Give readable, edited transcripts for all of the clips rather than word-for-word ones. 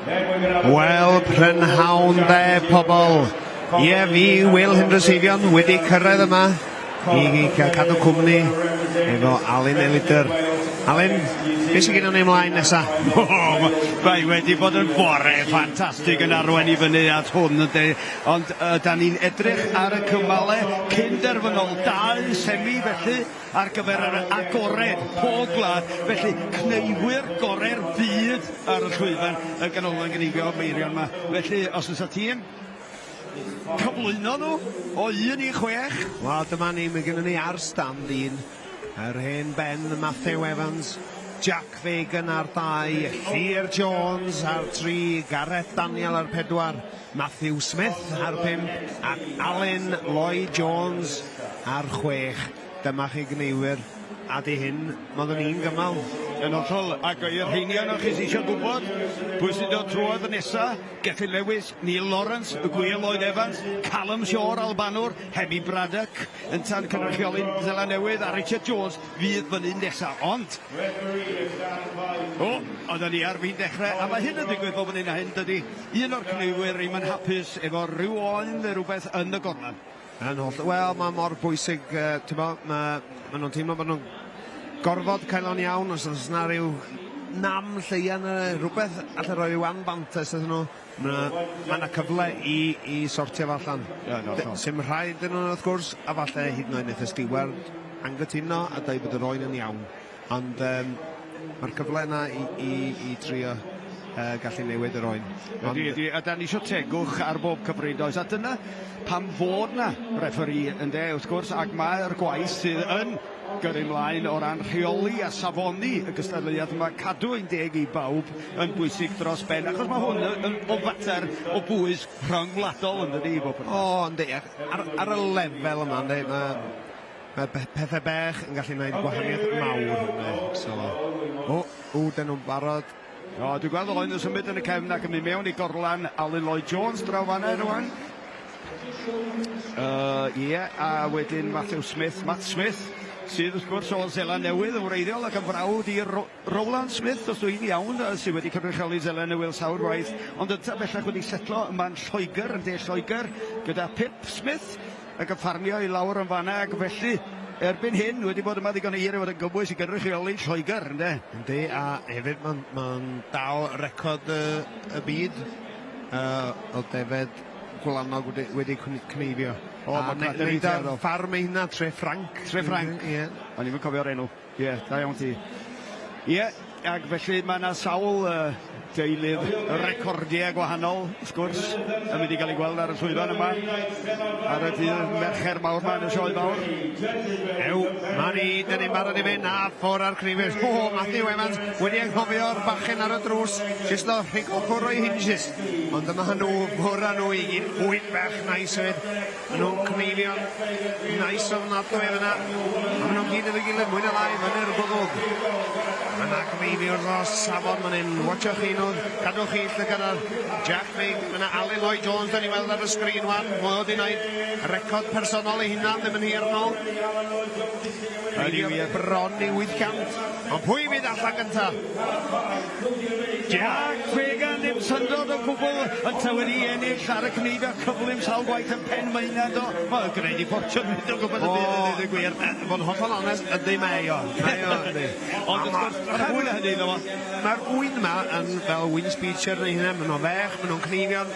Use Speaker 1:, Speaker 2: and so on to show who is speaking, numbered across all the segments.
Speaker 1: Wel, prynhawn de, pobl. Ie, fi, Wil Hendreseifion, wedi cyrraedd yma i cadw cwmni efo Alun Elidyr. Alun, beth sy'n gyda ni ymlaen nesa?
Speaker 2: Mae wedi bod yn bore ffantastig yn arwain i fyny at hwn, ond da ni'n edrych ar y cymalau cynderfynol, 2 semi felly ar gyfer yr agored pob gwlad, felly cneuwyr gorau'r byd ar y llwyfan y ganolfan Gneifio meirion yma. Felly, os oes y tîm, cyflwyno nhw o 1 i 6.
Speaker 1: Wel, dyma ni, mae gennym ni ar stand 1, yr hen ben Matthew Evans, Jack Fagan ar 2, Llyr Jones ar 3, Gareth Daniel ar 4, Matthew Smith ar 5, ac Alun Lloyd Jones ar 6. Dyma chi gneuwyr, a di hyn, mae nhw'n gymal.
Speaker 2: Yn holl, ac i'r rheini o'n chi sy'n eisiau gwybod pwy sy'n dod trwodd y nesa, Gethin Lewis, Neil Lawrence, y Gwil Lloyd Evans, Callum Shaw, Albanwr, Hemi Braddock, yn tan cynrychioli Zela Newydd, a Richard Jones fydd fyny nesa. Ond, oedden ni ar fi'n dechrau, a mae hyn yn digwydd bob yn un a hyn, dydy un o'r cneuwyr i'm yn hapus efo rhyw oen neu rhywbeth yn y gorlan.
Speaker 1: Wel, mae mor bwysig, mae nhw'n teimlo bod nhw'n gorfod cael o'n iawn, os oes yna rhyw nam lleian rhywbeth allan rhoi rhyw anfantes ydyn nhw, mae yna cyfle i sortio fo allan. Sym rhaid yn nhw wrth gwrs, a falle hyd yn oed wneud y stiward anghytuno a dweud bod yr oen yn iawn. Ond mae'r cyfle yna i trio gallu newid yr oen.
Speaker 2: A da ni eisiau tegwch ar bob cyfryd oes, a dyna pam fod na referi yn wrth gwrs, ac mae'r gwaith sydd yn gyrru ymlaen o ran rheoli a safoni y gystadleuaeth yma, cadw ein deg i bawb yn bwysig dros ben, achos mae hwn yn o fater o bwys rhyngwladol yn dydi.
Speaker 1: Yndi, ar y lefel yma, yndi, mae pethau bech yn gallu gwneud gwahaniaeth mawr. Dyn nhw'n barod.
Speaker 2: Dwi'n gweld oen yn symud yn y cefn ac yn mynd mewn i gorlan Alun Lloyd Jones draw fanna rwan. A wedyn Matt Smith, sydd wrth gwrs o Zela Newydd yn wreiddiol ac yn frawd i Rowland Smith, os dwi'n iawn, sydd wedi cynrychioli Zela Newydd sawl waith, ond yna bellach wedi setlo yn man Lloegr, yn de Lloegr, gyda Pip Smith, ac yn ffarmio i lawr yn fanna, ac felly erbyn hyn wedi bod yma ddigon hir i fod yn gymwys i gynrychioli Lloegr, ynddo?
Speaker 1: Yndi, a hefyd mae'n dal record y byd o defed gwlanog wedi cneifio.
Speaker 2: Mae'n neud ar
Speaker 1: ffarm ei hynna, Tre Ffranc.
Speaker 2: Ie. O'n i'n cofio'r enw. Ie, da iawn ti. Ie, ac felly mae yna sawl deilydd recordiau gwahanol, wrth gwrs, yn mynd i gael ei gweld ar y llwyfan yma, ar y dydd mercher mawr yma yn y sioe mawr.
Speaker 1: Dyn ni'n barod i fynd a ffwr ar cnifis. Matthew Evans wedi anghofio'r bachyn ar y drws, jyst o rhigolwr o'i hinges. Ond dyma nhw, ffwr â nhw i gyd, bwyd bach nais fyd. Maen nhw'n cnifio nais ofnadwy yna. Maen nhw'n gyd efo'i gilydd, mwy na lai, fyny'r gwddwg. Mae yna cnifio dros safon, maen nhw'n watcho chi nhw. Cadwch chi gyda'r Jack Fagan, mae yna Alun Lloyd Jones, da ni weld ar y sgrin wan, mae wedi gwneud record personol ei hunan ddim yn hir nôl. Bron i 800, ond pwy fydd allan gynta?
Speaker 2: Jack Fagan ddim syndod o gwbl yn tywed i ennill ar y cnifio cyflym sawl gwaith yn pen mainad o. Mae'n gwneud i ffortiwn mynd o gwybod y bydd y gwir.
Speaker 1: Fo'n hollol onest, ydy mae o.
Speaker 2: Ond mae'r ŵyn hynny iddo fo.
Speaker 1: Mae'r ŵyn yma yn fel wind speecher neu hynny, maen nhw'n fech, maen nhw'n cnifio'n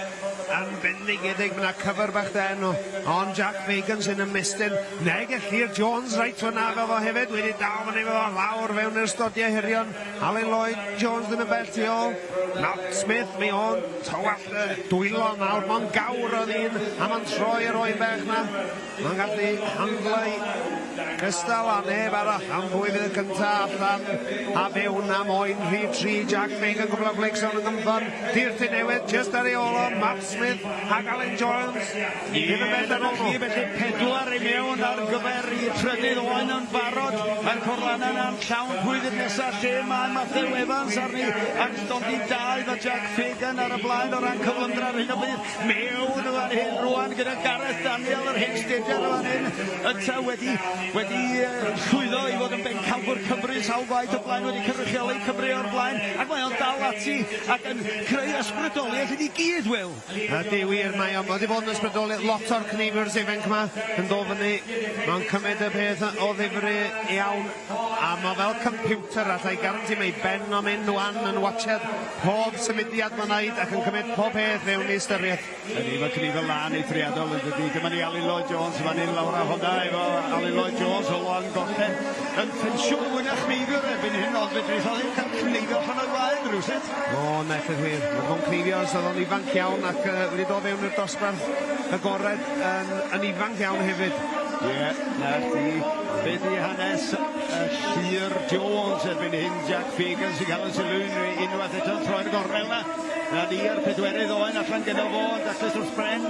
Speaker 1: yn bendigedig, mae yna cyfer bach den o. Ond Jack Fagan sy'n ymestyn, neu Llyr Jones reit fyna fel fo hefyd, wedi dal fyny fo lawr fewn i'r stodiau hirion. Alun Lloyd Jones yn y bell tu ôl. Matt Smith, mi o'n tywall dwylo nawr, mae'n gawr o ddyn, a mae'n troi yr oen bech na. Mae'n gallu handlau cystal a neb arall am pwy fydd y cyntaf allan a fewn am oen rhif 3 Jack Fagan, gwbl o Blakeson yn gymffon. Dirty newydd, just ar ei ôl o Matt Smith ac Alun Jones. Fydd y beth ar ôl nhw.
Speaker 2: Felly 4 i mewn ar gyfer i trydydd oen yn barod. Mae'r corlan yna'n llawn pwy fydd nesaf lle mae Matthew Evans arni ac stodi 2 o Jack Fagan ar y blaen o ran cyflymdra ar hyn o bryd. Mewn fan hyn rwan gyda Gareth Daniel yr hyn stediad o fan hyn. Yta wedi wedi llwyddo i fod yn bencawr Cymru sawl gwaith o blaen, wedi cynrychioli Cymru o'r blaen, ac mae o'n dal ati ac yn creu ysbrydoliaeth i ni gyd, Wil.
Speaker 1: Ydy wir, mae wedi bod yn ysbrydoliaeth lot o'r cnifiwrs ifanc yma yn dod fyny. Mae'n cymryd y peth o ddifri iawn, a mae fel computer allai garanti mae ben o'n mynd wan yn watchad pob symudiad mae'n neud ac yn cymryd pob peth fewn i ystyriaeth.
Speaker 2: Ydy, mae cnifio lan ei thriadol yn dydy. Dyma ni Alun Jones, fan hyn lawr a hwnna efo Alun Jones o lan gorffen yn ffensio mwyn a chnifiwr erbyn hyn, ond fedri oedd hi'n cael cnifio pan o'i blaen rhywsyd.
Speaker 1: O, neth y hwyr. Mae fo'n cnifio os oedd o'n ifanc iawn ac wedi dod fewn i'r dosbarth agored yn ifanc iawn hefyd.
Speaker 2: Ie, na di. Be di hanes Llyr Jones erbyn hyn, Jack Fagan sy'n cael yn sylwn unwaith eto troi'r gornel na. Na ni'r pedwerydd oen allan gyda fo, daclus wrth bren.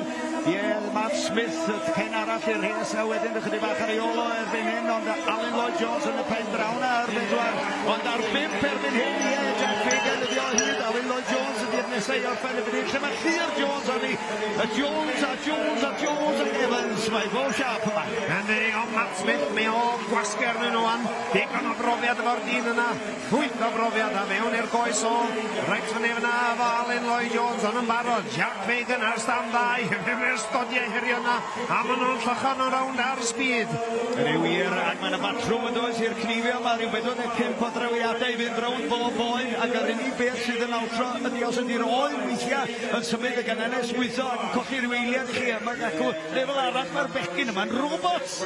Speaker 2: Ie, Matt Smith, pen arall i'r hyn a wedyn ychydig bach ar ei olo erbyn hyn, ond Alun Jones yn y pen drawn ar bedwar. Ond ar 5 erbyn hyn, ie, Jack Fagan ydi o hyd, Alun Jones ydi'r nesau o'r pen erbyn hyn. Lle mae Llyr Jones arni, Jones a Evans, mae fo siap yma.
Speaker 1: Yn ddi, o Matt Smith, mae o gwasger nhw'n o'n, digon o brofiad efo'r dyn yna, llwyth o brofiad a mewn i'r goes o, reit fyny fyna efo Alun Jones, ond yn barod, Jack Fagan ar stand ddau, fe'r stodiau herio yna, a maen nhw'n llachon o rownd ar speed.
Speaker 2: Yn ei wir, ac mae'n y batrwm yn does i'r cnifio yma, rhyw 45 o drawiadau i fynd rownd bob oen, ac yr unig beth sydd yn awtro ydi os ydi'r oen weithiau yn symud y ganennes gweithio ac yn colli ryw eiliad i chi, a mae'n acw lefel arall mae'r bechgyn yma'n robots.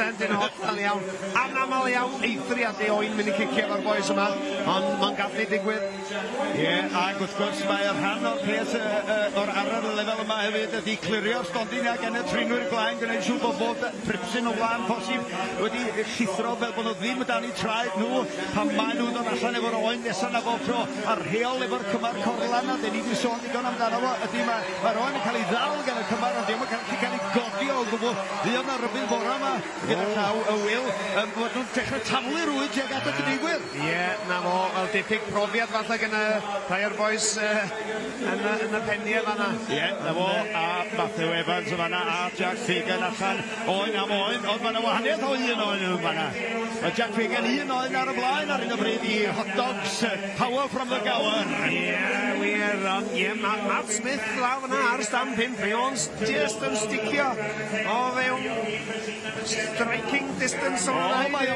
Speaker 1: Dyn hollol iawn, anamal iawn eithriad ei oen mynd i cicio efo'r boes yma, ond mae'n gallu digwydd.
Speaker 2: Ie, ac wrth gwrs mae'r rhan o'r peth o'r arfer y lefel yma hefyd ydi clirio'r stondin ac yn y trinwyr blaen, gwneud siŵr bod bob pripsyn o flaen posib wedi llithro fel bod nhw ddim dan eu traed nhw pan maen nhw'n dod allan efo'r oen nesaf na bob tro. A'r rheol efo'r cymar corlan a dyn ni wedi sôn digon amdano fo ydy mae'r oen yn cael ei ddal gan y cymar ond ddim yn cael ei godio o gwbl. Ddion na rybydd bora yma gyda llaw y Wil bod nhw'n dechrau taflu rwyd tuag at y cynigwyr.
Speaker 1: Ie, na fo, fel diffyg profiad falle gan y rhai o'r boes yn y penniau fanna.
Speaker 2: Ie, na fo, a Matthew Evans yn fanna, a Jack Fagan allan oen am oen, ond mae'n wahaniaeth o un oen yn fanna. Mae Jack Fagan un oen ar y blaen ar un o bryd i hot dogs, power from the gower.
Speaker 1: Ie, wir, ond ie, Matt Smith law fanna ar stand 5, fe o'n just yn sticio o fewn striking distance o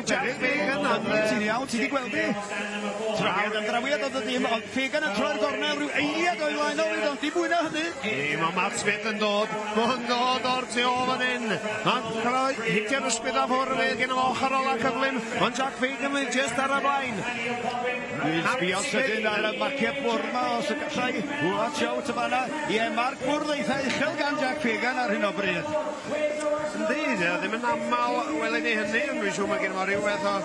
Speaker 1: Jack Fagan.
Speaker 2: Ti'n iawn, ti di gweld i? Trawiad yn drawiad oedd y dim, ond Fagan yn troi'r gornel rhyw eiliad o'i laen o fydd, ond di bwyna hynny.
Speaker 1: Mae Matt Smith yn dod, mae'n dod o'r tu o fan hyn. Mae'n cael hitio'r ysbryd a ffwrdd fe gen o ochr ola cyflym, ond Jack Fagan yn just ar y blaen.
Speaker 2: Dwi'n sbio sydyn ar y marciau bwrma os y gallai. Watch out y fanna. Ie, marc bwrdd eitha uchel gan Jack Fagan ar hyn o bryd.
Speaker 1: Yndi, ddim yn aml welyn ni hynny, ond dwi'n siŵr mae gen o rhywbeth o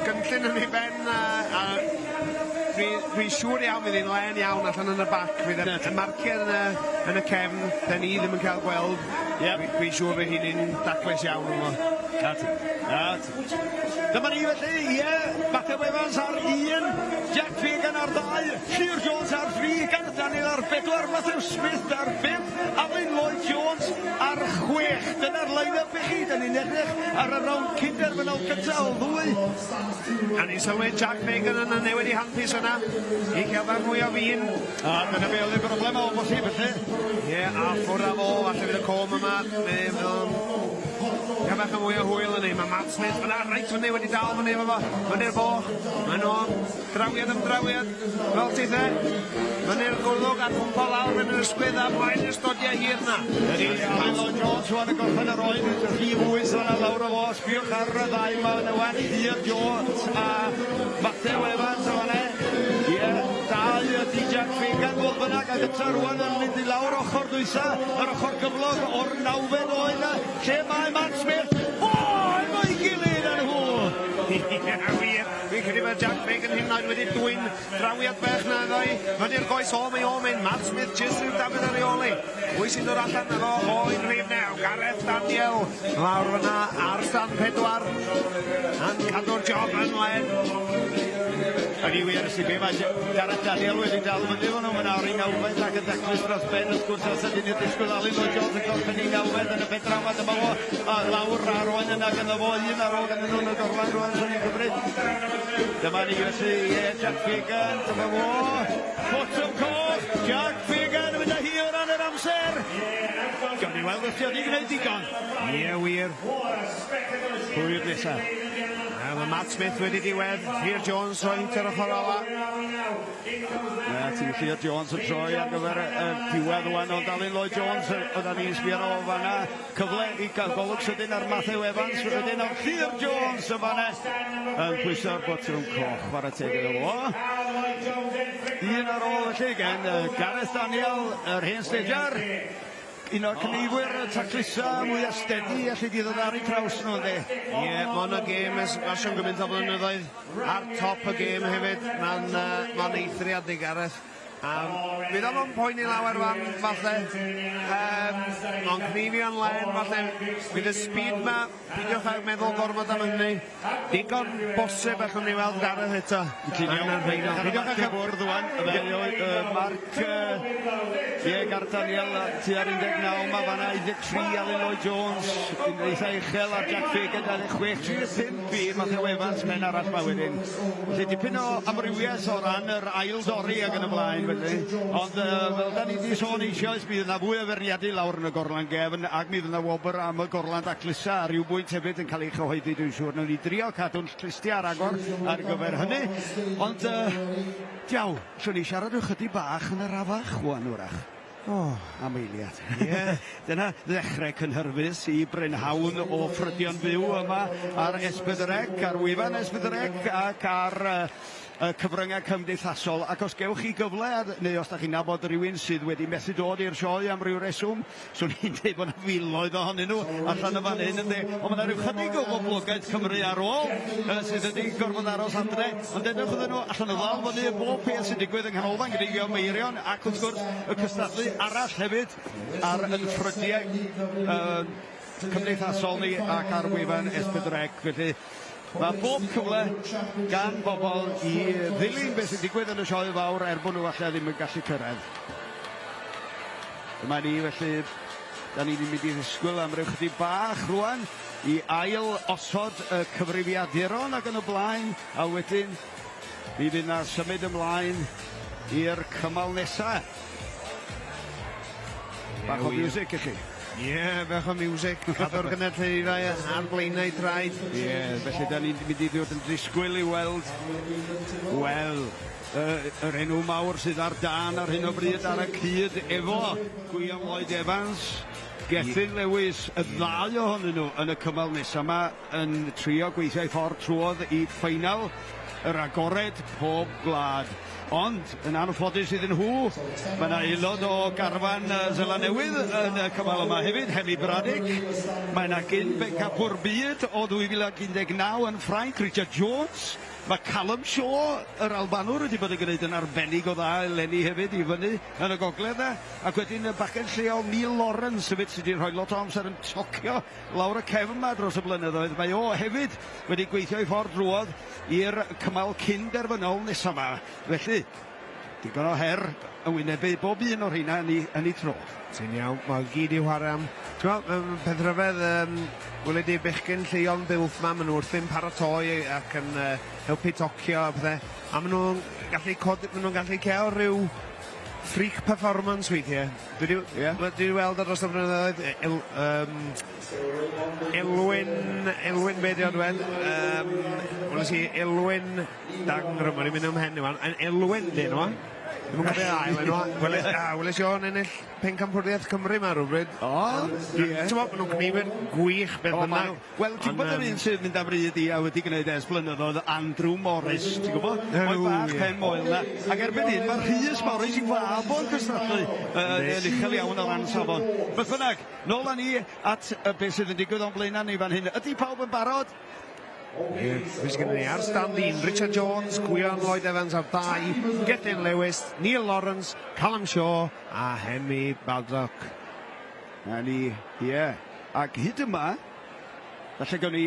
Speaker 1: gynllun yn ei ben a dwi'n siŵr iawn fydd hi'n len iawn allan yn y bac. Fydd y marciau yn y cefn, da ni ddim yn cael gweld. Dwi'n siŵr fydd hi'n daclus iawn yma.
Speaker 2: Dyma ni felly, ie, Matthew Evans ar 1, Jack Fagan ar 2, Llyr Jones ar 3, gan Daniel ar 4, Matthew Smith ar 5, Alun Jones ar 6. Dyna'r line-up i chi, da ni'n edrych ar y rownd cynderfynol gyntaf o ddwy.
Speaker 1: A ni'n sylwyd Jack Fagan yn y newid i handpus yna, i cael fan mwy o fin.
Speaker 2: A dyna be oedd y broblem o bosib felly.
Speaker 1: Ie, a ffwrdd a fo, falle fydd y com yma, Ia bach yn mwy o hwyl yn ei, mae Matt Smith fyna reit fyny wedi dal fyny efo fo. Fyny'r boch, mae nhw drawiad am drawiad, fel tithe. Fyny'r gwrddwg a cwmpo lawr yn yr ysgwydd a blaen i'r stodiau hir na.
Speaker 2: Ydy, Alun Jones wan y gorffen yr oen, rhif 8 fyna lawr o fo, sbiwch ar y ddau yma, Neuadd Gneifio Jones a Matthew Evans o fanna. Ie, dau ydy Jack Fagan, fodd bynnag a gyda rwan yn mynd i lawr ochr dwysa, yr ochr gyflog o'r 9 oen na, lle mae Matt Smith. Mae'n gilydd yn hw!
Speaker 1: Fi'n credu mae Jack Fagan hyn oed wedi dwy'n drawiad bech na ddau. Fyny'r goes o mae o mynd, Matt Smith jyst yw'r David ar ei oli. Pwy sy'n dod allan efo o'n rhif new, Gareth Daniel. Lawr fyna ar stand 4. Yn cadw'r job yn len.
Speaker 2: Wedi wir sy'n be mae Gareth Daniel wedi dal fyny fan nhw. Mae'n awr i nawfed ac yn daclus dros ben wrth gwrs os ydyn ni'n disgwyl Alun Elidyr Jones yn gorffen i nawfed yn y bedra yma dyma fo. A lawr ar oen yna gyda fo un ar ôl gan nhw'n y gorlan rwan sy'n ni'n cymryd. Dyma ni felly Jack Fagan, dyma fo. Bottom coch, Jack Fagan yn mynd â hi o ran yr amser. Gawn ni weld os ti wedi gwneud digon.
Speaker 1: Ie, wir.
Speaker 2: Pwy yw'r nesaf?
Speaker 1: Mae Matt Smith wedi diwedd, Llyr Jones roi'n yr ochr ola.
Speaker 2: Ti'n Llyr Jones yn troi ar gyfer diwedd wan ond Alun Elidyr Jones oedd ni'n sbio o fanna. Cyfle i gael golwg sydyn ar Matthew Evans wedyn o'n Llyr Jones yn fanna yn pwyso'r botwm coch ar y teg iddo fo. Un ar ôl felly gen Gareth Daniel, yr hen stediar. Un o'r cynifwyr y taclusa mwy astedi a lle ddod ar ei traws nhw, ynddi?
Speaker 1: Ie, mae'n y gêm Sion gymaint o blynyddoedd ar top y gêm hefyd. Mae'n eithriad i Gareth. Fydd o'n poeni lawer fan, falle. Mae'n Gneifio'n len, falle. Fydd y speed ma, pidiwch ag meddwl gormod am hynny. Digon bosib allwn ni weld Gareth eto.
Speaker 2: Pidiwch ag bwrdd wan. Marc Gareth Daniel tua'r 19 ma fanna 13 Alun Elidyr Jones. Eitha uchel ar Jack Fagan 26-35 Matthew Evans pen arall ma wedyn. Felly dipyn o amrywiaeth o ran yr ail dorri ag yn y blaen. Ond fel da ni wedi sôn eisoes, bydd yna fwy o ferniadu lawr yn y gorlan gefn ac mi fydd yna wobr am y gorlan daclusa a rhyw bwynt hefyd yn cael ei chyhoeddi dwi'n siŵr. Nawr ni drio cadw'n llystia ar agor ar gyfer hynny. Ond diaw, llwn ni siarad ychydig bach yn yr afach wan wrach. Am eiliad. Dyna ddechrau cynhyrfus i Brynhawn o Phrydion Fyw yma ar Esbydrec, ar wefan Esbydrec ac ar cyfryngau cymdeithasol. Ac os gewch chi gyfle, neu os da chi'n nabod rhywun sydd wedi methu dod i'r sioe am ryw reswm, swn i'n dweud bod yna filoedd ohonyn nhw allan y fan hyn ynddi. Ond mae yna rhyw chydig o boblogaeth Cymru ar ôl sydd wedi gorfod aros andre. Ond edrych ydyn nhw allan y ddal fyny bob peth sy'n digwydd yng nghanolfan gyda'i meirion ac wrth gwrs y cystadlu arall hefyd ar yn ffrydiau cymdeithasol ni ac ar wefan Esbydrec. Felly mae bob cyfle gan bobl i ddilyn beth sy'n digwydd yn y sioe fawr er bod nhw allai ddim yn gallu cyrraedd. Dyma ni felly, da ni wedi mynd i ddisgwyl am ryw chydig bach rwan i ail osod y cyfrifiaduron ac yn y blaen a wedyn mi fydd na symud ymlaen i'r cymal nesaf. Bach o music i chi.
Speaker 1: Ie, bach o music, cadw'r gynadleirau ar blaenau draed.
Speaker 2: Ie, felly da ni'n mynd i ddod yn disgwyl i weld, yr enw mawr sydd ar dan ar hyn o bryd ar y cyd efo Wil Evans, Gethin Lewis, y ddau ohonyn nhw yn y cymal nesaf yma yn trio gweithio ei ffordd trwodd i ffeinal yr agored pob gwlad. Ond, yn anffodus iddyn nhw, mae yna aelod o garfan Zela Newydd yn y cymal yma hefyd, Hemi Braddock. Mae yna gyn bencapwr byd o 2019 yn Ffrainc, Richard Jones. Mae Callum Shaw, yr Albanwr, wedi bod yn gwneud yn arbennig o dda eleni hefyd i fyny yn y gogledd yna. Ac wedyn y bachgen lleol Neil Lawrence hefyd sydd wedi rhoi lot o amser yn tocio lawr y cefn yma dros y blynyddoedd. Mae o hefyd wedi gweithio ei ffordd drwodd i'r cymal cyn-derfynol nesaf yma. Felly, digon o her yn wynebu bob un o'r rheina yn ei tro.
Speaker 1: Ti'n iawn, mae gyd i'w chwarae am. Peth rhyfedd, weledu bechgyn lleol Bilf ma, maen nhw wrthyn paratoi ac yn helpu tocio a pethau. A maen nhw'n gallu cael rhyw freak performance weithiau. Dwi wedi weld ar dros y blynyddoedd Elwyn be di o'n weld? Wel si Elwyn Dangrym, o'n i'n mynd ymhen i wan. Elwyn di nhw. Dwi'n gwybod ail enw. Wel si o'n ennill pencampwriaeth Cymru ma rhywbryd. Ti'n gwybod, maen nhw'n Gneifio'n gwych beth yna.
Speaker 2: Wel, ti'n gwybod yr un sydd mynd am ryd i a wedi gwneud ers blynyddoedd Andrew Morris, ti'n gwybod? Mae'n bach pen moel na. Ac erbyn hyn, mae Rhys Morris i fab o'n cystadlu yn uchel iawn o ran safon. Beth bynnag, nôl â ni at beth sydd yn digwydd o'n blaenau ni fan hyn. Ydy pawb yn barod?
Speaker 1: Fes gyda ni ar stand un, Richard Jones, Wil Evans ar 2, Gethin Lewis, Neil Lawrence, Callum Shaw a Hemi Braddock.
Speaker 2: A ni, ac hyd yma, falle gawn ni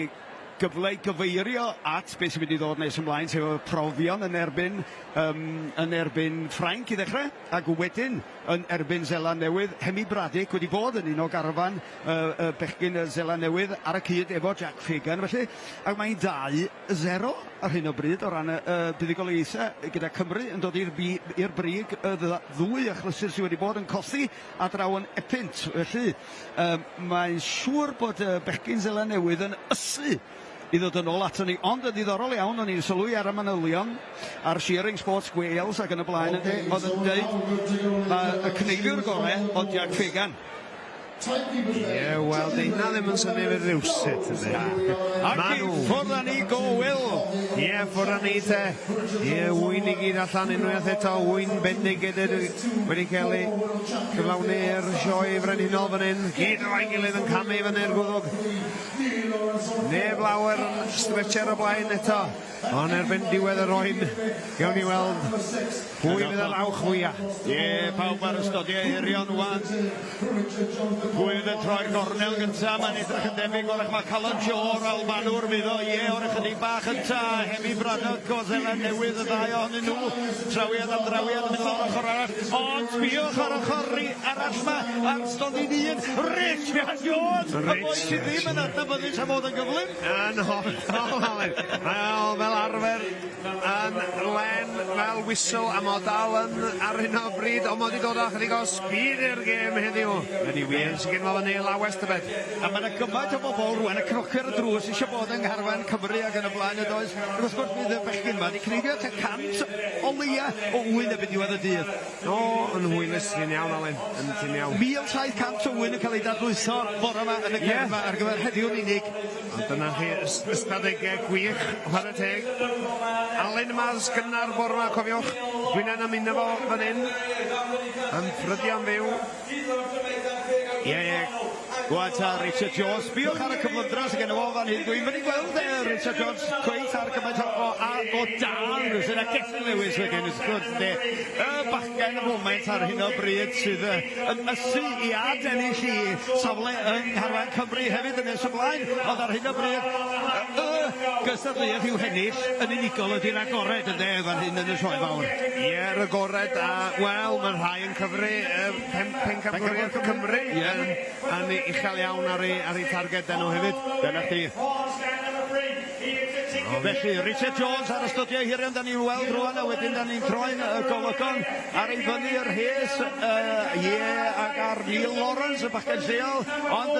Speaker 2: gyfle i gyfeirio at beth sy'n mynd i ddod nes ymlaen, sef y profion yn erbyn Ffrainc i ddechrau, ac wedyn yn erbyn Seland Newydd. Hemi Braddock wedi bod yn un o garfan bechgyn Seland Newydd ar y cyd efo Jack Fagan, felly, ac mae'n 2-0 ar hyn o bryd o ran y buddigoliaethau gyda Cymru yn dod i'r brig y ddwy achlysur sydd wedi bod yn colli a draw yn epynt. Felly, mae'n siŵr bod bechgyn Seland Newydd yn ysu i ddod yn ôl ato ni, ond yn ddiddorol iawn o'n i'n sylwi ar y manylion a'r Shearing Sports Wales ac yn y blaen ydy, oedd yn dweud mae y cneifio'r gorau o Jack Fagan.
Speaker 1: Ie, wel, di hynna ddim yn syni fydd rhywsut, ydy.
Speaker 2: Ac i ffwrdd â ni go Wil.
Speaker 1: Ie, ffwrdd â ni te. Ie, wyn i gyd allan unwaith eto, wyn bendig wedi cael ei cyflawni'r sioe frenhinol fan hyn. Gyd o'r ein gilydd yn camu fan hynny'r gwddwg. Neb lawer yn stretcher o blaen eto. Ond erbyn diwedd yr oen, gawn ni weld pwy fydd y lawch fwyaf.
Speaker 2: Ie, pawb ar ystodiau hirion wan. Pwy fydd yn troi'r gornel gyntaf, mae'n edrych yn debyg o'r eich mae Alun Elidyr Albanwr fydd o, ie, o'r ychydig bach yn ta. Hemi Braddock o Seland Newydd y ddau ohonyn nhw. Trawiad am drawiad yn mynd lawr ochr arall. Ond sbiwch ar ochr arall ma, ar stodyn un, Richard Jones! Y boi sydd ddim yn adnabyddu tra bod yn gyflym.
Speaker 1: Yn holl, fel arfer yn len fel whistle a mo dal ar hyn o bryd, ond mod i dod â chydig o speed i'r gêm heddiw. Ydy wir, sy'n gyn fod yn ei lawest y beth.
Speaker 2: A mae yna gymaint o bobl rwan, y crocer y drws eisiau bod yn ngharfan Cymru ac yn y blaen y does. Wrth gwrs bydd y bechgyn yma, di cneifio te 100 o leia o wyn y diwedd y dydd.
Speaker 1: O, yn hwylus, yn iawn, Alun, yn tyn iawn.
Speaker 2: 1,700 o wyn yn cael ei dadlwytho bore yma yn y gêm yma ar gyfer heddiw'n unig.
Speaker 1: Ond dyna chi ystadegau gwych, chwarae teg. Alun yma sgynna'r bore yma, cofiwch. Dwi'n ymuno fo fan hyn. Yn ffrydio'n fyw.
Speaker 2: Ie. Gwaed ta Richard Jones. Biwch ar y cyflymdra sy'n gen o fan hyn. Dwi'n mynd i gweld Richard Jones cweith ar gymaint o dan. Sy'n a Gethin Lewis wedyn wrth gwrs. Y bachgen y foment ar hyn o bryd sydd yn ysu i adennill i safle yng Ngharfan Cymru hefyd yn nes ymlaen. Ond ar hyn o bryd gystadleuaeth i'w hennill yn unigol ydy'r agored yn fan hyn yn y sioe fawr.
Speaker 1: Ie'r agored a wel mae rhai yn cyfru pencampwriaeth Cymru yn uchel iawn ar ei targed nhw hefyd.
Speaker 2: Dyna chi. Felly, Richard Jones ar ystodiau hirion, da ni'n weld rwan, a wedyn da ni'n troi'n golygon ar ei fyny yr hes, ac ar Neil Lawrence, y bachgen lleol, ond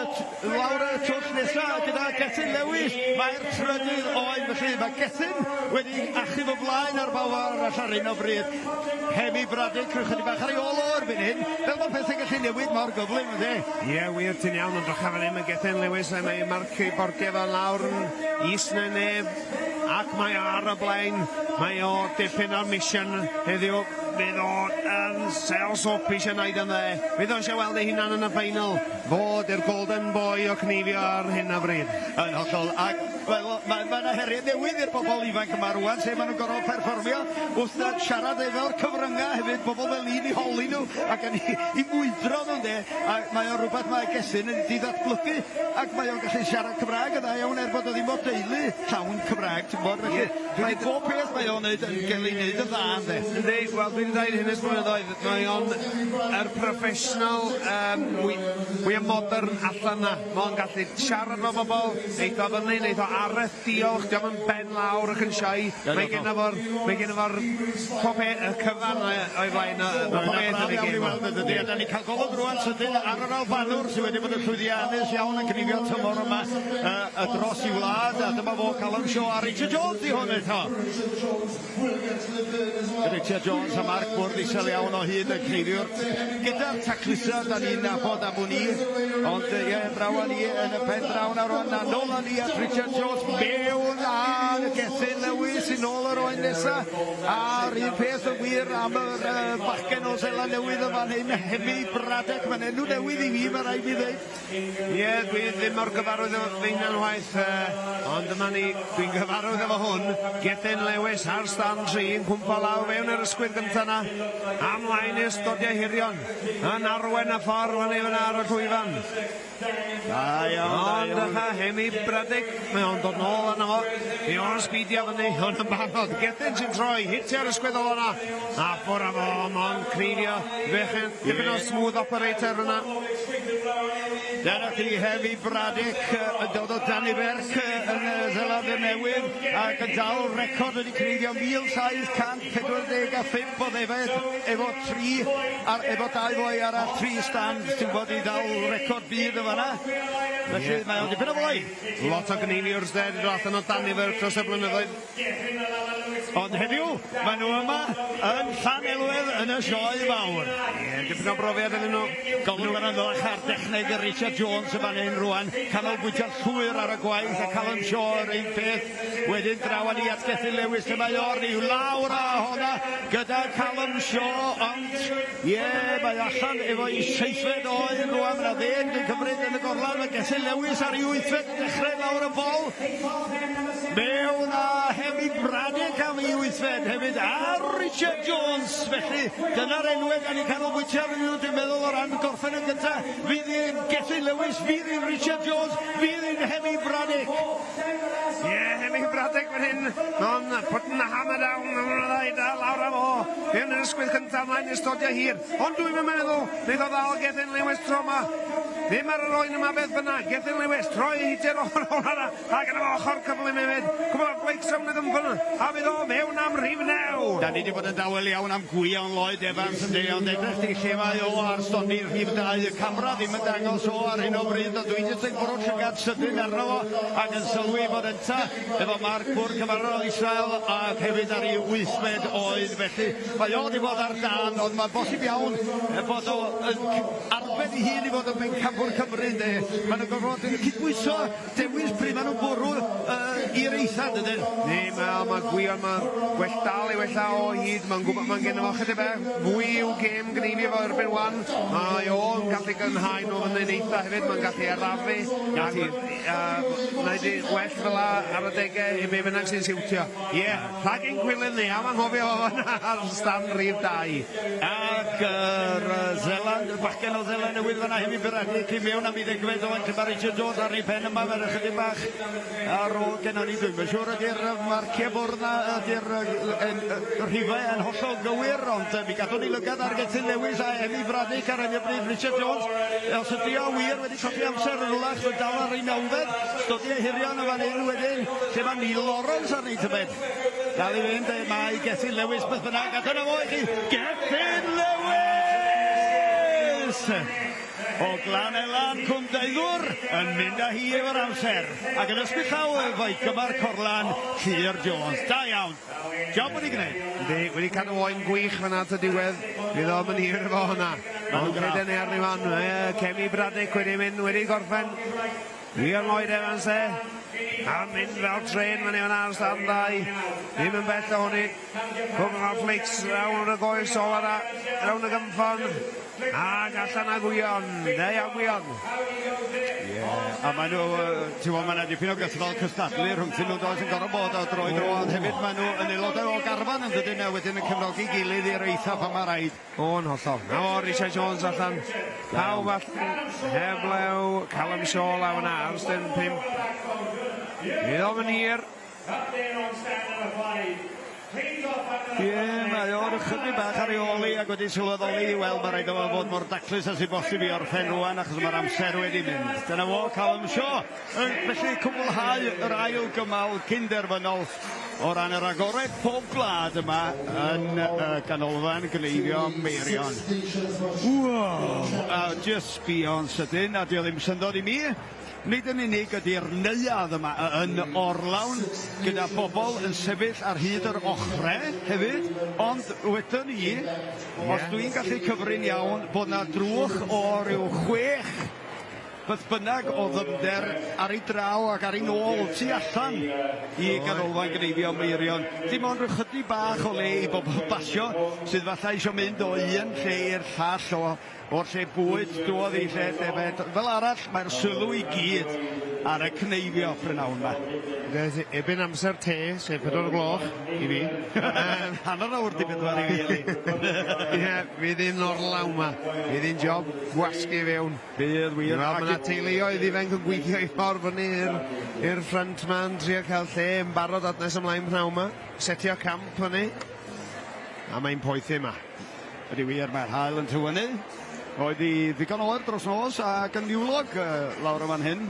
Speaker 2: lawr y twll nesaf gyda Gethin Lewis, mae'r trydydd oen, felly mae Gethin wedi achub o blaen ar bawr arall ar un o bryd. Hemi Braddock, chydig bach ar ei ôl o'r fan hyn, fel mae pethau gallu newid mor gyflym, ydy?
Speaker 1: Ie, wir ti'n iawn, ond drach fan hyn mae Gethin Lewis, mae'n marcu bordiau fel lawr yn is na neb, ac mae ar y blaen, mae o dipyn o'r mission heddiw, fydd o yn sels o eisiau wneud yn dde. Fydd o'n eisiau weld ei hunan yn y final, fod i'r golden boy o cneifio ar hyn o bryd.
Speaker 2: Yn hollol, ac mae yna heriau newydd i'r bobl ifanc yma rwan, lle maen nhw'n gorfod perfformio, wrth na siarad efo'r cyfryngau hefyd, bobl fel un i holi nhw, ac yn i mwydro nhw'n de, a mae o'n rhywbeth mae Gethin yn ddidatblygu, ac mae o'n gallu siarad Cymraeg, a dda iawn bod o ddim o deulu llawn Cymraeg, ti'n bod, felly, dwi'n bob peth mae o'n neud yn gael ei neud yn dda, ynddi.
Speaker 1: Ynddi, wel, dwi'n dweud hyn ys blynyddoedd, mae o'n yr professional, fwy modern allan na. Mae o'n gallu siarad fo bobl, neith o fyny, neith o areth diolch, diolch yn ben lawr ac yn siai. Mae gen efo'r cyfan o'i flaen pob beth yn ei gêm.
Speaker 2: A da ni cael golwg rwan sydyn ar yr Albanwr sydd wedi bod yn llwyddiannus iawn yn cynifio tymor yma y dros i wlad, a dyma fo Alun Elidyr a Richard Jones i hwn eto. Richard Jones a Mark Bwrdd isel iawn o hyd yn cneifiwr gyda'r taclusa da ni'n nabod am hwn i, ond draw ni yn y pen draw na rwan na nôl a ni at Richard Jones mewn a Gethin Lewis i nôl yr oen nesa, a'r un peth yn wir am yr bachgen o Seland Newydd y fan hyn, Hemi Braddock, mae'n enw newydd i fi, mae rai fi ddeud.
Speaker 1: Ie, dwi ddim o'r gyfarwydd efo feina'n waith, ond yma ni, dwi'n gyfarwydd efo hwn, Gethin Lewis ar stand 3 yn cwmpa law fewn yr ysgwydd gyntaf na. Amlaen i'r stodio hirion. Yn arwen y ffordd fan efo ar y llwyfan. Ond ycha Hemi Braddock, mae o'n dod nôl yna fo. Mae o'n sbidio fyny, o'n yn barod. Gethin sy'n troi, hitio'r ysgwydd o hwnna. A ffwr a fo, mae'n Cneifio. Fechan, dipyn o smooth operator yna.
Speaker 2: Dyna chi Hemi Braddock yn dod o dan i ferch yn Zeland y Newydd ac yn dal record wedi Cneifio 1745 o ddefed efo 2 foi ar 3 stand sy'n bod i dal record byd y fanna. Felly mae o'n dipyn o foi.
Speaker 1: Lot o Gneifiwrs de, wedi dod allan o dan i ferch dros y blynyddoedd.
Speaker 2: Ond heddiw, maen nhw yma yn Llanelwedd yn y sioe fawr.
Speaker 1: Dipyn o brofiad yn nhw.
Speaker 2: Golwg yn ymwneud â'r dechneg Richard Jones yn fan hyn rwan, canolbwyntio llwyr ar y gwaith a Callum Shaw yr un peth. Wedyn draw ni at Gethin Lewis y mae o'r niw lawr a honna gyda Callum Shaw, ond mae allan efo i 7 oed rwan, mae 10 yn cymryd yn y gorlan, mae Gethin Lewis ar 8 dechrau lawr y bol. Mewn a Hemi Braddock am 8 hefyd a Richard Jones, felly dyna'r enwau gan i canolbwyntio fan nhw, dwi'n meddwl o ran gorffen yn gyntaf. Fydd i'n Gethin Lewis, fydd i'n Richard Jones, fydd i'n Hemi Braddock.
Speaker 1: Hemi Braddock fan hyn, ond putting the hammer down, lawr am o, fewn yr ysgwydd cyntaf mlaen i'r stodio hir. Ond dwi'n meddwl, wneud o ddal Gethin Lewis tro yma. Ddim ar yr oen yma beth fyna, Gethin Lewis, troi hitio'r ochr hwnna, ac yn y ochr cyflym hefyd. Cwbl Blake Strown yn ymfyn, a fydd o mewn am rhif 9.
Speaker 2: Da ni wedi bod yn dawel iawn am Gwion Lloyd Evans yn dweud, ond edrych chi lle mae o ar stonni rhif 2. Y camera ddim yn dangos o ar hyn o bryd, ond dwi'n jyst yn gwrdd llygad sydyn arno fo, ac yn sylwi bod ynta efo Mark Bwr cyfarol Israel, ac hefyd ar ei 8 oed, felly mae o wedi bod ar dan, ond mae'n bosib iawn bod o arbed i hun i fod yn ben Cambwr Cymru, de. Maen nhw'n gofod yn cydbwyso dewis pryd maen nhw'n bwrw i'r eithaf, dydyn?
Speaker 1: Mae Gwion, mae gwell dal i wella o hyd, mae'n gwybod mae'n gen o chydig bach fwy i'w gêm Gneifio fo erbyn wan. Mae o'n gallu gynhau nhw yn ein eithaf hefyd, mae'n gallu arafu, wneud i well fel ar y degau i be bynnag sy'n siwtio. Rhagin Gwilyn ni, a mae'n hofio ar stand rhif 2.
Speaker 2: Ac Zeland, y bachgen o Zeland Newydd fanna Hemi Braddock i mewn am 10 o yn cyfar Richard Jones ar ei pen yma, mae'n ychydig bach ar ôl gennym ni, dwi'n siŵr ydy'r marciau bwrdd na, ydy'r rhifau yn hollol gywir, ond mi gadw ni lygad ar Gethin Lewis a Hemi Braddock ar hyn o bryd Richard Jones. Os ydy o wir wedi colli amser yn rwlach, mae'n dal ar ei 9, stodio hirion o fan hyn wedyn, lle mae Neil Lawrence ar ei tybed. Dal i fynd, mae Gethin Lewis beth bynnag, a dyna fo i chi, Gethin Lewis! O Glan Elan Cwm Deiddwr yn mynd â hi efo'r amser ac yn ysgu llaw efo'i gymar corlan Llyr Jones. Da iawn. Job wedi gwneud.
Speaker 1: Wedi cadw oen gwych fyna at y diwedd. Bydd o'n mynd hir efo hwnna. Ond rhaid yn erni fan. Hemi Braddock wedi mynd, wedi gorffen. Wil Lloyd Evans e. A mynd fel tren fan efo'n ar stand 2. Ddim yn bell o hwnni. Cwbl Flakes rawn y goes o rawn y gymffon. Ac allan a Gwion, a Gwion.
Speaker 2: A maen nhw, ti'n bod, maen nhw dipyn o gythfol cystadlu rhwngthyn nhw does yn gorau bod o droi droed. Hefyd maen nhw yn aelodau o garfan yn dydyn a wedyn yn cefnogi gilydd i'r eithaf pan mae rhaid.
Speaker 1: O'n hollol. Na o, Richard Jones allan. Pawb allan. Heblew, Callum Shaw lawn ar, styn 5. Bydd o'n mynd hir.
Speaker 2: Mae o'r ychydig bach ar ei oli ac wedi sylweddoli i weld mae rhaid o fod mor daclus as i bosib i orffen rwan achos mae'r amser wedi mynd. Dyna fo, Callum Shaw yn felly cwblhau yr ail gymal cynderfynol o ran yr agored pob gwlad yma yn ganolfan Gneifio Meirion. A just beyond sydyn, a di o ddim syndod i mi. Nid yn unig ydy'r neuadd yma yn orlawn gyda bobl yn sefyll ar hyd yr ochrau hefyd, ond wedyn ni, os dwi'n gallu cyfrin iawn bod na drwch o ryw 6 beth bynnag o ddyfnder ar ei draw ac ar ei nôl tu allan i ganolfan Gneifio Meirion. Dim ond rhyw chydig bach o le i bobl basio sydd falle eisiau mynd o un lle i'r llall o'r lle bwyd doedd i lle defed. Fel arall, mae'r sylw i gyd ar y Cneifio prynawn yma.
Speaker 1: Ebyn amser te, sef 4 gloch i fi.
Speaker 2: Hanner awr di bedwar i fi.
Speaker 1: Ie, fydd un o'r law ma. Fydd un job gwasgu fewn.
Speaker 2: Bydd wir.
Speaker 1: Mae yna teuluoedd i fe'n gweithio i ffordd fyny i'r ffrant ma'n trio cael lle yn barod at nes ymlaen pnaw ma. Setio camp fyny. A mae'n poethu yma.
Speaker 2: Ydy wir, mae'r hael yn tywynnu. Oedd hi ddigon oer dros nos ac yn niwlog lawr yma'n hyn.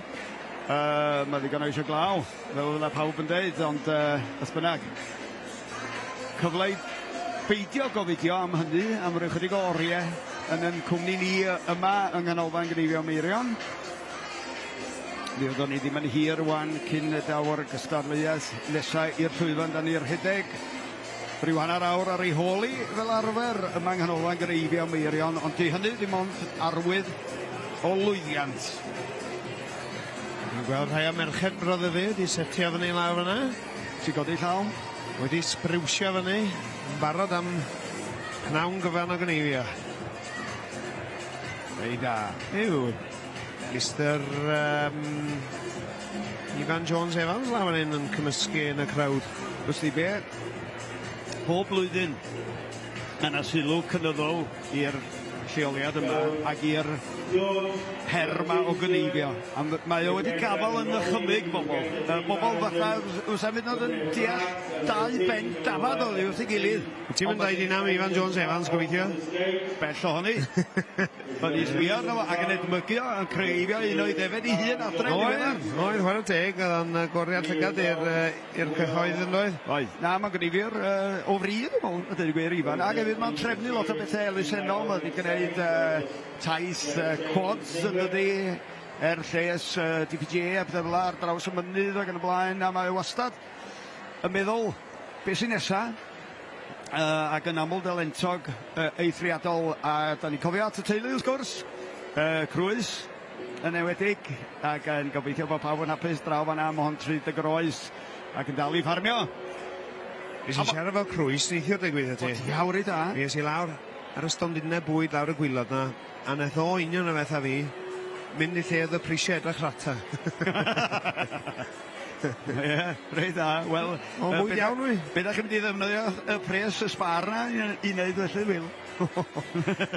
Speaker 2: Mae ddigon o eisiau glaw, fel yna pawb yn deud, ond ys bynnag. Cyfle i beidio gofidio am hynny, am ryw chydig o oriau yn ein cwmni ni yma yng Nghanolfan Gneifio Meirion. Mi oeddwn ni ddim yn hir wan cyn y dawr gystadleuaeth nesaf i'r llwyfan dan ni'r hydeg. Rhyw hanner awr ar ei holi fel arfer yma yng Nghanolfan Gneifio Meirion, ond di hynny ddim ond arwydd o lwyddiant.
Speaker 1: Dwi'n gweld rhai o merched brother fi wedi setio fyny lawr yna.
Speaker 2: Ti'n godi llaw?
Speaker 1: Wedi sbriwsio fyny, yn barod am pnawn gyfan o Gneifio.
Speaker 2: Ei da.
Speaker 1: Yw, Mr. Ifan Jones Evans lawr yn cymysgu yn y crowd.
Speaker 2: Wrth i be? Pob blwyddyn, yna sylw cynyddol i'r lleoliad yma ac i'r her yma o Gneifio. Mae o wedi gafal yn ychymyg bobl. Bobl fatha, wrth mynd oedd yn deall 2 ben dafad o ddi wrth ei gilydd.
Speaker 1: Ti'n mynd oed i nam Ifan Jones Evans gobeithio?
Speaker 2: Bell o hynny. Oedd i'n sbio arno fo ac yn edmygio yn creifio un o'i ddefed i hun adre.
Speaker 1: Oedd, chwarae teg, oedd o'n goriad llygad i'r cyhoedd yn doedd.
Speaker 2: Oedd. Na, mae'n Gneifio'r o fryd yn ôl, ydy'n gweir Ifan. Ac hefyd mae'n trefnu lot o bethau elusennol. Mae wedi gwneud taith quads yn ydy, lles DPGA a bethau fel ar draws y mynydd ac yn y blaen. A mae wastad yn meddwl beth sy'n nesaf. Ac yn aml delentog eithriadol, a da ni'n cofio at y teulu wrth gwrs, crwys yn ewedig, ac yn gobeithio bod pawb yn hapus draw fan'na, mae hon 30 groes ac yn dal i ffarmio.
Speaker 1: Nes i siarad fel crwys neithio digwydd ti?
Speaker 2: Iawr i da.
Speaker 1: Nes i lawr ar y stondinau bwyd lawr y gwylod na, a neth o union y feth a fi, mynd i lle oedd y prisiau edrych rata.
Speaker 2: Ie, reit da. Wel,
Speaker 1: mwy iawn wy.
Speaker 2: Be da chi'n mynd i ddefnyddio y pres y sbar na i wneud felly, Wil?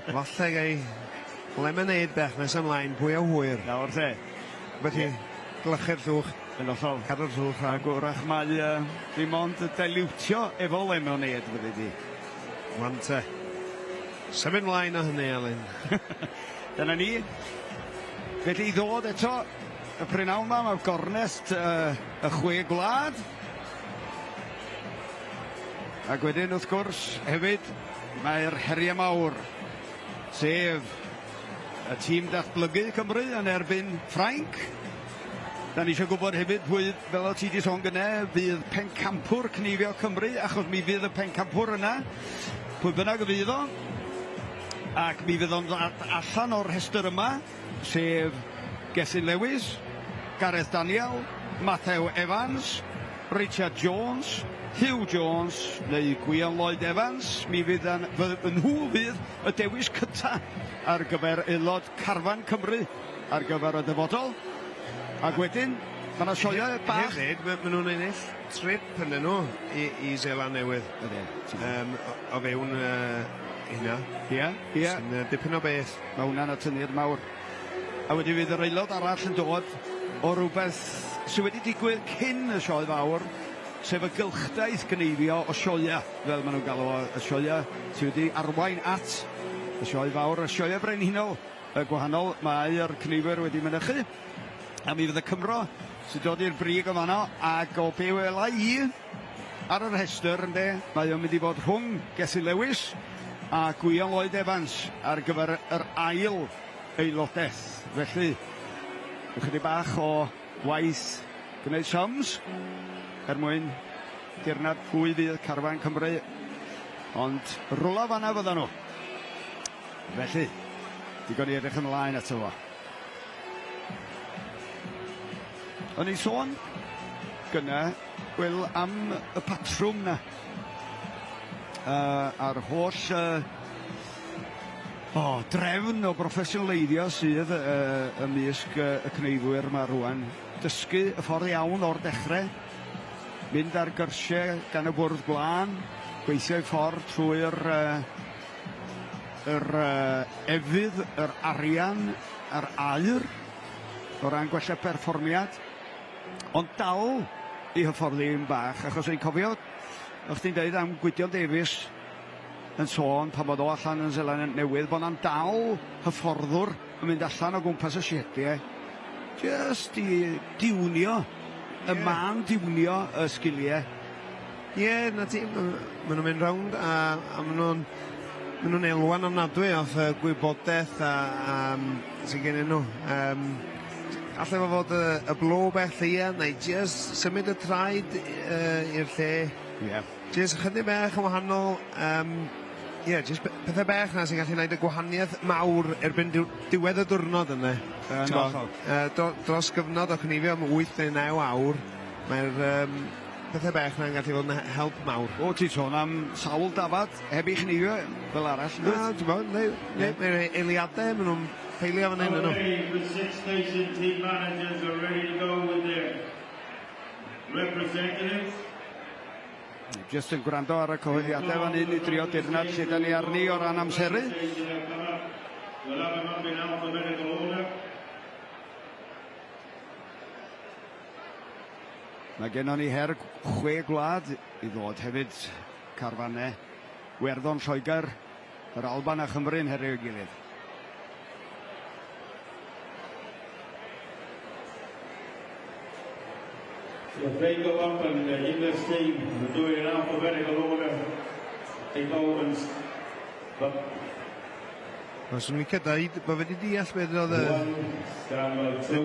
Speaker 1: Falle gai lemonade bech nes ymlaen, pwy o hwyr.
Speaker 2: Nawr lle.
Speaker 1: Beth i glychu'r llwch.
Speaker 2: Yn ollol.
Speaker 1: Cadw'r llwch.
Speaker 2: A gwrach mae ddim ond deliwtio efo lemonade fyddi di.
Speaker 1: Wan te. Symud mlaen o hynny, Alun.
Speaker 2: Dyna ni. Felly i ddod eto y prynawn ma, mae gornest y 6 gwlad. Ac wedyn wrth gwrs hefyd mae'r heriau mawr, sef y tîm datblygu Cymru yn erbyn Ffrainc. Da ni eisiau gwybod hefyd pwy, fel o ti di sôn gyne, fydd pencampwr Cneifio Cymru, achos mi fydd y pencampwr yna, pwy bynnag y fydd o, ac mi fydd o'n allan o'r rhestr yma, sef Gesyn Lewis, Gareth Daniel, Matthew Evans, Richard Jones, Hugh Jones neu Gwion Lloyd Evans. Mi fydd nhw fydd y dewis cyta ar gyfer aelod Carfan Cymru ar gyfer y dyfodol. Ac wedyn, mae yna sioiau bach.
Speaker 1: Hefyd, maen nhw'n ennill trip yn nhw i Zeeland Newydd. O fewn hynna.
Speaker 2: Ie.
Speaker 1: Sy'n dipyn o beth.
Speaker 2: Mae hwnna'n atyniad mawr. A wedyn fydd yr aelod arall yn dod o rhywbeth sydd wedi digwydd cyn y sioe fawr, sef y gylchdaeth Gneifio o sioia, fel maen nhw'n galw o, y sioia sydd wedi arwain at y sioe fawr, y sioia brenhinol y gwahanol mae'r Cneifwyr wedi mynychu, a mi fydd y Cymro sydd dod i'r brig o fanno, ac o be wela i ar yr rhestr ynddo, mae o'n mynd i fod rhwng Gesyn Lewis a Gwion Lloyd Evans ar gyfer yr ail aelodaeth. Felly, ychydig bach o waith gwneud siams mwyn dirnad pwy fydd Carfan Cymru, ond rwla fanna fydda nhw. Felly, digon i edrych ymlaen ato fo. O'n i sôn gyna, Wil, am y patrwm na, a'r holl drefn o broffesiynleiddio sydd ymysg y Cneifwyr yma rwan. Dysgu y ffordd iawn o'r dechrau, mynd ar gyrsiau gan y bwrdd glân, gweithio i ffordd trwy'r efydd, yr arian, yr aur, o ran gwella perfformiad, ond dal i hyfforddi un bach, achos ein cofio, o'ch ti'n dweud am Gwydion Davies yn sôn pan bod o allan yn Seland Newydd, bod na'n dal hyfforddwr yn mynd allan o gwmpas y siediau, just i diwnio, y man diwnio y sgiliau.
Speaker 1: Ie, na ti, maen nhw'n mynd rownd a maen nhw'n elwan ofnadwy off gwybodaeth sy'n gen nhw. Allai fod y blo bell ia, neu just symud y traed i'r lle. Just chydig bach yn wahanol, just pethau bach na sy'n gallu gwneud y gwahaniaeth mawr erbyn diwedd y diwrnod yna. Dros gyfnod o Gneifio am 8 neu 9 awr, mae'r pethau bach na'n gallu fod yn help mawr.
Speaker 2: O, ti sôn am sawl dafad heb i Gneifio fel arall?
Speaker 1: Na, ti'n bod, mae'r eiliadau, maen nhw'n peilio fan hyn yn nhw.
Speaker 3: The Six Nation team managers are ready to go with their representatives.
Speaker 2: Just yn gwrando ar y cyhoeddiadau fan hyn i drio dirnad lle da ni arni o ran amseru.
Speaker 3: We'll have them up in alphabetical order.
Speaker 2: Mae gennym ni her 6 gwlad i ddod hefyd carfannau Werddon Lloegr, yr Alban a Chymru'n herio i gilydd.
Speaker 3: So if they go up and in this team, we're doing in alphabetical order, they go and...
Speaker 1: Os yw'n licio dweud bod wedi deall beth oedd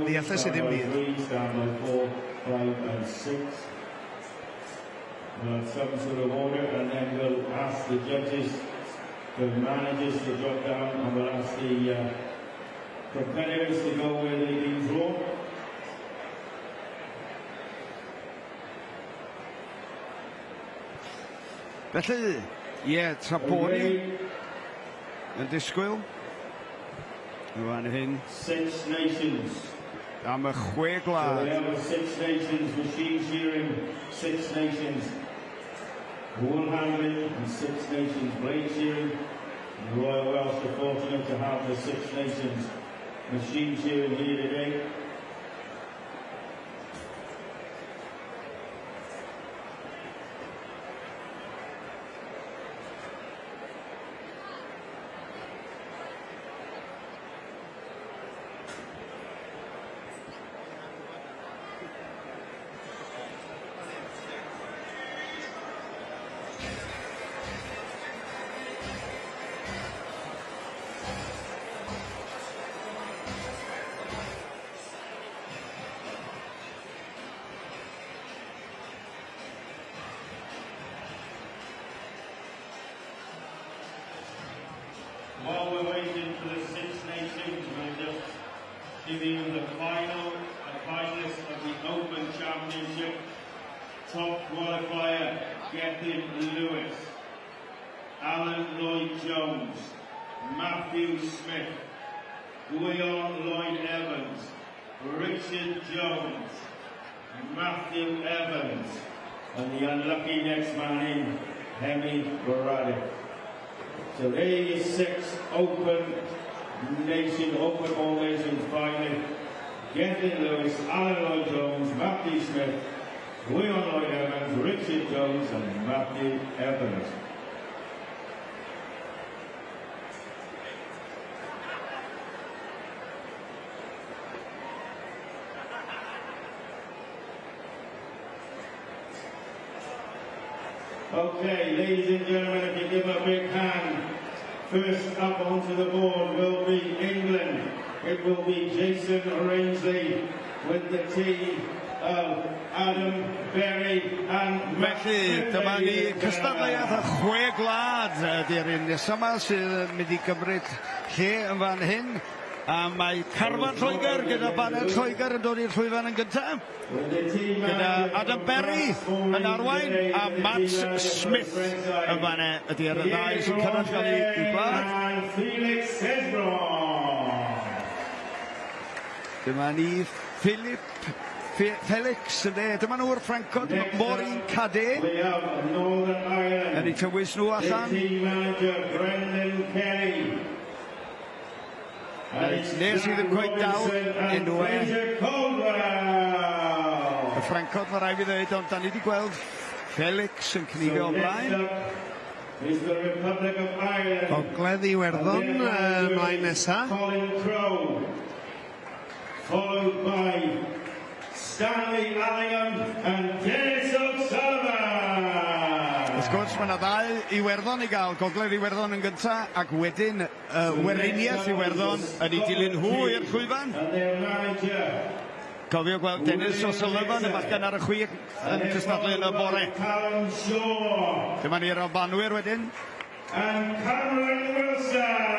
Speaker 1: deallus i ddim byd.
Speaker 3: 3, stand by 4, 5 and 6. We'll have some sort of order and then we'll ask the judges, the managers to drop down, and we'll ask the competitors to go where they've been drawn.
Speaker 2: Felly, tra bod ni yn disgwyl fan hyn
Speaker 3: 6 nations.
Speaker 2: am y 6
Speaker 3: So we
Speaker 2: gwlad.
Speaker 3: have a 6 nations machine shearing, 6 nations wool handling, and 6 nations blade shearing. And the Royal Welsh are fortunate to have the 6 nations machine shearing here today. While we're waiting for the 6 nations, we'll just give you the final finalists of the Open Championship. Top qualifier, Gethin Lewis, Alan Lloyd Jones, Matthew Smith, Guyon Lloyd Evans, Richard Jones, Matthew Evans, and the unlucky next man in, Hemi Baradic. So there are 6 open all nations finally. Gethin Lewis, Alan Lloyd Jones, Matthew Smith, Guyon Lloyd Evans, Richard Jones, and Matthew Evans. Okay, ladies and gentlemen, if you give a big hand, first up onto the board will be England. It will be Jason Rangeley with the team of Adam Berry and
Speaker 2: Felly, dyma ni cystadleuaeth y 6 gwlad ydy'r un nesaf yma sydd yn mynd i gymryd lle yn fan hyn. A mae Carfan Lloegr gyda Baned Lloegr yn dod i'r llwyfan yn gyntaf. Gyda Adam Berry yn arwain a Matt Smith yn fan'na ydy'r ddau sy'n cyrraedd gael i blad. Dyma ni Philip Felix, dyma nhw'r Ffrancod, Maureen Cade.
Speaker 3: We have Northern Ireland.
Speaker 2: Yn ei tywys nhw allan.
Speaker 3: Team manager Brendan Kelly.
Speaker 2: Nes sydd yn gweud dal enw e. Y Ffrancod mae rai fi ddweud, ond da ni wedi gweld Felix yn cnifio o blaen.
Speaker 3: Is the Republic of Ireland.
Speaker 1: Gogledd Iwerddon ymlaen nesa.
Speaker 3: Colin Crowe. Followed by Stanley Allingham and Dennis O'Sullivan.
Speaker 2: Wrth gwrs, mae yna ddau Iwerddon i gael, Gogledd Iwerddon yn gyntaf, ac wedyn Weriniaeth Iwerddon yn ei dilyn hw i'r llwyfan.
Speaker 3: And their manager.
Speaker 2: Cofio gweld Dennis O'Sullivan y bachgen ar y chwith yn cystadlu yn y bore.
Speaker 3: Callum Shaw.
Speaker 2: Dyma ni'r Albanwyr wedyn.
Speaker 3: And Cameron Wilson.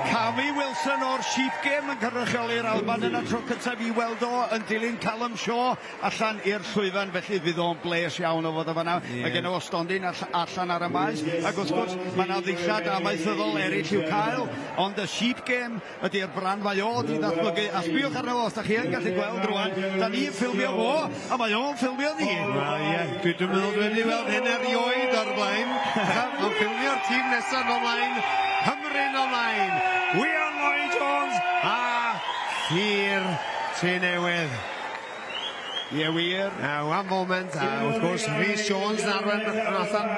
Speaker 2: Cami Wilson o'r Sheep Game yn cynrychioli'r Alban yn y tro cyntaf i weld o yn dilyn Callum Shaw allan i'r llwyfan, felly fydd o'n bles iawn o fod o fanna. Mae gen o ostondyn allan ar y maes, ac wrth gwrs mae yna ddillad amaethyddol eraill i'w cael, ond y Sheep Game ydy'r brand mae o wedi ddatblygu. A sbiwch arno o, os da chi yn gallu gweld rwan, da ni'n ffilmio o, a mae o'n ffilmio ni.
Speaker 1: Dwi'n meddwl dwi wedi weld hyn erioed o'r blaen. Mae'n ffilmio'r tîm nesaf ymlaen, Cymru'n ymlaen. Wil Lloyd-Jones a Hir Ty Newydd.
Speaker 2: Ie wir.
Speaker 1: One moment, wrth gwrs, Rhys Jones yn arwen allan.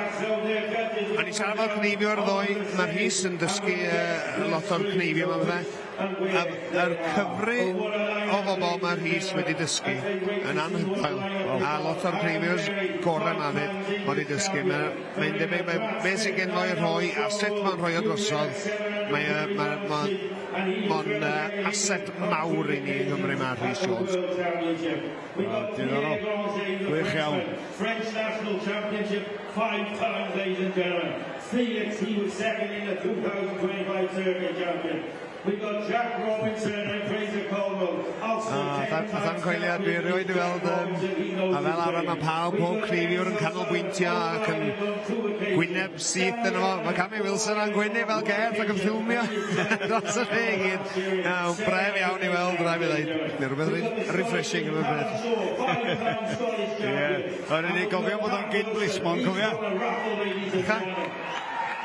Speaker 1: A ni siarad fel cnifio'r ddoi, mae Rhys yn dysgu lot o'r cnifio yma fe. Yr cyfri o bobl mae Rhys wedi dysgu yn anhygoel. A lot o'r cnifios gorau yma wedi dysgu. Mae'n debyg, be sy'n gen fo'i rhoi, a sut mae'n rhoi o drosodd, mae'n aset mawr i ni yng Nghymru mae Rhys Jones.
Speaker 2: Diddorol. Gwych iawn.
Speaker 3: French National Championship 5 times, ladies and gentlemen. Felix, he was second in the 2025 Circuit Champion. We've got Jack Robinson and Fraser Caldwell.
Speaker 1: Fatha'n coelio, dwi rioed i weld a fel arfer mae pawb pob cnifiwr yn canolbwyntio ac yn gwyneb syth yn efo. Mae Cami Wilson a'n gwyneb fel gerdd ac yn ffilmio dros y lle i gyd. Bref iawn i weld, rhaid i ddweud. Neu rhywbeth refreshing yn y beth.
Speaker 2: Oedden ni gofio bod o'n gyn-blismon, cofio?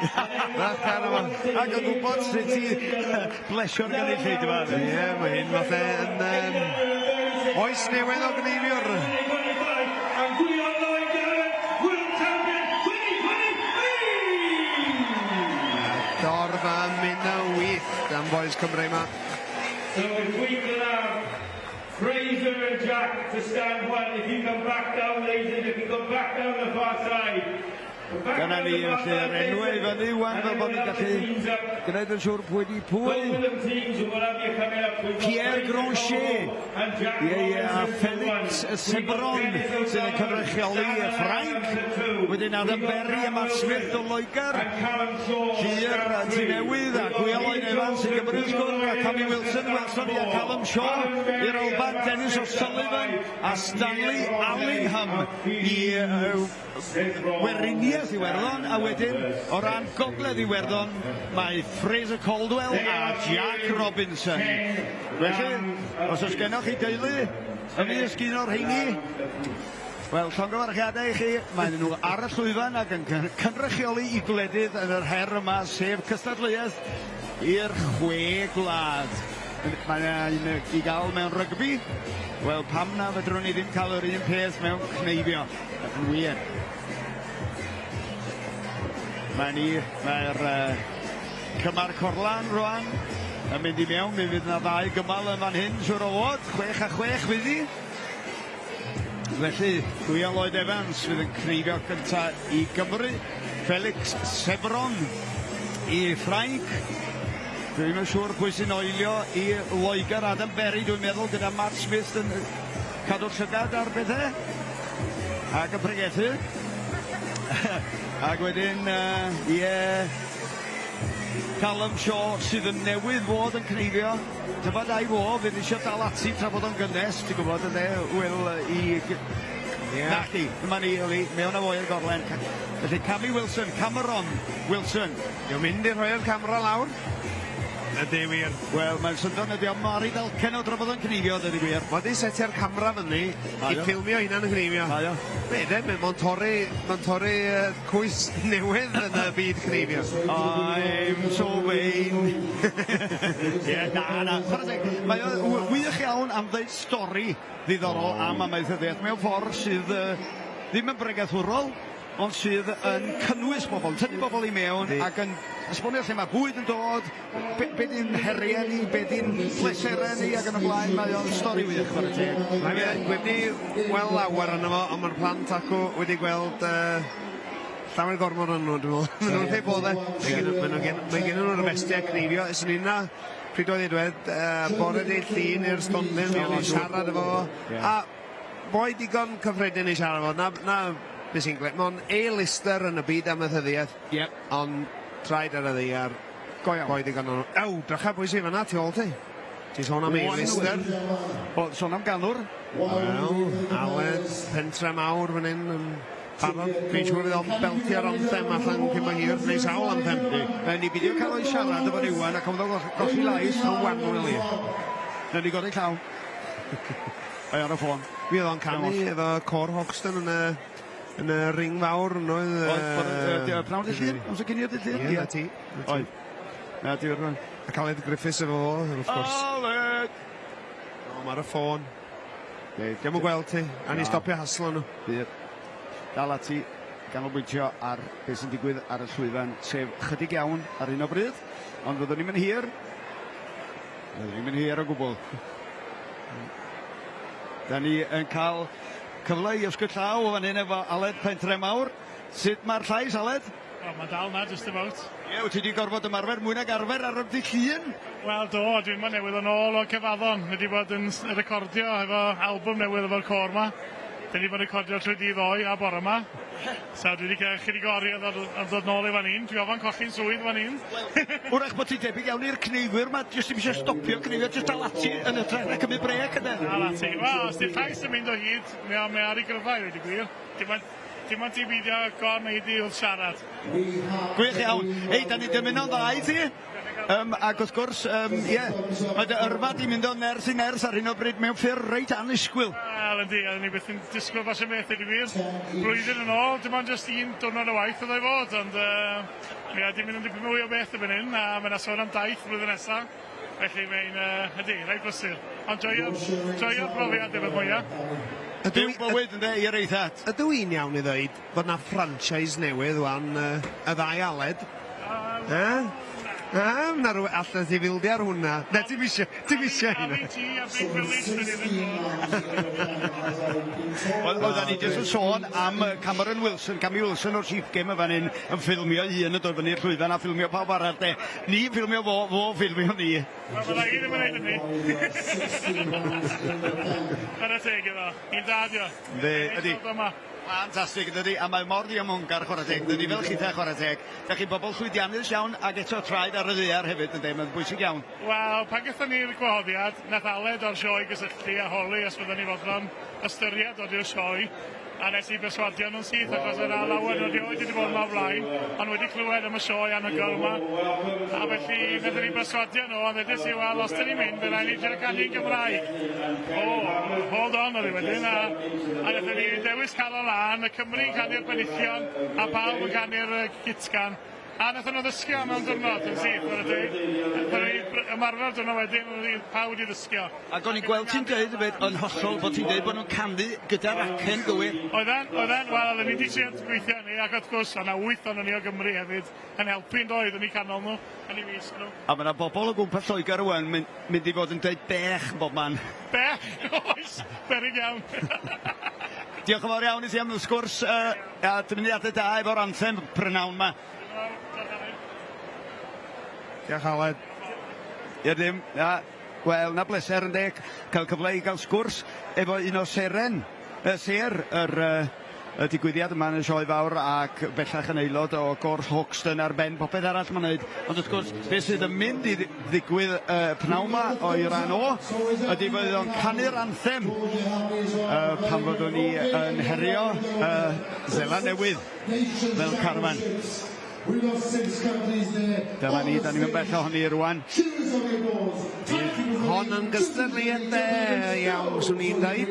Speaker 2: Ac yn gwybod sut i blesio'r gynulleid yma.
Speaker 1: Ie, mae hyn fatha yn oes newydd o gneifio'r. Dorf a mynd y wyth gan boes Cymru yma.
Speaker 3: So if we can have Fraser and Jack to stand one, if you come back down, ladies, if you come back down the far side.
Speaker 2: Dyna ni felly yr enwau i fyny wan fel bod ni'n gallu gwneud yn siŵr pwy di pwy. Pierre Granchet a Felix Sebron sydd yn cynrychioli y Ffrainc. Wedyn Adam Berry a Matt Smith o Loegr. Hir Ty Newydd a Wil Hendreseifion sy'n Gymru'n sgwr a Cami Wilson, Welson a Callum Shaw i'r Alban, Dennis O'Sullivan a Stanley Allingham i Weriniaeth Iwerddon, a wedyn o ran Gogledd Iwerddon mae Fraser Caldwell a Jack Robinson. Felly, os oes gennych chi deulu ymysg un o'r rheini, wel, llongyfarchiadau i chi, maen nhw ar y llwyfan ac yn cynrychioli i gwledydd yn yr her yma, sef cystadleuaeth i'r 6 gwlad. Mae'n i gael mewn rygbi, wel, pam na fedrwn ni ddim cael yr un peth mewn cneifio. Yn wir. Mae'r cymar corlan rwan yn mynd i mewn, mi fydd yna 2 gymal yn fan hyn, siwr o fod, 6 a 6 fydd hi. Felly, Wil Lloyd-Evans fydd yn cneifio cyntaf i Gymru, Felix Sebron i Ffrainc. Dwi'n yn siŵr pwy sy'n oelio i Loegr, Adam Berry, dwi'n meddwl, gyda Matt Smith yn cadw'r llygad ar bethau ac yn pregethu. Ac wedyn, Callum Shaw sydd yn newydd fod yn cneifio. Dyma dau fo, fydd eisiau dal ati tra bod o'n gynnes, ti'n gwybod yna, Wil i... Naci, dyma ni, mewn a fo i'r gorlen. Felly Cami Wilson, Cameron Wilson.
Speaker 1: Dwi'n mynd i rhoi'r camera lawr. Ydy wir.
Speaker 2: Wel, mae'n syndod ydi o Mari Dalcen o drafod yn Gneifio, dydy wir.
Speaker 1: Mae di setio'r camera fyny i ffilmio hynna'n Gneifio.
Speaker 2: Mae o.
Speaker 1: Fe, mae'n torri cwys newydd yn y byd Gneifio.
Speaker 2: I'm so vain. Na. Mae o wych iawn am ddeud stori ddiddorol am amaethyddiaeth mewn ffordd sydd ddim yn bregathwrol, ond sydd yn cynnwys bobl, tynnu bobl i mewn ac yn esbonio lle mae bwyd yn dod, be di'n heriau ni, be di'n pleserau ni ac yn y blaen, mae o'n stori wych ffordd y teg.
Speaker 1: Wedi gweld lawer yna fo, ond mae'r plant acw wedi gweld llawer gormod yn nhw, dwi'n meddwl. Mae nhw'n pe bodde. Mae gen nhw'r festiau Gneifio. Ys yn unna, pryd oedd edwed, bore di llun i'r stondyn, i siarad efo. A boi digon cyffredin i siarad efo. Na, beth sy'n gled. Mae'n A-lister yn y byd amaethyddiaeth. Ond traed ar y ddiar. Boi digon o'n... Ew, drycha bwysig fan'na, ti ôl ti. Ti sôn am A-lister.
Speaker 2: O, sôn am ganwr.
Speaker 1: Wel, Aled, pentre mawr fan hyn yn barod. Fi'n siŵr fydd o'n beltio'r anthem allan cyn mae hir, neu sawl anthem.
Speaker 2: Ni beidio cael o'i siarad efo Neuadd ac oedd o'n golli lais
Speaker 1: Yn Wanwyl i.
Speaker 2: Na ni godi llaw. Ai ar y ffôn.
Speaker 1: Mi oedd o'n canu efo Cor Hoxton yn y ring fawr.
Speaker 2: Oedd pnawn dy llun? Amser cynio dy llun?
Speaker 1: Ie, ti.
Speaker 2: Oedd. Na, ti wrth
Speaker 1: A Aled Griffiths efo fo, of course.
Speaker 2: Aled!
Speaker 1: O, mae'r y ffôn. Diolch yn gweld ti. A ni stopio haslo nhw.
Speaker 2: Bydd. Dal ati ganolbwyntio ar beth sy'n digwydd ar y llwyfan, sef chydig iawn ar un o bryd, ond fyddwn ni'n mynd hir. Fyddwn ni'n mynd hir o gwbl. Da ni yn cael cyfle i ysgwyd llaw o fan hyn efo Aled Pentre Mawr. Sut mae'r llais, Aled?
Speaker 4: Mae dal na, just about.
Speaker 2: Ie, wyt ti wedi gorfod ymarfer mwy nag arfer ar ymdi llun?
Speaker 4: Wel, dwi'n mynd newydd yn ôl o cyfaddon. Wedi bod yn recordio efo album newydd efo'r cor ma. Dyn ni bod yn recordio trwy dydd oi a bore ma. So dwi wedi cael chydig ori am ddod nôl i fan un. Dwi ofan colli'n swydd fan un.
Speaker 2: Wrach bod ti'n debyg iawn i'r cneifwyr ma, jyst ddim eisiau stopio cneifwyr, jyst dal ati yn y tren a cymryd brec yna.
Speaker 4: Dal ati. Wel, os di'r llais yn mynd o hyd, mae ar ei gryfau wedi gwir. Dim ond ti beidio gorneud i wrth siarad.
Speaker 2: Gwych iawn. Ei, da ni dymuno'n dda i ti. Ac wrth gwrs, mae dy yrfa di mynd o ners i ners ar hyn o bryd mewn ffyrdd reit anusgwyl.
Speaker 4: Wel, yndi, a ni beth yn disgwyl fas y beth ydi wir. Blwyddyn yn ôl, dim ond just un diwrnod o waith oedd ei fod, ond di mynd yn dipyn mwy o beth yn fan hyn, a mae'n sôn am daith blwyddyn nesaf. Felly mae'n, rhaid brysur. Ond joio'r brofiad efo'r mwyaf.
Speaker 2: Byw bywyd yn de i'r eithaf.
Speaker 1: Ydw i'n iawn i ddweud bod na franchise newydd wan y ddau Aled? Na rhywun allai ti fildi ar hwnna. Ne, ti'n misio hynna.
Speaker 2: Oedden ni jyst yn sôn am Cameron Wilson, Cammy Wilson o'r Chief Game yn fan hyn yn ffilmio un yn dod fyny'r llwyfan a ffilmio pawb arall de. Ni ffilmio fo ffilmio ni.
Speaker 4: Wel, i ddim yn neud hynny. Ar y teg efo. Un dadio.
Speaker 2: Ydy. Fantastig, dydy, a mae mor ddiamwngar chwarae teg, dydy fel chitha chwarae teg. Da chi bobl llwydiannus iawn ac eto traed ar y ddaear hefyd, ydy, mae'n bwysig iawn. Wel,
Speaker 4: pan gaethon ni'r gwahoddiad, nath Aled o'r sioe gysylltu a holi os byddwn ni fodlon ystyried o'r sioe. A nes i berswadio nhw'n syth achos yna lawer nhw rioed wedi bod yma o flaen, ond wedi clywed am y sioe anhygoel yma. A felly, nath ni berswadio nhw, ond edrych i wel, os dyn ni'n mynd, byddai'n ni drio canu'n Gymraeg. Hold on, oedd i wedyn, a nath ni dewis cael o lan, y Cymru'n canu'r benillion, a pawb yn canu'r gitgan. A nath nhw ddysgio mewn diwrnod yn syth, ar y dweud. Ymarfer diwrnod wedyn, pawb wedi ddysgio.
Speaker 2: Ac o'n i'n gweld ti'n dweud yn hollol bod ti'n dweud bod nhw'n canu gyda'r acen gywir.
Speaker 4: Oedden, wel, oedden ni wedi trio gweithio ni, ac wrth gwrs, o'na 8 o'n ni o Gymru hefyd, yn helpu'n doedd yn ei canol nhw, yn ei wisg nhw. A
Speaker 2: mae yna bobl o gwmpas Lloegr rwan mynd i fod yn dweud bech bob man.
Speaker 4: Bech? Oes, berig iawn.
Speaker 2: Diolch yn fawr iawn i ti am y sgwrs a dymuniadau da efo'r anthem prynawn ma.
Speaker 1: Diolch Aled.
Speaker 2: Ie dim, wel, na bleser yn deg, cael cyfle i gael sgwrs efo un o seren, ser y digwyddiad yma yn y sioe fawr ac bellach yn aelod o Gwrs Hoxton ar ben popeth arall mae'n neud. Ond wrth gwrs, beth sydd yn mynd i ddigwydd pnawn ma o'i ran o, ydy fydd o'n canu'r anthem pan fyddwn ni yn herio Zela Newydd fel carfan. Dyma ni, da ni'n bell o hynny rwan.
Speaker 1: Hon yn gystadleuaeth iawn, swn i'n dweud.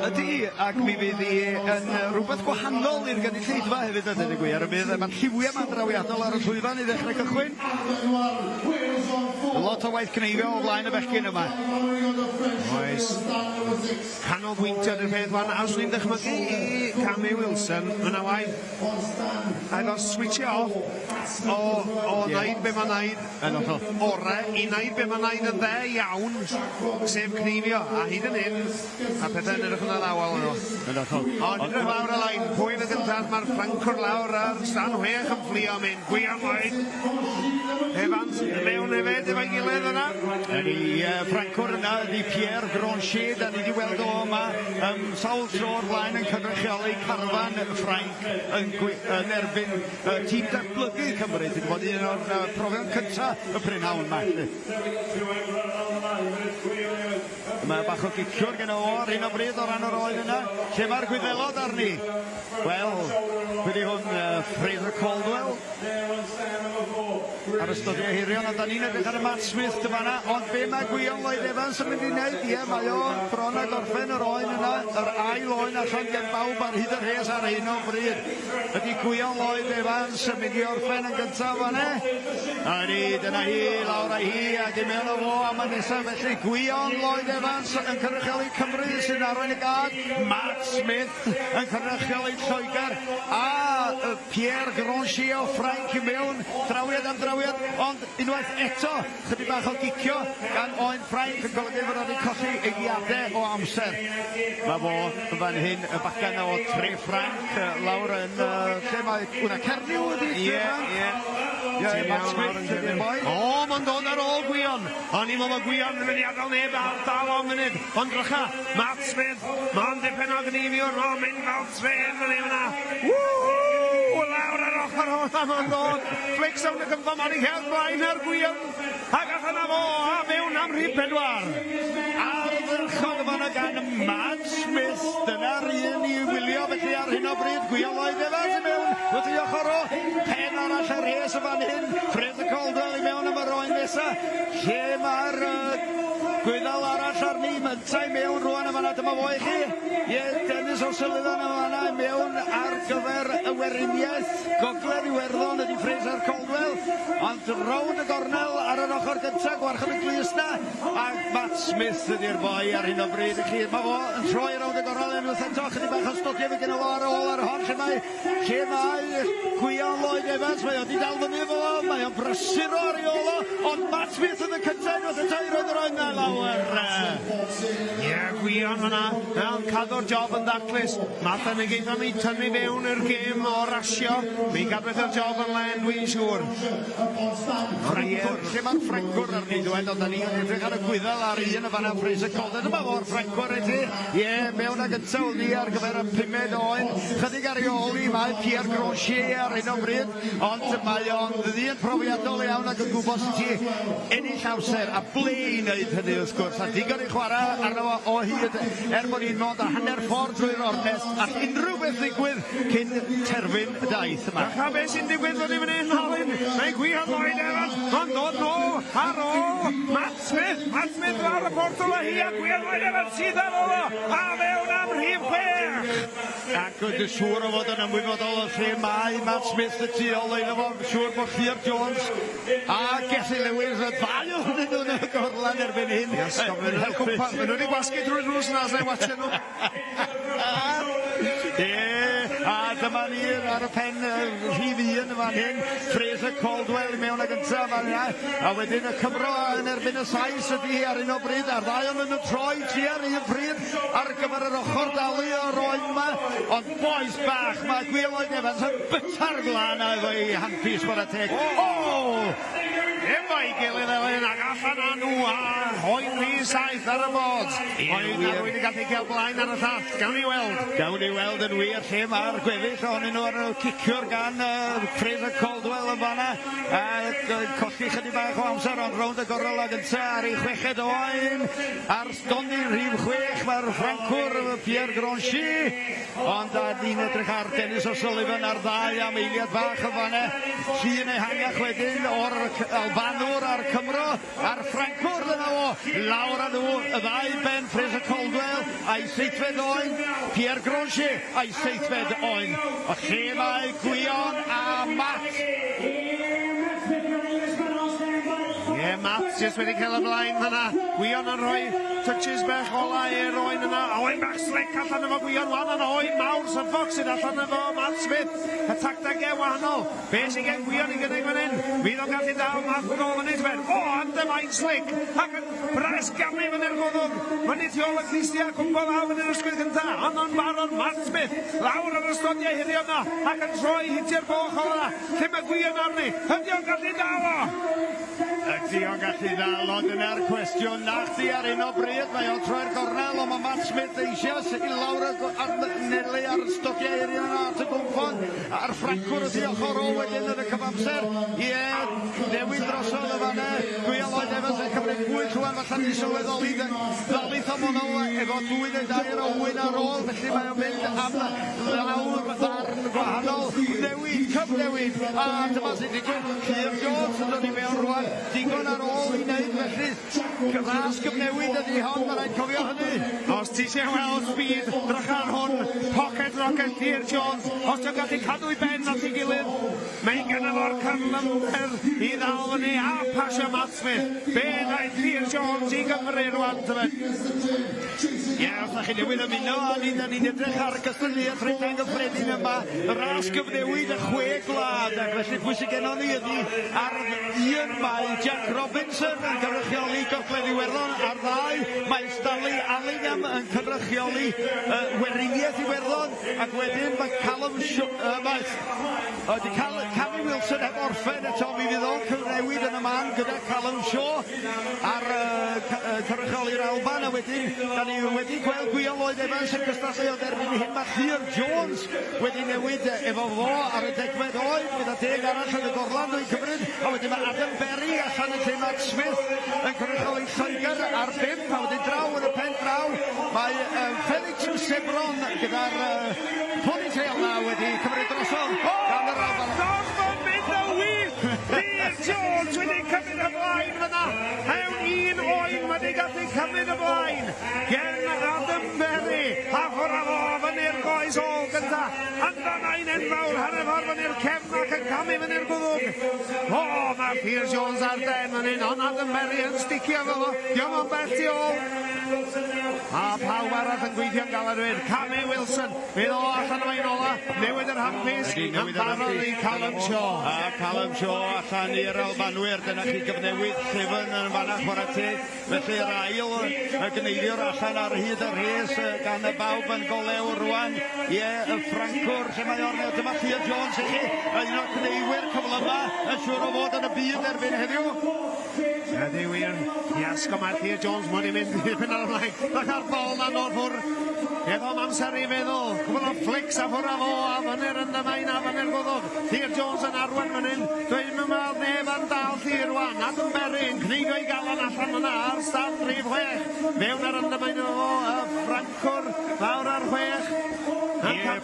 Speaker 2: Ydy, ac mi fydd hi yn rhywbeth gwahanol i'r gynulleidfa hefyd a dyn y gwir. Mae'r lliwiau ma'n drawiadol ar y llwyfan i ddechrau cychwyn. Lot o waith Gneifio o flaen y bechgyn yma.
Speaker 1: Oes. Canolbwyntio dy'r peth fan, a os ni'n dychmygu i Cammy Wilson, yna waith. Efo switch off o wneud be mae'n wneud ore, i wneud be mae'n wneud yn dde iawn, sef Gneifio, a hyd yn hyn, a pethau yn edrych yn ddawel yno. Ond yn y fawr y lain, pwy yn y gyntaf, mae'r Ffrancwr lawr ar stan hwech yn fflio mynd, Gwion oed. Evans, mewn hefyd efo'i gilydd yna.
Speaker 2: Ydy Ffrancwr yna, ydy Pierre Gronchier, da ni wedi weld o yma, sawl tro'r blaen yn cynrychioli carfan Ffrainc yn erbyn tîm datblygu Cymru. Wedi bod un o'r profion cyntaf y prynhawn yma. Mae bach o giciwr gen o ar hyn o bryd o ran o'r oed yna. Lle mae'r gwyddelod arni? Wel, wedi hwn Fraser Caldwell ar ystodiau hirion, a da ni'n edrych ar y Matt Smith dyma yna, ond be mae Gwion Lloyd Evans yn mynd i wneud? Ie, mae o bron a gorffen yr oen yna, yr ail oen allan gen bawb ar hyd y rhes ar hyn o bryd. Ydy Gwion Lloyd Evans yn mynd i orffen yn gyntaf fan'na? Ydy, dyna hi, lawr a hi, a di mewn o fo am y nesaf, felly Gwion Lloyd Evans yn cynrychioli Cymru sy'n arwain y gad, Matt Smith yn cynrychioli Lloegr, a Pierre Gronchier o Ffrainc i mewn, drawiad am drawiad, ond unwaith eto, chydig bach o gicio gan oen Ffrainc yn golygu fod wedi colli egiadau o amser. Mae fo fan hyn y bachan o tre Ffrainc lawr yn lle mae hwnna Cernyw ydi?
Speaker 1: Ie.
Speaker 2: Matt Smith ydi'r boi.
Speaker 1: O, mae'n dod ar ôl Gwion. O'n i'n meddwl Gwion yn mynd i adael neb dal o munud. Ond drycha, Matt Smith, mae'n dipyn o Gneifio, mae'n mynd fel tren fan hyn yna. Lawr ar ochr hwnna mae'n dod. Flics o'n y gyfo, mae'n ei hel blaen ar Gwion. Ac allan na fo, a mewn am rhif 4.
Speaker 2: Ar ddyrchod yma gan Matt Smith. Dyna'r un i wylio felly ar hyn o bryd. Gwion Lloyd Evans i mewn. Wrth i ochr o. Pen arall ar res o fan hyn. Fraser Caldwell i mewn am yr oen nesa. Lle mae'r gwyddal arall arni. Myntai mewn rwan am yna. Dyma fo i chi. Ie, Dennis O'Sullivan am yna mewn ar gyfer y weriniaeth. Gogledd Iwerddon ydi Fraser Caldwell. Ond rown y gornel ar yr ochr gyntaf. Gwarchod y glus na. A Matt Smith ydi'r boi ar hyn o bryd i chi. Mae fo yn troi rown y gornel unwaith eto. Chydig bach o stodio fi gen o ar ôl ar hon. Lle mae Gwion Lloyd Evans. Mae o di dal fyny efo o. Mae o'n brysur o ariolo. Ond Matt Smith yn y cyntaf unwaith eto i roed yr oen na lawer.
Speaker 1: Ie, Gwion hwnna. Mae'n cadw'r job yn daclus. Math yn y geithio mi tynnu fewn i'r gêm o rasio. Mi gadwyd yr job yn len, dwi'n siŵr.
Speaker 2: Lle mae'r Ffrancwr ar ni dweud, ond da ni'n edrych ar y gwyddal ar un y fanna Fraser Caldwell. Dyma fo'r Ffrancwr i ti. Ie, mewn ag gyntaf ni ar gyfer y 5 oen. Chydig ar ei ôl i mae Pierre Gronchier ar hyn o bryd, ond mae o'n ddyn profiadol iawn ac yn gwybod sy'n ti ennill amser a ble i wneud hynny wrth gwrs. A digon i chwarae arno fo o hyd bod ni'n mod a hanner ffordd drwy'r ornes all unrhyw beth ddigwydd cyn terfyn y daith yma.
Speaker 1: Ac a beth sy'n digwydd fod ni'n mynd Alun? Mae Gwion Lloyd Evans yn dod nôl ar ôl Matt Smith lawr y portol a hi a Gwion Lloyd Evans sydd ar ôl a mewn am rhif 6.
Speaker 2: Ac wedi siŵr o fod yn ymwybodol o lle mae Matt Smith y tu ôl iddo fo, siŵr bod Llyr Jones a Gethy Lewis y ddau ohonyn nhw'n y gorlan erbyn hyn.
Speaker 1: Maen nhw wedi gwasgu drwy'r drws yna as ei watcha nhw.
Speaker 2: A dyma ni ar y pen rhif 1 fan hyn. Fraser Caldwell i mewn ag gyntaf fan hynna. A wedyn y Cymro yn erbyn y sais ydi hi ar un o bryd. A'r ddau yn y troi ti ar un bryd ar gyfer yr ochr dalu o'r oen yma. Ond boes bach, mae Gwion Lloyd Evans yn byta'r glan a efo i handpys bod y teg.
Speaker 1: Efo'i gilydd Elin ac allan â nhw a hoen rhif 7 ar y bod. Oen ar wedi gallu gael blaen ar y llall. Gawn ni weld.
Speaker 2: Gawn ni weld yn wir lle mae'r gweddill eraill ohonyn nhw ar y ciciwr gan Fraser Caldwell yn fanna. Colli chydig bach o amser ond rownd y gorol ag ynta ar ei 6 oen. Ar stondyn rhif 6 mae'r Ffrancwr Pierre Gronchi. Ond ni'n edrych ar Dennis O'Sullivan ar ddau am eiliad bach yn fanna. Llun ehangach wedyn o'r Albanwr a'r Cymro. A'r Ffrancwr dyna o. Lawr â nhw y ddau ben Fraser Caldwell a'i 7 oen. Pierre Gronchi a'i 7 oen. O lle mae Gwion a Matt.
Speaker 1: Matt just wedi cael ymlaen hynna. Gwion yn rhoi touches bach ola i'r oen yna. Oen bach slick allan efo Gwion. Wan yn oen mawr sy'n ffoc sydd allan efo Matt Smith. Y tactegau wahanol. Be sy'n gen Gwion i gynnig fan hyn? Fydd o'n gallu daw Matt gol yn eithaf. O, andymain slick. Ac yn bres gamu fan i'r goddwg. Fyny tu ôl y Christia. Cwmpo law fan i'r ysgwydd gynta. Anon barod Matt Smith. Lawr ar y stodiau hirio yna. Ac yn troi hitio'r boch ola. Lle mae Gwion arni. Ydy o'n gallu daw o?
Speaker 2: Ydy o'n gallu ddal, ond yna'r cwestiwn na chdi ar un o bryd. Mae o'n troi'r gornel, ond mae Matt Smith eisiau i lawr nelu ar stogiau eirio yna at y gwmffon. A'r Ffrancwr ydi ochr o wedyn yn y cyfamser. Ie, newid drosodd y fanna. Wil Hendreseifion yn cymryd bwyd rwan, falle ni sylweddoli ddalith am hwnnw efo 2 neu 2 o wyn ar ôl. Felly mae o'n mynd am lawr ddarn gwahanol. Newid, cyfnewid. A dyma sy'n digwydd. Llyr Jones yn dod i mewn rwan. Digon ar ôl i wneud felly. Gras gyfnewid ydi hon, mae rhaid cofio hynny.
Speaker 1: Os ti eisiau weld speed, drach ar hwn, pocket rocket Pierre Jones. Os ti'n gallu cadw i ben at ei gilydd, mae'n gynnu fo'r cyflymder i ddal fyny a pasio Matt Smith. Be rhaid Pierre Jones i Gymru rwan, tyfen?
Speaker 2: Ie, os na chi newid ymuno, a ni'n edrych ar gystadleuaeth rhedeg gyffredin yma. Ras gyfnewid y 6 gwlad, ac felly pwy sy'n genon ni ydi ar un mae Jack Robinson yn cynrychioli Gogledd Iwerddon, ar 2 mae Stanley Allingham yn cynrychioli Weriniaeth Iwerddon, ac wedyn mae Callum Cammy Wilson heb orffen eto, mi fydd o'n cyfnewid yn y man gyda Callum Shaw ar cynrychioli'r Alban, a wedyn da ni wedi gweld Gwyl Evans yn cystadlu o derbyn hyn. Mae Llyr Jones wedi newid efo fo ar y 10 oed, gyda 10 arall yn y gorlan dwi'n cymryd, a wedyn mae Adam Berry allan yn lle Matt Smith yn cynrychioli Lloegr ar 5, a wedyn draw yn y pen draw mae Felix Sebron gyda'r ponytail na wedi cymryd drosodd gan yr Alban.
Speaker 1: Gorfod mynd o wych! Pierre Jones wedi cymryd y blaen fyna. Hewn 1 oen wedi gallu cymryd y blaen. Gen Adam Berry. A ffwrdd o fyny'r goes ôl gynta. Andan ein enfawr hanner fyny'r cefn ac yn camu fyny'r gwddwg. O, mae Pierre Jones ar den fan hyn, ond Adam Berry yn sticio fel o. Diolch yn bell tu ôl. A pawb arall yn gweithio'n galadwyd. Cammy Wilson, fydd o allan o'n ola. Newid yr hampus, yn barod i Callum Shaw.
Speaker 2: A Callum Shaw allan i'r Albanwyr, dyna chi gyfnewid Llyfn yn fanna chwarae teg. Felly'r ail y Gneifio allan ar hyd y rhes gan y bawb yn golew rwan. Ie, y Ffrancwr, lle mae ornod, dyma Pierre Jones i chi. Un o'r Gneifwyr cyflyma, yn siŵr o fod yn y byd erbyn heddiw.
Speaker 1: Ydy wir, iasgo mae Pierre Jones mwyn i mynd i'r pen ar ymlaen. Ac ar bol na nôl ffwr. Efo'm amser i feddwl. Cwbl o flics a ffwr a fo a fyny'r yndymain a fyny'r gwddwg. Pierre Jones yn arwen fan hyn. Dwi'n meddwl neb yn dal Llyr wan. Adam Berry yn cnigo i galan allan yna ar stand rhif 6. Mewn ar yndymain o fo, y Ffrancwr fawr ar 6.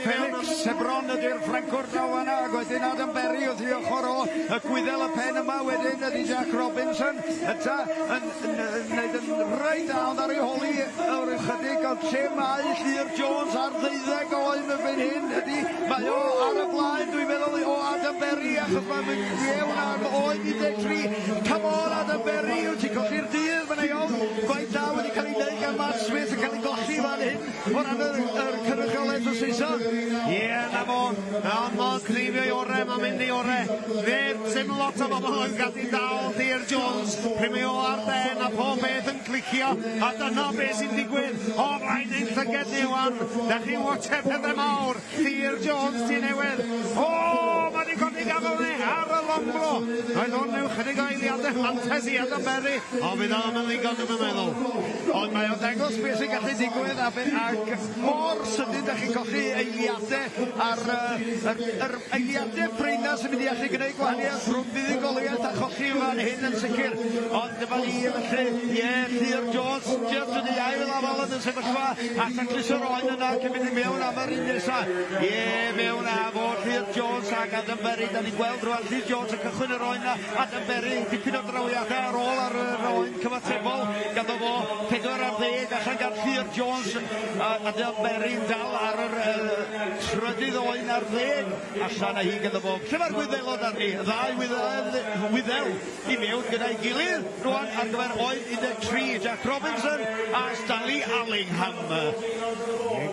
Speaker 2: Felix Sebron ydy'r Ffrancwr draw yna, ac wedyn Adam Berry wrth i ochr o y gwyddel y pen yma, wedyn ydy Jack Robinson yta yn gwneud yn rhaid ond ar ei holi o'r ychydig o lle mae Llyr Jones ar 12 oed yn fan hyn ydy, mae o ar y blaen dwi'n meddwl o Adam Berry achos mae'n mewn ar oed 13. Come on Adam Berry, wyt ti'n colli'r dydd fan eon, gwaith da wedi cael ei wneud gan Matt Smith yn cael ei golli fan hyn o ran yr cynrychiolaeth o Saeson.
Speaker 1: Ie, na fo. Ond mo'n Gneifio i ore, mae'n mynd i ore. Dim lot o bobl yn gallu dal Pierre Jones. Primi o ar den a pob beth yn clicio. A dyna beth sy'n digwydd. O blaen ein llyged ni wan. Da chi watcher pethau mawr. Pierre Jones di newydd. O, mae di godi wedi gafel ni ar y lomblo. Oedd hwn yw chydig o eiliadau mantes i Adam Berry, ond bydd o'n yn ddigon yn meddwl. Ond mae o'n dangos beth sy'n gallu digwydd ac mor sydyn da chi'n colli eiliadau ar yr eiliadau breina sy'n mynd i allu gwneud gwahaniaeth rhwng fuddugoliaeth a chochi fan hyn yn sicr. Ond dyma ni felly, Llyr Jones, just yn ei ail afal yn y sefyllfa, ac yn clis yr oen yna cyn mynd i mewn am yr un nesaf. Mewn am o Llyr Jones ac Adam Berry, da ni'n gweld rwan Llyr Jones yn cychwyn yr oen yna, Adam Berry, dipyn o drawiadau ar ôl ar yr oen cyfatebol, ganddo fo 4-10 allan gan Llyr Jones, Adam Berry yn dal ar yr trydydd oen ar 10 allan a hi ganddo fo. Lle mae'r Gwyddelod ar ni? Ddau Wyddel i mewn gyda'i gilydd rwan ar gyfer oen 13, Jack Robinson a Stanley Allingham.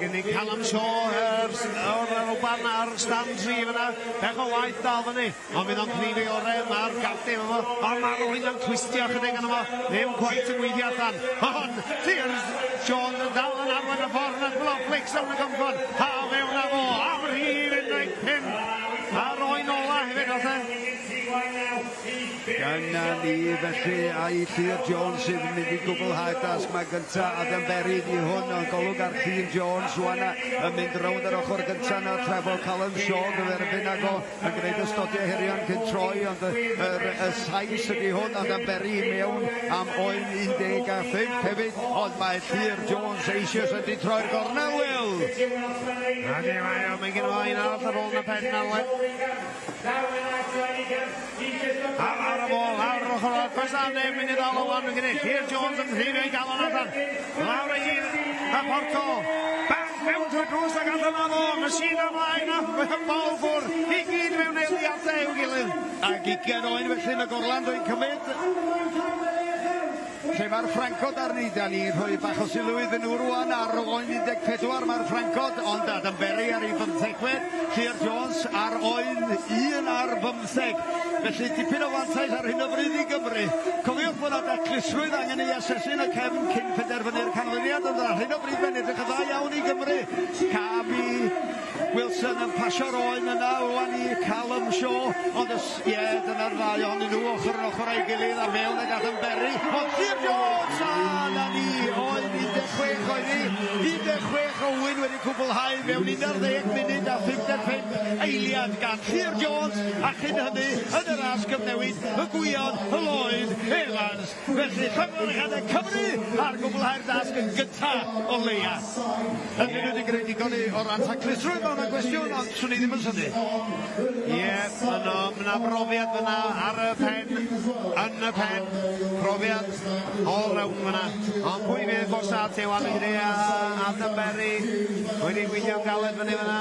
Speaker 1: Gen i Callum Shaw o'r rhywbeth ar stand 3 fyna, bech o waith dal fyny, ond fydd o'n cnifio orau, mae'r gafdi efo fo, ond mae'r rwy'n yn twistio chydig yn efo, ddim gwaith yn weithio allan, ond Llyr Jones yn dal yn arwain y ffordd yn gloflics o'n y gymffon, a fewn a fo, am rhif 15, a'r oen ola hefyd oedd
Speaker 2: Dyna ni felly a'i Llyr Jones sydd yn mynd i gwblhau dasg mae gynta Adam Berry di hwn o'n golwg ar Llyr Jones rwan yn mynd rownd ar ochr gynta na trefol Callum Shaw gyfer y bynnag o yn gwneud ystodiau herion cyn troi ond y sais ydi hwn Adam Berry mewn am oen 15 hefyd ond mae Llyr Jones eisiau sydd wedi troi'r gornel Wil.
Speaker 1: Mae gen o un arall ar ôl na pen na ar y bol, lawr yr ochr o'r cwrs neb mynd i ddal o wan yn gwneud. Llyr Jones yn rhywun galon allan. Lawr ei hun, a Porto. Bang mewn trwy drws ag allan o fo. Machine ymlaen a bol ffwr. I gyd mewn eiliadau i'w gilydd.
Speaker 2: Ac 20 oen felly yn y gorlan dwi'n cymryd. Lle mae'r Francod arni, da ni rhoi bach o sylwyd yn rwan ar oen 14 mae'r Francod, ond Adam Berry ar ei 15, Llyr Jones ar oen 1 ar 15. Felly dipyn o fantais ar hyn o bryd i Gymru. Cofiwch bod yna daclusrwydd angen ei asesu'n y cefn cyn penderfynu'r canlyniad, ond ar hyn o bryd mae'n edrych yn dda iawn i Gymru. Cabi Wilson yn pasio'r oen yna, rwan i Callum Shaw, ond dyna'r ddau ohonyn nhw ochr yn ochr ei gilydd a mewn ag Adam Berry. Ond Llyr Jones, a na ni, oen 16 oedd ni, 16 o wyn wedi cwblhau mewn 11 munud a 55 eiliad gan Llyr Jones, ac yn hynny yn yr as gyfnewid y Gwion, y Lloyd, Evans. Felly, Llyfr yn Cymru ar gwblhau'r dasg yn gyntaf o leia. Yn mynd wedi gwneud digon o ran taclusrwydd mewn y gwestiwn, ond swn i ddim yn syni.
Speaker 1: Yna brofiad fyna ar y pen, yn y pen, brofiad all round fyna. Ond pwy fydd gosat yw Elidyr a Adam Berry wedi gweithio'n galed fyny fyna,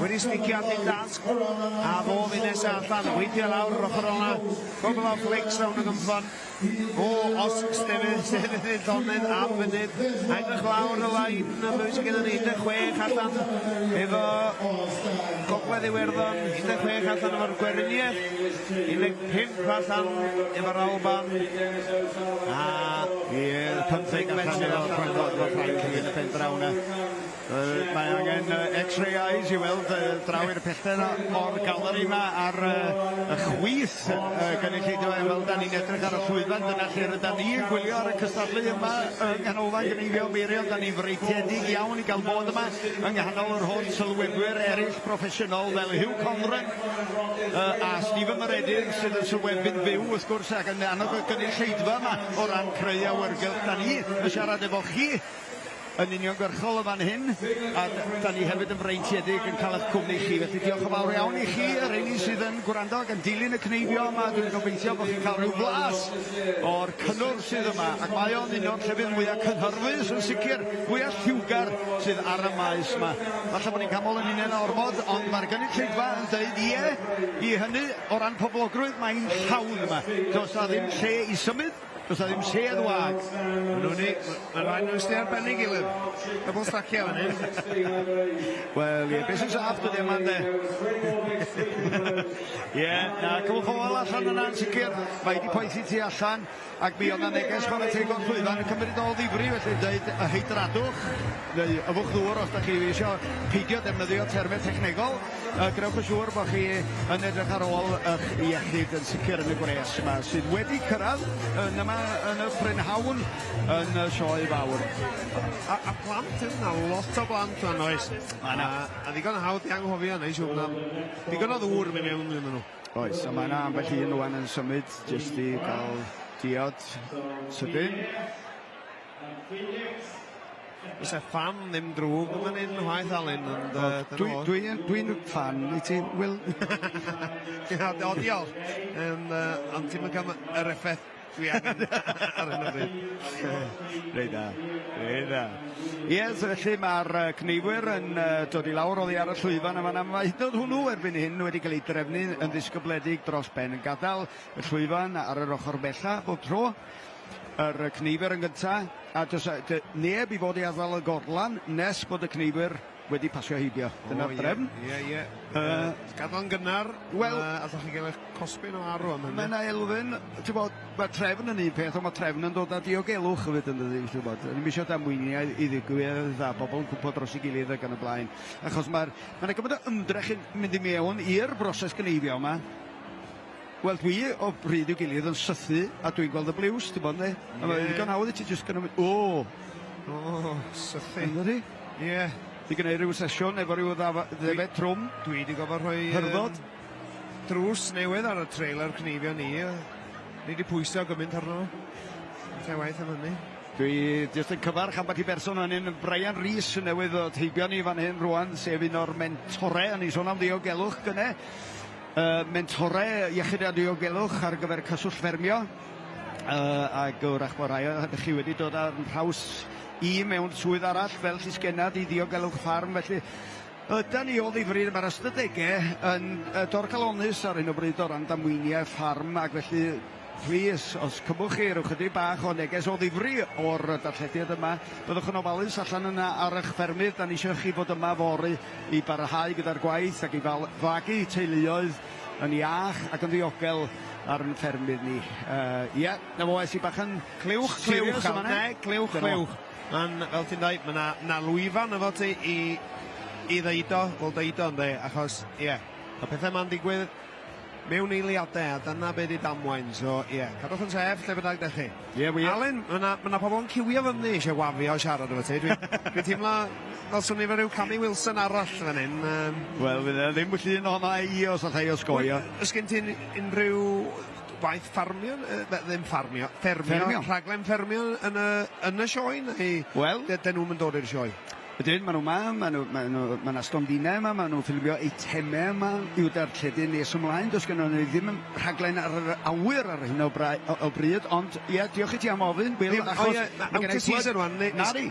Speaker 1: wedi sticio at ein dasg, a fo fydd nesaf allan, gweithio lawr yr ochr o'na, cwbl o flics rawn y gymffon, o osg stefydd i donedd am funud, edrych lawr y lain, y bwysig gyda ni 16 allan, efo gogledd Iwerddon, 16 allan efo'r Gweriniaeth, 15 allan efo'r Alban, a
Speaker 2: 15 allan efo'r Ffrainc yn y pen draw na. Mae angen X-ray eyes i weld draw i'r pellten o'r galeri yma ar y chwith gynulleidfa fel da ni'n edrych ar y llwyfan dyna lle rydyn ni'n gwylio ar y cystadlu yma yng nghanolfan Gneifio Meirion da ni'n freitiedig iawn i gael bod yma yng nghanol yr holl sylwebwyr eraill proffesiynol fel Hugh Conran a Stephen Meredith sydd yn sylwebu'n fyw wrth gwrs ac yn annog y gynulleidfa yma o ran creu awyrgylch da ni yn siarad efo chi yn uniongyrchol y fan hyn a da ni hefyd yn freintiedig yn cael eich cwmni chi felly diolch yn fawr iawn i chi yr un sydd yn gwrando ac yn dilyn y Cneifio yma dwi'n gobeithio bod chi'n cael rhyw blas o'r cynnwr sydd yma ac mae o'n un o'r llefydd mwyaf cynhyrfus yn sicr mwyaf lliwgar sydd ar y maes yma falle bod ni'n camol yn unen ormod ond mae'r gynulleidfa yn dweud i hynny o ran poblogrwydd mae'n llawn yma does na ddim lle i symud does na ddim sedd wag.
Speaker 1: Mae'n rhaid nhw'n sti arbennig i lyf. Pobl stacio fan hyn.
Speaker 2: Wel, ie, beth sy'n saff dydy yma, de? Ie, na, cymwch o ôl allan yna'n sicr. Mae wedi poethi tu allan, ac mi oedd na neges chwarae teg o'r llwyfan yn cymryd o ddifri, felly dweud y heidradwch, neu yfwch ddŵr os da chi eisiau peidio defnyddio termau technegol. Grewch yn siŵr bod chi yn edrych ar ôl eich iechyd yn sicr yn y gwres yma sydd wedi cyrraedd yma yn y prynhawn yn y sioe fawr.
Speaker 1: A plant yna, lot o blant yna oes. A ddigon hawdd i anghofio yna i siwr na. Digon o ddŵr mewn iddyn nhw.
Speaker 2: Oes, a mae yna ambell un rwan yn symud jyst i gael diod sydyn.
Speaker 1: Oes e fan ddim drwg yn fan hyn, waith Alun.
Speaker 2: Dwi'n fan i ti, Wil.
Speaker 1: O, diolch. Ond ti'n mynd cael yr effaith dwi angen ar hyn o bryd.
Speaker 2: Reit da. Ie, so felly mae'r cneifwyr yn dod i lawr oddi ar y llwyfan a mae hyd yn oed hwnnw erbyn hyn wedi cael ei drefnu yn ddisgybledig dros ben yn gadael y llwyfan ar yr ochr bella bob tro. Yr cneifwyr yn gyntaf, a does neb i fod i addol y gorlan nes bod y cneifwyr wedi pasio heibio. Dyna'r drefn.
Speaker 1: Ie. Gadlo'n gynnar, allwch chi gael eich cosbyn o arw am hynny.
Speaker 2: Mae'n elfen, ti'n bod, mae trefn yn un peth, ond mae trefn yn dod â diogelwch hefyd yn dydyn, ti'n bod. Yn eisiau damweiniau i ddigwydd a bobl yn cwmpo dros ei gilydd ac yn y blaen. Achos mae'n gymaint o ymdrech yn mynd i mewn i'r broses gneifio yma. Wel, dwi o bryd i'w gilydd yn sythu, a dwi'n gweld y bliws, ti'n bod, ne? A mae'n digon hawdd i ti jyst gynnu...
Speaker 1: sythu.
Speaker 2: Ynddi?
Speaker 1: Ie.
Speaker 2: Di gwneud rhyw sesiwn efo rhyw ddefed trwm.
Speaker 1: Dwi wedi gofod rhoi
Speaker 2: hyrdod
Speaker 1: drws newydd ar y trailer cneifio ni. Ni wedi pwysio gymaint arno. Lle waith am hynny.
Speaker 2: Dwi jyst yn cyfarch ambell i berson yn un Brian Rees yn newydd o teibio ni fan hyn rwan, sef un o'r mentore, a ni sôn am ddiogelwch gynne. Mentore iechyd a diogelwch ar gyfer cyswll ffermio. Ac wrach bod rai ydych chi wedi dod ar haws i mewn swydd arall fel llysgennad i diogelwch ffarm, felly yda ni o ddifri mae'r ystadegau yn dorcalonus ar un o bryd o ran damweiniau ffarm, ac felly plis, os cymwch chi rwch ydy bach o neges o ddifri o'r darllediad yma, byddwch yn ofalus allan yna ar eich ffermydd, da ni eisiau chi fod yma fori i barhau gyda'r gwaith ac i fagu teuluoedd yn iach ac yn ddiogel ar yn ffermydd ni. Ie, na fo eisi bach yn clywch.
Speaker 1: Clywch. Fel ti'n dweud, mae na lwyfan efo ti i ddeud o, ynddi, achos, ie, y pethau ma'n digwydd mewn eiliadau, a dyna be di damwain, so, ie, cadwch yn sef, lle byddag da chi.
Speaker 2: Ie, wir.
Speaker 1: Alun, mae na pobl yn cywio fyny eisiau wafio o siarad efo ti. Dwi'n teimlo fel swn i fe rhyw Cami Wilson arall fan hyn.
Speaker 2: Wel, fydd ddim wyllu un o'na i os allai osgoio.
Speaker 1: Ys gen ti'n unrhyw waith ffarmio, ddim ffarmio, ffermio, rhaglen ffermio yn y sioe, neu
Speaker 2: Wel,
Speaker 1: dyn nhw'n dod i'r sioe?
Speaker 2: Ydyn, maen nhw ma' 'na stondinau yma, maen nhw'n ffilmio eitemau yma i'w darlledu nes ymlaen. Does gynnon ni ddim rhaglen ar yr awyr ar hyn o bryd, ond ie, diolch i ti am ofyn, Wil, achos...
Speaker 1: Awt y season rwan, nadi.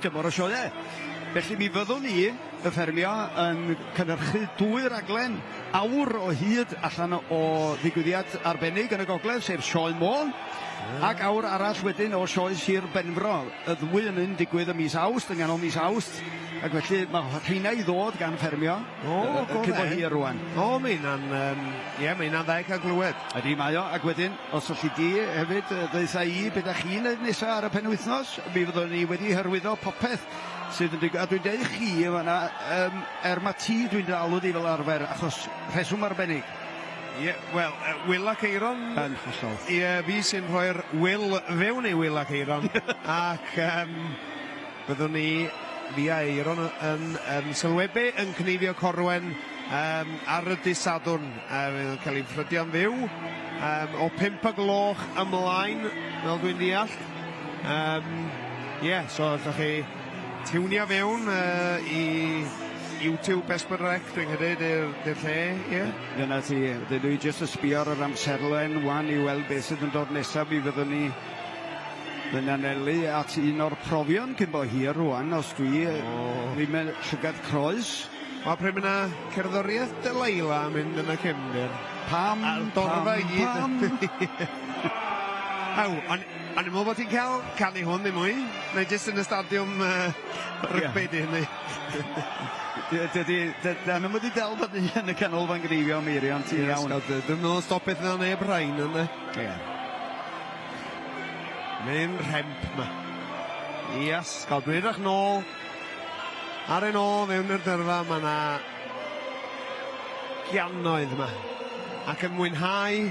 Speaker 2: Dymor o sioe. Felly mi fyddwn ni, y ffermio, yn cynhyrchu 2 raglen awr o hyd allan o ddigwyddiad arbennig yn y gogledd, sef Sioe Môn, ac awr arall wedyn o sioe Sir Benfro. Y ddwy yn un digwydd y mis Awst, yn ganol mis Awst, ac felly mae rheina i ddod gan ffermio. Cyn bo hir rwan.
Speaker 1: Mae hynna'n ddau cael glywed.
Speaker 2: Ydy mae o, ac wedyn, os o'ch chi di hefyd ddeitha i beth â chi'n neud nesaf ar y penwythnos, mi fyddwn ni wedi hyrwyddo popeth sydd yn digwydd. A dwi'n deud chi, ma ti dwi'n alw di fel arfer, achos rheswm arbennig.
Speaker 1: Ie, wel, Wil ac Eiron.
Speaker 2: Yn hollol.
Speaker 1: Ie, fi sy'n rhoi'r Wil fewn i Wil ac Eiron. Ac byddwn ni, fi a Eiron, yn sylwebu yn cneifio corwen ar y dysadwn. Fydd yn cael ei ffrydio'n fyw o 5:00 ymlaen, fel dwi'n deall. Ie, so ydych chi tiwnio fewn i YouTube Esbyrrec, dwi'n credu, di'r lle, ie?
Speaker 2: Dyna ti, dwi jyst ysbio ar yr amserlen wan i weld beth sydd yn dod nesaf. Mi fyddwn ni anelu at un o'r profion cyn bo hir rwan, os ddim yn llygad croes.
Speaker 1: O, pryd yna cerddoriaeth dy Leila yn mynd yn y cefndir.
Speaker 2: Pam.
Speaker 1: Aw, ond i'n meddwl bod ti'n cael canu hwn ddim mwy? Neu jyst yn y stadiwm rygbi di hynny?
Speaker 2: Dan nhw'n wedi del bod ni yn y canolfan Gneifio Meirion ti'n iawn.
Speaker 1: Dwi'n meddwl stopeth yna neb rhain yna. Mae'n rhemp yma. Ias, gael dwi'n edrych nôl. Ar ein ôl mewn i'r dyrfa, mae yna diwylliannoedd yma. Ac yn mwynhau,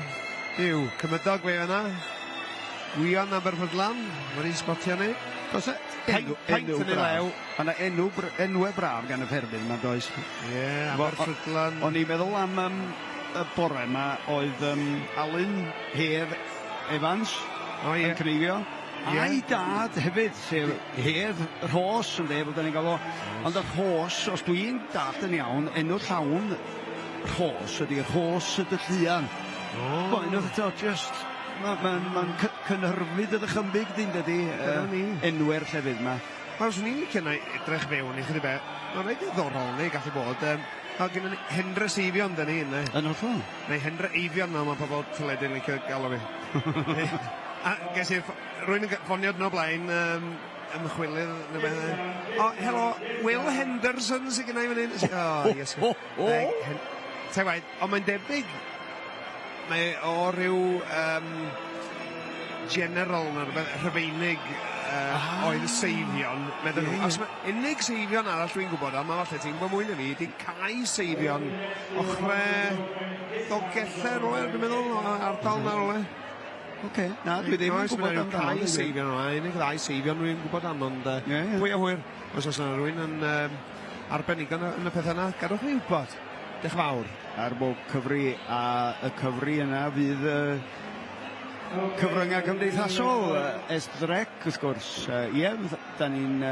Speaker 1: cymydog fe yna. Gwion Aberffydlan, wedi spotio ni.
Speaker 2: Os e, paint yn ei lew, yna enwau braf gan y ffermydd yma, does?
Speaker 1: Ie, Aberffydlan.
Speaker 2: O'n i'n meddwl am y bore yma oedd Alun Evans yn Gneifio. A'i dad hefyd, sef Hedd Rhos, yn dweud, bod ni'n gael o. Ond y Rhos, os dwi'n dad yn iawn, enw llawn Rhos ydy Rhos y Dyllian. Boen oedd eto, just... Mae'n cynhyrfyd y ddychymig dyn dydy enwau'r llefydd yma.
Speaker 1: Os ni'n licio edrych fewn i chydig beth, mae'n rhaid ddiddorol neu gallu bod. Mae gen i Hendreseifion dyn ni yna.
Speaker 2: Yn holl?
Speaker 1: Neu Hendreseifion na, mae pobl tyledu'n licio galw fi. A ges i rwy'n ffoniad no blaen ymchwilydd neu beth. O, helo, Wil Hendreseifion sy'n gynnau fan hyn. O, yes. Te waith, ond mae'n debyg. Mae o ryw general na rhyfeinig oedd seifion. Os mae unig seifion arall dwi'n gwybod am, mae falle ti'n gwybod mwy na fi, ydy cae seifion ochre Dolgellau roer, dwi'n meddwl, ardal na roer.
Speaker 2: Oce, na, dwi ddim yn gwybod am
Speaker 1: cae seifion roer, unig ddau seifion dwi'n gwybod am, ond pwy a hwyr. Os oes yna rhywun yn arbennig yn y peth yna, gadwch ni wybod. Dech fawr.
Speaker 2: Ar bob cyfri, a y cyfri yna fydd cyfryngau cymdeithasol Esdrec, wrth gwrs. Ie, da ni'n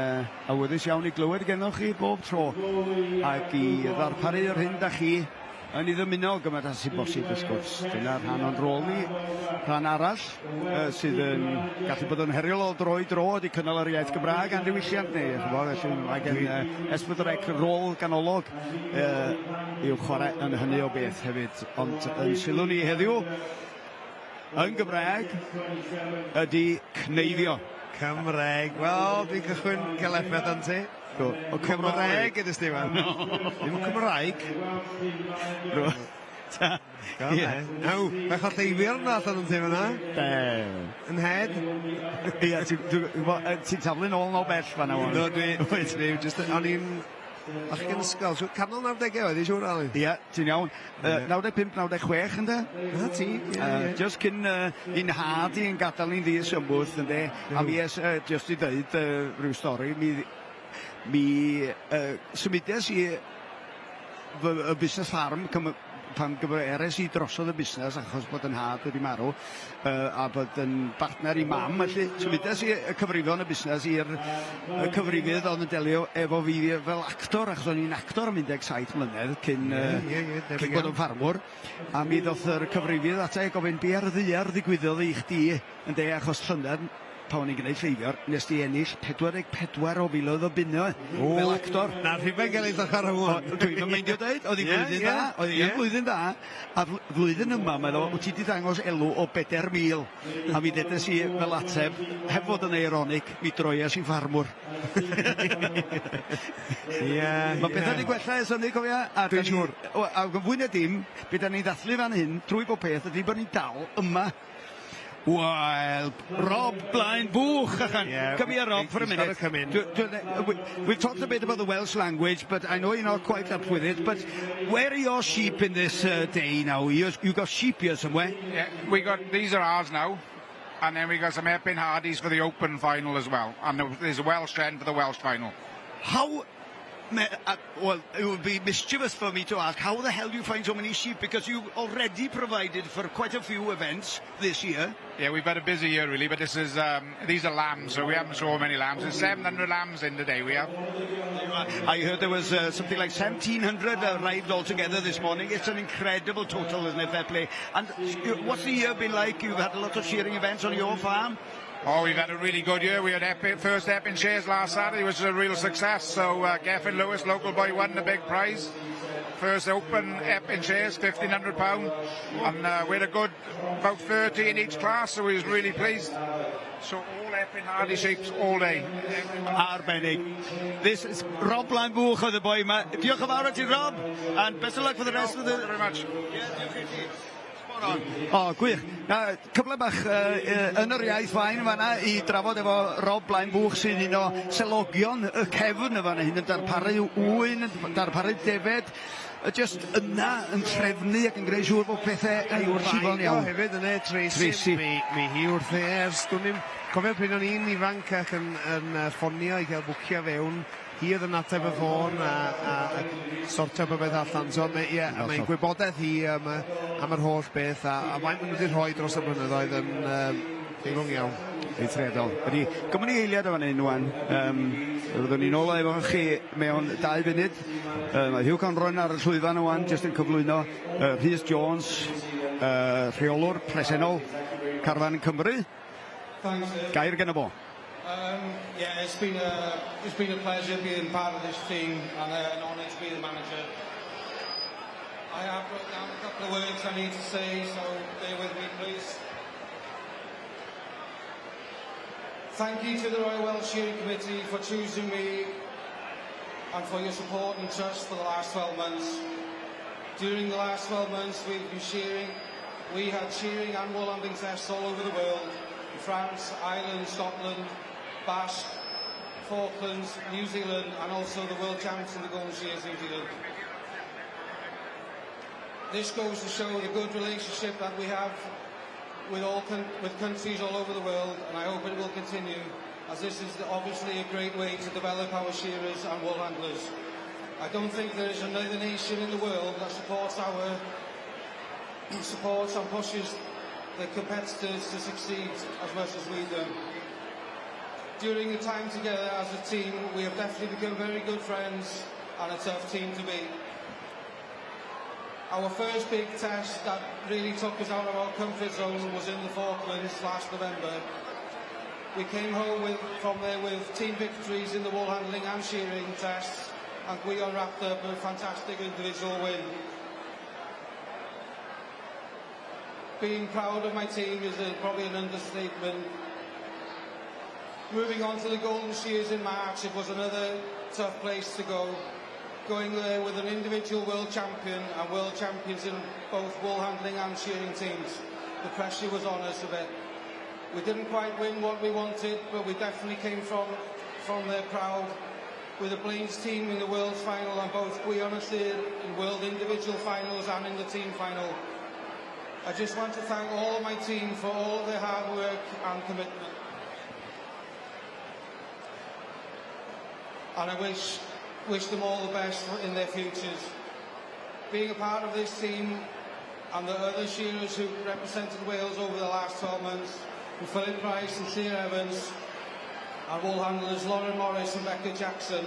Speaker 2: awyddus iawn i glywed gennych chi bob tro, ac i ddarparu yr hyn da chi yn ei ddymuno gymaint as sy'n bosib, wrth gwrs. Dyna rhan o'n rôl ni, rhan arall sydd yn gallu bod yn heriol o dro i dro, wedi cynnal yr iaith Gymraeg a'n diwylliant ni. Felly mae gen Esbydrec rôl ganolog i'w chwarae yn hynny o beth hefyd. Ond yn sylw ni heddiw, yn Gymraeg, ydy Gneifio.
Speaker 1: Cymraeg, wel, dwi'n cychwyn cael effaith yn ti. O Cymraeg ydys ti fan. Ddim o Cymraeg. Naw, bech o lleifio yna allan yn ti fan'na. Yn hed.
Speaker 2: Ia, ti'n taflu'n ôl no bell fan'na.
Speaker 1: No, o'n i'n... Ach chi'n ysgol, canol 90au oedd i siwr, Alun?
Speaker 2: Ia, ti'n iawn. 95-96 ynddo?
Speaker 1: Na ti,
Speaker 2: just cyn i'n had i'n gadael ni'n ddys ymwth, ynddo? A mi es, just i dweud rhyw stori, mi symudes i y busnes farm pan gyferes i drosodd y busnes achos bod yn had wedi marw a bod yn partner i mam, felly symudes i y cyfrifion y busnes i'r cyfrifydd oedd yn delio efo fi fel actor, achos o'n i'n actor am 17 mlynedd cyn bod yn ffarmwr, a mi ddoth yr cyfrifydd ata i gofyn be ar ddiar ddigwyddodd i chdi yn de achos llynedd pan o'n i'n gwneud lleifior, nes di ennill 44 o filoedd o bunno fel actor.
Speaker 1: Na rhywbeth gael ei ddech ar hwn.
Speaker 2: Dwi'n meindio dweud, oedd hi'n flwyddyn da, oedd hi'n flwyddyn da, a flwyddyn yma, meddwl, wyt ti wedi dangos elw o 4,000, a mi dedes i fel ateb, heb fod yn eironic, mi droias i ffarmwr. Mae bethau wedi gwella ers hynny, cofia? Dwi'n siŵr. A fwy na dim, beth da ni'n ddathlu fan hyn, trwy bob peth, ydy bod ni'n dal yma. Well, Rob Blaen Bwch. Come here, Rob, for a minute. We've talked a bit about the Welsh language, but I know you're not quite up with it. But where are your sheep in this day now? You got sheep here somewhere?
Speaker 5: Yeah, these are ours now. And then we got some Epping Hardys for the Open final as well. And there's a Welsh end for the Welsh final.
Speaker 2: How... well, it would be mischievous for me to ask, how the hell do you find so many sheep? Because you already provided for quite a few events this year.
Speaker 5: Yeah, we've had a busy year really, but this is these are lambs, so we haven't so many lambs. There's 700 lambs in the day we have.
Speaker 2: I heard there was something like 1,700 arrived altogether this morning. It's an incredible total, isn't it, fair play? And what's the year been like? You've had a lot of shearing events on your farm?
Speaker 5: Oh, we've had a really good year. We had first Epping Shares last Saturday, which was a real success. So Geffen Lewis, local boy, won the big prize. First Open Epping Shares, £1,500. And we had a good, about 30 in each class, so we was really pleased. So all Epping Hardy sheep all day.
Speaker 2: Arbennig. This is Rob Blaen Bwch oedd y boi yma. Diolch yn fawr at ti, Rob. And best of luck for the rest of the...
Speaker 5: Thank you very much.
Speaker 2: O, gwych. Cyfle bach yn yr iaith fain yma i drafod efo Rob Blaen Bwch sy'n un o selogion y cefn yma hyn yn darparu wyn, yn darparu defed, just yna yn trefnu ac yn gwneud siŵr bod pethau yn wrthifol iawn.
Speaker 1: Hefyd yna, Tracy. Mi hi wrth ei ers. Dwi'n cofio pryd o'n i'n ifanc ac yn ffonio i gael bwcio fewn. Hi oedd yn ateb y ffôn a sortio beth allan. So, mae'n gwybodaeth hi am yr holl beth a mae'n mynd i'r rhoi dros y blynyddoedd yn teilwng iawn.
Speaker 2: Eithredol. Ydy, gymryd ni eiliad o fan hyn, Iwan. Roeddwn ni'n ôl efo chi mewn 2 funud. Mae Hugh Conroy ar y llwyfan o wan, jyst yn cyflwyno Rhys Jones, rheolwr presennol Carfan Cymru. Gair gen y bo.
Speaker 6: Yeah, it's been a pleasure being part of this team and an honour to be the manager. I have wrote down a couple of words I need to say, so bear with me, please. Thank you to the Royal Welsh Shearing Committee for choosing me and for your support and trust for the last 12 months. During the last 12 months we've been shearing. We had shearing and wool handling tests all over the world. In France, Ireland, Scotland, Basque, Falklands, New Zealand, and also the World Champs in the Golden Shears New Zealand. This goes to show the good relationship that we have with countries all over the world, and I hope it will continue, as this is obviously a great way to develop our shearers and wool handlers. I don't think there is another nation in the world that supports and pushes the competitors to succeed as much as we do. During the time together as a team, we have definitely become very good friends and a tough team to beat. Our first big test that really took us out of our comfort zone was in the Falklands last November. We came home from there with team victories in the wool handling and shearing tests, and we are wrapped up with a fantastic individual win. Being proud of my team is probably an understatement. Moving on to the Golden Shears in March, it was another tough place to go. Going there with an individual world champion and world champions in both wool handling and shearing teams. The pressure was on us a bit. We didn't quite win what we wanted, but we definitely came from there proud. With the Blaines team in the World's final and both Wil Hendreseifion in World individual finals and in the team final. I just want to thank all of my team for all of their hard work and commitment. And I wish them all the best in their futures. Being a part of this team and the other shearers who represented Wales over the last 12 months, and Philip Price and Sean Evans, and wool handlers Lauren Morris and Becca Jackson.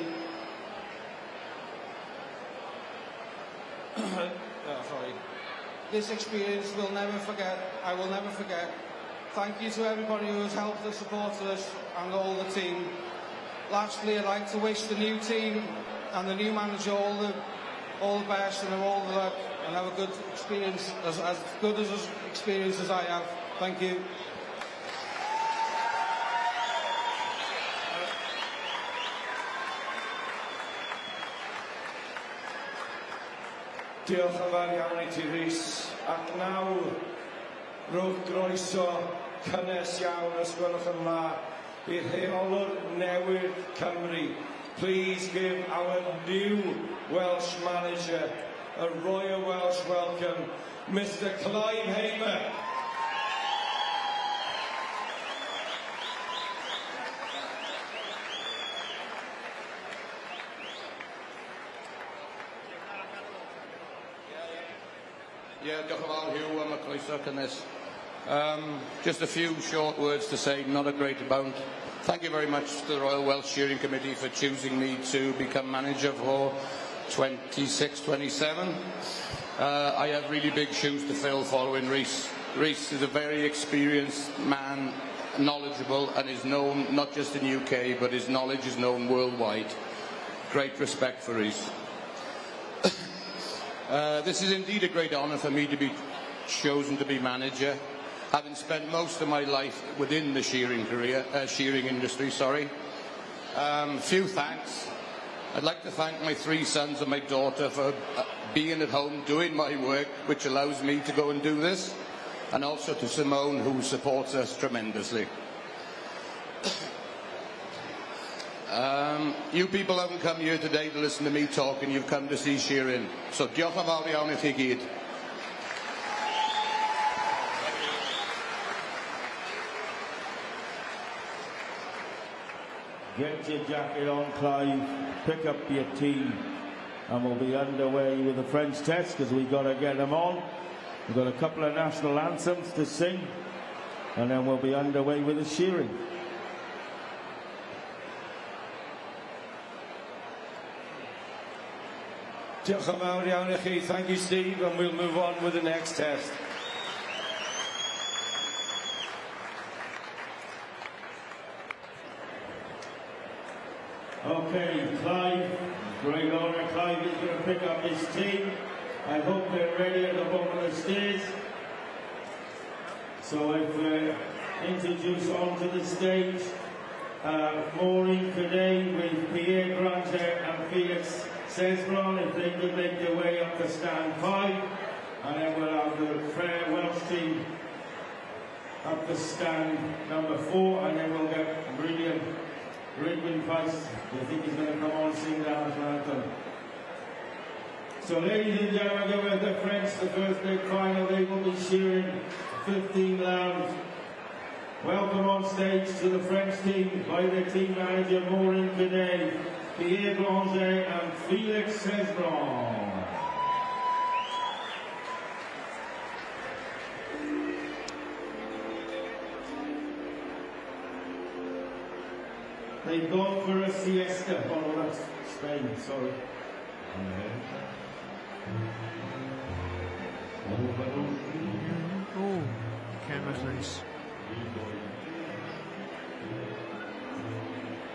Speaker 6: This experience I will never forget. Thank you to everybody who has helped us, supported us, and all the team. Lastly, I'd like to wish the new team and the new manager all the best and all the luck, and have a good experience, as good as experience as I have. Thank you.
Speaker 3: Diolch yn fawr iawn I ti, Rhys. Ac nawr, rwy'n groeso cynnes iawn, os gwelwch yn dda, i'r rheolwr newydd Cymru. Please give our new Welsh manager a Royal Welsh welcome, Mr. Clive Hamer.
Speaker 7: Yeah, diolch yn fawr Hugh am y croeso cynnes. Just a few short words to say, not a great amount. Thank you very much to the Royal Welsh Shearing Committee for choosing me to become manager for 26-27. I have really big shoes to fill following Rhys. Rhys is a very experienced man, knowledgeable, and is known not just in the UK, but his knowledge is known worldwide. Great respect for Rhys. This is indeed a great honour for me to be chosen to be manager, having spent most of my life within the shearing industry. Few thanks. I'd like to thank my 3 sons and my daughter for being at home doing my work, which allows me to go and do this, and also to Simone, who supports us tremendously. You people haven't come here today to listen to me talk, and you've come to see Shearing. So diolch yn fawr iawn I chi gyd.
Speaker 3: Get your jacket on, Clive. Pick up your team. And we'll be underway with the French test because we've got to get them on. We've got a couple of national anthems to sing. And then we'll be underway with the shearing.
Speaker 8: Diolch yn fawr iawn I chi. Thank you, Steve, and we'll move on with the next test.
Speaker 3: Okay, Clive, great honour. Clive is going to pick up his team. I hope they're ready at the bottom of the stairs. So I've introduced onto the stage Maureen Cadet with Pierre Granger and Felix Cesbron, if they could make their way up to stand 5. And then we'll have the Fair Welsh team up to stand number 4, and then we'll get brilliant Ridwin Price. I think he's going to come on and sing the national anthem. So ladies and gentlemen, go with the French, the first big final. They will be shearing 15 lambs. Welcome on stage to the French team by their team manager Maureen Cadet, Pierre Granger and Felix Cesbron. They've gone for a siesta. Oh, that's Spain, sorry.
Speaker 1: Oh, camera's nice.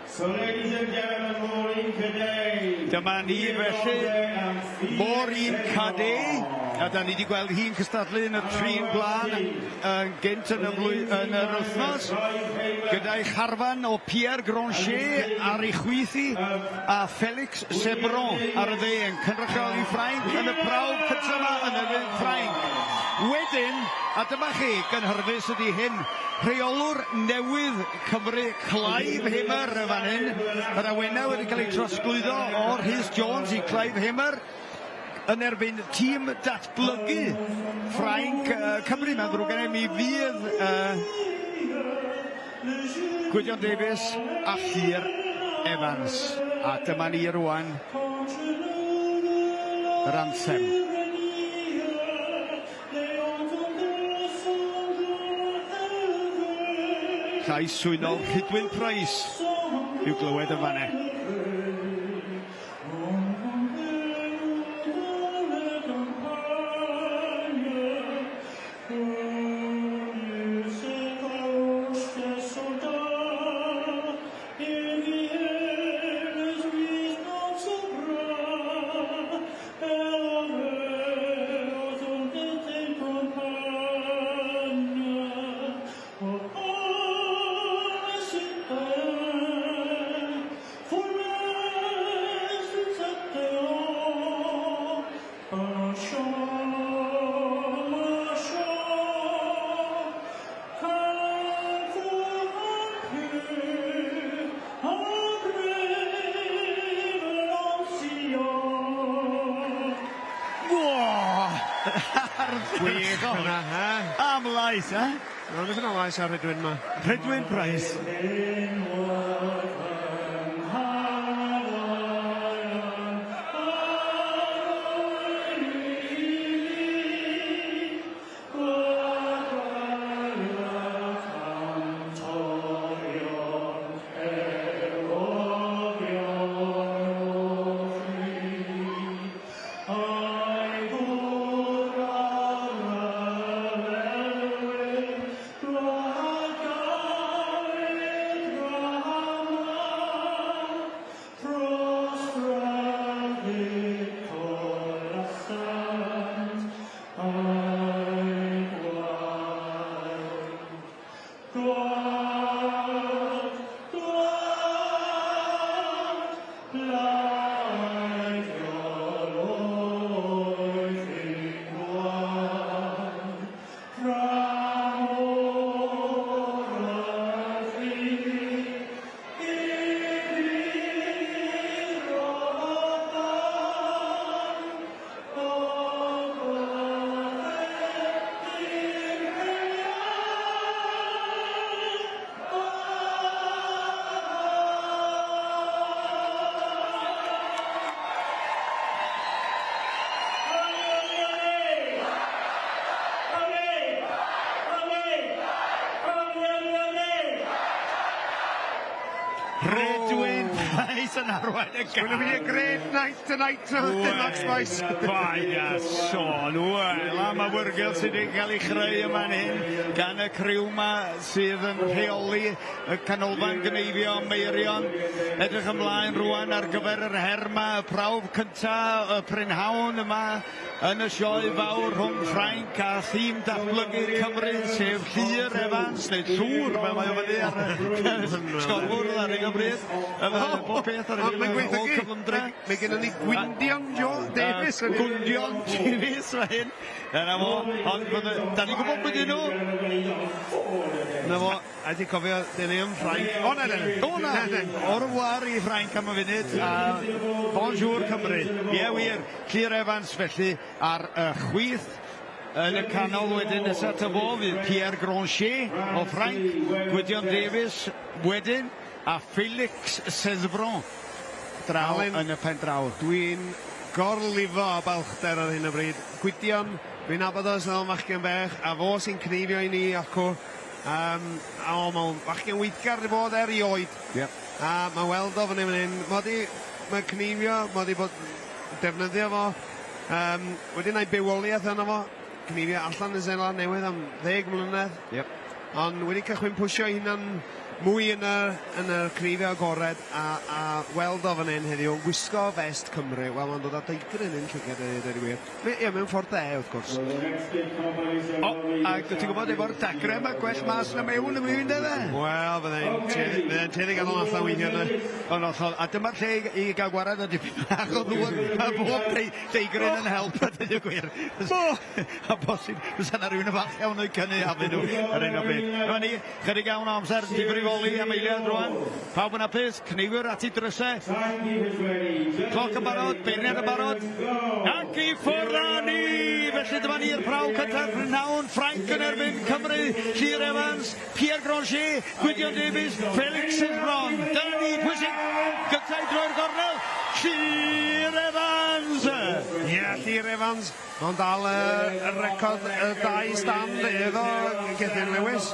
Speaker 3: So ladies and gentlemen, Maureen Cadet.
Speaker 2: Dyma ni felly, Maureen Cadet. A da ni wedi gweld hi'n cystadlu yn y trin blaen gynt yn yr wythnos, gyda'i charfan o Pierre Granger ar ei chwythi a Felix Cesbron ar y dde yn cynrychioli Ffrainc yn y prawf cyntaf yma yn y Ffrainc. Wedyn, a dyma chi, gynhyrfus ydy hyn, rheolwr newydd Cymru, Clive Himmer y fan hyn. Yr awennau wedi cael ei trosglwyddo o Rhys Jones I Clive Himmer yn erbyn tîm datblygu Ffrainc Cymru. Mae'n ddrwg gennym mi fydd Gwydion Davies a Llyr Evans. A dyma ni rwan yr anthem. Llais swynol Rhydwyn Price i'w glywed y fanne.
Speaker 1: Gwych hwnna, ha?
Speaker 2: Am lais, ha?
Speaker 1: No, beth yna lais ar Rhydwyn ma?
Speaker 2: Rhydwyn Price. Redwyn Price yn arwain y
Speaker 1: It's going to be a great night tonight, Max Weiss.
Speaker 2: Bai a sôn, wel, am y wyrgel sydd wedi cael ei chreu yma'n hyn gan y criw yma sydd yn rheoli y canolfan Gneifio Meirion. Edrych ymlaen rwan ar gyfer yr her yma, y prawf cynta, y prynhawn yma yn y sioe fawr rhwng Ffrainc a thîm datblygu Cymru, sef Llyr Evans, neu Llwr, fel mae o fyny ar y sgorfwrdd ar ei gyfryd. Bob beth ar ei holl cyflymdra.
Speaker 1: Mae gennym ni Gwyndion Davies.
Speaker 2: Gwyndion Davies mae hyn. Yna fo, ond da ni'n gwybod bod nhw.
Speaker 1: Na fo, a di cofio, dyn ni yn Ffrainc. O, na.
Speaker 2: O'r war i Ffrainc am y funud. Bonjour Cymru. Ie, wir. Llyr Evans felly ar y chwith. Yn y canol wedyn nesaf tyfo fydd Pierre Grancher o Ffrainc, Gwydion Davies wedyn a Felix Sesbron draw yn y pen draw.
Speaker 1: Dwi'n gorlifo o balchder ar hyn o bryd. Gwydion, dwi'n abod os fel machgen bech, a fo sy'n cnifio i ni acw. Mae'n machgen weithgar i bod i oed. A mae weld o fan hyn. Mae cnifio, mae di bod defnyddio fo. Wedi gwneud bywoliaeth yna fo. Cnifio allan y Zeland newydd am 10 mlynedd. Ond wedi cychwyn pwysio hunan mwy yn y cnifio agored a weld o fan hyn heddiw, gwisgo vest Cymru. Wel, mae'n dod â deigrin yn llygad ydy wir. Ie, mewn ffordd wrth gwrs.
Speaker 2: A ti'n gwybod efo'r dagre yma gwell mas na mewn y mynd edrych?
Speaker 1: Wel, fydde'n teddig allan allan weithio yna.
Speaker 2: A dyma'r lle i gael gwared o dipyn bach o ddŵr. A bob deigrin yn help a dyn y gwir. A bosib, fysa na rhywun y fach iawn o'i cynnu a fy nhw ar un o beth. Yma ni, chydig iawn o amser, difrifoli am eiliad rwan. Pawb yn apus, cnifwyr at ei drysau. Cloc yn barod, beirniad yn barod. Ac i ffwrdd â ni! Felly dyma ni'r prawf cyntaf prynhawn, Ffrainc yn erbyn Cymru, Llyr Evans, Pierre Grancher, Gwydion Davies, Felix Sesbron. Dyna ni, pwysig, gyntaf drwy'r gornel, Llyr Evans!
Speaker 1: Ie, Llyr Evans. Mae'n dal y record dau stand iddo Gethin Lewis.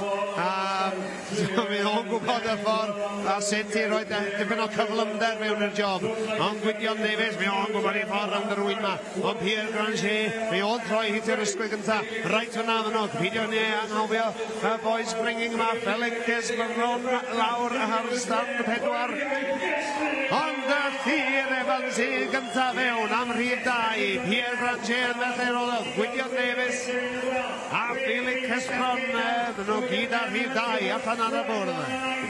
Speaker 1: Mi o'n gwybod y ffordd a sut i roi dipyn o cyflymder mewn i'r job. Ond Gwydion Davies, mi o'n gwybod i'r ffordd rownd yr wyn yma. Ond Pierre Grancher, mi o'n troi hit i'r ysgwyd gynta. Reit fyna fy nhw, cyfeidio ni anghofio y boys bringing yma. Felix Sesbron lawr ar stand 4. Ond y Llyr Evans i gynta fewn am rhif 2. Pierre Grancher yn lle roedd Gwydion Davies a Felix Sesbron. Dyn nhw gyd ar rhif 2 allan ar y bwrdd.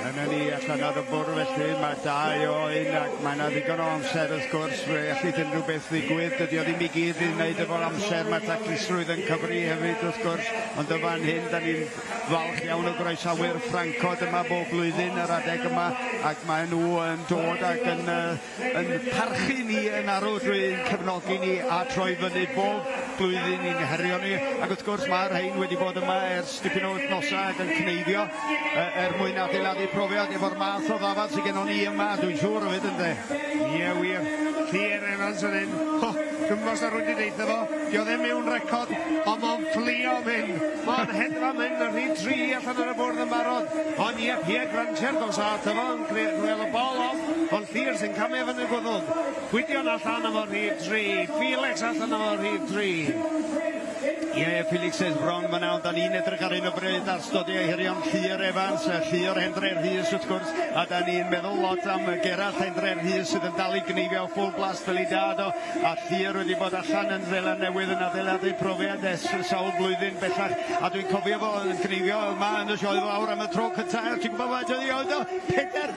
Speaker 2: Yna ni allan ar y bwrdd felly, mae 2 o un ac mae yna ddigon o amser wrth gwrs. Felly unrhyw beth ddigwydd, dydy o ddim i gyd i wneud efo'r amser. Mae taclusrwydd yn cyfri hefyd wrth gwrs. Ond y fan hyn, da ni'n falch iawn o groesawyr Ffrancod yma bob blwyddyn yr adeg yma. Ac mae nhw yn dod ac yn parchu ni yn arw drwy'n cefnogi ni a troi fyny bob blwyddyn i'n herio ni. Ac wrth gwrs mae'r rhain wedi bod yma ers dipyn o wythnosau ac yn cneifio mwyn adeiladu profiad efo'r math o ddafad sydd gennym ni yma, dwi'n siŵr o fyd ynddo.
Speaker 1: Ie, wir. Llyr Evans yn hyn. Dwi'n gwybod ar rwy'n dweud efo, dio ddim mewn record, ond mae'n fflio mynd. Mae'n hedfa mynd ar rhif 3 allan ar y bwrdd yn barod. Ond ie, Pierre Grancher dos at efo, yn creu'r y bol off, ond Llyr sy'n camu efo yn y gwddwg. Gwydion allan efo rhif 3, Felix allan efo rhif 3.
Speaker 2: Ie, Felix Sesbron, mae nawr, da ni'n edrych ar un o bryd ar stodiau hirion Llyr Evans, Llyr Hendreseifion wrth gwrs, a da ni'n meddwl lot am Gerard Hendreseifion sydd yn dal i gnifio full blast fel i dad o, a Llyr wedi bod allan yn Zeland newydd yn adeiladu profiad sawl blwyddyn bellach, a dwi'n cofio fo yn gnifio yma yn y sioe fawr am y tro cyntaf, ti'n gwybod faint oedd i oedd o?
Speaker 1: 4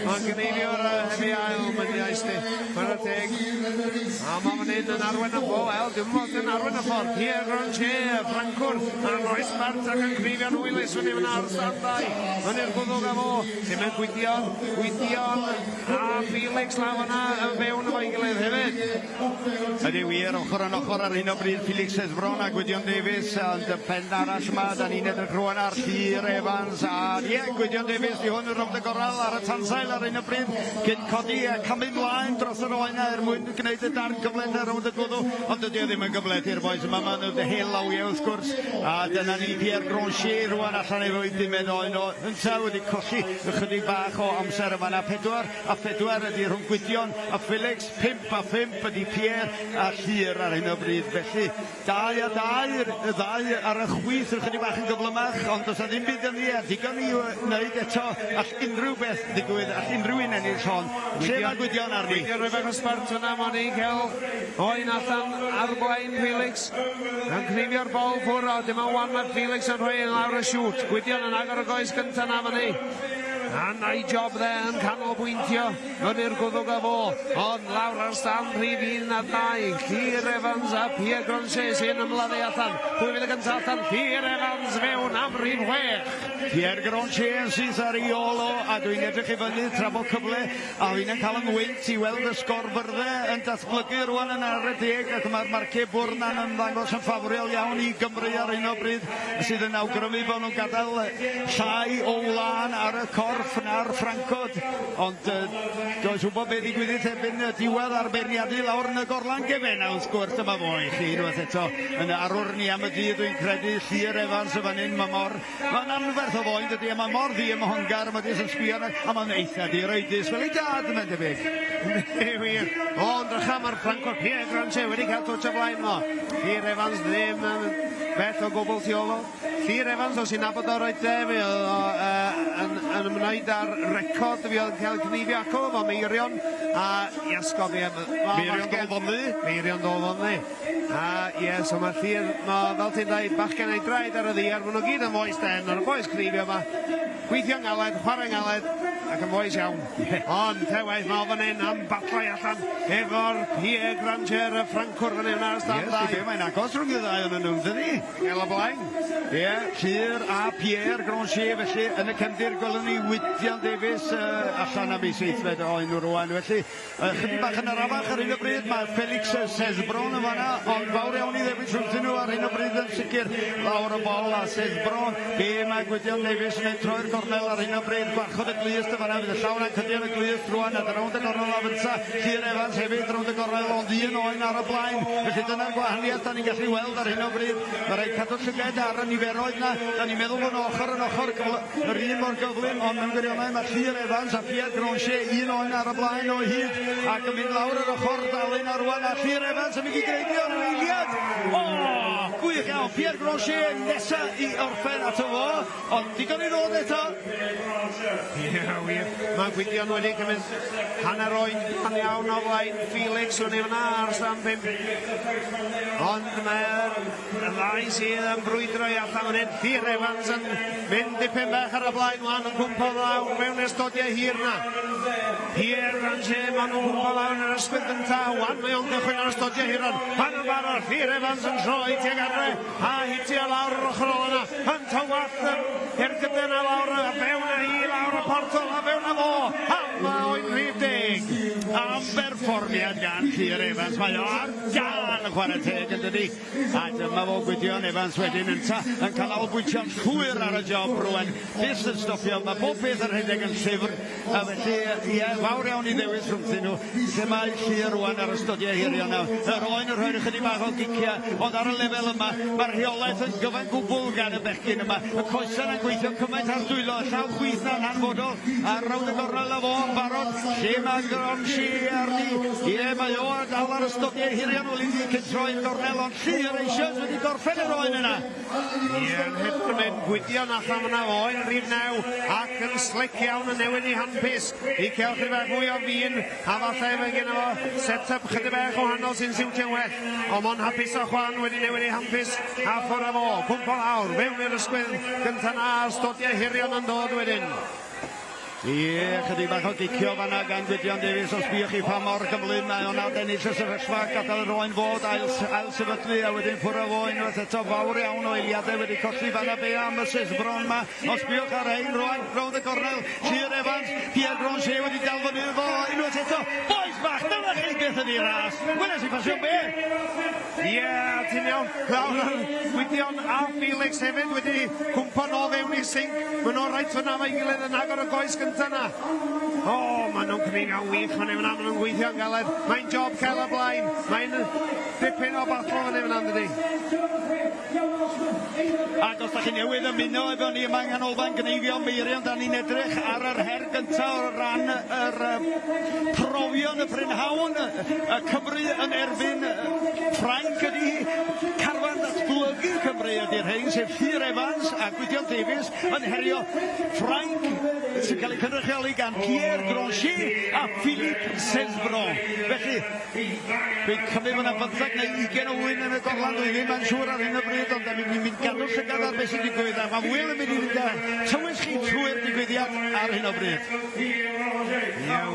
Speaker 1: Mae'n gnifio'r hefi ail myndiais ni, mae'n y teg, a mae'n mynd yn arwen y fo, wel, dim ond yn arwen y ffordd. Pierre Grancher, Ffrancwr, a'n Roes Bart ac yn grifio'n Willis fyny fyna ar stand 2. Yn i'r gwddwg a fo, sy'n mynd Gwydion, a Felix law yna yn fewn efo'i gilydd hefyd.
Speaker 2: Ydy wir, ochr yn ochr ar un o bryd Felix Sesbron a Gwydion Davies, ond y pen arall yma, da ni'n edrych rwan ar Llyr Evans, a ie, Gwydion Davies, di hwn yn rownd y goral ar y tansail ar un o bryd, cyn codi a camu mlaen dros yr oena mwyn gwneud y darn gyflen rownd dydw ond dydy o ddim yn gyfledu'r boes yma, maen nhw'n hel lawiau wrth gwrs, a dyna ni Pierre Gronchier rwan allan efo 10 oen o ynta wedi colli ychydig bach o amser yma na 4 a 4 ydy rhwng Gwydion a Felix, 5 a 5 ydy Pierre a Llyr ar hyn o bryd, felly 2 a 2, y ddau ar y chwith ychydig bach yn gyflymach, ond does na ddim byd yn ni, a digon i wneud eto all unrhyw beth digwydd, all unrhyw un ennill hon. Lle mae Gwydion arni?
Speaker 1: Gwydion rhywbeth o sbart yna, mod i cael oen allan ar blaen Felix. Yn cnifio'r bol ffwr o, dim ond mae Felix yn rhoi yn lawr y siwt. Gwydion yn agor y goes gyntaf na fan ni. A na'i job dde yn canolbwyntio fyny'r gwddwg a fo. Ond lawr ar stan rhif 1 a 2. Llyr Evans a Pierre Gronchier sy'n ymladdu allan. Pwy fydd y gyntaf allan? Llyr Evans fewn am rhif 6.
Speaker 2: Pierre Gronchier sydd ar ei olo, a dwi'n edrych i fyny trafod cyfle, a fi'n yn cael yng ngwynt i weld y sgorfyrddau yn datblygu rwan yn ar y 10, ac mae'r marcau bwrna'n yn ddangos yn ffafriol iawn i Gymru ar hyn o bryd, sydd yn awgrymu bod nhw'n gadael llai o wlan ar y corff na'r Ffrancod, ond does wybod beth ddigwyddith ebyn diwedd arbenniadu lawr yn y gorlan gefen, a wrth gwrs yma fo i chi, unwaith eto, yn arwr ni am y dydd, dwi'n credu Llyr Evans y fan hyn, mae'n anferth o foen, dydy, a mae mor ddi ym hongar, mae dis yn sbio yna, a mae'n eitha di roedus, fel ei dad yn mynd i big.
Speaker 1: Wir, ond rycham ar Ffrancod, Pierre Gronchier wedi cael twtch o blaen mo. Llyr Evans ddim yn beth o gwbl tu olo. Llyr Evans, os i'n nabod o roed yn ymwneud ar record fi oedd yn cael Gneifio acw efo Meirion a iasgofi Meirion Dolfonni. Meirion Dolfonni. A ie, so mae Llyr, fel ti'n dweud, bachgen ei draed ar y ddiar, maen nhw gyd yn foes den, ar y boes Gneifio yma. Gweithio'n galed, chwarae'n galed, ac yn foes iawn. Ond, tewaith, mae fan hyn am batlai allan efo'r Pierre Gronchier, y Ffrancwr fan hyn ar y stand ddau.
Speaker 2: Ie, mae'n agos rhwng y ddau yn nhw, dydi?
Speaker 1: Gael o blaen.
Speaker 2: Ie, Llyr a Pierre Gronchier, felly yn y cefndir gwelwn ni Gwydion Davies allan am ei 7 oen nhw rwan. Felly, chydig bach yn arafach ar hyn o bryd, mae Felix Sesbron yn fanna, ond fawr iawn i ddewis rhwng nhw ar hyn o bryd yn sicr lawr y bol a Sesbron. Be mae Gwydion Davies yn troi'r gornel ar hyn o bryd, gwarchod y glist y fanna, fydd y llawn yn cydion y glist rwan, a rownd y gornel a fynsa. Llyr Evans hefyd rownd y gornel, ond 1 oen ar y blaen. Felly dyna'r gwahaniaeth da ni'n gallu weld ar hyn o bryd. Mae rhaid cadw llyged ar y niferoedd na, da ni'n meddwl bod ochr yn ochr yr un mor gyflym, ond mewn gwirionedd mae Llyr Evans a Pierre Gronchier 1 oen ar y blaen o hyd, ac yn mynd lawr yr ochr dalyn ar wan, a Llyr Evans yn mynd i greidio'r eiliad. Gwych iawn, Pierre Gronchier nesa i orffen at o fo, ond digon i ddod eto.
Speaker 1: Ie, wir. Mae Gwydion wedi cymryd hanner oen pan iawn o flaen Felix, o'n i hwnna ar stan 5. Ond mae'r ddau sydd yn brwydro i allan fan hyn. Llyr Evans yn mynd dipyn bach ar y blaen wan yn cwmpo lawr mewn ystodiau hir na. Pierre Gronchier, maen nhw'n cwmpo lawr yn yr ysgwydd gynta, wan mae o'n gychwyn ar ystodiau hiron. Pan yn barod, Llyr Evans yn troi tuag adre, a hitio lawr yr ochr ôl yna, yn tywall i'r gyda'n a lawr, a fewn a hi lawr y portol, a fewn a fo, a oen rhif 10.
Speaker 2: Am berfformiad gan Llyr Evans, mae o ar gan y chwarae teg yn dydi. A dyma fo Gwydion Evans wedyn yn cael albwyntio'n llwyr ar y job rwan. Lys yn stopio, mae bob beth yn rhedeg yn llyfr, a felly, ie, fawr iawn i ddewis rhwngthyn nhw. Lle mae Llyr rwan ar ystodiau hirio nawr. Yr oen yn rhoi'r ychydig bach o gicia, ond ar y lefel yma, mae'r rheolaeth yn gyfan gwbl gan y bechgyn yma. Y coesan yn gweithio cymaint ar dwylo, llaw chwith na'n hanfodol, a rawd y gornel a fo yn barod. Lle mae Gronchier arni. Ie, mae o ar dal ar ystodiau hirio nhw lindi cyntroi'r gornel, ond Llyr eisoes wedi gorffen yr oen yna.
Speaker 1: Ie, yn hyfryd mynd Gwydion allan yna oen rhif 9, ac yn slic iawn yn newid i handpus. I cael chydig bach mwy o fin, a falle fe gyda fo set-up chydig bach o hanol sy'n siwtio'n well. Ond mo'n hapus o chwan wedi newid i handpus, a ffwrdd a fo, cwmpo lawr, fewn i'r ysgwydd gyntaf na, stodiau hirion yn dod wedyn.
Speaker 2: Ie, chydig bach o gicio fanna gan Gwydion Davies, os biwch chi pa mor gyflym mae o'n adennill y sefyllfa, gadael yr oen fod, ail sefydlu, a wedyn ffwrdd o oen, wrth eto fawr iawn o eiliadau wedi colli fanna be am y Sesbron yma. Os biwch ar ein rwan, rownd y gornel, Llyr Evans, Pierre Gronchier wedi dal fyny efo, unwaith eto, boes bach, dyna chi beth ydi ras. Wyna si pasio be?
Speaker 1: Ie, ti'n iawn, Gwydion a Felix hefyd wedi cwmpo nôl fewn i sync. Mae nhw'n rhaid fyna fe'i gilydd yn agor y goes gyntaf. gyntaf na. O, maen nhw'n cnifio'n wych fan hyn, maen nhw'n gweithio'n galed. Mae'n job cael y blaen. Mae'n dipyn o batlo fan hyn, dydy.
Speaker 2: Ac os da chi newydd ymuno efo ni yma yng Nghanolfan Gneifio Meirion, da ni'n edrych ar yr her gyntaf o ran yr profion y prynhawn. Y Cymru yn erbyn Ffrainc ydi carfan datblygu Cymru ydi'r rhain, sef Llyr Evans a Gwydion Davies yn herio Ffrainc sy'n cael ei cynrychioli gan Pierre Groncher a Philippe Sesbron. Felly, fi'n cymryd fyna 15 neu 20 o wyn yn y gorlan, dwi ddim yn siŵr ar hyn o bryd, ond da ni'n mynd gadw llygad ar beth sy'n digwydd, a mae Wil yn mynd i fynd â tywys chi trwy'r digwyddiad ar hyn o bryd.
Speaker 1: Ie,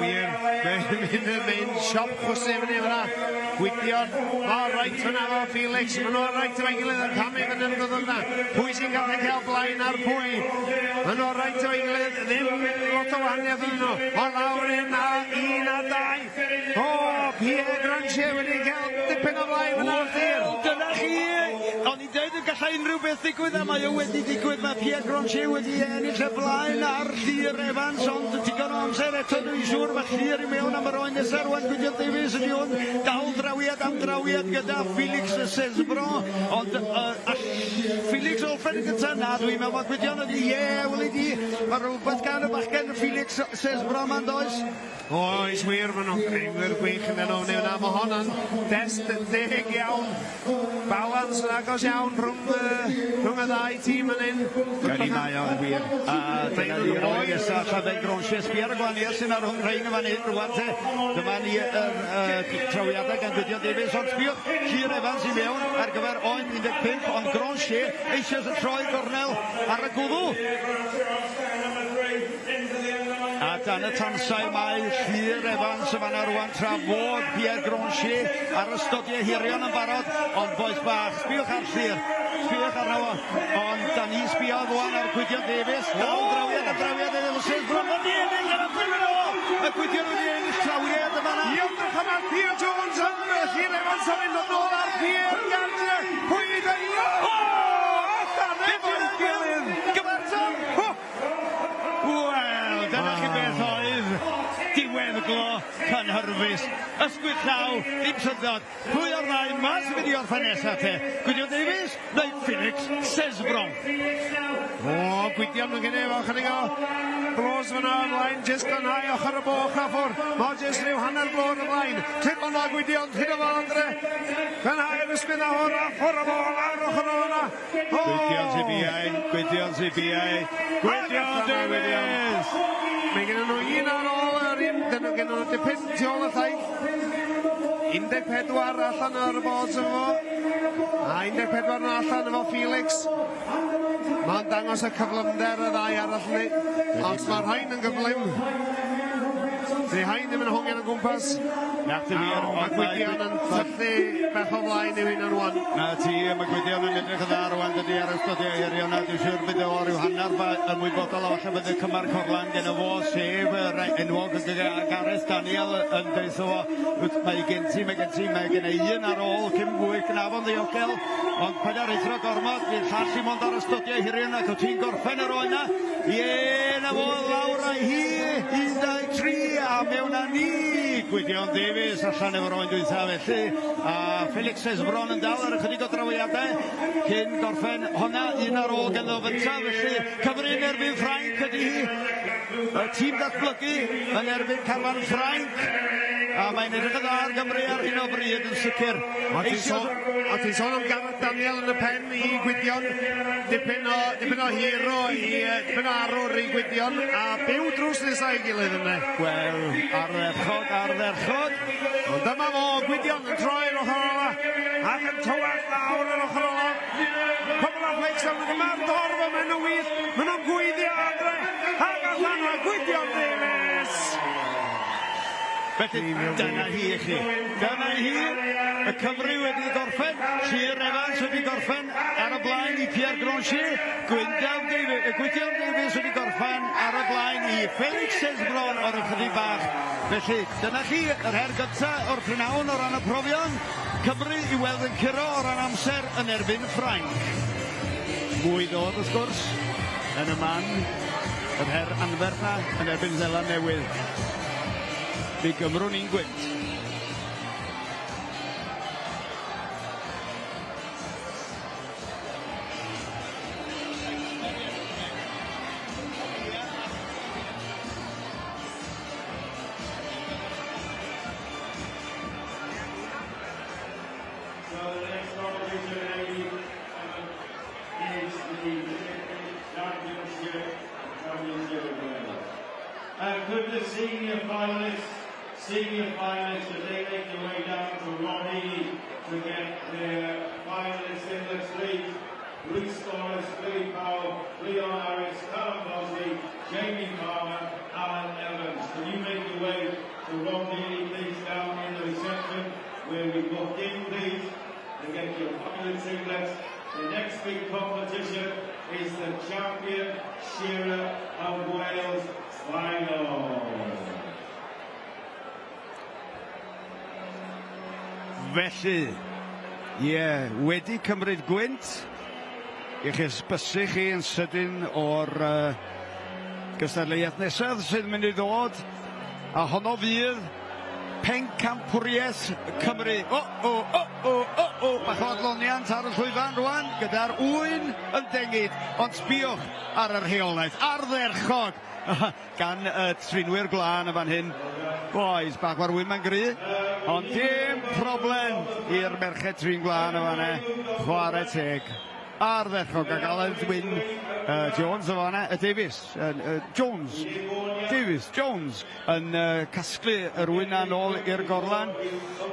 Speaker 1: wir. Mae'n mynd siop chwsau fyny fyna. Gwydion, o, reit fyna fo Felix, maen nhw reit efo'i gilydd yn camu fyny yn goddol yna. Pwy sy'n gallu cael blaen ar pwy? Maen nhw reit efo'i gilydd, ddim lot o wahaniaeth yn nhw. O lawr un a dau. O, Pierre Groncher wedi cael dipyn o blaen fyna ar ddir.
Speaker 2: Dyna chi, o'n i'n dweud yn gallai unrhyw beth digwydd a mae o wedi digwydd. Mae Pierre Groncher wedi ennill y blaen ar Llyr Evans, ond digon o amser eto dwi'n siŵr mae Llyr i mewn am yr oen nesaf rwan. Gwydion Davies ydi hwn, dal drawiad am drawiad gyda Felix Sesbron, ond Felix Olffen yn gyntaf na, dwi'n meddwl bod Gwydion ydi, wel ydi, mae rhywbeth gan y bachgen Felix Sesbron ma'n does.
Speaker 1: Oes wir, maen nhw'n creuwyr gwych yn enw ni yna. Mae hwnna'n dest deg iawn. Balans yn agos iawn rhwng y ddau tîm yn un.
Speaker 2: Gan i mae o'n wir. A dyna ni'r oed nesaf, Lladeg Groncher, sbiar y gwaniaeth sy'n ar hwng rhain yn fan hyn rwan te. Dyma ni trawiadau gan Gwydion Davies, ond sbiwch Llyr Evans i mewn ar gyfer oen 15, ond Groncher eisiau y troi gornel ar y gwddw. A dan y tansau mae Llyr Evans yma na rwan tra fod Pierre Groncher ar ystodiau hirion yn barod, ond boes bach, sbiwch ar Llyr, sbiwch arno fo, ond da ni sbio fwan ar Gwydion Davies, dal drawiad a drawiad yn Sesbron, ond i ennill ar y ffilm o, y Gwydion wedi ennill trawiad yma na.
Speaker 1: I ymdrech yma Pierre Jones yn Llyr Evans yn mynd nôl ar Pierre Gardner, pwy da i o! Allan efo'n gilydd!
Speaker 2: Gyfartal! Wel, dyna chi beth oedd diweddglo cynhyrfus. Ysgwyd llaw, dim syndod. Pwy o'r ddau mas yn mynd i orffen nesaf te? Gwydion Davies neu Felix Sesbron?
Speaker 1: O, Gwydion yn gyda efo chydig o blos fyna ymlaen, jyst gynhau ochr y boch a ffwr. Mae jyst rhyw hanner blod ymlaen. Tyd o'na Gwydion, tyd o'na Andre. Gynhau yn ysgwyd a hwr a ffwr y boch ar ochr o'na.
Speaker 2: Gwydion sy'n biau, Gwydion sy'n biau. Gwydion Davies!
Speaker 1: Mae gen nhw un ar ôl yr un, dyn nhw gen nhw dipyn tu ôl y thaith. 14 allan ar y bods efo. A 14 yn allan efo Felix. Mae'n dangos y cyflymder y ddau arall ni. Os mae'r rhain yn gyflym. Di rhain ddim yn hongen o gwmpas. Mae Gwydion yn tyllu beth o flaen i hyn yn wan.
Speaker 2: Na ti, mae Gwydion yn edrych yn dda rwan dydi ar ystodiau hirion, a dwi'n siŵr bydd o rhyw hanner ymwybodol o falle bydd y cymar corlan gen y fo, sef enwog Gareth Daniel yn deitho fo. Mae gen i un ar ôl cyn fwy cnafon ddiogel, ond paid ar eithro gormod, fydd llall i mond ar ystodiau hirion ac o ti'n gorffen yr oena. Ie, na fo lawr a hi, 1-2-3 a mewn â ni. Gwydion Davies allan efo'r oen dwytha felly, a Felix Sesbron yn dal ar ychydig o drawiadau cyn gorffen honna un ar ôl gen o fynta, felly cyfrin erbyn Ffrainc ydi hi, y tîm datblygu yn erbyn carfan Ffrainc, a mae'n edrych yn dda ar Gymru ar hyn o bryd yn sicr.
Speaker 1: A ti'n sôn am Gareth Daniel yn y pen i Gwydion, dipyn o hero dipyn o arwr i Gwydion, a byw drws nesaf i gilydd yna.
Speaker 2: Wel, ardderchod.
Speaker 1: Ond dyma fo, Gwydion yn troi'r ochr ola, ac yn tywed lawr yr ochr ola. Pobl a flex am y gyma'r dorfa, maen nhw wyth, maen nhw'n gweithio adre, ac allan o Gwydion Davies.
Speaker 2: Felly, dyna hi i chi. Dyna hi, y Cymru wedi gorffen, Llyr Evans wedi gorffen ar y blaen i Pierre Groncher, Gwydion Davies wedi gorffen ar y blaen i Felix Sesbron o'r ychydig bach. Felly, dyna chi, yr her gyntaf o'r prynhawn o ran y profion, Cymru i weld yn curo o ran amser yn erbyn Ffrainc. Mwy ddod, wrth gwrs, yn y man Yr her anferth na yn erbyn Zela Newydd. Mi Gymru ni'n gwynt.
Speaker 3: Could the senior finalists as they make their way down to Rodney to get their finalists in the street. Bruce Torres, Billy Powell, Leon Harris, Callum Bosley, Jamie Palmer, Alan Evans. Can you make your way to Rodney, please, down in the reception where we booked in, please, to get your finalist singlets. The next big competition is the champion Shearer of Wales final.
Speaker 2: Felly, wedi cymryd gwynt i'ch esbysu chi yn sydyn o'r gystadleuaeth nesaf sydd yn mynd i ddod, a honno fydd pencampwriaeth Cymru. Bach o adloniant ar y llwyfan rwan, gyda'r ŵyn yn dengid, ond sbiwch ar yr rheolaeth ardderchog gan y trinwyr glân y fan hyn. Boys, bach o'r ŵyn ma'n gry, ond dim problem i'r merched trin glân y fan hyn. Chwarae teg. Ardderchog ac Alun Jones o fanna, Davies Jones yn casglu yr wyn na nôl i'r gorlan.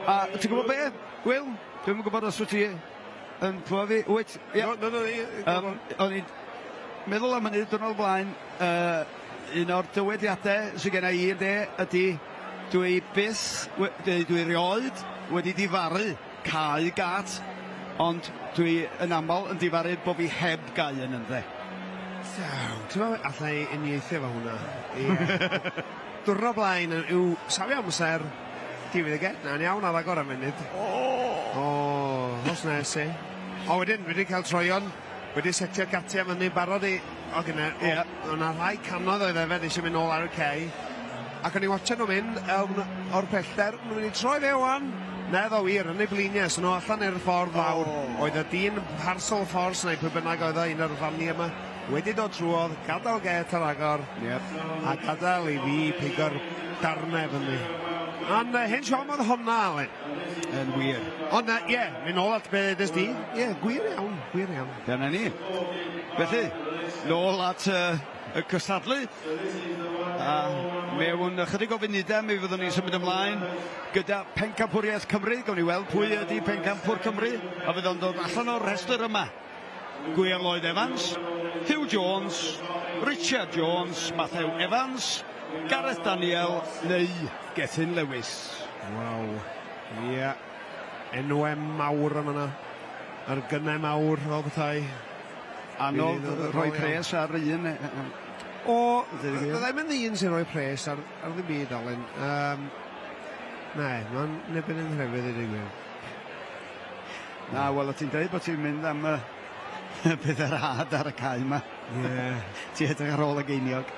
Speaker 2: A ti'n gwybod be, Wil? Dwi'n gwybod os wyt ti yn clywed fi? Wyt? O'n i'n meddwl am hynny dwrnod blaen, un o'r dywediadau sydd gen i i'r de ydy dwi rioed wedi difaru cae gat, ond dwi yn aml yn difaru bod fi heb gau yn ynddo.
Speaker 1: Ti'n meddwl allai uniaethu fo hwnna? Dwrnod blaen yw safi amser Dydd y get na'n iawn ar agor am munud. Os nes i. O wedyn, wedi cael troion, wedi setio'r gatiau fyny barod i... O gyda, o'na rhai canodd oedd efed eisiau mynd nôl ar y cei. Ac o'n i watcha nhw mynd o'r pellter, nhw'n mynd i troi fe wan. Ne, ddo wir, yn ei bliniau, so nhw allan i'r ffordd fawr. Oedd y dyn parsol ffors neu pwy bynnag oedd un o'r fanni yma. Wedi dod trwodd, gadael get ar agor, a gadael i fi pigo'r darnau fyny. Ond hyn siom oedd honna, Alun.
Speaker 2: Yn wir.
Speaker 1: Ond mynd nôl at beth ydys di. Gwir iawn.
Speaker 2: Dyna ni. Felly, nôl at y cysadlu. A mewn ychydig o funudau mi fyddwn ni'n symud ymlaen gyda pencampwriaeth Cymru. Gawn ni weld pwy ydy pencampwr Cymru, a fydd o'n dod allan o'r rhestr yma. Gwyliwch Evans, Hugh Jones, Richard Jones, Matthew Evans, Gareth Daniel neu Gethin Lewis.
Speaker 1: Waw. Enwau mawr am yna. Ar gynnau mawr fel bethau.
Speaker 2: Anodd rhoi pres ar un.
Speaker 1: Ddim yn un sy'n rhoi pres ar ddim byd, Alun. Mae'n nebyn yn hrefydd i digwydd.
Speaker 2: Na, wel, ti'n dweud bod ti'n mynd am bydd yr had ar y cae yma. Ti edrych ar ôl y geiniog.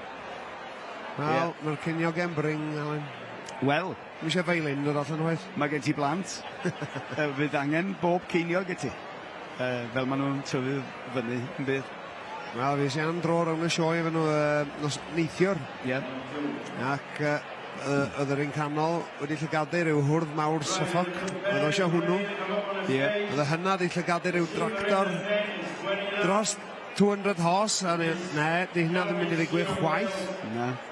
Speaker 1: Wel, mae'r ceiniog yn bring, Alun.
Speaker 2: Wel,
Speaker 1: mi eisiau feilyn dod allan oed.
Speaker 2: Mae gen ti blant. Fydd angen bob ceiniog i ti. Fel maen nhw'n tyfu fyny yn bydd.
Speaker 1: Wel, fi eisiau am dro rhwng y sioe efo nhw neithiwr. Ac oedd yr un canol wedi llygadu rhyw hwrdd mawr syffog. Oedd eisiau hwnnw. Oedd y hynna wedi llygadu rhyw tractor dros 200 hos. Di hynna ddim mynd i ddigwydd chwaith.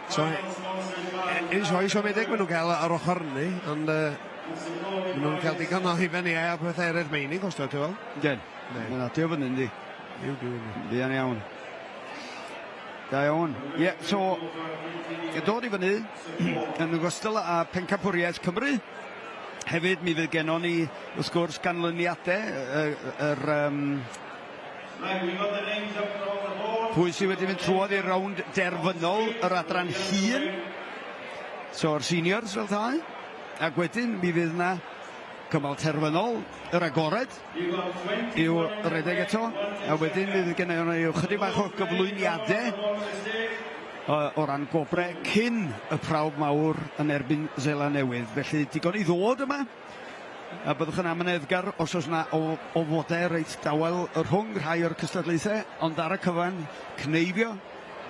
Speaker 1: So, un sioe siomedig maen nhw'n cael ar ochr ni, ond maen nhw'n cael digon o hufen i a beth eraill meinig, os dwi'n fel.
Speaker 2: Gen, mae'n adio fyny, yndi. Dian iawn. Da iawn. So, dod i fyny, yn ogystal â pencampwriaeth Cymru, hefyd mi fydd genon ni, wrth gwrs, ganlyniadau, pwy sydd wedi mynd trwodd i'r rownd derfynol yr adran hun, so'r seniors fel tai, ac wedyn mi fydd na cymal terfynol, yr agored, i'w redeg eto, a wedyn fydd gennym ni chydig bach o gyflwyniadau o ran gobre cyn y prawf mawr yn erbyn Seland Newydd. Felly digon i ddod yma. A byddwch yn amyneddgar os oes yna o fodau reit dawel rhwng rhai o'r cystadlaethau, ond ar y cyfan, Gneifio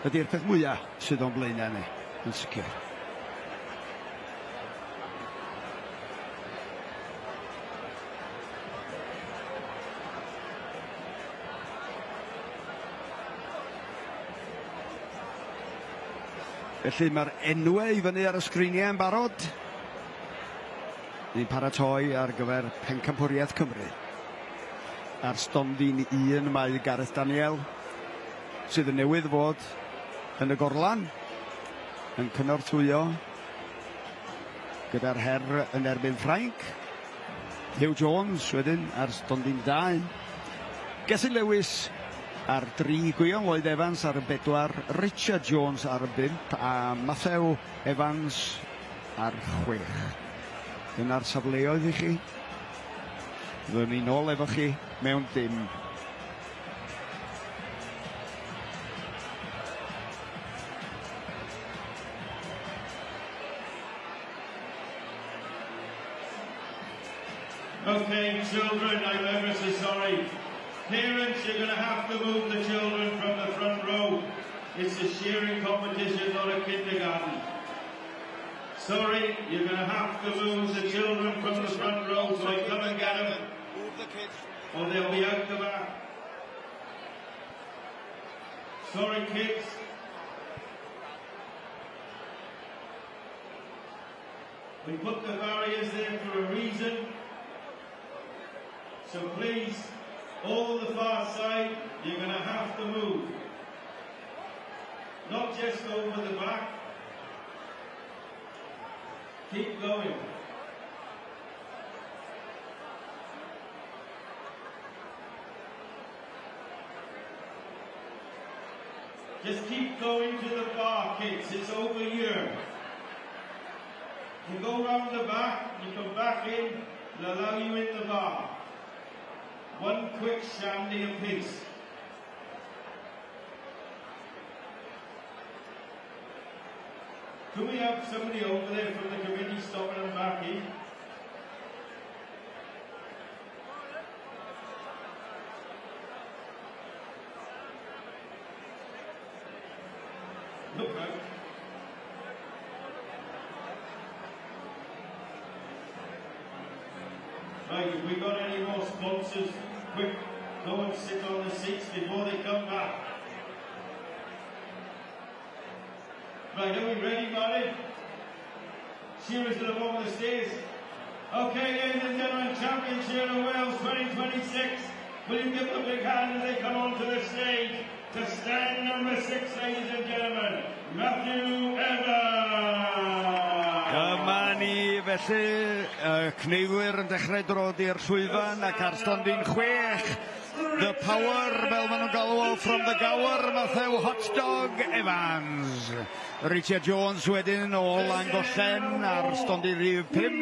Speaker 2: ydy'r peth mwyaf sydd o'n blaenau ni, yn sicr. Felly mae'r enwau i fyny ar y sgriniau yn barod. Ni'n paratoi ar gyfer pencampwriaeth Cymru. Ar stondin 1 mae Gareth Daniel, sydd yn newydd fod yn y gorlan, yn cynorthwyo gyda'r her yn erbyn Ffrainc. Hugh Jones wedyn ar stondin 2. Gethin Lewis ar 3, Gwion Lloyd Evans ar y 4, Richard Jones ar y 5 a Matthew Evans ar 6. Dyna'r safleoedd i chi. Fyddwn ni nôl efo chi mewn dim.
Speaker 3: Okay, children, I'm ever so sorry. Parents, you're going to have to move the children from the front row. It's a shearing competition, not a kindergarten. Sorry, you're going to have to move the children from the front row, so I come and get them.
Speaker 2: Move the kids.
Speaker 3: Or they'll be out the back. Sorry, kids. We put the barriers there for a reason. So please, all the far side, you're going to have to move. Not just over the back. Keep going. Just keep going to the bar, kids. It's over here. You go round the back, you come back in, they'll allow you in the bar. One quick shandy apiece. Can we have somebody over there from the committee stopping them back in? Look out. Right, have we got any more sponsors? Quick, go and sit on the seats before they come back. Right, are we ready, Martin? Shearers to the bottom of the stairs. Okay, ladies and gentlemen, champion Shearer of Wales 2026. Will you give them a big hand as they come onto the stage to stand number 6, ladies and gentlemen, Matthew Evans.
Speaker 2: Yma ni felly, Cneifwyr yn dechrau drod i'r llwyfan ac ar stondin 6. The Power, fel maen nhw'n galw o, from the Gower, Matthew Hot Dog Evans. Richard Jones wedyn o Langollen ar stondin rhif 5.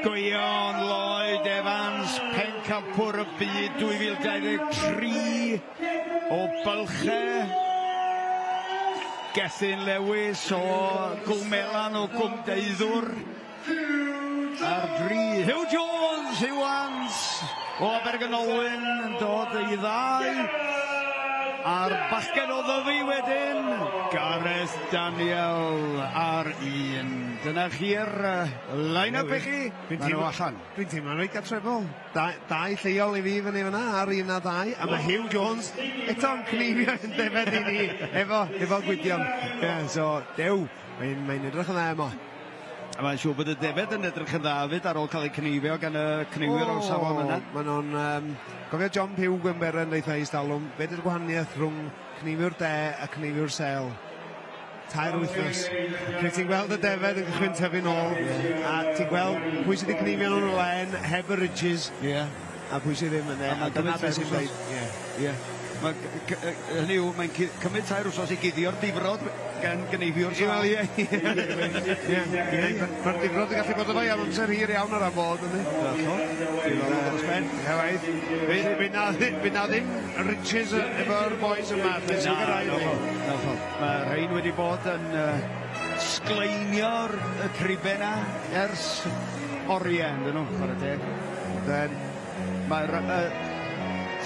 Speaker 2: Gwion Lloyd Evans, pencampwr y byd 2023 o Bylche. Gethin Lewis o Gwmelan o Gwmdeiddwr ar 3. Hugh Jones, Hywans o Abergynolwyn yn dod i 2. A'r bachgen o Ddyfi wedyn, Gareth Daniel ar 1. Dyna chi'r line-up i chi.
Speaker 1: Dwi'n teimlo'n rhaid gatrefol. Dau lleol i fi fyny fyna ar 1 a 2. A mae Hugh Jones eto'n Cneifio yn defed i ni efo Gwydion. So, dew, mae'n edrych yn dda yma.
Speaker 2: A mae'n siŵr bod y defed yn edrych yn dda fyd ar ôl cael ei cneifio gan y cneifwyr o'r safon yna.
Speaker 1: Maen nhw'n... Gofio John Pugh Gwynberen leitha i Stalwm, beth yw'r gwahaniaeth rhwng cneifiwr de a cneifiwr sel? 2 wythnos. Rwy'n ti'n gweld y defed yn cychwyn tyfu nôl, a ti'n gweld pwy sydd wedi cneifio nhw'n len, heb y ridges, a pwy sydd ddim yn e. A dyna beth sy'n dweud.
Speaker 2: Hynny yw, mae'n cymryd 2 wythnos i guddio'r difrod gan Gneifio'r sal.
Speaker 1: Wel, ie. Mae'r difrod yn gallu bod yno i amser hir iawn ar y bod, ynddi? Fe na ddim riches efo'r boys yma.
Speaker 2: Mae rhain wedi bod yn sgleinio'r cribena ers oriau, yn dyn nhw, ar y deg. Mae'r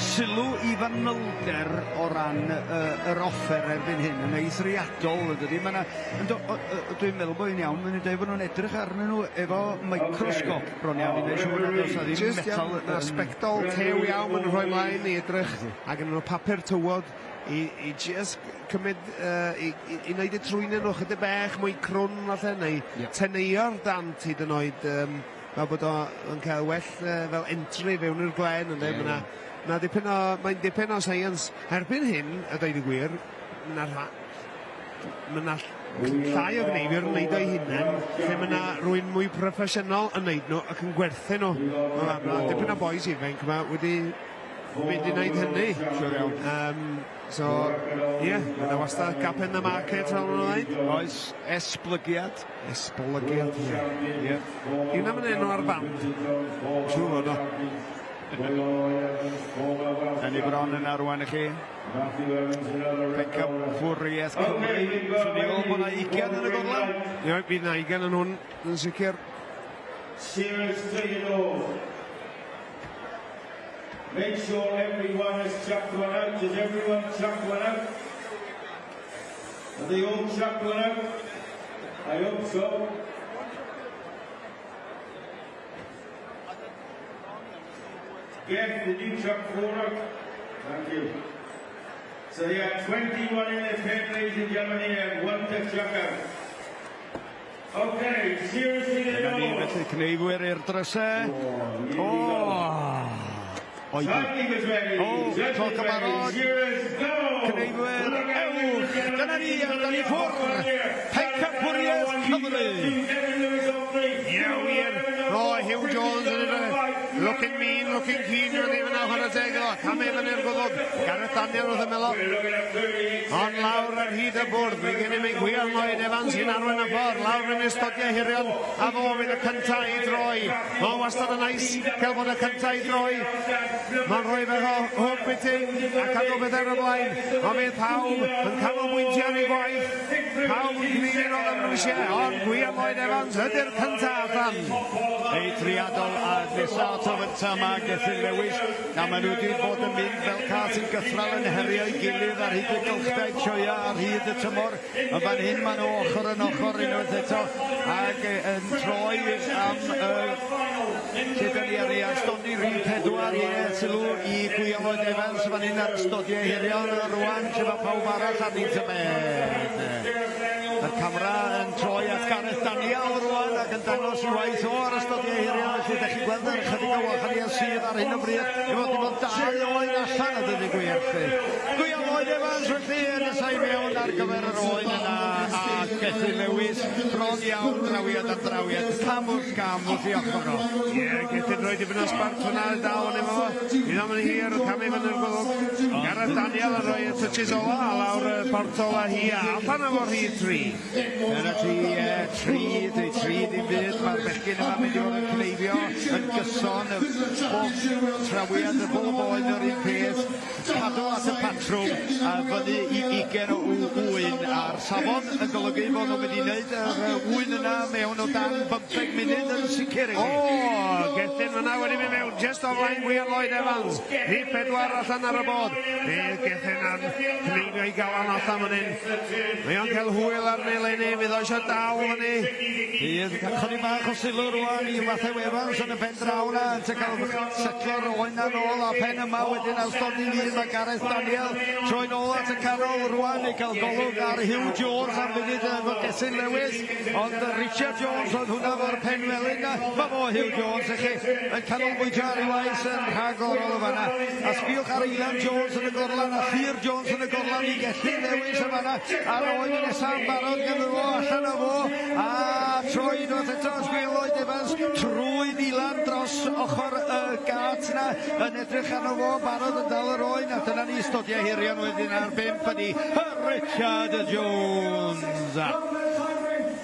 Speaker 2: sylw i fanylder o ran yr offer erbyn hyn yn eithriadol, ydy. Dwi'n meddwl bod hi'n iawn, mae'n dweud bod nhw'n edrych arnyn nhw efo microscop bron iawn i wneud siŵr nad oes na ddim metal.
Speaker 1: Aspectol tew iawn maen nhw'n rhoi mlaen i edrych, ac yn nhw papur tywod i just cymryd, i wneud y trwy'n nhw chydig bech mwy crwn falle, neu teneuo'r dant hyd yn oed, fel bod o'n cael well fel entry fewn i'r glen, mae'n dipyn o science. Erbyn hyn, a dweud y gwir, mae llai o Gneifio yn wneud o'i hunain, lle mae yna rhywun mwy proffesiynol yn wneud nhw ac yn gwerthu nhw. Mae dipyn o boys ifanc yma wedi mynd i wneud hynny. So, ie, mae yna wastad gap in the market fel nhw'n wneud.
Speaker 2: Oes esblygiad.
Speaker 1: Esblygiad, ie. Yw na mynd enw ar band? Siw fod o.
Speaker 2: Yn ei bron yn arwain i chi. Pick-up ffwriaeth Cymru. Swn i ôl bod na 20 yn y gorlan.
Speaker 1: Ie, bydd na 20 yn hwn, yn sicr.
Speaker 3: Shearers take it all. Make sure everyone has chucked one out. Does everyone chuck one out? Have they all chucked one out? I hope so. Jeff, did you chuck 4 out? Thank you. So there are 21 in the pen, ladies and gentlemen, and 1 to chuck out. Okay, seriously, they
Speaker 2: Dyna ni felly Cneifwyr i'r drysau.
Speaker 3: Timing is ready.
Speaker 2: Tro cyfarod. Cneifwyr ewch. Dyna ni ffwrdd. Pick-up ffwriaeth Cymru.
Speaker 1: Ie, wir. Hugh Jones yn edrych. Looking mean, looking keen, yn ddim yn awr y teg o. Cam efo i'r gwddwg. Gareth Daniel wrth y melod. Ond lawr ar hyd y bwrdd. Fe gen i mi gwir Lloyd Evans sy'n arwain y ffordd. Lawr yn ystodiau hirion. A fo fydd y cyntaf i droi. Mae'n wastad yn ais cael bod y cyntaf i droi. Mae'n rhoi fe hook bitting a cadw beth ar y blaen. Ond fydd pawb yn canolbwyntio ar ei gwaith. Pawb yn gwneud o'r ymwysau. Ond gwir Lloyd Evans ydy'r cyntaf allan.
Speaker 2: Eithriadol a nesaf o fyta yma Gethin Lewis, a maen nhw wedi bod yn mynd fel cas sy'n gythral yn herio i gilydd ar hyd y gylchdau sioia ar hyd y tymor. A fan hyn maen nhw ochr yn ochr unwaith eto ac yn troi am lle dyn ni ar ei astodi rhif 4 sylw i Gwil Lloyd Evans fan hyn ar ystodiau hirion rwan lle mae pawb arall ar hyd y bed. Mae'r camera yn troi at Gareth Daniel rwan ac yn dangos i waith o'r ystodiau hirion. Felly, ydych chi'n gweld yr ychydig o wahaniaeth sydd ar hyn o bryd. I fod dim ond 2 oen allan a dydy gwir. Gwil Lloyd Evans felly yn ysau mewn ar gyfer yr oen yna a Gethin Lewis bron iawn drawiad ar drawiad. Cam wrth gam wrth i ochr o.
Speaker 1: Ie, Gethin roed i fynd o sbart hwnna dawn efo fo. Un am yn hir, cam i fynd i'r gwddwg. Gareth Daniel yn rhoi y touches ola a lawr y portola hi a allan efo rhi 3.
Speaker 2: Dyna ti 3 dim byd. Mae'r bechgyn yma mynd i fod yn Cneifio yn gyson y bob trawiad y bob oen yr un peth. Cadw at y patrwm a fyny i 20 o wyn a'r safon yn golygu bod nhw'n mynd i wneud yr wyn yna mewn o dan 15 munud yn sicr i chi.
Speaker 1: Gethin yna wedi mynd mewn just o flaen Gwil Lloyd Evans. Rhif 4 allan ar y bod. Gethin yn Cneifio i gael allan fan hyn. Mae o'n cael hwyl ar meleni, fydd o eisiau dal fyny.
Speaker 2: Bydd chydig bach o sylw rwan i Matthew Evans yn y pen draw na yn cael setlo'r oen ar ôl a pen yma wedyn awstodi fydd mae Gareth Daniel troi nôl at y canol rwan i cael golwg ar Hugh Jones am funud efo Gethin Lewis ond Richard Jones oedd hwnna fo'r pen felyn na mae fo Hugh Jones i chi yn canolbwyntio ar ei waith yn rhagor o fanna a sbiwch ar Ilan Jones yn y gorlan a Llyr Jones yn y gorlan i Gethin Lewis yn fanna a'r oen nesaf barod gyda fo allan o fo a troi dod eto Gwil Lloyd Evans trwy Ilan dros ochr y gat na yn edrych arno fo barod yn dal yr oen a dyna ni stodiau hirion wedyn ar 5 ydi Richard Jones.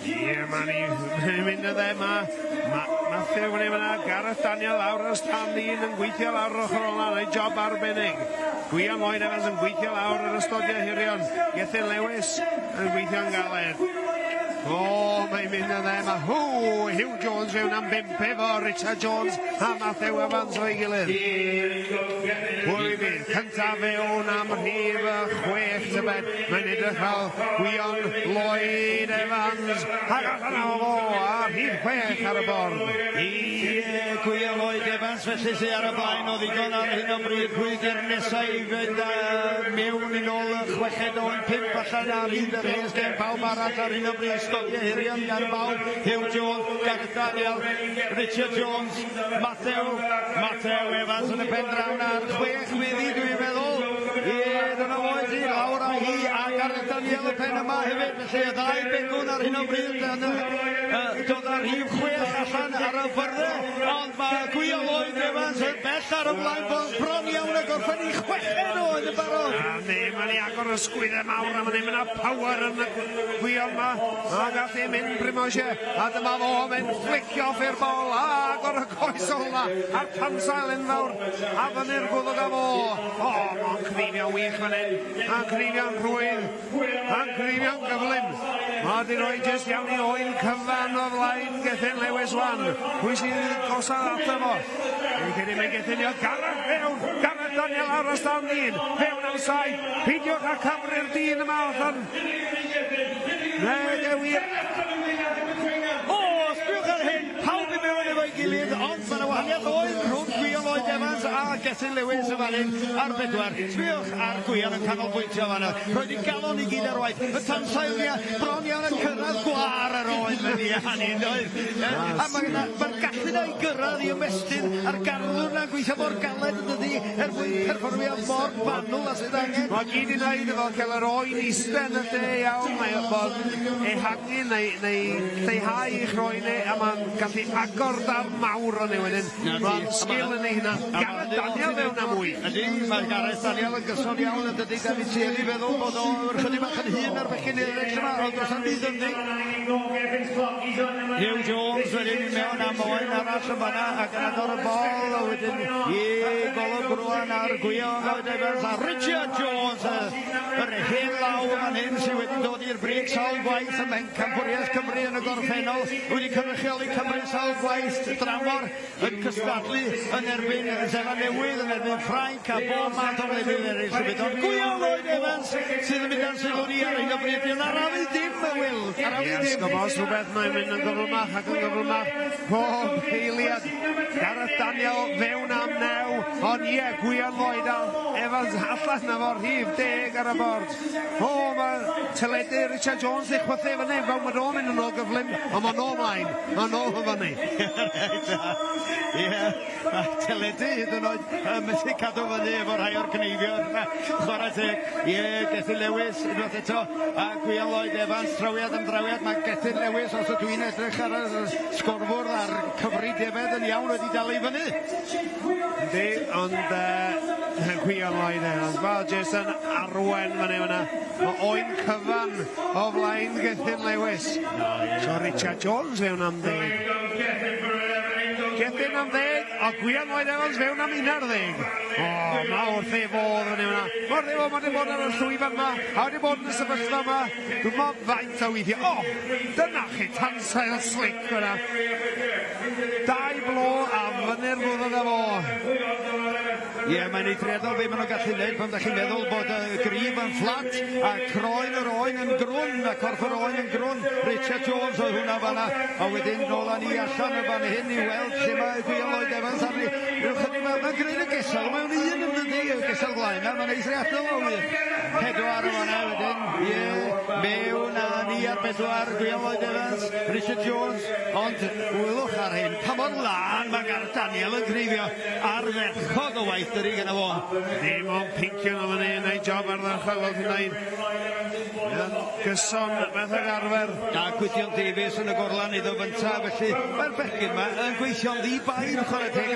Speaker 1: Ie, mae'n mynd y dde, Matthew fan yma, Gareth Daniel lawr ar y stand un yn gweithio lawr ar ochr ola, neu job arbennig. Gwion Lloyd Evans yn gweithio lawr ar y stodiau hirion. Gethin Lewis yn gweithio'n galed. O, mae'n mynd y dde, Hugh Jones fewn am 5 efo Richard Jones a Matthew Evans o'i gilydd. Hwyl i bydd, cyntaf fewn am rhif 6 tybed. Mae'n edrych fel Gwion Lloyd Evans. Ac allan o a rhif 6 ar y bord.
Speaker 2: Ie, Gwion Lloyd Evans felly sy'n ar y blaen o ddigon ar hyn o bryd. Gwydr nesau i fynd mewn yn ôl 6 o'n 5 allan ar hyd y rhes gen pawb arall ar hyn o bryd. Stodiau hirion gan bawb, Hugh Jones, Gareth Daniel, Richard Jones, Matthew Evans yn y pen drawn ar 6 meddi dwi'n meddwl. Ie, dyna oedd hi, lawr a hi a Gareth Daniel y pen yma hefyd, felly y ddau begwn ar hyn o bryd yn dod ar rhif 6 allan ar y byrde, ond mae Gwion Lloyd Evans yn bell ar y blaen bod bron iawn a gorffen i 6 oedd y barod.
Speaker 1: A ne, mae'n ei agor y sgwyddau mawr a mae'n mynd â power yn y Gwion yma. A gath ei mynd Primosia, a dyma fo mynd flicio off i'r bol, a agor y coes ola, a'r tansail enfawr, a fyny'r gwddog a fo. O, mae'n cnifio wych fan hyn, a'n cnifio'n rhwydd, a'n cnifio'n gyflym. Mae di roi jyst iawn i oen cyfan o flaen Gethin Lewis wan. Pwy sy'n gosod ato fo? Yn cedi mae Gethin i o Gareth fewn, Gareth Daniel ar y stand un, fewn am saith, peidiwch a camru'r dyn yma allan. Neu wir.
Speaker 2: O, sbiwch ar hyn, pawb i mewn efo'i gilydd, ond mae'n wahaniaeth oed rhwng Gwion Lloyd Evans a Gethin Lewis y fan hyn ar 4. Sbiwch ar Gwion yn canolbwyntio fan hyn. Roedd i galon i gyd ar waith. Y tansailnia bron iawn yn cyrraedd gwar ar oed yn ei hanyn. A mae'n gallu na i gyrraedd i ymestyn ar garlwr na'n gweithio mor galed yn dydi mwyn perfformio mor banwl a sydd angen.
Speaker 1: Mae gyd i wneud efo cael yr oen isten y lle iawn. Mae'n bod ehangu neu lleihau i'ch roi ni a mae'n gallu agor dar mawr o'n ei wedyn. Mae'n sgil yn ei hynna. Gareth Daniel fewn am mwy.
Speaker 2: Ydy, mae Gareth Daniel yn gyson iawn yn dydi David Shearing feddwl bod o'r chydig bach yn hyn ar becyn eraill yma, ond os am byd yndi. Hugh Jones wedyn mewn am oen arall yn fanna ac yn agor y bol a wedyn golwg rwan ar Gwion Lloyd Evans a Richard Jones yr hen law fan hyn sydd wedi dod i'r brig sawl gwaith ym Mhencampwriaeth Cymru yn y gorffennol wedi cynrychioli Cymru sawl gwaith dramor yn cystadlu yn erbyn Sefa Newydd yn erbyn Ffrainc a bob math o lefydd eraill sydd wedi dod. Gwion Lloyd Evans sydd yn mynd ar sylwni ar hyn o bryd yn arafu dim y Wil.
Speaker 1: Yes, gofos rhywbeth mae'n mynd yn gyflymach ac yn gyflymach. Pob eiliad. Gareth Daniel fewn am 9, ond Gwion Lloyd Evans allan na fo rhif 10 ar y bord. O, mae teledu Richard Jones eich chwythu fyny, fel mae o'n mynd yn ôl gyflym, ond mae'n ôl mlaen, mae'n ôl fyny.
Speaker 2: Ie, mae teledu hyd yn oed methu cadw fyny efo rhai o'r Gneifio. Chwarae teg, Gethin Lewis, unwaith eto, a Gwion Lloyd Evans, trawiad am drawiad, mae Gethin Lewis, os ydw i'n edrych ar y sgorfwrdd a'r cyfri defed yn iawn wedi dal i fyny.
Speaker 1: Yndi, ond Gwion Lloyd Evans, fel jyst yn arwen fyny fyna. Mae oen cyfan o flaen Gethin Lewis. So Richard Jones fewn am 10. Gethin am 10, o Gwion Lloyd Evans fewn am 11. O, mawr the fodd fyny fyna. Mor the fodd, mae wedi bod ar y llwyfan yma, a wedi bod yn y sefyllfa yma. Dwi'n modd faint o weithio. O, dyna chi tansail slick fyna. 2 blo a fyny'r gwddog a fo.
Speaker 2: Ie, mae'n ei dreadol be maen nhw'n gallu gwneud pan ddech chi'n meddwl bod y grif yn fflat a croen yr oen yn grwn a corff yr oen yn grwn. Richard Jones oedd hwnna fanna a wedyn nôl a ni allan y fan hyn i weld lle mae Gwion Lloyd Evans ar ni. Mae'n gwneud y gesel, mae'n un yn dydi y gesel blaen a mae'n eisriadol o wir. 4 ar y fanna wedyn, mewn a ni ar bedwar, Gwyliwch Evans, Richard Jones, ond Gwyliwch ar hyn. Pa mor lan mae gan Daniel yn Gneifio ar ferchog o waith dyri gan o fo.
Speaker 1: Dim ond pincio na fan hyn, ei job ar ddechrau fel hynny'n. Gyson, beth ag arfer.
Speaker 2: A Gwydion Davies yn y gorlan iddo fynta, felly mae'r bechgyn yma yn gweithio'n ddi-bair chwarae teg.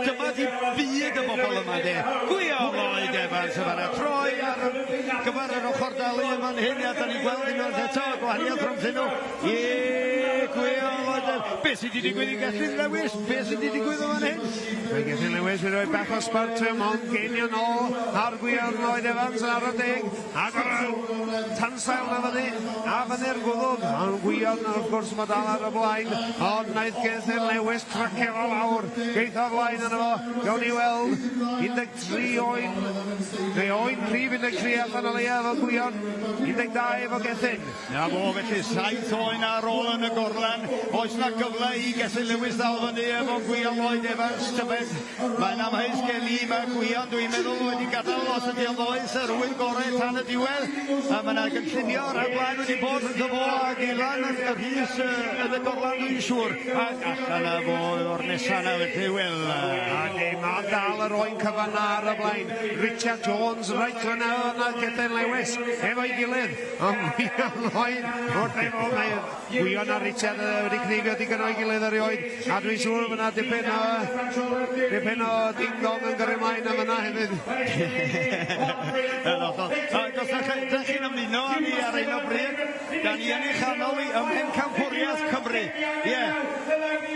Speaker 2: Dyma di byd y bobl yma de. Gwyliwch Evans y fanna. Troi ar gyfer yr ochr dalu yma hyn, a da ni'n gweld unwaith eto, gwahaniaeth rhwng nhw. Gwyliwch Evans. Be sydd wedi digwydd i Gethin Lewis? Be sydd wedi digwydd o fan hyn?
Speaker 1: Mae Gethin Lewis wedi rhoi bach o spartum, ond genio nôl ar Gwyliwch Evans ar y deg. Ac ar tansail na fyny, a fyny'r gwddwg. Ond Gwyliwch, wrth gwrs, mae dal ar y blaen. Ond wnaeth Gethin Lewis tracio o lawr. Geith o flaen yna fo. Gawn ni weld 13 oen. Neu oen prif 13 allan o leia efo Gwyliwch. 12 efo Gethin.
Speaker 2: Na fo, felly 7 oen ar ôl yn y gorlan. Oes na gyfle i Gethin Lewis ddal fyny efo Gwyliwch Evans. Tybed, mae'n amheus gen i, mae Gwyliwch, dwi'n meddwl, wedi gadael os ydi o'n oes yr wyl gorau tan y diwedd. A mae yna gynllunio ar y blaen wedi bod yn dyfo ag Ilan yn y rhys yn y gorlan dwi'n siŵr. Ac allan y fo o'r nesaf na felly wel.
Speaker 1: Ac ei mae dal yr oen cyfan ar y blaen. Richard Jones, right fyna yna Gethin Lewis efo'i gilydd. Ond Gwyliwch oen, wrth efo mae Gwyliwch a Richard wedi Gneifio digon o'i gilydd erioed. A dwi'n siŵr fyna dipyn o ding-dong yn gyrru mlaen am yna hefyd.
Speaker 2: Os ydych chi'n ymuno â ni ar un o bryd, da ni yn ei chanol i ymhen campwriaeth Cymru.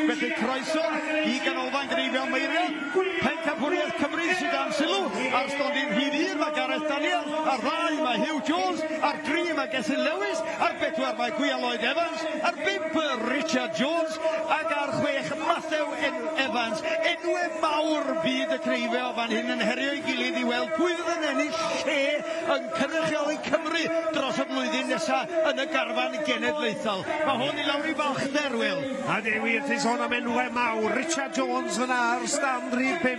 Speaker 2: Felly croeso i ganolfan Gneifio Meirio, pencampwriaeth Cymru sydd am sylw, ar stondin hyd i'r mae Gareth Daniel, ar 2 mae Hugh Jones, ar 3 mae Gethin Lewis, ar 4 mae Gwyliwch Evans, ar 5 Richard Jones, ac ar 6 Matthew Evans. Enwau mawr byd y Gneifio fan hyn yn herio i gilydd i weld pwy fydd yn ennill lle yn cynrychioli Cymru dros y blwyddyn nesaf yn y garfan genedlaethol. Mae hwn i lawr i balchder, Wil.
Speaker 1: A di wir, ti'n sôn am enwau mawr. Richard Jones fyna ar stand rhif 5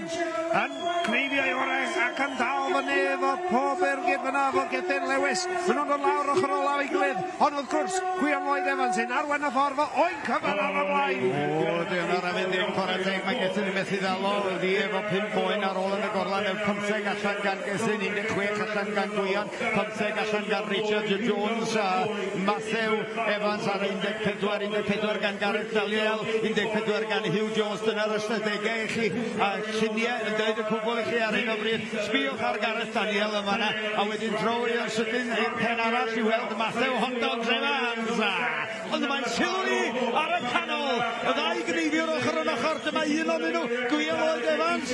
Speaker 1: yn Gneifio i orau ac yn dal fyny efo pob ergyd fyna efo Gethin Lewis. Mae nhw'n dod lawr ochr o lawr i gilydd. Ond wrth gwrs, Gwyliwch Evans yn arwen y ffordd fo oen cyfan ar y blaen.
Speaker 2: Dyna'r rafyn ddim chwarae teg mae Gethin yn methu ddalo. Di efo 5 oen ar ôl yn y gorlan. 15 allan gan Gethin, 16 allan gan Gwyliwch, 15 allan gan Richard Jones a Matthew Evans ar 14 gan Gareth Daniel, 14 gan Hugh Jones. Dyna'r ystadegau i chi. A lluniau yn dweud y cwbl i chi ar un o bryd. Sbiwch ar Gareth Daniel yma na, a wedyn droi yn sydyn i'r pen arall i weld Matthew Hot Dogs Evans. Ond mae'n sylwi ar y canol. Y ddau Gneifio ochr yn ochr, dyma un o'n nhw, Gwyliwch Evans.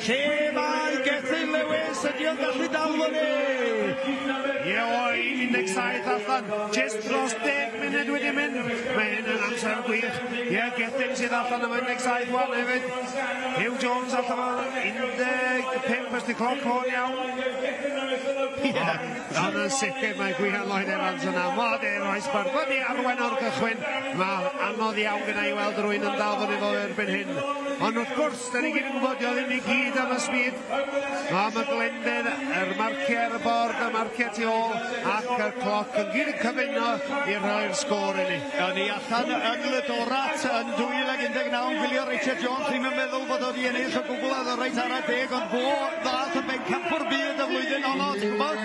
Speaker 2: Lle mae Gethin Lewis ydi o'n gallu dal fyny.
Speaker 1: Ie oen, 17 allan, just dros 10 munud wedi mynd. Mae hyn yn amser gwych. Ie, Gethin sydd allan am 17 wan hefyd. Hugh Jones allan am 15 ysdi cloc hwn iawn. Ond yn sicr mae Gwyliwch Evans yna. Mod e'n rhoi sbart. Fyny arwen o'r cychwyn. Mae anodd iawn gyda i weld rwy'n yn dal fyny fo erbyn hyn. Ond wrth gwrs, da ni gyd yn gwybod, ddim i gyd am y sbyd. Mae Glendyn, yr marciau ar y bord, y marciau tu ôl, ac y cloc yn gyd yn cyfuno i rhoi'r sgôr i ni.
Speaker 2: Ni allan yn Lydorat yn 2019, gwylio Richard Jones, ddim yn meddwl bod wedi ennill o gwbl a reit ar y deg, ond fo ddath yn ben campwr byd y flwyddyn honno, ti'n gwybod?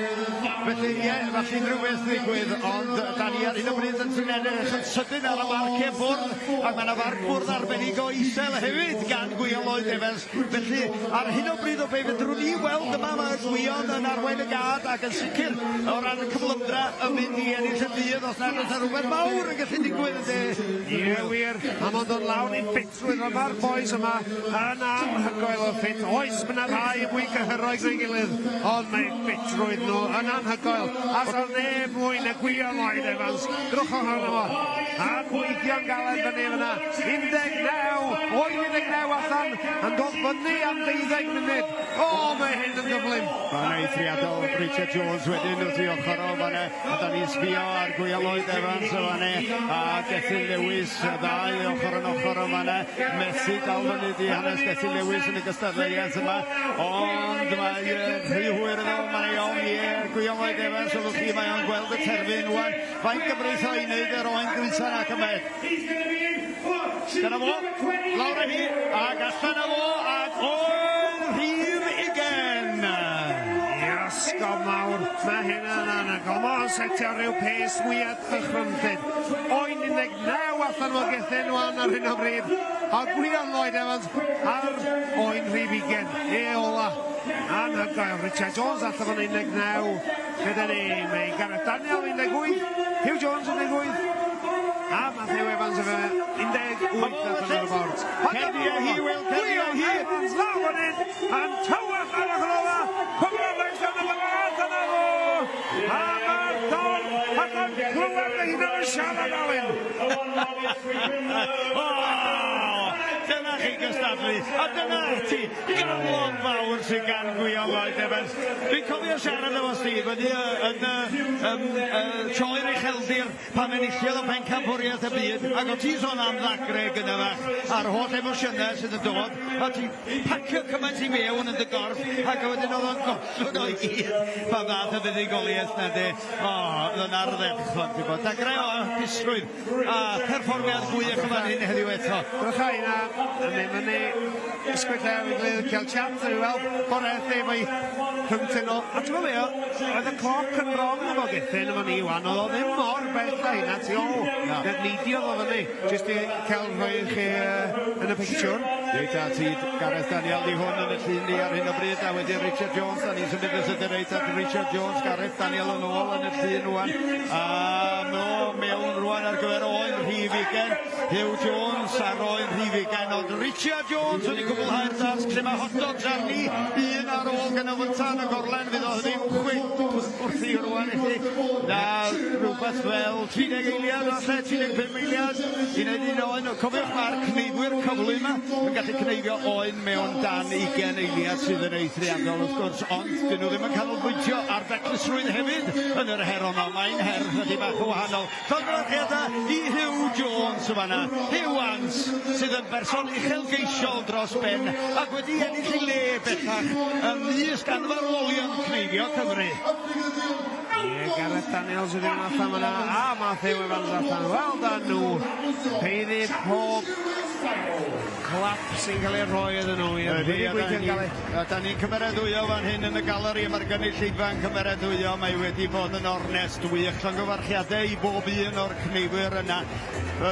Speaker 2: Felly, ie, falle rhywbeth ddigwydd, ond da ni ar hyn o bryd yn edrych yn sydyn ar y marciau bwrdd, ac mae yna farc bwrdd arbennig o isel hefyd gan Gwyliwch Evans. Felly, ar hyn o bryd o be fedrwn ni weld yma mae Gwyliwch yn arwain y gad ac yn sicr o ran y cyflymdra yn mynd i ennill y dydd os nad oes rhywbeth mawr yn gallu digwydd ydy.
Speaker 1: Ie, wir, a mae'n dod lawr i ffitrwydd yma'r boys yma yn anhygoel o ffit. Oes, mae yna ddau mwy cyhyroedd na'i gilydd, ond mae ffitrwydd nhw yn anhygoel. A sa'n neb mwy na Gwyliwch Evans. Drwch o hwnnw fo. A gweithio'n galed fyny fyna. 19 allan yn dod fyny am 12 munud. O, mae hyn yn gyflym.
Speaker 2: Mae'n eithriadol Richard Jones wedyn wrth i ochr o fanna. A da ni'n sbio ar Gwyliwch Evans o fanna. A Gethin Lewis, ddau ochr yn ochr o fanna. Methu dal fyny di hanes Gethin Lewis yn y gystadleuaeth yma. Ond mae rhy hwyr yn ôl, mae'n iawn i Gwyliwch Lloyd Evans, oeddech chi, mae o'n gweld y terfyn wan. Faint gyfreitho i wneud yr oen gwynthan ac ymed. Dyna fo, lawr â hi, ac allan â fo, ac oen rhif ugen.
Speaker 1: Iasgob mawr, mae hynna yn anagol. Mae'n setio rhyw pes mwyad dychmyntyd. Oen 19 allan o gythyn wan ar hyn o bryd. A Gwynol Lloyd Evans ar oen rhif ugen. Ola. Anhygoel, Richard Jones allan o'n 19. Gyda ni, mae Gareth Daniel 18. Hugh Jones 18. A Matthew Evans efo 18 allan o'r bord.
Speaker 2: Cedia hi, Wil, cedia hi.
Speaker 1: Evans lawr yn un, a'n tywach ar y chlofa. Cwmryd leisio yn y fawr yna fo. A mae'r dol, allan clywed y hyn yn siarad Alun.
Speaker 2: Dyna chi gystadlu, a dyna ti, gyflog fawr sy'n gan Gwynol Lloyd Evans. Dwi'n cofio siarad efo Steve, yn Sioe'r Ucheldir pan enilliodd o pencampwriaeth y byd, ac o ti sôn am ddagre gyda fach a'r holl emosiynau sydd yn dod, a ti pacio cymaint i mewn yn dy gorff, ac wedyn oedd o'n gollwyd o'i gyd pan ddath y fuddugoliaeth na de. Yn ardderchon, ti'n bod. Dagre o hapusrwydd a perfformiad gwych yma hyn heddiw eto.
Speaker 1: Rwy'ch ai na, yn mynd i ysgwydau i gledd cael chat i weld boreth efo'i cyntyn o. A ti'n meddwl, oedd y cloc yn wrong efo gythyn efo ni wan, oedd o ddim mor bell a hynna ti o. Nidiodd o fyny, jyst i cael rhoi chi yn y pictiwr.
Speaker 2: Reit at Gareth Daniel di hwn yn y llun ni ar hyn o bryd, a wedyn Richard Jones, a ni'n symud ysyd reit at Richard Jones, Gareth Daniel yn ôl yn y llun rwan. A mewn rwan ar gyfer oen rhif ugen, Hugh Jones ar oen rhif ugen, ond Richard Jones wedi cwblhau'r dasg lle mae hot dogs arni, un ar ôl gan y fyntan y gorlen, fydd o ddim chwyd wrth i rwan i chi. Na, rhywbeth fel 30 eiliad o lle, 35 eiliad, i wneud un oen. Cofiwch mae'r cneifwyr cyflwy yma yn gallu cneifio oen mewn dan 20 eiliad sydd yn eithriadol wrth gwrs, ond dyn nhw ddim yn canolbwyntio ar ddeclysrwydd hefyd yn yr her ono. Mae'n her ydy bach o wahanol. Congratulada i Hugh Jones yma na. Hugh Wans sydd yn berson uchelgeisiol dros ben ac wedi ennill ei le bellach ymysg anfarwolion cneifio Cymru.
Speaker 1: Gareth Daniels wedi yn allan yna, a Matthew Evans allan. Wel dan nhw, peiddi pob clap sy'n cael ei rhoi iddyn nhw.
Speaker 2: Da ni'n cymeradwyo fan hyn yn y galeri, mae'r gynulleidfa yn cymeradwyo, mae wedi bod yn ornest wych, llongyfarchiadau i bob un o'r cneifwyr yna.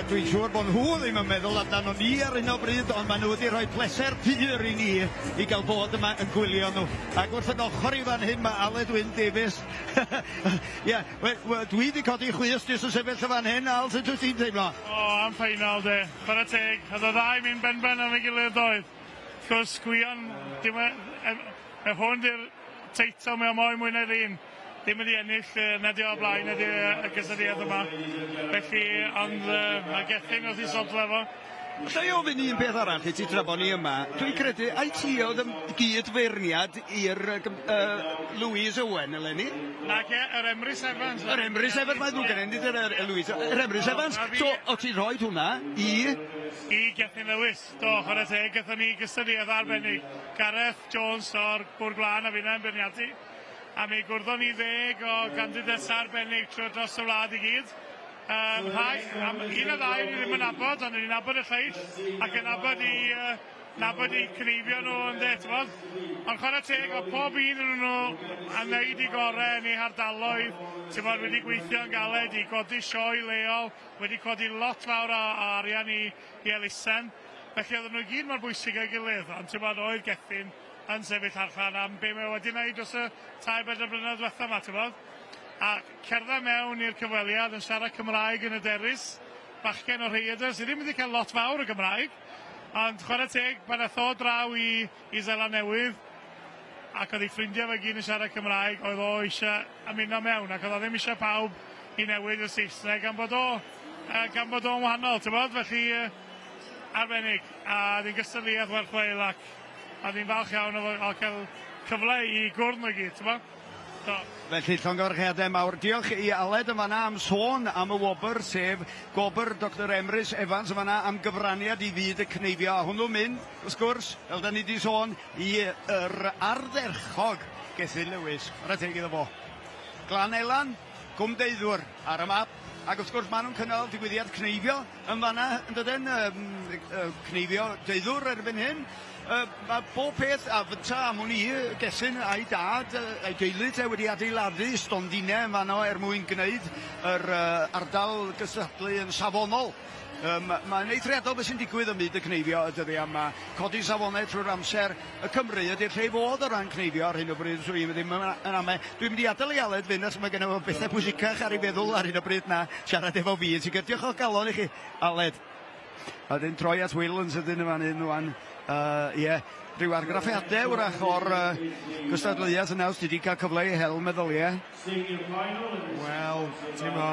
Speaker 2: Dwi'n siŵr bod nhw ddim yn meddwl amdano ni ar hyn o bryd, ond maen nhw wedi rhoi pleser pyr i ni i gael bod yma yn gwylio nhw. Ac wrth yn ochr i fan hyn mae Aled Wyn Davies. Dwi wedi codi chwys jyst yn sefyll fan hyn, Al, sut wyt ti'n teimlo?
Speaker 4: Am ffeinal de, chwarae teg. Oedd o ddau mynd ben am ei gilydd oedd. Cos Gwion, y hwn di'r teitl mewn mwy na'r un. Ddim wedi ennill nedi o blaen ydy y gysyniad yma. Felly, ond mae Gethin oedd i sodle fo.
Speaker 2: Lle i ofyn un peth arall i ti trafod ni yma, dwi'n credu, ai ti oedd yn gydferniad i'r Louise Owen, eleni?
Speaker 4: Nag yr Emrys Evans.
Speaker 2: Yr Emrys Evans, mae'n ddwg yn nid yr Louise. Yr Emrys Evans, so o ti'n rhoi hwnna i...
Speaker 4: I Gethin Lewis. Do, chwarae teg, gathon ni gysyniad arbennig. Gareth Jones o'r Bwr Glân a fi'n beirniadu. A mi gwrddo ni 10 o gandidats arbennig trwy dros y wlad i gyd. Un o ddau ni ddim yn nabod, ond ni'n nabod y lleill ac yn nabod i cneifio nhw yn det, bod. Ond chwarae teg, o pob un yn nhw a wneud i gorau yn ei hardaloedd, ti'n bod wedi gweithio yn galed i godi sioe leol, wedi codi lot fawr o arian i elusen. Felly oedden nhw gyd mor bwysig ei gilydd, ond ti'n bod oedd Gethin yn sefyll allan am be mae wedi wneud dros y 2-4 blynedd diwethaf yma, ti'n bod? A cerdded mewn i'r cyfweliad yn siarad Cymraeg yn y derys, bachgen o Rhaeadr, sydd ddim wedi cael lot fawr o Gymraeg, ond chwarae teg, pan ath o draw i Zela Newydd, ac oedd ei ffrindiau fe gyd yn siarad Cymraeg, oedd o eisiau ymuno mewn, ac oedd o ddim eisiau pawb i newid y Saesneg, gan bod o'n wahanol, ti'n bod? Felly, arbennig, a ddim gysylltiad werth weil, a ddim falch iawn o cael cyfle i gwrdd nhw gyd, ti'n bod?
Speaker 2: Felly llongyfarchiadau mawr. Diolch i Aled yma na am sôn am y wobr, sef gobr Dr Emrys Evans yma na am gyfraniad i fyd y cneifio. A hwnnw'n mynd, wrth gwrs, fel da ni wedi sôn, i'r ardderchog Gethin Lewis. Chwarae teg iddo fo. Glan Elan, Cwm Deiddwr ar y map. Ac wrth gwrs maen nhw'n cynnal digwyddiad Gneifio yn fanna, yn dydyn, Gneifio Deiddwr erbyn hyn. Mae bob peth a fyta am hwn i, Gesyn a'i dad, a'i deulu te wedi adeiladu stondinau yn fanno mwyn gwneud yr ardal gystadlu yn safonol. Mae'n eithriadol beth sy'n digwydd ym myd y Gneifio ydy a mae codi safonau trwy'r amser y Cymru ydy'r lle fod o ran Gneifio ar hyn o bryd. Dwi'n ddim yn ame. Dwi'n mynd i adael i Aled fynd os mae gen i bethau pwysicach ar ei feddwl ar hyn o bryd na siarad efo fi. Ti'n diolch o galon i chi, Aled. A dyn troi at Wil yn sydyn yma hyn rwan. Rhyw argraffiadau wrach o'r gystadleuaeth yna os ti wedi cael cyfle i hel meddyliau.
Speaker 1: Wel, ti'n mo,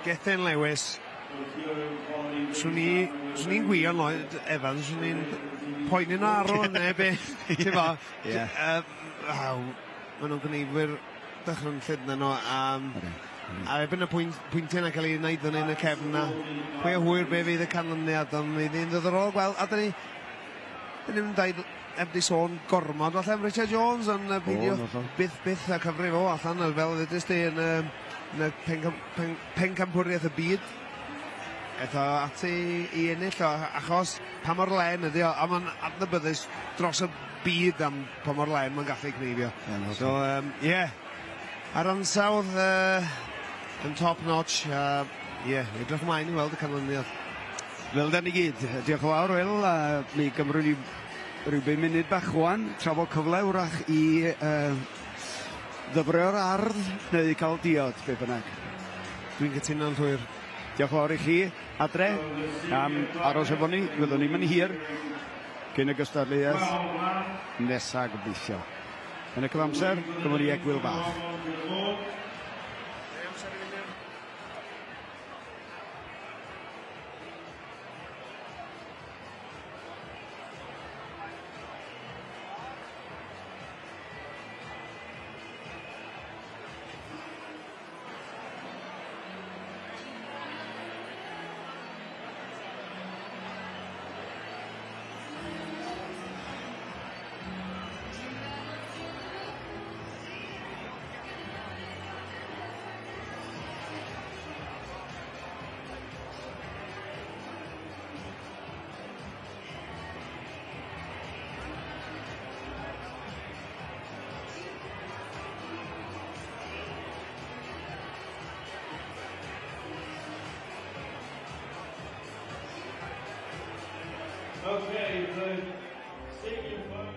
Speaker 1: Gethin Lewis. Swn i'n gwio Lloyd Evans, swn i'n poeni'n arw neu be, ti'n mo. Maen nhw'n gneifwyr dechrau'n llydna nhw. A ebyn y pwyntiau na cael ei wneud yn y cefn na. Pwy o hwyr be fydd y canlyniad, ond mi ddyn ddiddorol gweld. A dyn ni'n dweud ebdi sôn gormod falle am Richard Jones, ond byth a cyfri fo allan fel ddydys di yn y pencampwriaeth y byd. Eto ati i ennill achos pa mor len ydi o, a mae'n adnabyddus dros y byd am pa mor len mae'n gallu Gneifio. So, ar ansawdd yn top notch, edrych ymlaen i weld y canlyniad.
Speaker 2: Fel da ni gyd, diolch yn fawr Wil, a mi gymryd ni rhywbeth munud bach wan, trafod cyfle wrach i ddyfrio'r ardd neu cael diod, be bynnag.
Speaker 1: Dwi'n cytuno'n llwyr.
Speaker 2: Diolch yn fawr i chi, adre, am aros efo ni, fyddwn ni'n mynd hir, cyn y gystadleuaeth nesaf gobeithio. Yn y cyfamser, gymwn ni egwyl bach.
Speaker 3: Okay, the stadium final.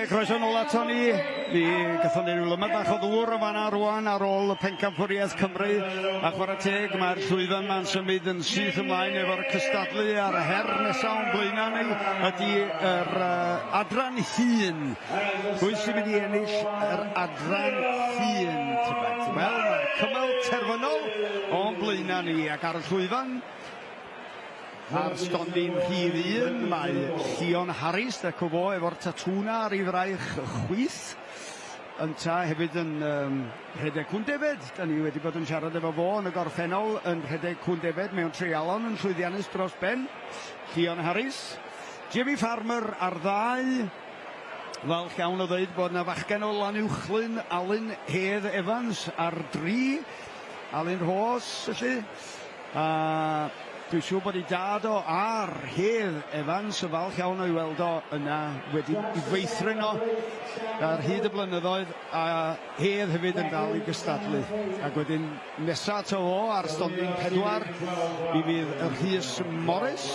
Speaker 2: Croeso nôl ato ni. Mi gathon ni ryw lymed bach o ddŵr o fanna rwan ar ôl y pencampwriaeth Cymru. A chwarae teg, mae'r llwyfan ma'n symud yn syth ymlaen efo'r cystadlu a'r her nesaf o'n blaenau ni ydy yr adran hun. Pwy sy'n mynd i ennill yr adran hun? Wel, mae'r cymal terfynol o'n blaenau ni ac ar y llwyfan ar stondin rhif 1, mae Llion Harris, y cwbo efo'r tatŵna ar ei fraich chwith. Ynta hefyd yn rhedeg Cwn Defed. Da ni wedi bod yn siarad efo fo yn y gorffennol yn rhedeg Cwn Defed mewn treialon yn llwyddiannus dros ben. Llion Harris. Jimmy Farmer ar 2. Falch iawn o ddeud bod yna fachgen o Lanuwchlyn, Alun Evans ar 3. Alun Rhos, felly. Dwi'n siŵr bod ei dad o ar Hedd Evans yn falch iawn o'i weld o yna wedi i feithrin o ar hyd y blynyddoedd, a Hedd hefyd yn dal i gystadlu. Ac wedyn nesa to o ar stondin 4 mi fydd y Rhys Morris.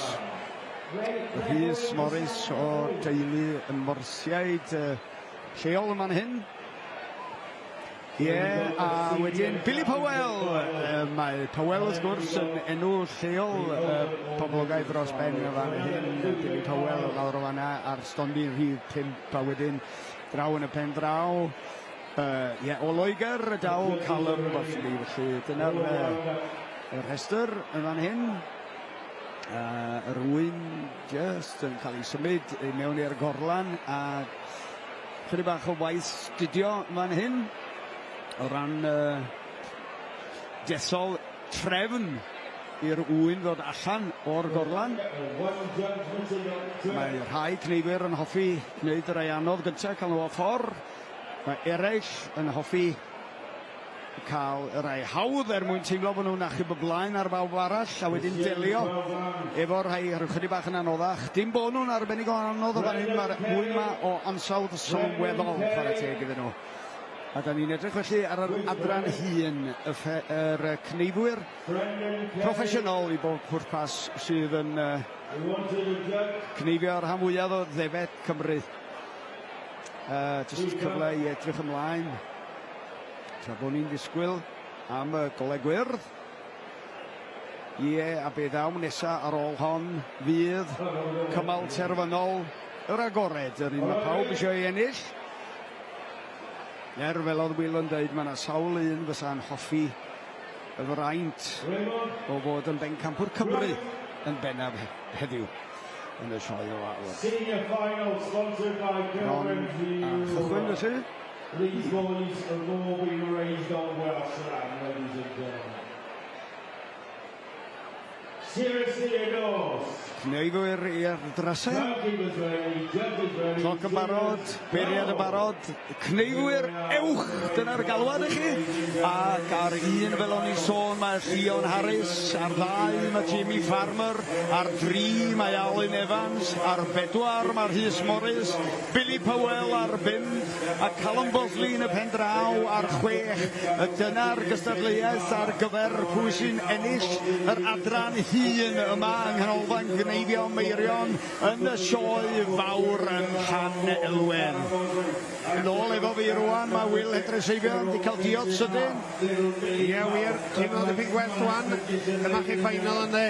Speaker 2: Y Rhys Morris o deulu yn Morsiaid lleol yma'n hyn. A wedyn Billy Powell. Mae Powell wrth gwrs yn enw lleol poblogaidd dros ben y fan hyn. Billy Powell lawr o fanna ar stondin rhif 5 a wedyn draw yn y pen draw. O Loegr, y dawl Callum Bosley, felly dyna'r rhestr yn fan hyn. Yr wyn just yn cael ei symud i mewn i'r gorlan a chydig bach o waith studio yn fan hyn o ran desol trefn i'r wyn ddod allan o'r gorlan. Mae rhai cneifwyr yn hoffi gwneud yr ei anodd gyntaf, cael nhw o ffordd. Mae eraill yn hoffi cael yr ei hawdd mwyn teimlo bod nhw'n achub y blaen ar bawb arall a wedyn delio efo'r rhai chydig bach yn anoddach. Dim bod nhw'n arbennig o anodd o fan hyn, mae'r wyn yma o ansawdd sylweddol chwarae teg iddyn nhw. A da ni'n edrych felly ar yr adran hun, yr cneifwyr proffesiynol i bob pwrpas sydd yn cneifio ar rhan fwyaf o ddefed Cymru. Jyst cyfle i edrych ymlaen tra bod ni'n disgwyl am y goleg gwyrdd. A be ddaw nesaf ar ôl hon fydd cymal terfynol yr agored, yr un mae pawb eisiau ei ennill. Fel oedd Wil yn dweud, mae yna sawl un fysa'n hoffi y fraint o fod yn bencampwr Cymru yn bennaf heddiw yn y sioe o awr.
Speaker 3: Senior final sponsored by Gyffro'r.
Speaker 2: Chychwyn felly.
Speaker 3: These boys have all been raised on Welsh land, ladies and gentlemen. Seriously adores.
Speaker 2: Cneifwyr i'r drasau. Cloc yn barod, beiriad yn barod. Cneifwyr ewch, dyna'r galwad i chi. Ac ar un fel o'n i sôn, mae Llion Harris. Ar ddau mae Jamie Farmer. Ar 3 mae Alun Evans. Ar 4 mae Rhys Morris. Billy Powell ar 5. A Callum Bosley yn y pen draw ar 6. Dyna'r gystadleuaeth ar gyfer pwy sy'n ennill yr adran hun yma yng nghanolfan Gneifio Meirion yn y sioe fawr yn Llanelwen. Yn ôl efo fi rwan, mae Wil Hendreseifion wedi cael diod sydyn.
Speaker 1: Wir, teimlo dipyn gwell rwan. Dyma chi final yn de.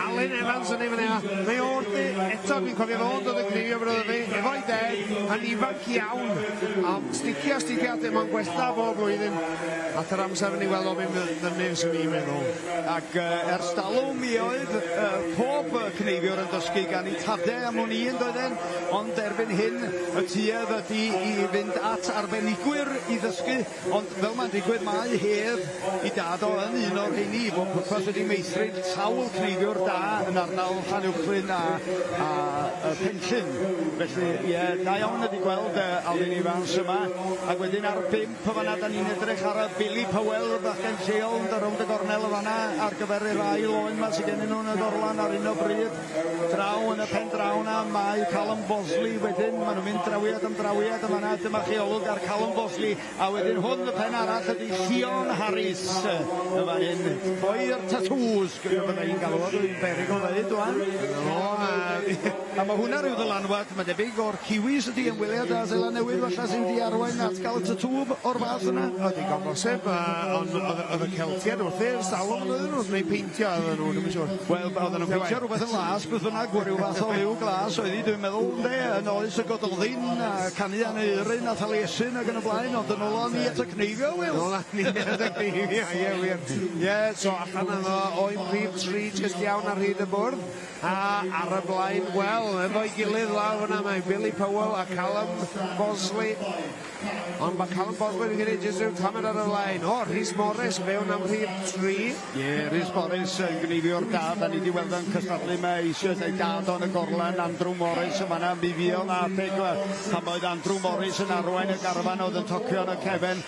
Speaker 1: Alun Evans yn ei fyny. Mae o'r di, eto fi'n cofio fod oedd y Gneifio bryd fi, efo'i deg, yn ifanc iawn. Sticio dim ond gwella bob blwyddyn. At yr amser yn ei weld o fi'n ddynnu sy'n i'n meddwl.
Speaker 2: Ac ers dalw mi oedd pob cneifiwr yn dysgu gan ei tadau am hwn un doedden, ond erbyn hyn y tuedd ydy i fynd at arbenigwyr i ddysgu, ond fel mae'n digwydd mae hedd i dad o yn un o'r heini, bod pwrpas wedi meithrin sawl cneifiwr da yn arnal Llanuwchlyn a Penllyn. Felly, da iawn ydi gweld Alun Evans yma, ac wedyn ar 5 fanna da ni'n edrych ar y Billy Powell bachgen lleol yn rownd y gornel y fanna ar gyfer yr ail oen ma sydd gennyn nhw'n y gorlan ar un o bryd. Draw yn y pen draw na mae Callum Bosley wedyn, maen nhw'n mynd drawiad am drawiad yma na, dyma chi olwg ar Callum Bosley, a wedyn hwn y pen arall ydy Llion Harris yma hyn, boi'r tatŵs gyda bydda i'n galw dwi'n berig o ddeud dwi'n. A mae hwnna rhyw ddylanwad, mae debyg o'r Kiwis ydy yn wyliad a Seland Newydd falle sy'n di arwain at gael y tatŵ o'r fath yna.
Speaker 1: Ydy gael bosib, ond oedd y Celtiad wrth i'r salwm yn ydyn nhw, neu peintio ydyn nhw, ddim yn siŵr.
Speaker 2: Wel, oedden nhw'n peintio rhywbeth yn las, beth bynnag, rhyw fath o liw glas, oedd hi, dwi'n meddwl, yn oes y Gododdin, a canu an Eirin, a Thaliesin ac yn y blaen, ond yn ôl ni at y Gneifio, Wil.
Speaker 1: Ôl ni at y Gneifio, wir. So allan yno, o'n prif 3 jyst iawn ar hyd y bwrdd, a ar y blaen, wel, efo'i gilydd lawr yna, mae Billy Powell a Callum Bosley. Ond mae Callum Bosley wedi gwneud jyst rhyw tamed ar y blaen. O, Rhys Morris fewn am prif 3.
Speaker 2: Rhys Morris yn gneifio'r dad, a ni wedi weld yn cystadlu mae eisiau ei dad o'n y gorlan, Andrew Morris yma na bifio na adeg pan oedd Andrew Morris yn arwain y garfan oedd yn tocio yn y cefn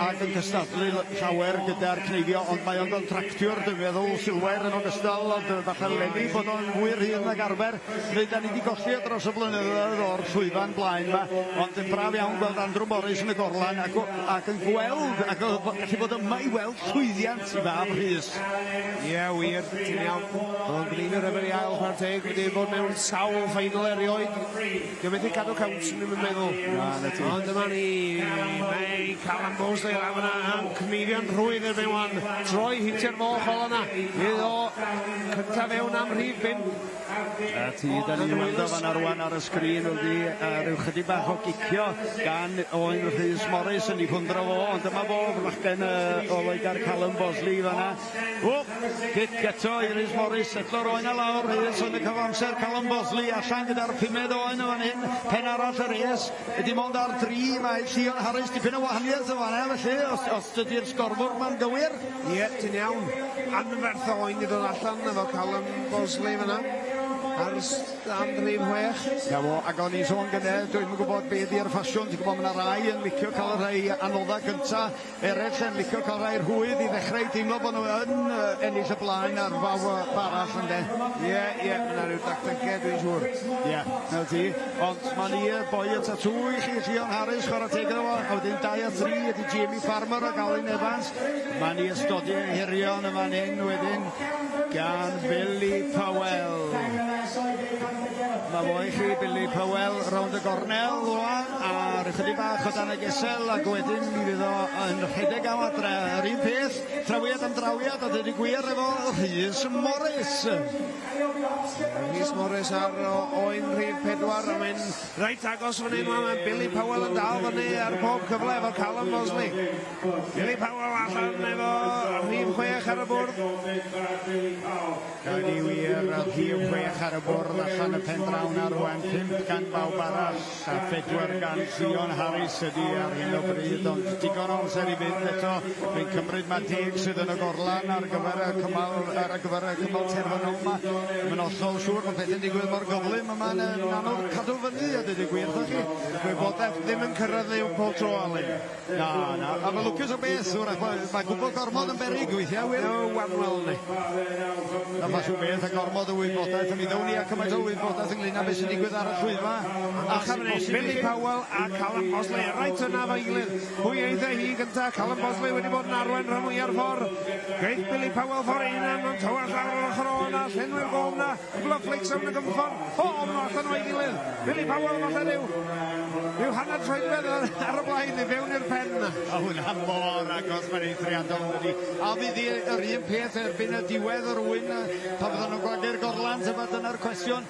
Speaker 2: ac yn cystadlu llawer gyda'r cneifio, ond mae o'n contractiwr, dwi'n meddwl, sylwer yn ogystal, ond falle leni bod o'n fwy'r hyn ag arfer, neu da ni wedi golli dros y blynyddoedd o'r llwyfan blaen yma, ond yn braf iawn gweld Andrew Morris yn y gorlan ac yn gweld, ac gallu bod yma I weld llwyddiant I fab Rhys.
Speaker 1: Ie, wir, ti'n iawn. O'n Gneifio efo I ail parteg wedi bod mewn sawl ffeinal erioed. Gymaint I cadw cawns yn ymwneud meddwl. Ond dyma ni, mae Callum Mosley lawr yna, yn Gneifio'n rhwydd erbyn wan. Troi hitio'r moch ol yna. Fydd o cyntaf fewn am rhif 5.
Speaker 2: A ti, da ni'n weld o fan arwan ar y sgrin wedi rhyw chydig bach o gicio gan Owen Rhys Morris yn ei hwndro fo, ond dyma fo fachgen o Loegr Callum Mosley fanna. O, gic eto I Rhys Morris, setlo'r Owen a lawr, Rhys yn y cyfamser Callum Mosley allan gyda'r 5 Owen o fan hyn, pen arall y Rhys, ydy mond ar 3, mae Llion Harris dipyn o wahaniaeth o fanna, felly, os dydy'r sgorfwr ma'n gywir.
Speaker 1: Ie, ti'n iawn. Anferth o Owen I dod allan efo Callum Mosley fanna. Ar am rhif 6.
Speaker 2: Ia fo, ac o'n I sôn gyda, dwi'n gwybod beth i'r ffasiwn, ti'n gwybod, mae yna rai yn licio cael y rhai anodda gynta, eraill yn licio cael rhai rhwydd I ddechrau teimlo bod nhw yn ennill y blaen ar faw barall yn de.
Speaker 1: Ie, mae yna rhyw dactygau dwi'n siŵr.
Speaker 2: Ie, na ti, ond mae ni boi y tatŵ I chi, Llion Harris, chwarae teg iddo fo, a wedyn 2 a 3 ydy Jamie Farmer ac Alun Evans. Mae ni ystodiau hirion y fan hyn wedyn gan Billy Powell. Mae fo I chi, Billy Powell, rownd y gornel rwan, a rychydig bach o dan y gesel, ac wedyn mi fydd o yn rhedeg am adre. Yr un peth, trawiad am drawiad, a dydy gwir efo Rhys Morris.
Speaker 1: Rhys Morris ar Owen rhif 4, a mae'n reit agos fan hyn, mae Billy Powell yn dal fan hyn ar pob cyfle efo Callum Mosley. Billy Powell allan efo rhif 6 ar y bwrdd.
Speaker 2: Gawn ni wir rhif 6 ar y bwrdd allan y pen drawn ar rwan, 5 gan bawb arall a 4 gan Llion Harris ydi ar hyn o bryd, ond digon o amser I fynd eto. Fi'n cymryd mae 10 sydd yn y gorlan ar gyfer y cymal terfynol yma. Mae'n ollol siŵr bod pethau'n digwydd mor gyflym, mae'n anodd cadw fyny a dydy gwir, ddech chi?
Speaker 1: Gwybodaeth ddim yn cyrraedd yw pob tro, Alun.
Speaker 2: Na, a mae lwcus o beth, mae gwbl gormod yn berig weithiau, wir?
Speaker 1: No, wanwel ni.
Speaker 2: Na pas o beth a gormod o wybodaeth, a mi ddown ni a cymaint o wybodaeth ynglyn â beth sy'n digwydd ar y llwyfa.
Speaker 1: A chafneu, Billy Powell a Callum Mosley, reit yna fo gilydd. Pwy eithaf hi gynta, Callum Mosley wedi bod yn arwain rhan mwyaf ffordd. Greith Billy Powell ffordd un am yn tywall lawr o'r ochr o yna, llenwi'r gol yna, gwbl o flics am y gymffordd. O, ma'n allan o'i gilydd. Billy Powell falle yw hanner troedfedd ar y blaen I fewn i'r pen.
Speaker 2: A hwnna mor agos mae'n eithriadol wedi. A fydd yr un peth erbyn y diwedd yr wyn, pa fydden nhw'n gwadu'r gorlan, sef dyna'r cwestiwn.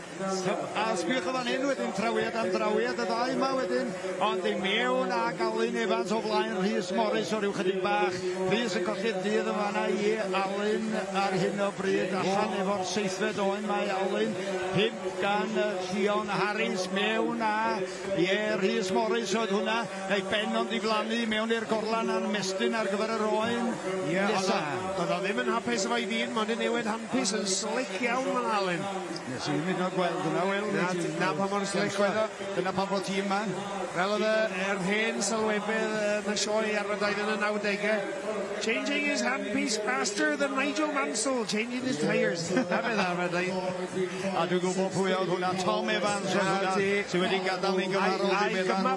Speaker 2: A sbiwch o fan hyn wedyn, trawiad am drawiad, y ddau yma wedyn, ond I mewn ac Alun Evans o flaen Rhys Morris o ryw chydig bach. Rhys yn colli'r dydd yn fanna I Alun ar hyn o bryd, allan efo'r 7 Owen mae Alun, 5 gan Llion Harris mewn a Rhys Morris oedd hwnna, ei ben ond I flannu mewn i'r gorlan a'n mestyn ar gyfer yr Owen.
Speaker 1: Oedd o ddim yn hapus efo I ddyn, ond yn newid hampus yn slick iawn man Alun.
Speaker 2: Nes i'n mynd o gweld hwnna, Wil.
Speaker 1: Na pa mor slick oedd o.
Speaker 2: Dyna pa fo tîm ma.
Speaker 1: Fel oedd yr hen sylwebydd yn y sioe ar y daith yn y 90au. Changing his handpiece faster than Nigel Mansell, changing his tyres. Na beth ar y daith.
Speaker 2: A dwi'n gwybod pwy oedd hwnna, Tom Evans oedd hwnna, sydd wedi gadael ni'n gymarol.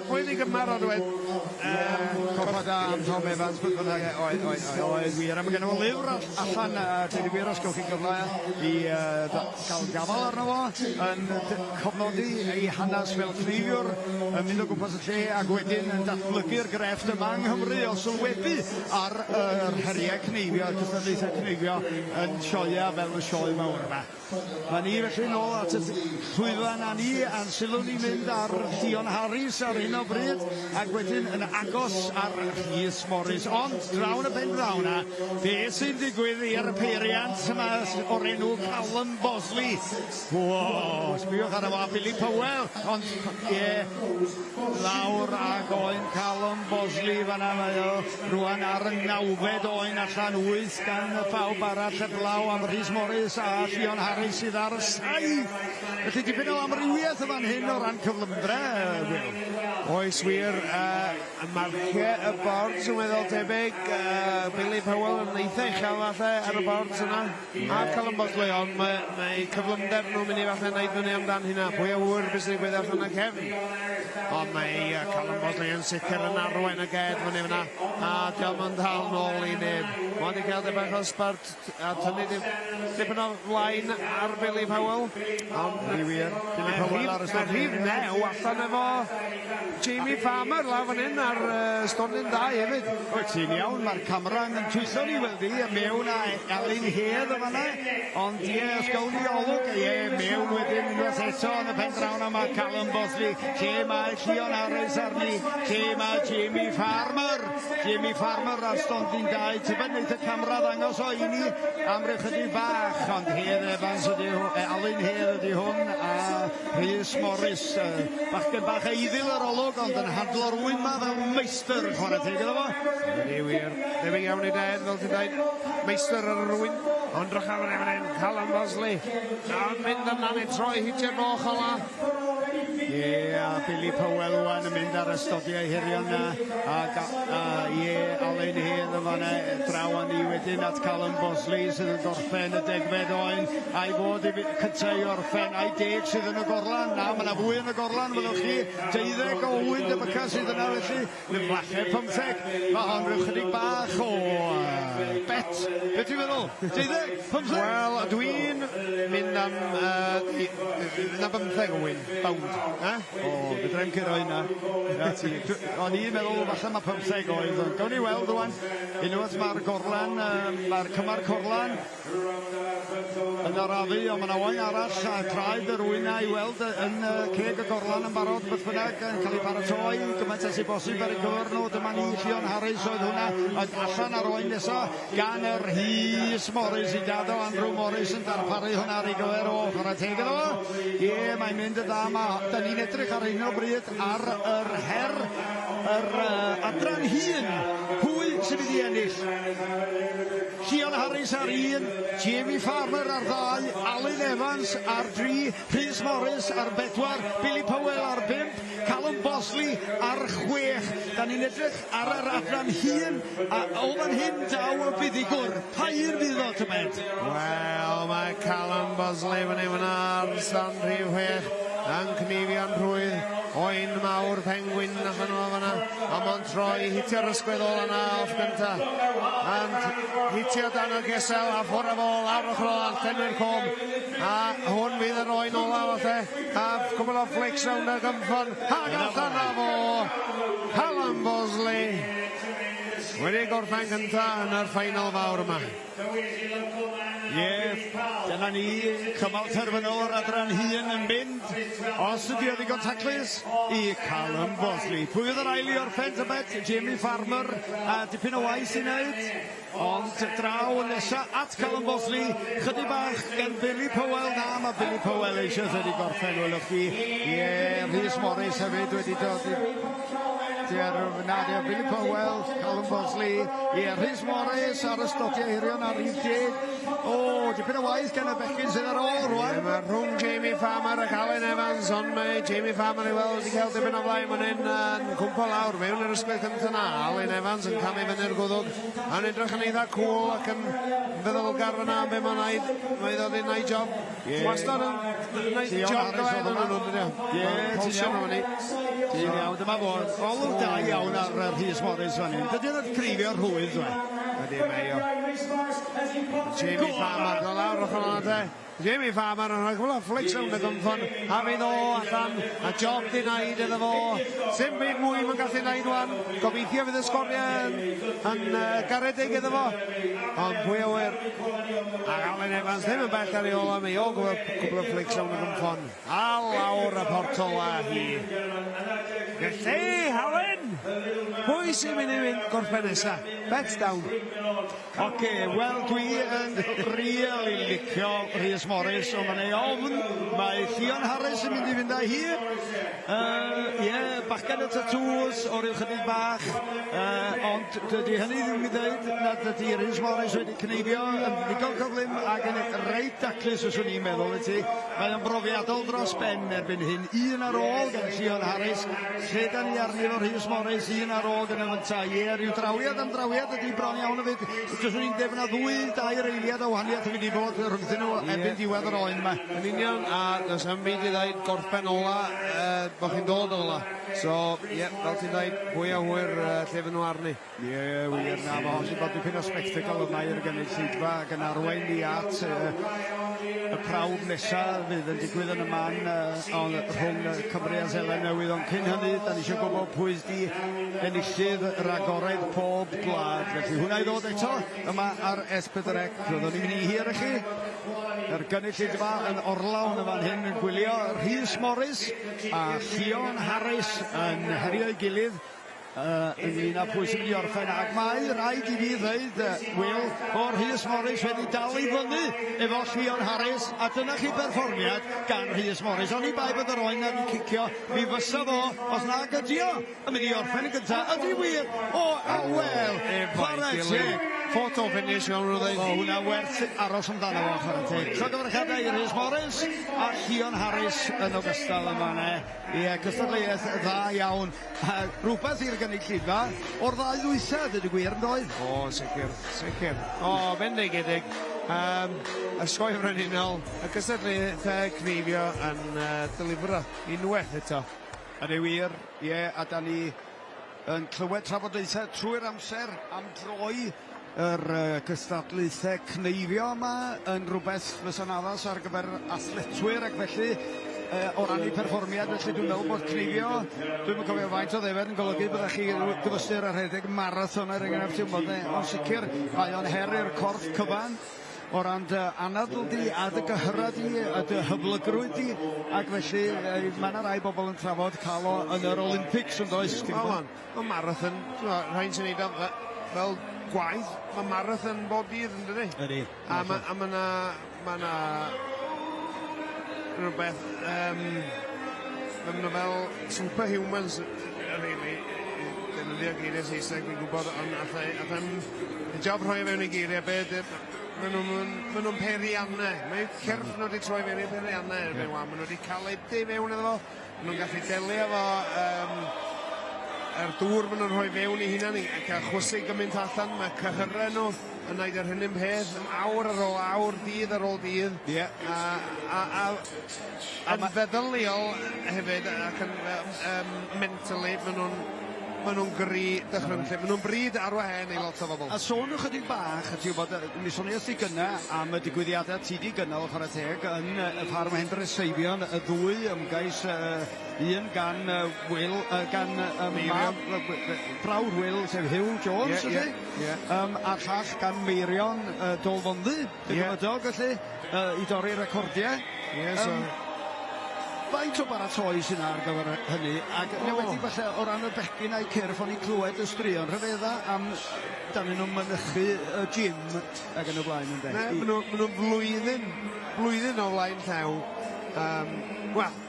Speaker 1: Pwy wedi gymar o'n dweud?
Speaker 2: Coffa da am Tom Evans, beth bynnag. Oedd wir, a mae gen o lyfr allan, dwi wedi wir os gawch chi gyfle I gael gafal arno fo, yn cofnodi ei hanes fel cleifiwr, yn mynd o gwmpas y lle, ac wedyn yn datblygu'r grefft yma yng Nghymru o sylwebu ar heriau Gneifio, cystadlaethau Gneifio, yn sioia fel y sioe mawr yma. Mae ni felly nôl at y llwyfan a ni, a'n sylw ni'n mynd ar Llion Harris ar hyn o bryd, ac wedyn yn agos ar Rhys Morris. Ond, drawn y pen drawn a, beth sy'n digwydd i'r peiriant yma o'r enw Callum Mosley. Wow, sbiwch ar y fa, Billy Powell, ond, lawr ag oen Callum Mosley fan'na mae o, rwan ar y 9 oen allan 8 gan y pawb arall y blaw am Rhys Morris a Llion Harris sydd ar y 7. Felly dipyn o amrywiaeth y fan hyn o ran cyflymdre, Wil.
Speaker 1: Oes wir, y marciau y boards yn weddol tebyg. Billy Powell yn eitha uchel falle ar y boards yna. A Callum Bosley, ond mae cyflymder nhw'n mynd i falle wneud fyny amdan hynna. Pwy o wyr bys ni'n gweithio allan y cefn. Ond mae Callum Bosley yn sicr yn arwain y ged fyny fyna. A diolch yn dal nôl i neb. Mae wedi cael dipyn o sbart a tynnu dipyn o flaen ar Billy Powell. Ond
Speaker 2: Rhi wir. Billy Powell ar y
Speaker 1: Mae'r rhif new allan efo Jamie Farmer law fan hyn ar stondyn da hefyd.
Speaker 2: Wyt ti'n iawn, mae'r camera yn twyllo ni wel di, mewn a Alun Elidyr yma. Ond os gawn ni olwg, mewn wedyn unwaith eto yn y pen drawn yma Callum Bosley, lle mae Llion Harris arni, lle mae Jamie Farmer. Jamie Farmer ar stondyn da, tybed wneud y camera ddangos o i ni am rychydig bach, ond Alun Elidyr ydi hwn, a Rhys Morris, bachgen bach eiddil ar olwg, ond yn handlo'r wyn ma fel meistr yn chwarae teg iddo fo.
Speaker 1: Ydy wir. Debyg iawn i den, fel ti'n dweud, meistr ar yr wyn. Ond drach am yn efo Callum Bosley. A'n mynd amdani troi hitio'r moch ola.
Speaker 2: A Billy Powell wan yn mynd ar y stodiau hirion na. Alun Elidyr yn fanna draw yn ni wedyn at Callum Bosley sydd yn gorffen y 10 oen. A'i bod i cyntaf i orffen, a'i 10 sydd yn y gorlan. Na, mae yna fwy yn y gorlan, fyddwch chi. 12 o wyn y myca sydd yna felly. Yn falle 15. Mae hon rhyw chydig bach o bet. Be ti'n meddwl? 12? 15?
Speaker 1: Wel, dwi'n mynd am 15 o wyn, bound.
Speaker 2: Fydrem cyrro hynna. O'n i'n meddwl falle mae 15 oedd. Gawn ni weld rwan. Unwaith mae'r gorlan, mae'r cymar corlan yn arafu, ond mae yna wain arall a traed yr wyna i weld yn ceg y gorlan yn barod beth bynnag yn cael ei paratoi gymaint as i bosib ar ei gyfer nhw. Dyma ni Llion Harris oedd hwnna, oedd allan ar oen nesaf gan yr Rhys Morris i dad o Andrew Morris yn darparu hwnna ar ei gyfer o chwarae teg iddo fo. Mae'n mynd y dda yma. Da ni'n edrych ar hyn o bryd ar yr her, yr adran hun. Pwy sydd wedi ennill? Llion Harris ar 1, Jamie Farmer ar 2, Alun Evans ar 3, Rhys Morris ar 4, Billy Powell ar 5, Callum Bosley ar 6. Da ni'n edrych ar yr adran hun, a o fan hyn daw o buddigwr. Pa un fydd o, tybed?
Speaker 1: Wel, mae Callum Bosley fan hyn ar stand rhif 6 yn Gneifio'n rhwydd. Oen mawr Penguin allan o fanna, a mae'n troi hitio'r ysgweddol yna off gynta. And hitio dan y gesel a ffwrdd o fol ar ochr o Llantyni'r Com. A hwn fydd yr oen ola fatha. A cwbl o flicks round y gymffon. Ag allan a fo, Callum Bosley. Wedi gorffen gynta yn yr ffeinal fawr yma.
Speaker 2: Dyna ni, cymal terfynol adran hun yn mynd. Os ydi o ddigon taclus i Callum Bosley. Pwy oedd yr ail i orffen tybed? Jamie Farmer, a dipyn o waith i wneud. Ond draw nesa at Callum Bosley, chydig bach gen Billy Powell. Na, mae Billy Powell eisiau wedi gorffen, welwch chi. Rhys Morris hefyd wedi dod i Billy Powell, Callum Bosley, Rhys Morris ar y stodiau hirion ar rhif 10. Dipyn o waith gan y bechgyn sydd ar ôl rwan.
Speaker 1: Mae rhwng Jamie Farmer ac Alun Evans, ond mae Jamie Farmer i weld i cael dipyn o flaen fan hyn yn cwmpo lawr mewn yr ysgwyd cyntaf na. Alun Evans yn camu fyny'r gwddwg, a'n edrych yn eitha cool ac yn feddwl garfan am be mae'n neud. Mae ddod i'n neud job. Wastad yn neud job gwaith yn nhw'n dydw.
Speaker 2: Ti'n iawn, dyma fo. Olwg da iawn ar Rhys Morris fan hyn. Dydy yna'n crifio rhwydd, dwe?
Speaker 1: Ydy, mae o. Jamie Farmer, do lawr ochr o'na te. Jamie Farmer yn rhoi gwbl o flicks rownd y gymffon, a fydd o allan, a job di wneud iddo fo. Sim byd mwy mae'n gallu wneud wan. Gobeithio fydd y sgoriau yn garedig iddo fo. Ond pwy o wyr. A Alun Evans ddim yn bell ar ei ola mi o gwbl o flicks rownd y gymffon. A lawr y portol a hi. Felly, Alun! Pwy sy'n mynd i fynd gorffen nesa? Bets down.
Speaker 2: Wel, dwi yn rili licio Rhys Morris, ond mae'n ei ofn. Mae Llion Harris yn mynd i fynd â hi. Bachgen y tatŵs o ryw chydig bach. Ond dydy hynny ddim i ddweud nad ydy Rhys Morris wedi cneifio yn ddigon cyflym ac yn reit daclus os o'n i'n meddwl i ti. Mae yn brofiadol dros ben erbyn hyn. Un ar ôl gan Llion Harris. lle da ni arni efo Rhys Morris, un ar ôl yn y fynta. Ryw drawiad am drawiad ydi bron iawn o fyd. Jyst ni'n defna 2-2 eiliad o wahaniaeth yn mynd i fod rhwngthyn nhw erbyn diwedd yr oen yma.
Speaker 1: Yn union, a does am byd i ddweud gorffen ola, bod chi'n dod ola. So, fel ti'n dweud, hwy a hwyr lle fy nhw arni.
Speaker 2: Wir na, mae hon sy'n bod dipyn o spectacl yma i'r gynulleidfa ac yn arwain ni at y prawf nesaf fydd yn digwydd yn y man rhwng Cymru a Seland Newydd, ond cyn hynny, da ni eisiau gwybod pwy di enillydd ragoredd pob gwlad. Felly hwnna i ddod eto yma ar S4C. Roeddwn ni'n mynd i hir i chi. Yr gynulleidfa yn orlawn y fan hyn yn gwylio Rhys Morris a Llion Harris yn herio'i gilydd ynglyn â pwy sy'n mynd i orffen, ac mae rhaid i fi ddweud, Wil, o Rhys Morris wedi dal i fyny efo Llion Harris, a dyna chi berfformiad gan Rhys Morris. O'n i bai bod yr oen yn cicio, mi fysa fo, os na gydio, yn mynd i orffen y gyntaf, ydi wir, wel, chwarae teg.
Speaker 1: Photo finish mewn rhywbeth.
Speaker 2: O, hwnna werth aros amdano fo, chwarae teg. So gyfrchadau i Rhys Morris a Llion Harris yn ogystal yma ne. Ie, cystadleuaeth dda iawn. Rhywbeth i'r gynulleidfa o'r ddau ddwythad ydy gwir yn doedd?
Speaker 1: O, sicr. O, bendigedig. Ysgoi frenhinol, y cystadleuaeth Gneifio yn delifro unwaith eto.
Speaker 2: Ydy wir, ie, a da ni yn clywed trafodaethau trwy'r amser am droi yr cystadlaethau Gneifio yma yn rhywbeth fysa'n addas ar gyfer athletwyr ac felly o rannu perfformiad, felly dwi'n meddwl bod Gneifio, dwi'n cofio faint o ddefed yn golygu byddech chi gyfystyr ar rhedeg marathon ar enghraifft ti'n bod, ond sicr mae o'n her i'r corff cyfan o ran dy anadl di a dy gyhyrad di a dy hyflygrwydd di, ac felly mae yna rai bobl yn trafod cael o yn yr Olympics yn does.
Speaker 1: Mae marathon, rhaid sy'n neud fel gwaith, mae marathon bob dydd yn dydi?
Speaker 2: Ydy.
Speaker 1: A mae yna rhywbeth, mae yna fel superhumans, really, defnyddio geiriau Saesneg, dwi'n gwybod, ond allan y job rhoi fewn i geiriau, maen nhw'n periannau. Mae cyrff nhw wedi troi fewn i periannau erbyn wan. Maen nhw wedi caledu mewn iddo fo. Maen nhw'n gallu delio efo yr dŵr maen nhw'n rhoi fewn i hunan, i cael chwysu gymaint allan. Mae cyhyrau nhw yn gwneud yr hynny'n peth, awr ar ôl awr, dydd ar ôl dydd. Yn feddyliol hefyd, ac yn mentally, maen nhw'n gry dychrynllid. Maen nhw'n bryd ar wahen i lot o bobl.
Speaker 2: A sôn ychydig bach, ti'n bod, mi soniais ti gyna am y digwyddiadau ti di gynnal chwarae teg yn y Wil Hendreseifion, y ddwy ymgais, un gan Wil, gan brawd Wil, sef Hugh Jones, a'r llall gan Meirion Dolfonddu, digwyddiadog, felly, i dorri recordiau. Faint o baratoi sy'n ar gyfer hynny, ac newedig falle o ran y becyn a'i cyrff o'n i clywed y straeon rhyfedda am dan nhw'n mynychu y gym ac yn y blaen yn de.
Speaker 1: Maen nhw'n blwyddyn o flaen llaw. Wel,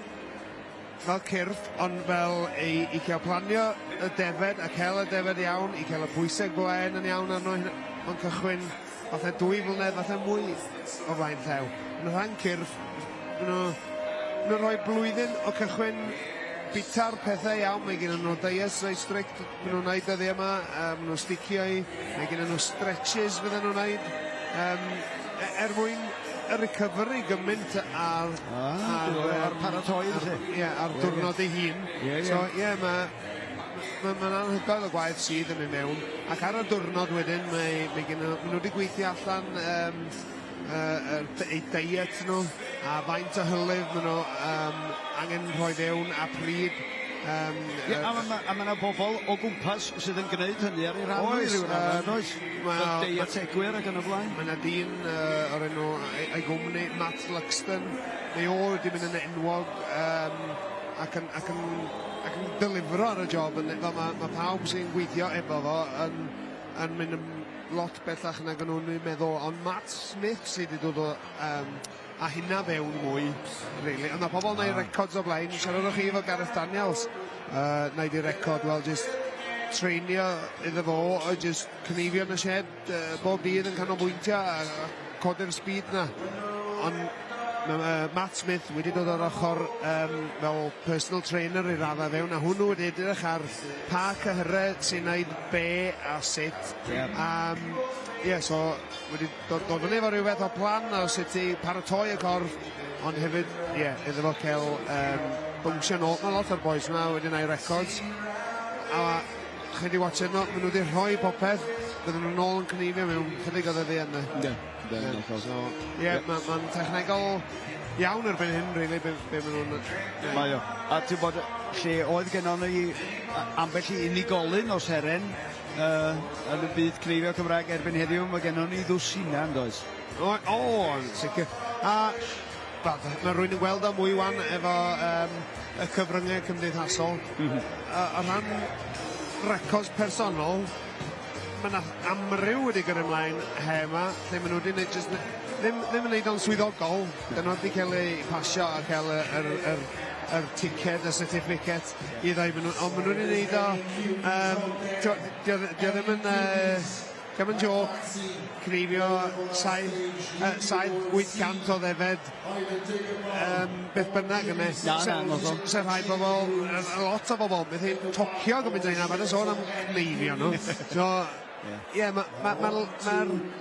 Speaker 1: fel cyrff, ond fel i cael planio y defed, a cael y defed iawn, i cael y pwysau gwen yn iawn arno, ond cychwyn fatha 2 flynedd, fatha mwy o flaen llaw. Yn rhan cyrff, nhw'n rhoi blwyddyn o cychwyn bita'r pethau iawn. Mae gen nhw diet rhoi strict maen nhw'n neud dyddi yma, maen nhw'n sticio i, mae gen nhw stretches fydden nhw'n neud, mwyn y recovery gymaint ar
Speaker 2: paratoi
Speaker 1: ar diwrnod ei hun. So mae'n anhygoel y gwaith sydd yn mynd mewn, ac ar y diwrnod wedyn mae nhw wedi gweithio allan eu diet nhw a faint o hylif maen nhw angen rhoi fewn a pryd.
Speaker 2: A mae yna bobl o gwmpas sydd yn gwneud hynny ar ei rhan oes? Dietegwyr ac yn y blaen?
Speaker 1: Mae yna dyn o'r enw ei gwmni, Matt Luxton. Mae o wedi mynd yn enwog ac yn delifro ar y job. Mae pawb sy'n gweithio efo fo yn mynd yn lot bellach nag nhw'n meddwl, ond Matt Smith sydd wedi dod o a hynna fewn mwy, really. Ond mae pobl wneud records o blaen, siaradwch chi efo Gareth Daniels, wneud i record, wel, just treinio iddo fo, just cynifio yn y shed, bob dydd yn canolbwyntio, a codi'r speed na. Ond Matt Smith wedi dod o'r ochr fel personal trainer i raddau fewn, a hwnnw wedi edrych ar pa cyhyrau sy'n gwneud be a sut. So wedi dod fyny efo rhywbeth o plan o sut i paratoi y corff, ond hefyd, iddo fo cael bwnsio nôl. Mae lot o'r boys yma wedi gwneud records, a chi wedi watch nhw, maen nhw wedi rhoi popeth, bydden nhw'n ôl yn Gneifio mewn chydig o ddyddi yna. Mae'n technegol iawn erbyn hyn, really, be maen nhw'n...
Speaker 2: Mae o. A ti'n bod, lle oedd gennon ni ambell i unigolyn o seren yn y byd Gneifio Cymraeg erbyn heddiw, mae gennon ni ddwsina, yn does?
Speaker 1: Yn sicr. A mae rwy'n yn gweld o mwy wan efo y cyfryngau cymdeithasol. O ran records personol, mae yna amryw wedi gyrru ymlaen yma, lle maen nhw wedi gwneud ddim yn gwneud o'n swyddogol, dyn nhw wedi cael ei pasio a cael yr ticket, y certificate i ddau, ond maen nhw wedi gwneud o, dio ddim yn cefn joc, Gneifio 7-800 o ddefed, beth bynnag yna. Sef rhai bobl, lot o bobl, beth hyn tocio gymaint o'n abad y sôn am Gneifio nhw. Mae'r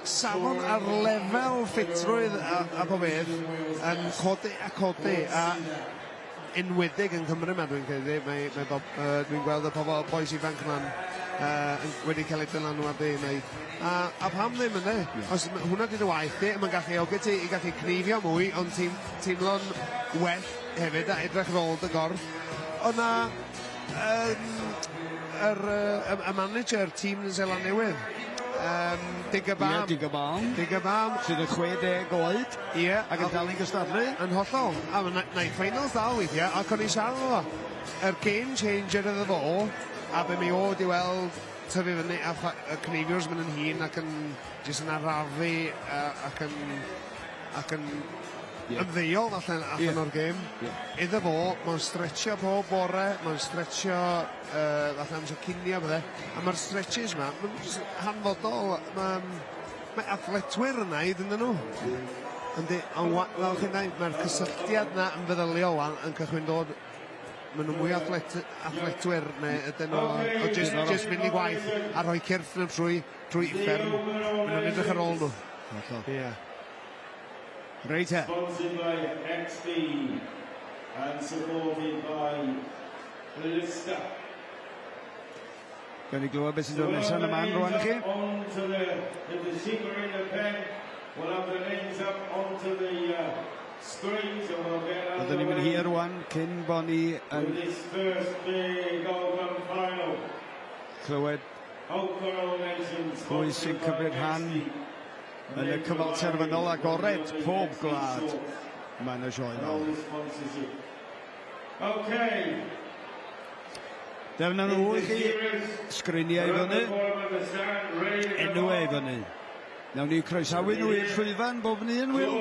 Speaker 1: safon ar lefel ffitrwydd a pob beth yn codi a codi, a enwedig yn Cymru yma, dwi'n credu. Dwi'n gweld y pobl boes ifanc yma'n wedi cael ei dylanwadu i wneud. A pam ddim yna? Os hwnna wedi dy waith di, mae'n gallu ogi ti i gallu Gneifio mwy, ond teimlo'n well hefyd a edrych ddol dy gorff. O'na y manager tîm yn Seland Newydd, Digabam,
Speaker 2: sydd yn 60 oed, ac yn dal i'n gystadlu.
Speaker 1: Yn hollol, a mae'n neud finals dal weithiau, ac o'n i siarad o fo. Yr game changer iddo fo, a be mi o di weld tyfu fyny a y Gneifiwrs mynd yn hun ac yn jyst yn arafu ac yn ymddeol allan o'r gêm. Iddo fo, mae'n stretchio pob bore, mae'n stretchio fatha amser cinio bydde, a mae'r stretches yma, mae'n hanfodol, mae athletwyr yna i ddyn nhw. Ond fel chi'n dweud, mae'r cysylltiad yna yn feddyliol yn cychwyn dod. Maen nhw mwy athletwyr neu ydyn nhw o jyst mynd i gwaith a rhoi cyrff nhw trwy uffern. Maen nhw'n edrych ar ôl nhw.
Speaker 2: Reit e.
Speaker 3: Sponsored by XD and supported by Gwyliwch.
Speaker 2: Gawn ni glywed beth sy'n dod nesaf yn y man rwan i chi.
Speaker 3: On to the seeker in the pen. We'll have the names up onto the screens and we'll get out of the
Speaker 2: Byddwn ni'n mynd hir rwan cyn bod ni yn
Speaker 3: this first big Open final.
Speaker 2: Clywed pwy sy'n cymryd rhan yn y cyfal terfynol agored pob gwlad mae'n y sioe fel. Defna nhw i chi sgriniau i fyny, enwau i fyny. Nawn ni croesawu nhw i'r llwyfan bob ni yn Wil.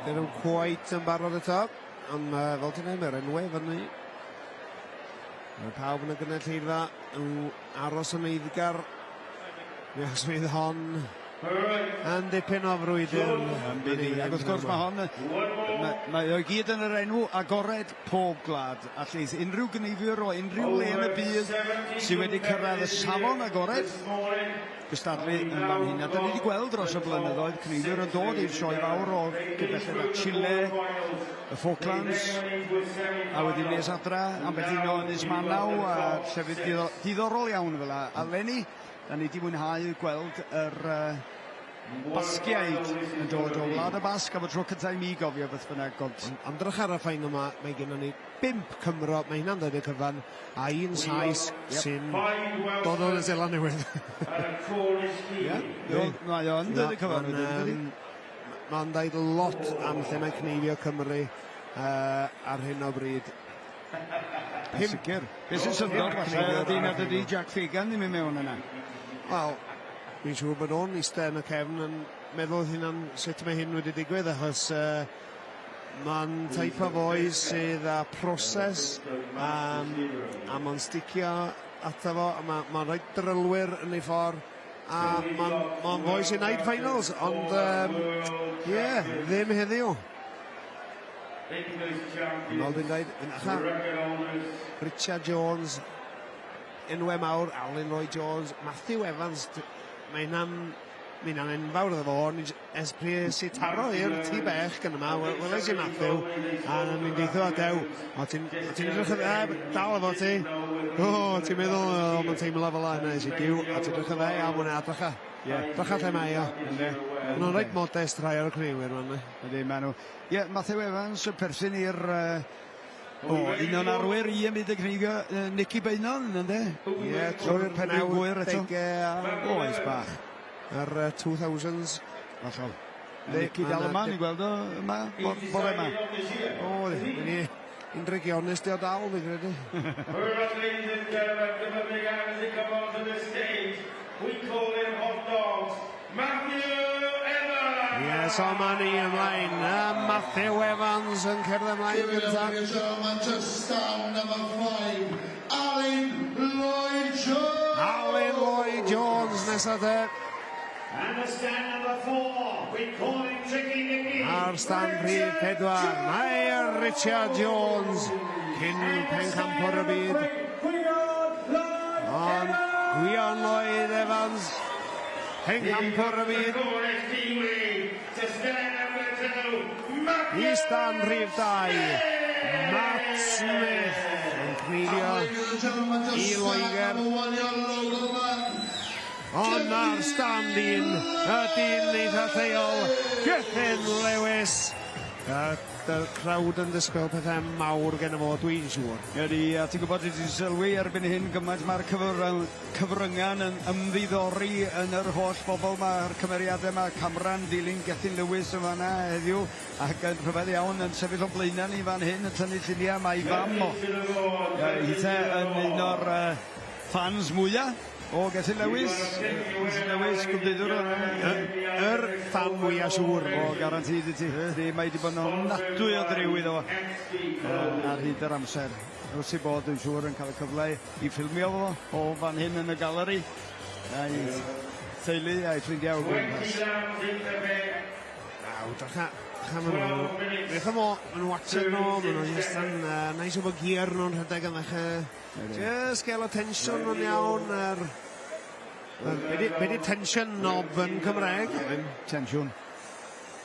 Speaker 1: Dyn nhw'n quite yn barod y top, ond fel ti'n ei, mae'r enwau fyny. Mae pawb yn y gynulleidfa yn aros yn eiddgar. Mi os fydd hon yn dipyn o frwydr.
Speaker 2: Ac wrth gwrs mae hon, mae o'i gyd yn yr enw agored pob gwlad. A lleith unrhyw Gneifiwr o unrhyw le yn y byd sydd wedi cyrraedd y safon agored gystadlu yn fan hyn. A da ni wedi gweld dros y blynyddoedd Gneifiwr yn dod i'r sioe fawr o gybelled a Chile, y Falklands, a wedyn nes adra ambell un o Ynys Manaw a llefydd diddorol iawn fel a Lenny. Da ni wedi mwynhau gweld yr basgiaid yn dod o Wlad y Basg am y tro cyntaf i mi gofio beth bynnag.
Speaker 1: Am drych ar y ffain yma, mae gennym ni 5 Cymro, mae hynna'n dweud y cyfan, a un sais sy'n dod o'r Seland Newydd.
Speaker 2: Mae o'n dweud y cyfan.
Speaker 1: Mae'n dweud lot am lle mae Gneifio Cymru ar hyn o bryd.
Speaker 2: Sicr. Beth sy'n syndod falle ydy nad ydy Jack Fagan ddim yn mewn yna?
Speaker 1: Wel, dwi'n siŵr bod o'n eistedd yn y cefn yn meddwl hynna'n sut mae hyn wedi digwydd, achos mae'n type o foi sydd â proses a mae'n sticio ato fo, a mae'n rhaid drylwyr yn ei ffordd, a mae'n boi sy'n neud finals, ond ddim heddiw. Fel dwi'n dweud, Richard Jones, enwau mawr, Alun Jones, Matthew Evans, mae'n enfawr iddo fo, es pryd sy'n taro i'r tŷ bech gan yma, weles i Matthew, a mi'n deithio a dew, o ti'n edrych dal efo ti, ti'n meddwl, mae'n teimlo fel yna, nes i diw, a ti'n edrych efo, a mwyn adrycha. Drycha lle mae o. Mae'n rhaid modest rhai o'r cneuwyr, mae'n
Speaker 2: Ydy, maen nhw. Matthew Evans yn perthyn i'r un o'n arwyr i ymwyd y Gneifio, Nicky Beinon, ynddo? Trwy'r penawr eto. Oes bach.
Speaker 1: Yr 2000s.
Speaker 2: Fallol. Nicky Dalman, i gweld o yma, bore yma.
Speaker 1: Un regionus di o dal, fi credu.
Speaker 3: Ladies and gentlemen, give a big hand as he comes onto the stage. We call him Hot Dogs, Matthew Evans!
Speaker 1: Yes, o man i ymlaen. Matthew Evans yn cerdd ymlaen gyntaf.
Speaker 9: Manchester number 5, Alun Elidyr.
Speaker 1: Alun Elidyr nesaf te.
Speaker 3: And the stand number 4, we call him Tricky Nicky.
Speaker 1: Ar stand rhif 4, mae Richard Jones, cyn pencampwr y byd. Ond Gwion Lloyd Evans, pencampwr y byd. I stand rhif 2, Matt Smith yn cnifio i Loegr. Ond ar stand un, y dyn eitha lleol, Griffin Lewis. Y crowd yn disgwyl pethau mawr gen y fo, dwi'n siŵr.
Speaker 2: Ydy, a ti'n gwybod wedi sylwi erbyn hyn gymaint mae'r cyfryngan yn ymddiddori yn yr holl bobl. Mae'r cymeriadau mae Cameron, Dilyn, Gethin Lewis yn fanna heddiw, ac yn rhyfedd iawn yn sefyll o blaenau ni fan hyn yn tynnu lluniau mae fam o. Hithe yn un o'r fans mwyaf o Gethin Lewis. Gwmdidwr
Speaker 1: Yr fan mwyaf siŵr.
Speaker 2: O, garantid i ti. Mae wedi bod yn nadwy o driw iddo fo ar hyd yr amser. Wrth i bod yn siŵr yn cael y cyfle i ffilmio fo o fan hyn yn y galeri. A'i teulu a'i ffrindiau o gwmpas.
Speaker 1: Drycha Beth am o, maen nhw watching nhw, maen nhw just yn neis o bod gear nhw'n rhedeg yn ddechrau. Just gael o tensiwn nhw'n iawn. Be di tensiwn nob yn Cymraeg?
Speaker 2: Tensiwn.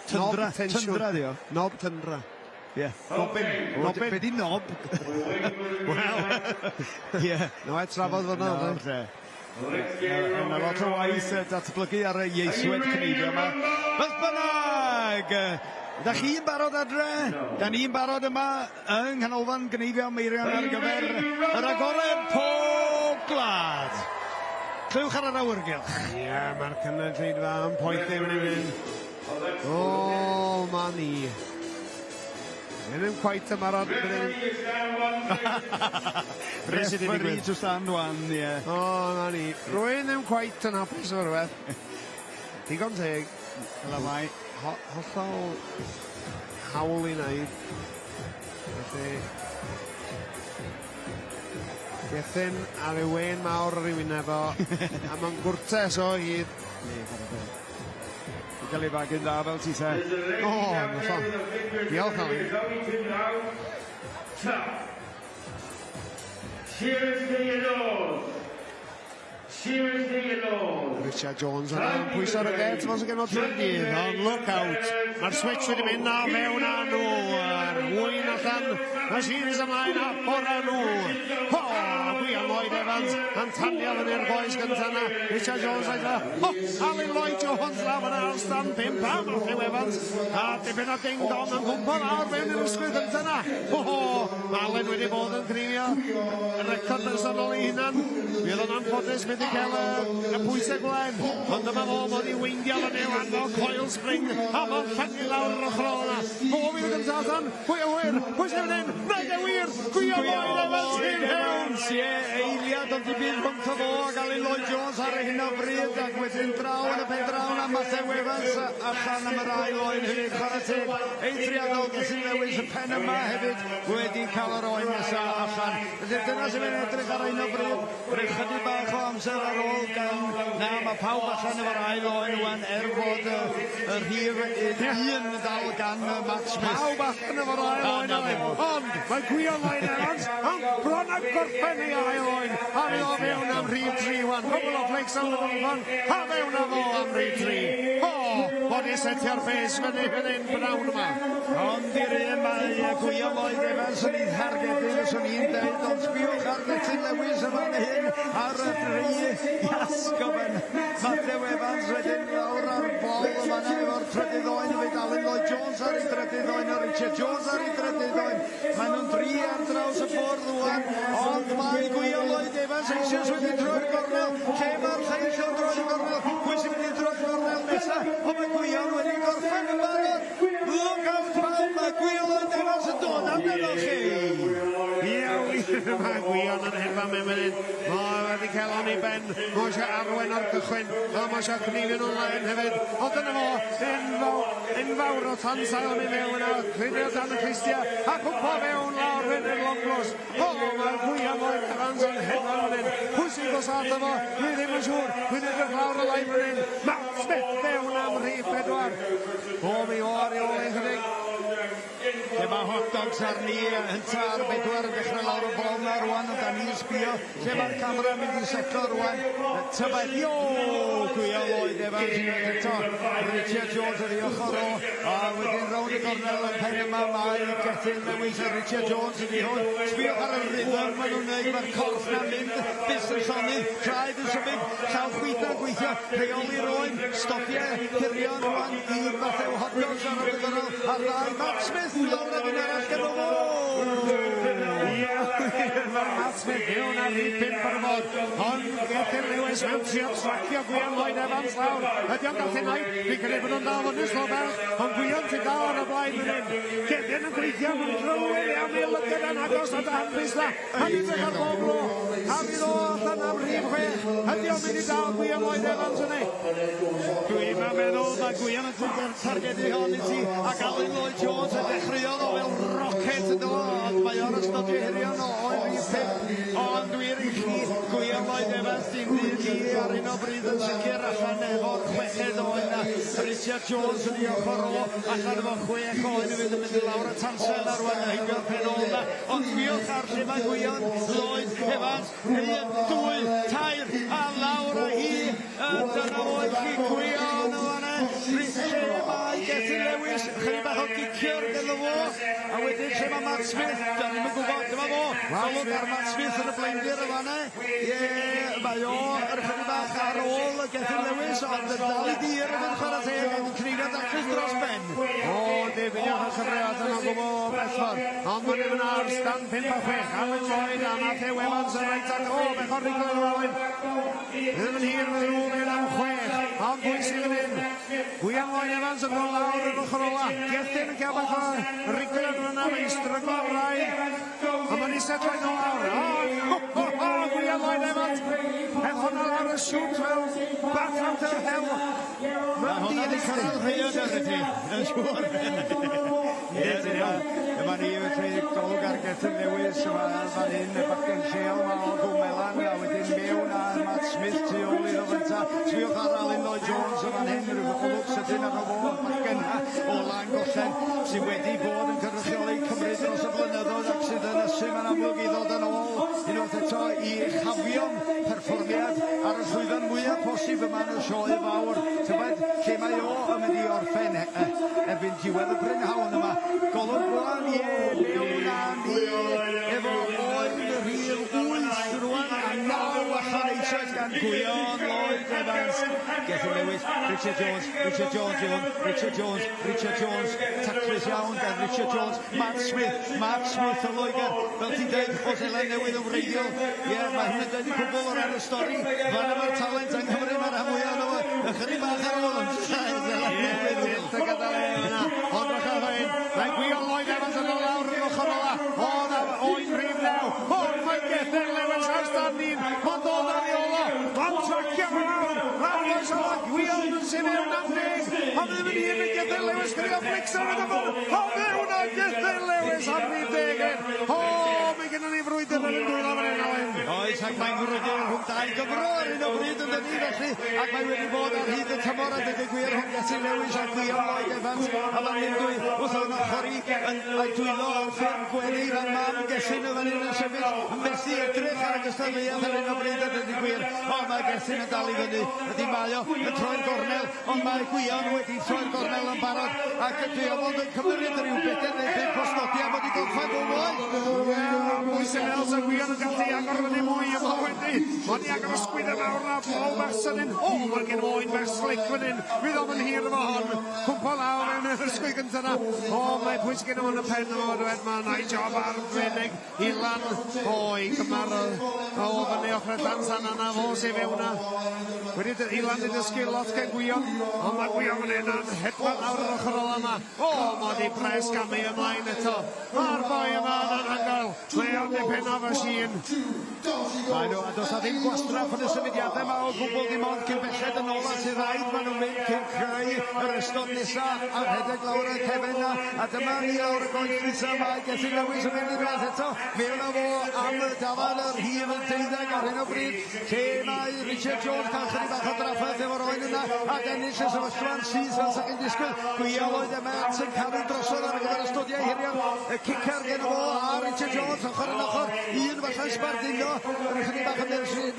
Speaker 2: Tyndra di o?
Speaker 1: Nob tyndra.
Speaker 2: Ie.
Speaker 1: Nobyn.
Speaker 2: Be di nob?
Speaker 1: Wel. Ie. No, e trafod fyna.
Speaker 2: Yna lot o waith datblygu ar y ieithwed cnifio yma. Beth bynnag! Da chi'n barod adre? Da ni'n barod yma yng nghanolfan Gneifio Meirion ar gyfer yr agored pob glad. Clywch ar yr awyrgylch.
Speaker 1: Ie, mae'r cynulleidfa yn poethi fan hyn. O, ma ni. Ddim quite y marod.
Speaker 2: Referee to stand one, ie.
Speaker 1: O, na ni. Rwy'n ddim quite yn hapus o'r rhywbeth. Digon teg.
Speaker 2: Yla mai.
Speaker 1: Hollol hawl i wneud. Felly, Gethin ar ei wen mawr ar ei wyneb o, a mae'n gwrtes o hyd.
Speaker 2: I gael ei bagyn dda fel ti se.
Speaker 1: O, yn ffon. Diolch am ei. Richard Jones yna, pwys ar y get, fos y gen o trydydd, ond look out. Mae'r switch wedi mynd na fewn â nhw, ar wyn allan, mae Shears ymlaen a ffordd â nhw. Ho, Gwion Lloyd Evans, yn tanio fyny'r boes gyntaf na, Richard Jones oedd o. Ho, Alun Lloyd Jones lawr yna ar stand 5 a Matthew Evans, a dipyn o ding-dong yn gwmpo lawr fewn i'r ysgwydd gyntaf na. Ho, Alun wedi bod yn cnifio, y record yn sylol i hunan, bydd o'n anffodus fydd i cael y pwysau glen, ond dyma fo mod i weindio fyny lan o Coil Spring, a fo'n llangu lawr yr ochr o'na. Fo fydd yn gyntaf allan, pwy o wir, pwy sy'n mynd, rhaid e wir, Gwion Lloyd Evans hyn hewn.
Speaker 2: Evans, eiliad o dibyn rhwng o ac Alun Lloyd Jones ar hyn o bryd ac wedyn draw yn y pen draw na Matthew Evans allan am yr ail oen hynny chwarae teg eithriadol gallu lewis y pen yma hefyd wedi cael yr oen nesa allan. Felly dyna sy'n mynd edrych ar hyn o bryd rhaid chydig bach o amser ar ôl gan na mae pawb allan efo'r ail oen wan bod y rhif un dal gan Matt Smith.
Speaker 1: Pawb allan efo'r ail oen ond mae Gwyliwch Evans ond bron ag gorffen ei ail oen a mi o fewn am rhif 3 wan. Pobl o Flakes am Lwfan a fewn am o am rhif 3. Bod i setio'r ffes fyny hyn brawn yma.
Speaker 2: Ond i'r un mae Gwyliwch Evans yn ei thargedu os o'n i'n dweud ond sbiwch ar Gethin Lewis yma hyn ar y dri Iasgoben. Matthew Evans wedyn lawr ar bol yma na efo'r trydydd oen hefyd Alun Lloyd Jones ar ei drydydd oen a Richard Jones ar ei drydydd oen. Maen nhw'n dri ar draws y ffordd rwan ond mae Gwyliwch Evans eisoes wedi drwy'r gornel. Lle mae'r lleill o drwy'r gornel? Pwy sy'n mynd i drwy'r gornel nesaf? O mae Gwyliwch wedi gorffen yn barod. Look out pawb, mae Gwyliwch Evans yn dod amdano chi.
Speaker 1: Mae Gwyliwch yn hedfa mewn hyn. Mae wedi cael on i ben. Mae eisiau arwen ar gychwyn. Mae eisiau Gneifio o'n laen hefyd. O dyna fo, enfawr o tansail i mewn a clinio dan y Cristia. A cwpo fewn lawr hyn yn Longlos. Mae Gwyliwch Evans yn hedfa mewn hyn. Pwy sy'n gosod efo? Dwi ddim yn siŵr. Dwi'n edrych lawr y laen mewn hyn. Matt Smith fewn am rhif 4. Mi o ar ei ôl ei chydig.
Speaker 2: Lle mae hot dogs arni yn tar 4 yn dechrau lawr y bol na rwan ond da ni'n sbio lle mae'r camera yn mynd i setlo rwan tybed Gwyliwch Evans yn edrych eto Richard Jones ar ei ochr o a wedyn rown y gornel yn pen yma mae Gethin Lewis a Richard Jones yn ei hwn sbiwch ar y rhythm maen nhw'n neud mae'r corff na'n mynd bus yn llonydd traed yn symud llaw chwydda gweithio rheoli'r oen stopiau hirion rwan i fathau hot dogs ar y gornel ar ddau Matt Smith lawr ag yn arall gyda fo
Speaker 1: Mae Matt Smith fewn ar rhif 5 ar y fod ond Gethin Lewis mewn trio tracio Gwyliwch Evans lawr ydy o'n gallu naid fi'n credu bod nhw'n dal yn yslo bach ond Gwyliwch sy'n dal ar y blaen yn hyn Gethin yn gweithio mewn drwy'r iawn i lygad yn agos at y hapus na a ni'n drach ar bobl a fydd o allan am rhif 6 ydy o'n mynd i dal Gwyliwch Evans yn ei
Speaker 2: Dwi'n meddwl mae Gwyliwch yn targedu hon i ti ac Alun Lloyd Jones yn dechreuodd o fel rocket yn dod mae o'r ystod hirion o oen rhif 5 ond dwi'n i chi Gwyliwch Evans dim byd i ar un o bryd yn sicr allan efo'r 6 oen na Richard Jones yn ei ochr o allan efo 6 oen i fynd yn mynd i lawr y tansel ar wan a hynny'r pen ôl na ond sbiwch ar lle mae Gwyliwch Lloyd Evans 1, 2, 3 a lawr a hi dyna oedd chi Gwyliwch o hwnna lle mae Gethin Lewis chydig bach o giciwr gyda fo a wedyn lle mae Matt Smith da ni'n gwybod dyma fo golwg ar Matt Smith yn y blaendir y fanna mae o yr chydig bach ar ôl y Gethin Lewis ond y dal i dir yn chwarae teg yn cneinio daclus dros ben
Speaker 1: Defnyddio'r chyfriad yn o gwbl bellfod ond mae'n mynd ar stand 5 a 6 Alun Lloyd a Matthew Evans yn reit ar beth o'r rigol yn Alun ddim yn hir yn nhw mynd am 6 ond pwy sydd yn hyn Gwyliwch Evans yn ddod lawr yn ochr ola Gethin yn cael bach o rigol yn hwnna mae'n stryglo rai a mae'n eistedd rhaid o lawr Gwyliwch Evans hef hwnna lawr y siwt fel back out of hell
Speaker 2: mae hwnna wedi cael ei rhaid ar y ti yn siŵr yma ni wedi golwg ar Gethin Lewis fan hyn y bachgen lleol yma o Gwmelan a wedyn mewn a Matt Smith tu ôl iddo fynta sbiwch ar Alun Lloyd Jones fan hyn rhyw golwg sydyn ar o bachgen o lan gollen sydd wedi bod yn cynrychioli Cymru dros y blynyddoedd ac sydd yn ysym yn amlwg i ddod yn ôl unwaith eto i chafio'n perfformiad ar y llwyfan mwyaf posib yma yn y sioe fawr tybed lle mae o yn mynd i orffen erbyn diwedd y brynhawn yma golwg blan mewn a ni efo oen y rhif 8 rwan a 9 allan eisoes gan Gwyliwch Lloyd Evans Gethin Lewis Richard Jones i hwn Richard Jones taclus iawn gan Richard Jones Matt Smith o Loegr fel ti'n dweud o Zeland newydd o wreiddiol mae hyn yn dweud i cwbl o'r ar y stori fan yma'r talent yng Nghymru mae'r rhan mwyaf yno fo ychydig bach ar ôl
Speaker 1: ond rach ar hyn mae Gwyliwch Lloyd Evans yn ddod lawr yn ochr ola oen rhif 9 mae Gethin Lewis Dannin, mae'n dod ar ei olo, mae'n tracio mawr, arwaes o Wil yn sy'n mewn am deg, ond ddim yn hyn yn Gydag Lewis gyda Flixer yn y ffordd, o mewn o Gydag Lewis am ni degau, o, mae gennym ni frwydr yn dwylo fan hyn Owen.
Speaker 2: Oes, ac mae'n gwrwydr rhwng dau gyfro ar un o bryd yn dynnu felly, ac mae wedi bod ar hyd y tymor a dydw gwir rhwng Gydag Lewis ac Wil Hendreseifion Evans, a fan hyn dwy wrth o'n ochr i yn dwylo ar ffyrdd gweddi fan mam Gesyn y fan hyn yn sefyll, methu edrych ar y gystadleuaeth ar un o bryd a dydw gwir, o mae Gesyn yn dal i fyny, ydy mae o yn troi'r gornel, ond mae Gwion wedi troi'r gornel yn barod, ac dwi o fod yn cymryd rhyw bedair neu 5 postodiad mod i gorffan o mwy.
Speaker 1: Mwy sy'n els a Gwion yn gallu agor fyny mwy yma wedi. Mae'n i agor ysgwyd y mawr na bol berson yn. O, mae'n gen oen fer slic fan hyn. Fydd o'n hir efo hon. Cwmpa lawr mewn yr ysgwyd gyntaf na. O, mae pwys gen o'n y pen yma o'r wed ma'n ei job ar frenig. Ilan. O, i gymar o fyny ochr y dansan yna fo sy'n fewn na. Wedi Ilan di dysgu lot gen Gwion. O, mae Gwion yn un yn hedfan awr o'r ochr ola yma. O, mae di pres gamu ymlaen eto. A'r boi yma yn anhygoel. Mae o'n dipyn o fy Shearing.
Speaker 2: Mae nhw, a dos a ddim gwastraff yn y symudiadau yma o gwbl dim ond cyn belled yn ola sydd rhaid. Mae nhw'n mynd cyn creu yr ystod nesaf a rhedeg lawr y cefn na. A dyma ni lawr y goeth nesa mae Gydag Lewis yn mynd i'r weld eto. Mewn o fo am y dafan yr hir yn 12 ar hyn o bryd. Lle mae Richard Jones cael chydig bach o draffaeth efo'r oen yna. A ennill y sefyllfa'n sydd fel sy'n disgwyl. Gwyl oedd y man sy'n cael ei drosodd ar gyfer ystodiau hirion. Y cicer gen o fo a Richard Jones ochr yn ochr. Un falle'n sbardino. Yn chydig bach yn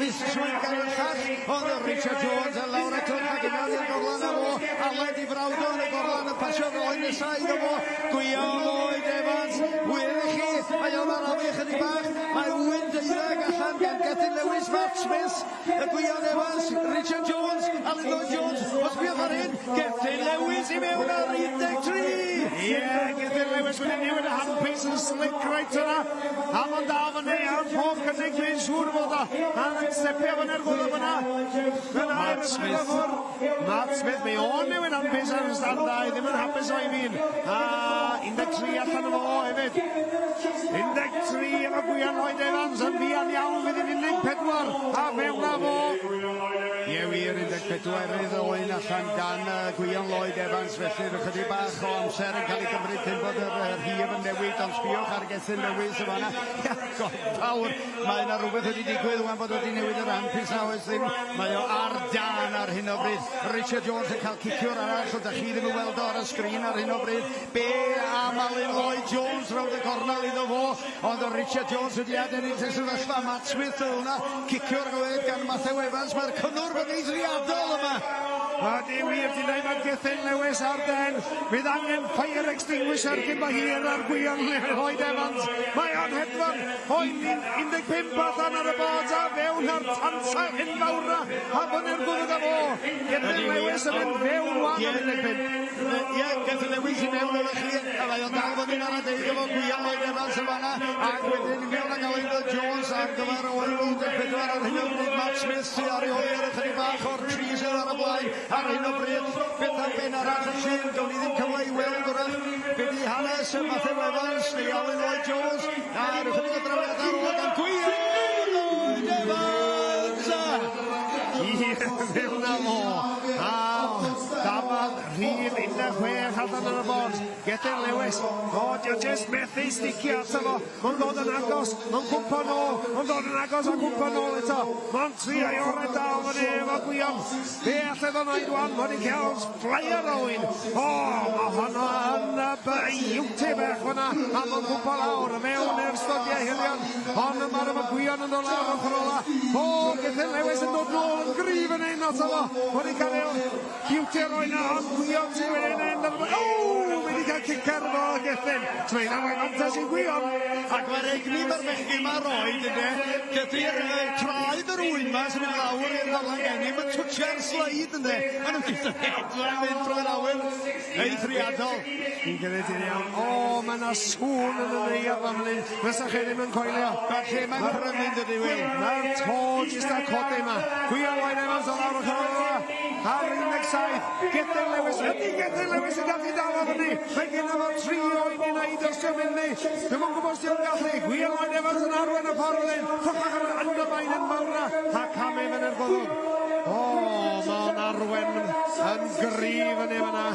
Speaker 2: misrwy'n gael y llall. Ond Richard Jones yn lawr y twrch ac yn mewn i'r gorlan o fo. Aled i frawdo yn y gorlan yn pasio'r oen nesaf iddo fo. Gwyl oedd Evans. Wyl i chi. Mae o'n arafu chydig bach. Mae Wyn Deuddeg allan gan Gydag Lewis, Matt Smith. Y Gwyl Evans, Richard Jones, Alun Jones. Os biwch ar hyn, Gydag Lewis i mewn ar 13.
Speaker 1: Gydag Lewis wedi newid y handpiece yn slick right yna. A mae'n da fyny am pob cynnig dwi'n siŵr fod o. A yn stepio fan ergwyd o fyna.
Speaker 2: Matt Smith.
Speaker 1: Matt Smith, mae o'n newid handpiece ar y standau. Ddim yn hapus o'i fi'n. A 13 allan o fo hefyd. 13 efo Gwion Lloyd Evans yn fian iawn fydd yn 14. A mewn a fo.
Speaker 2: Ie wir, 14 oen allan gan Gwion Lloyd Evans, felly chydig bach o amser yn cael ei gymryd cyn bod yr hir yn newid, ond sbiwch ar Gydag Lewis yma yna. Godfawr, mae yna rhywbeth wedi digwydd wan bod wedi newid yr handpiece na oes ddim. Mae o ar dan ar hyn o bryd. Richard Jones yn cael ciciwr arall, o da chi ddim yn weld o ar y sgrin ar hyn o bryd. Be am Alun Lloyd Jones rawd y gornel iddo fo, ond o Richard Jones wedi adennu te sefyllfa Matt Smith o hwnna. Ciciwr gwed gan Matthew Evans, mae'r cynnwr yn eithriadol yma.
Speaker 1: A di wir di wneud mae Gydag Lewis ar den. Fydd angen fire extinguisher cyn mae hir ar Gwion Lloyd Evans. Mae o'n hedfan. Oen 15 allan ar y bod a fewn ar tansa enfawra. A fyny'r gwrdd o fo. Gydag Lewis yn mynd fewn wan ar 15.
Speaker 2: Ie, Gydag Lewis i mewn o'r chi. A mae o'n dal fyny ar y deud efo Gwion Lloyd Evans yma yna. Ac wedyn mewn ag Alun Jones ar gyfer oen 14 ar hyn o bryd. Matt Smith sy'n ar ei hwyr ychydig bach o'r trees ar y blaen. Ar hyn o bryd, beth am ben arall y Shearing, gawn ni ddim cyfle i weld wrach. Be di hanes y Matthew Evans, neu Alun Lloyd Jones, a rwy'n chydig o drawiad ar ôl gan Gwyl Lloyd Evans!
Speaker 1: Fewn am o. A dafod rhif 16 allan ar y bod. Gydag Lewis. O, diolch just methu sticio ato fo. Mae'n dod yn agos. Mae'n gwmpa nôl. Mae'n dod yn agos a gwmpa nôl eto. Mae'n trio i orau dal fan efo Gwion. Be allai o'n oed wan? Mae'n cael flyer o un. O, mae hwnna yn iwti bech hwnna. A mae'n gwmpa lawr. A mewn i'r stodiau hilion. Ond yma efo Gwion yn dod lawr ochr ola. O, Gydag Lewis yn dod nôl yn grif yn ein oto fo. Mae'n cael ei iwti ar oen ond Gwion sy'n wedyn yn dod. O, wedi cael cicer fo Gydag. Mae'n aweg antas i'n Gwion.
Speaker 2: Ac mae'r egni mae'r bechgyn mae'r oed yna. Gyda'r traed yr ŵyn yma sy'n mynd lawr i'r ddalan geni. Mae'n twtio'r sleid yna. Mae'n mynd drwy'r awyr. Eithriadol.
Speaker 1: I'n gyda'r iawn. O, mae yna sŵn yn y neu ar fan hyn. Fysa chi ddim yn coelio.
Speaker 2: Felly mae'n prynu dydy Wil.
Speaker 1: Mae'r to jyst a codi yma. Wil Hendreseifion o lawr y cyfle. Ar 17, Gethin Lewis. Ydy Gethin Lewis yn gallu dal o fyny. Mae gen efo 3 oed i wneud os yw'n mynd ni. Dwi'n mwyn gwybod os yw'n gallu. Wil Hendreseifion yn arwen y ffordd yn. Rhywbeth yn andyfain yn mawra. A Cam Evan yn goddwg. O, mae'n arwen yn gryf yn efo yna.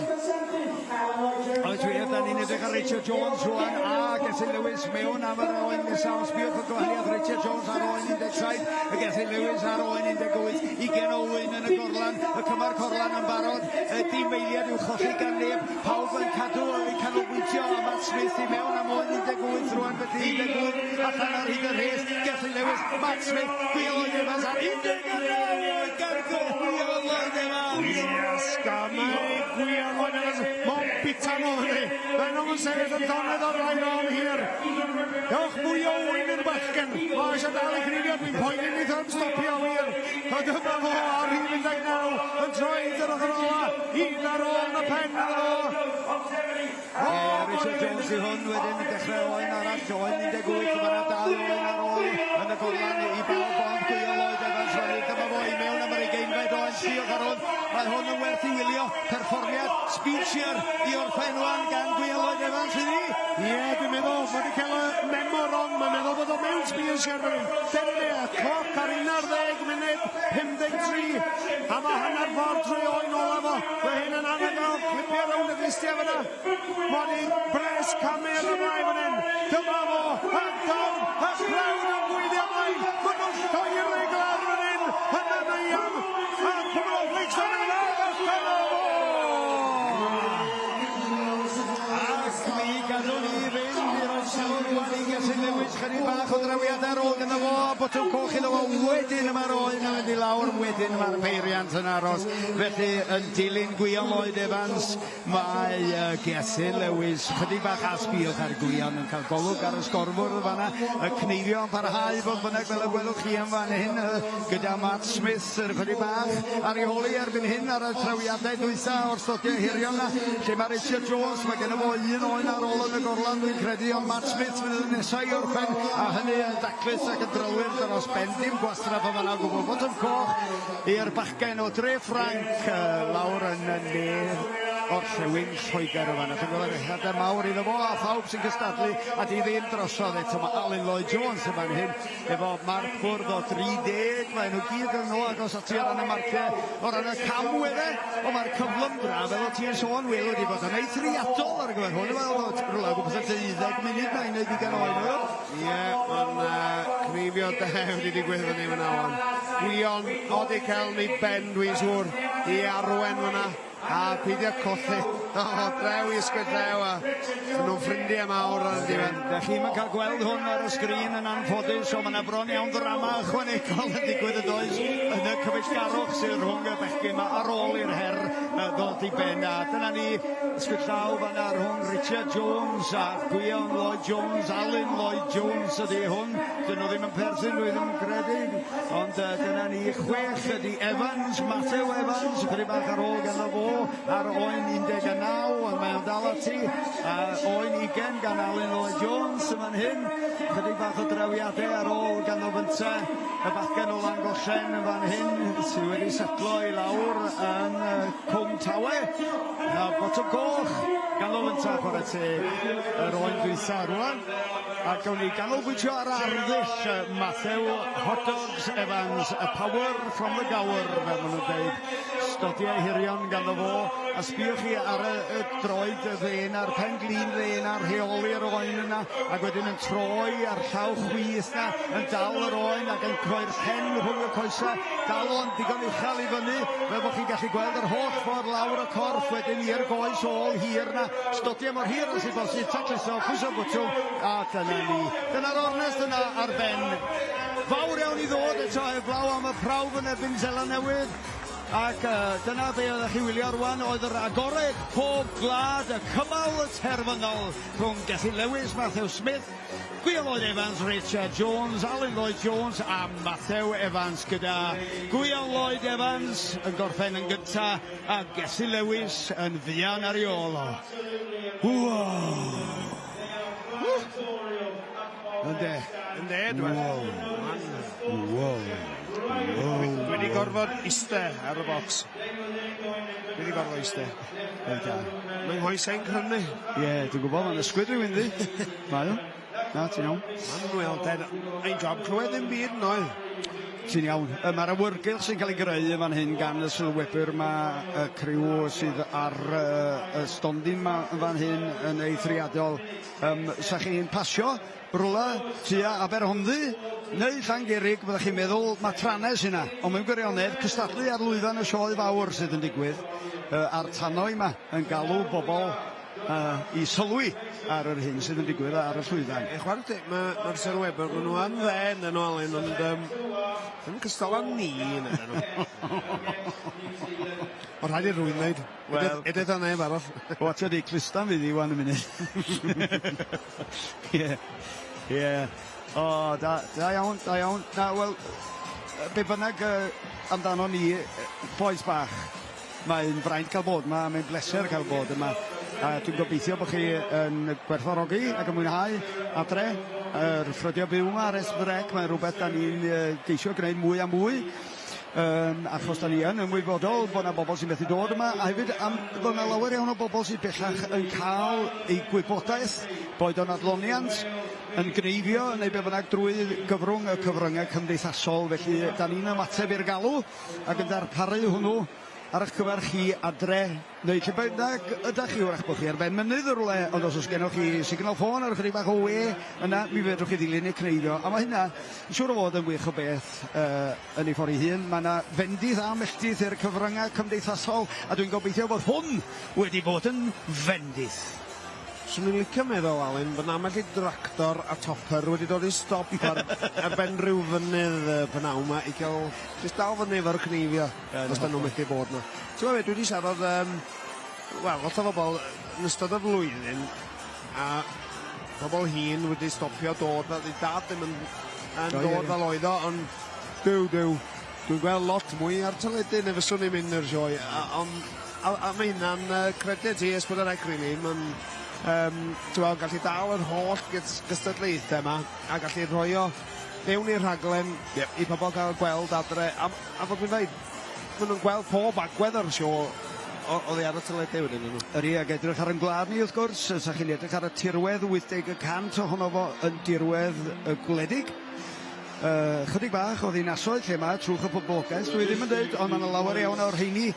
Speaker 2: Oes wir, da ni'n edrych ar Richard Jones rwan a Gethin Lewis mewn am yr oen nesaf. Sbiwch y gwahaniaeth Richard Jones ar oen 17, y Gethin Lewis ar oen 18, 20 o wyn yn y gorlan, y cymar corlan yn barod, y dim eiliad i'w cholli gan neb, pawb yn cadw i canolbwyntio a Matt Smith i mewn am oen 18 rwan, felly 18 allan ar hyd y rhes, Gethin Lewis, Matt Smith, Wil Hendreseifion ar 19 gargo, Wil Hendreseifion.
Speaker 1: Yes, gamau Wil Hendreseifion. Mon bitan o hynny. Mae'n nhw'n sefyll yn donedd o'r rhaid o'n hir. Ewch mwy o wyn yn bachgen. O, eisiau dal i grifio, dwi'n poeni ni ddod stopio wir. A dyma fo ar 19 yn troed yr ochr ola. Un ar ôl yn y pen ar ôl.
Speaker 2: Richard Jones i hwn wedyn yn dechrau oen arall, oen 18, dyma dal oen ar ôl yn y gorlan i bawb ond Wil Hendreseifion fyny. Dyma fo i mewn am yr 20 oen, sbiwch ar hwn. Mae hwn yn werth i wylio, perfformiad, speechier i orffenwan gan Wil Hendreseifion sydd ni.
Speaker 1: Ie, dwi'n meddwl, mae wedi cael y memo rong, mae'n meddwl bod o mewn speechier fan hyn. Denne, cloc ar 11 munud, 53, a mae hanner ffordd trwy oen ola fo. Mae hyn yn anhygoel, clipio rownd y glistia fyna. Mae di bres camer y rai fan hyn. Dyma fo, a down, a crawn yn gwydio mlaen. Mae nhw'n llwyr ei glar fan hyn, yna Neuadd, a cwmrodd leich fan hyn, a dyna fo!
Speaker 2: Ac mi gadw ni fynd i'r orsawr rwan i Gethin Lewis, chydig bach o drawiad ar ôl gyda fo, botwm coch iddo fo wedyn yma'r oen yn mynd i lawr, wedyn yma'r peiriant yn aros. Felly yn dilyn Wil Hendreseifion, mae Gethin Lewis, chydig bach asbiwch ar Gwion yn cael golwg ar y sgorfwr fanna, y Gneifio yn parhau bod bynnag fel y gwelwch chi am fan hyn, gyda Matt Smith yn chydig bach ar ei holi erbyn hyn ar y trawiadau dwytha o'r stodiau hirion na, lle mae Richard Jones, mae gen fo un oen ar ôl yn y gorlan, dwi'n credu, ond Matt Smith fydd yn nesau i orffen, a hynny yn daclus ac yn drylwyr dros ben, dim gwastraff o fanna o gwbl. Botwm coch i'r bachgen o Dre Ffranc lawr yn ne orllewin Lloegr o fanna. Dwi'n gweld hyder mawr iddo fo a phawb sy'n cystadlu a di ddim drosodd eto. Mae Alun Elidyr yn fan hyn efo marc bwrdd o 30. Mae nhw gyd yn nhw agos ati o ran y marciau o ran y camwedde. O mae'r cyflym braf fel o ti'n sôn Wil wedi bod yn eithriadol ar gyfer hwn. Wel, rhywle o gwybod 12 munud na i wneud i gan oen nhw.
Speaker 1: Ie, ond Gneifio dew wedi digwydd fyny fyna o'n. Gwion oeddi cael ni ben dwi'n siŵr i arwen fyna. A peidio colli. O, drew i ysgwyd drew a nhw'n ffrindiau mawr ar y diwedd.
Speaker 2: Da chi'n cael gweld hwn ar y sgrin yn anffodus, o mae yna bron iawn ddrama ychwanegol yn digwydd y does yn y cyfeillgarwch sy'n rhwng y bechgyn yma ar ôl i'r her ddod i ben. A dyna ni ysgwyd llaw fan'na rhwng Richard Jones a Wil Hendreseifion, Alun Elidyr ydy hwn. Dyn nhw ddim yn perthyn, dwi ddim yn credu. Ond dyna ni chwech ydy Evans, Matthew Evans, chydig bach ar ôl gan fo ar oen 19 ond mae'n dal ati a oen 20 gan Alun Elidyr yn fan hyn, chydig bach o drawiadau ar ôl gan o fynta y bachgen o Langollen yn fan hyn sydd wedi setlo i lawr yn Cwm Tawe a botwm coch gan o fynta chwarae teg yr oen dwytha rwan a gawn ni ganolbwyntio ar arddull Matthew Hot Dogs Evans, a power from the gower fel maen nhw'n dweud, stodiau hirion ganddo fo a sbiwch chi ar y droed y ddyn a'r pen glin ddyn a'r rheoli'r oen yna ac wedyn yn troi ar llaw chwith na yn dal yr oen ac yn croi'r pen rhwng y coesa, dal o'n digon uchel i fyny fel bod chi'n gallu gweld yr holl ffordd lawr y corff wedyn i'r goes ôl hir na, stodiau mor hir os i bosib, tacluso, pwyso bwtwm a dyna ni. Dyna'r ornest yna ar ben. Fawr iawn i ddod eto heblaw am y prawf yn erbyn Sela Newydd. Ac dyna be oeddech chi wylio rwan oedd yr agored pob gwlad, y cymal y terfynol rhwng Gethin Lewis, Matthew Smith, Wil Hendreseifion, Richard Jones, Alun Elidyr a Matthew Evans gyda Wil Hendreseifion yn gorffen yn gynta a Gethin Lewis yn fuan ar ei ôl o. Wow! Ynde.
Speaker 1: Ynde, dwi'n. Dwi wedi gorfod iste ar y bocs. Dwi wedi gorfod iste. Mae'n hoesau'n crynu.
Speaker 2: Ie, dwi'n gwybod, mae'n ysgwyd rhywun di. Mae o. Na, ti'n iawn.
Speaker 1: Mae'n Neuadd, ein job clywed ddim byd yn oed.
Speaker 2: Ti'n iawn. Mae'r awyrgylch sy'n cael ei greu yn fan hyn gan y sylwebr mae y criw sydd ar y stondin yn fan hyn yn eithriadol. Sa chi'n pasio rwla tua Aberhonddu neu Llangerig, byddwch chi'n meddwl matranes yna. Ond mewn gwirionedd, cystadlu ar lwyfan y sioe fawr sydd yn digwydd a'r tannau yma yn galw bobl i sylwi ar yr hyn sydd yn digwydd ar y llwyfan.
Speaker 1: Mae'r sylwebr, maen nhw am dden yn Alun, ond ddim cystal â ni yn nhw. O rhaid i rwy'n dweud. Edydd yna ef arall.
Speaker 2: O, ti wedi clistan fi ddi wan y munud. Ie. O, da iawn. Na, wel, be bynnag amdano ni, boes bach, mae'n fraint cael bod yma, mae'n bleser cael bod yma. A dwi'n gobeithio bod chi yn gwerthfawrogi ac yn mwynhau adre. Yr ffrydio byw yma ar Esbrec, mae'n rhywbeth da ni'n geisio gwneud mwy a mwy. Achos da ni yn ymwybodol bod yna bobl sy'n methu dod yma. A hefyd, bod yna lawer iawn o bobl sy'n bellach yn cael ei gwybodaeth, boed o'n adloniant, yn gneifio, neu be bynnag drwy gyfrwng y cyfryngau cymdeithasol. Felly, da ni'n ymateb i'r galw ac yn darparu hwnnw ar eich cyfer chi adre, neu lle bynnag ydych chi wrach bod chi ar ben mynydd y rwle, ond os gennych chi signal ffôn ar ychydig bach o we, yna mi fedrwch chi ddilyn eu cneifio. A mae hynna, yn siŵr o fod yn wych o beth yn ei ffordd ei hun. Mae yna fendith a melltith i'r cyfryngau cymdeithasol, a dwi'n gobeithio bod hwn wedi bod yn fendith.
Speaker 1: Swn i'n licio meddwl, Alun, bod na i dractor a topper wedi dod i stop ar ben rhyw fynydd bynaw yma i cael jyst dal fyny efo'r cneifio os da nhw'n methu bod yna. Ti'n gwybod, dwi wedi siarad lot o bobl yn ystod y flwyddyn a bobl hŷn wedi stopio dod na, dad ddim yn dod fel oedd o, ond dwi'n gweld lot mwy ar teledu neu fyswn i'n mynd i'r sioe, a mae hynna'n credit i ysbryd yr egri ni, ti'n gallu dal yr holl gystadlaethau yma a gallu rhoi o mewn i'r rhaglen i pobl gael gweld adre a fod dwi'n dweud maen nhw'n gweld pob agwedd o'r sio oddi ar y teledu wedyn nhw.
Speaker 2: Yri, ag edrych ar yn gwlad ni wrth gwrs, sa chi'n edrych ar y tirwedd 80% ohono fo yn dirwedd gwledig. Chydig bach o ddinasoedd lle yma trwch y poblogaeth, dwi ddim yn dweud, ond mae'n lawer iawn o'r rheini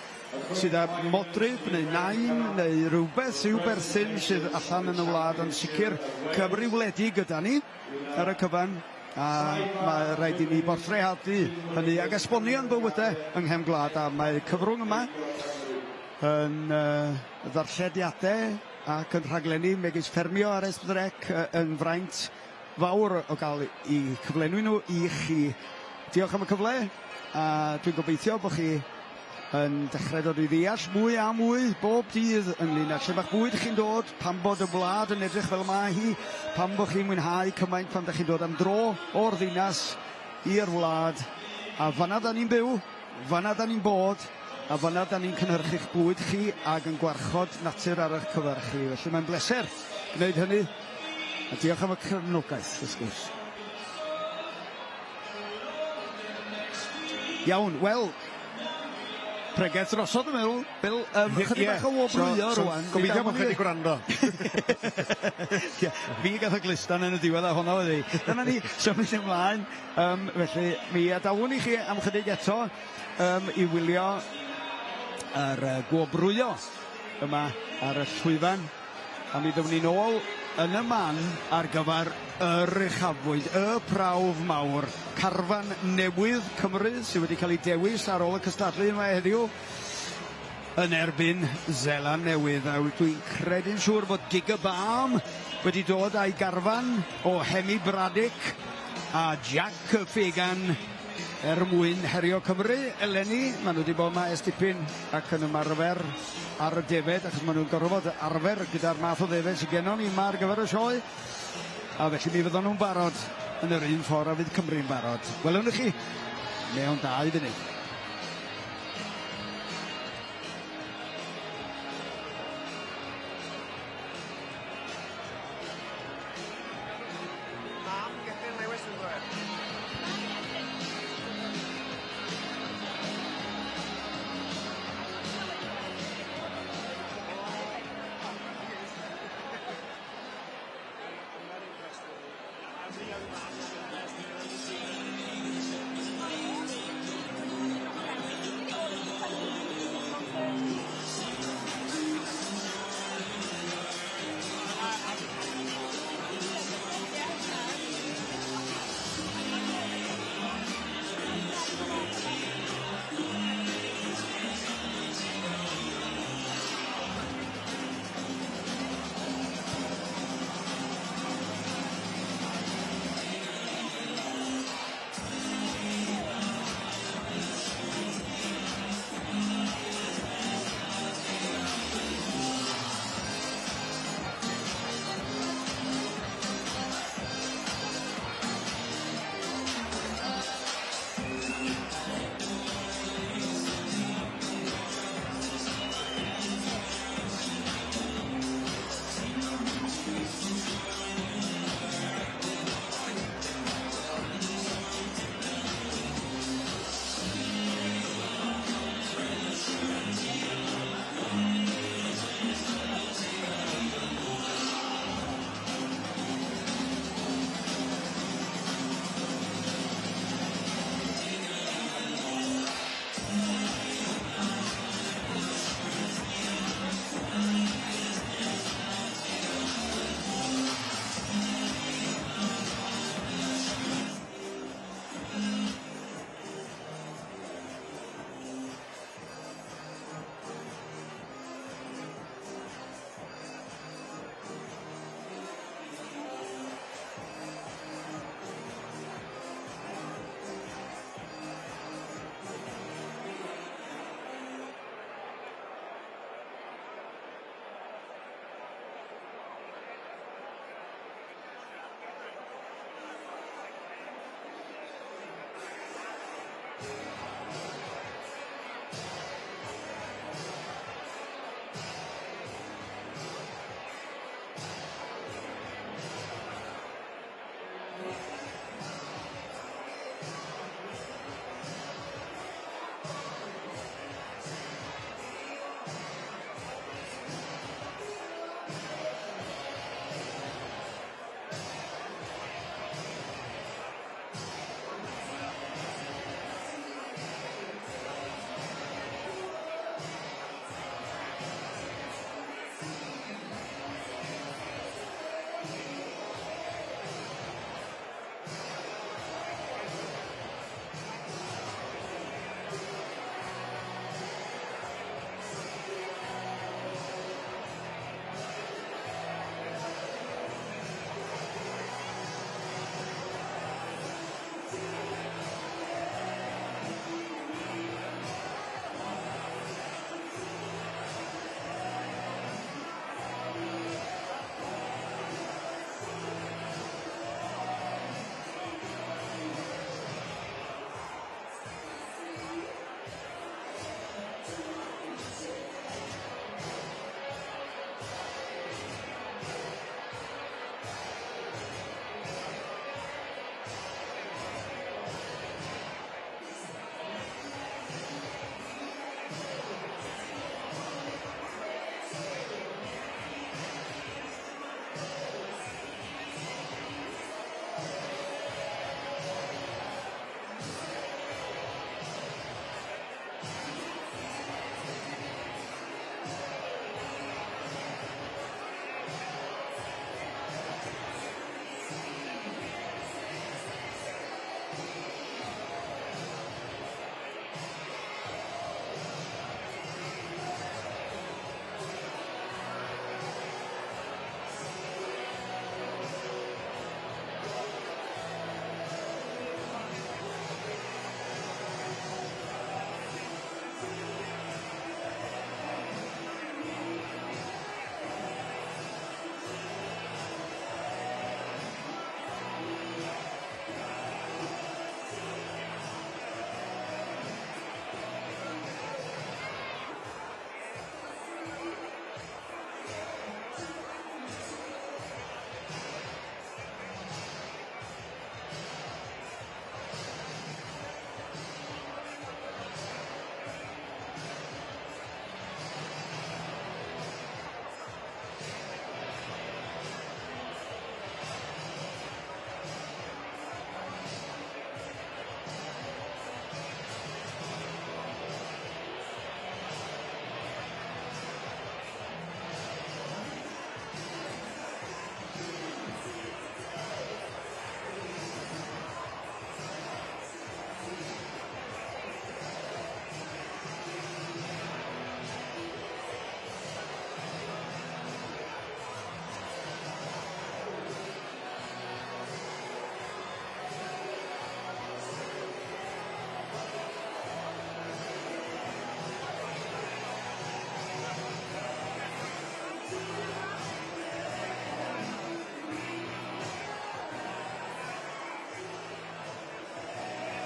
Speaker 2: sydd â modryb neu nain neu rhywbeth i'w berthyn sydd allan yn y wlad, ond sicr Cymru wledig gyda ni ar y cyfan, a mae rhaid i ni bortreadu hynny ag esbonio'n bywydau yng nghefn gwlad, a mae cyfrwng yma yn ddarllediadau ac yn rhaglenni megis ffermio ar Esbrec yn fraint fawr o gael i cyflenwi nhw i chi. Diolch am y cyfle, a dwi'n gobeithio bod chi yn dechrau dod i ddeall mwy a mwy bob dydd ynglyn â lle bach bwyd chi'n dod, pan bod y wlad yn edrych fel mae hi, pan bod chi'n mwynhau cymaint pan ydych chi'n dod am dro o'r ddinas i'r wlad, a fanna da ni'n byw, fanna da ni'n bod, a fanna da ni'n cynhyrchu'ch bwyd chi ac yn gwarchod natur ar eich cyfer chi. Felly mae'n bleser gwneud hynny, a diolch am y cefnogaeth, wrth gwrs. Iawn, wel, pregeth drosodd yn meddwl, Wil, chydig bach o wobrwyo rwan.
Speaker 1: Gobeithio bod chi wedi gwrando.
Speaker 2: Fi gath y glistan yn y diwedd a hwnna wedi. Dyna ni, symud ymlaen. Felly, mi adawwn i chi am chydig eto i wylio yr gwobrwyo yma ar y llwyfan. A mi ddwn ni nôl yn y man ar gyfer yr uchafbwynt, y prawf mawr, carfan newydd Cymru sydd wedi cael ei dewis ar ôl y cystadlu yma heddiw yn erbyn Zeland Newydd. A dwi'n credu'n siŵr bod Gigabam wedi dod â'i garfan o Hemi Braddock a Jack Fagan mwyn herio Cymru eleni. Maen nhw wedi bod yma estipyn ac yn ymarfer ar y defed, achos maen nhw'n gorfod arfer gyda'r math o defed sydd gennym ni yma ar gyfer y sioe, a felly mi fyddan nhw'n barod yn yr un ffordd a fydd Cymru'n barod. Welwn i chi mewn 2 funud.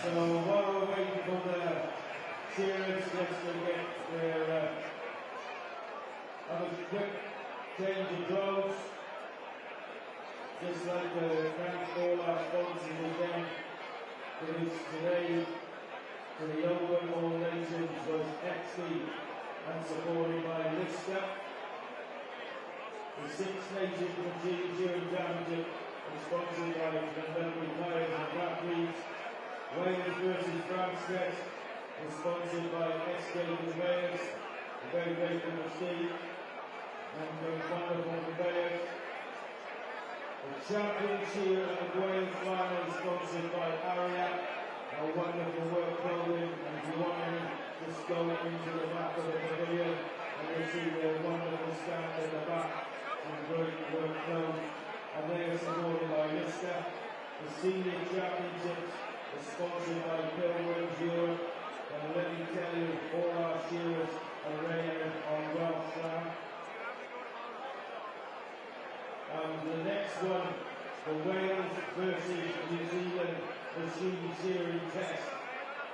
Speaker 3: So while we're waiting for the shearers just to get their have a quick change of clothes, just like the thank all our sponsors again, because today for the Open All Nations was XE and supported by Lister. The Six Nations Shearing Championship is sponsored by the Melbourne Players and Athletes. Wales versus France Fest is sponsored by SK Conveyors, a very grateful machine, and wonderful conveyors. The Champion Cheer and the Wales Final is sponsored by Ariat, a wonderful work clothing, and if you want any, just go into the back of the pavilion and you'll see their wonderful stand in the back, and great work clothes, and they are supported by Lister. The Senior Championships is sponsored by Pilgrims Europe, and let me tell you, all our shearers are ready on Welsh land. The next one, the Wales versus New Zealand machine shearing test,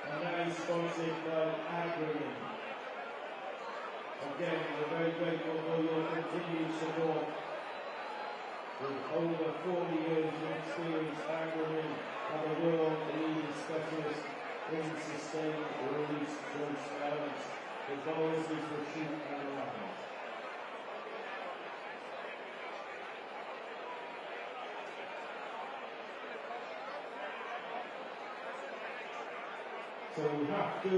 Speaker 3: and that is sponsored by Agrium. Again, we're very grateful for your continued support. With over 40 years of experience, Agrium are the world-leading specialist in sustained release close balance, the policies for sheep and lamb. So we have to do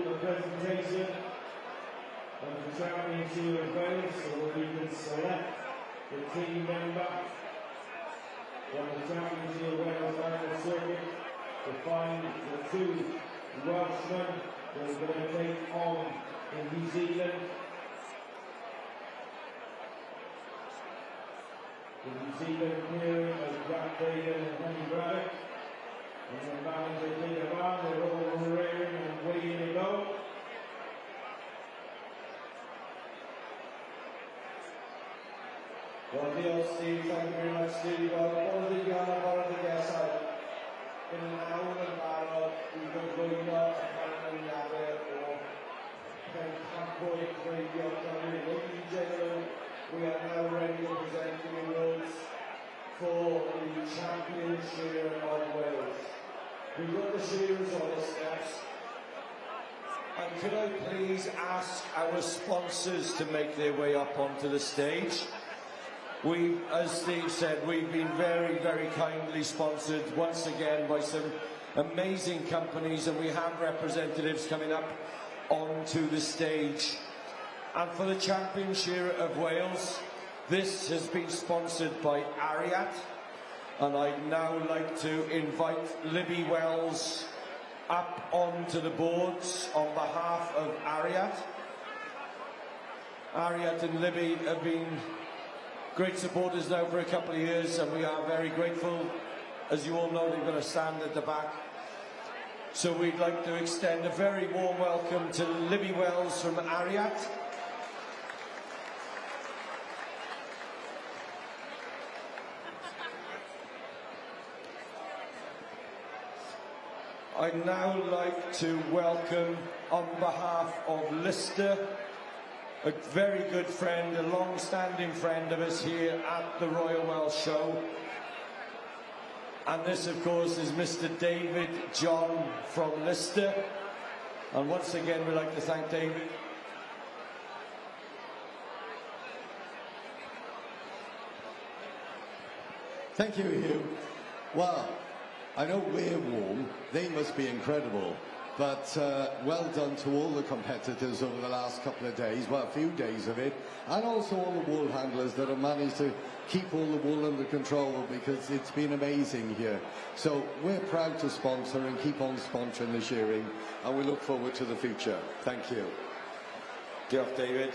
Speaker 3: the presentation of the Championship of Wales, so we can select the team member from the Championship of Wales final circuit to find the two Welshmen that are going to take on in New Zealand. The New Zealand appearing as Jack Baden and Henry Braddock. And the manager take around, they're all raring and waiting to go.
Speaker 8: Well, diolch Steve, thank you very much Steve. Wel, bore ddigon a bore digesau. Yn yn awr yn barod I gyflwyno y canlyniadau o pencampwr creiddiol Cymru. Ladies and gentlemen, we are now ready to present the awards for the Champion Shearer of Wales. We've got the shearers on the steps. And could I please ask our sponsors to make their way up onto the stage? We, as Steve said, we've been very, very kindly sponsored once again by some amazing companies, and we have representatives coming up onto the stage. And for the Champion Shearer of Wales, this has been sponsored by Ariat. And I'd now like to invite Libby Wells up onto the boards on behalf of Ariat. Ariat and Libby have been great supporters now for a couple of years, and we are very grateful. As you all know, they've got a stand at the back. So we'd like to extend a very warm welcome to Libby Wells from Ariat. I'd now like to welcome, on behalf of Lister, a very good friend, a long-standing friend of us here at the Royal Welsh Show. And this, of course, is Mr. David John from Lister. And once again, we'd like to thank David.
Speaker 10: Thank you, Hugh. Well, I know we're warm, they must be incredible, but well done to all the competitors over the last couple of days, well, a few days of it, and also all the wool handlers that have managed to keep all the wool under control, because it's been amazing here. So we're proud to sponsor and keep on sponsoring the shearing, and we look forward to the future. Thank you.
Speaker 8: Diolch, David.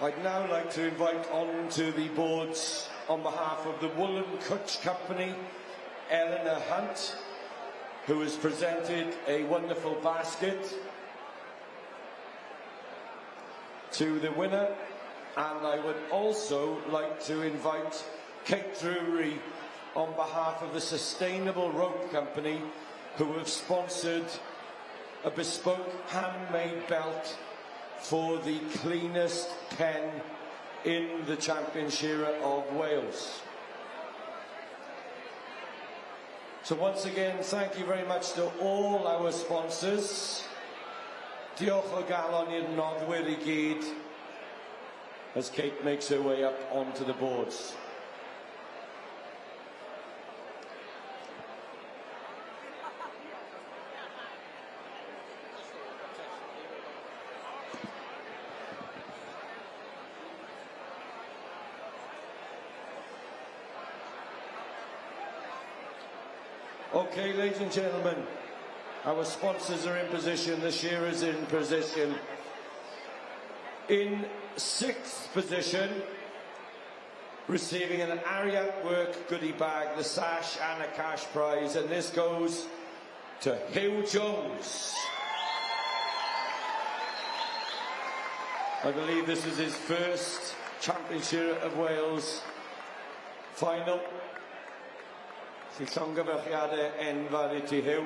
Speaker 8: I'd now like to invite onto the boards, on behalf of the Woolen Cutch Company, Eleanor Hunt, who has presented a wonderful basket to the winner. And I would also like to invite Kate Drury
Speaker 11: on behalf of the Sustainable Rope Company, who have sponsored a bespoke handmade belt for the cleanest pen in the Champion Shearer of Wales. So once again, thank you very much to all our sponsors. Diolch o galon i'r noddwyr I gyd, as Kate makes her way up onto the boards. Okay, ladies and gentlemen, our sponsors are in position, the shearers in position. In 6th position, receiving an Ariat Work goodie bag, the sash and a cash prize, and this goes to Hugh Jones. I believe this is his first Champion Shearer of Wales final. Sy'n llongyfarchiadau enfawr I ti, Hugh.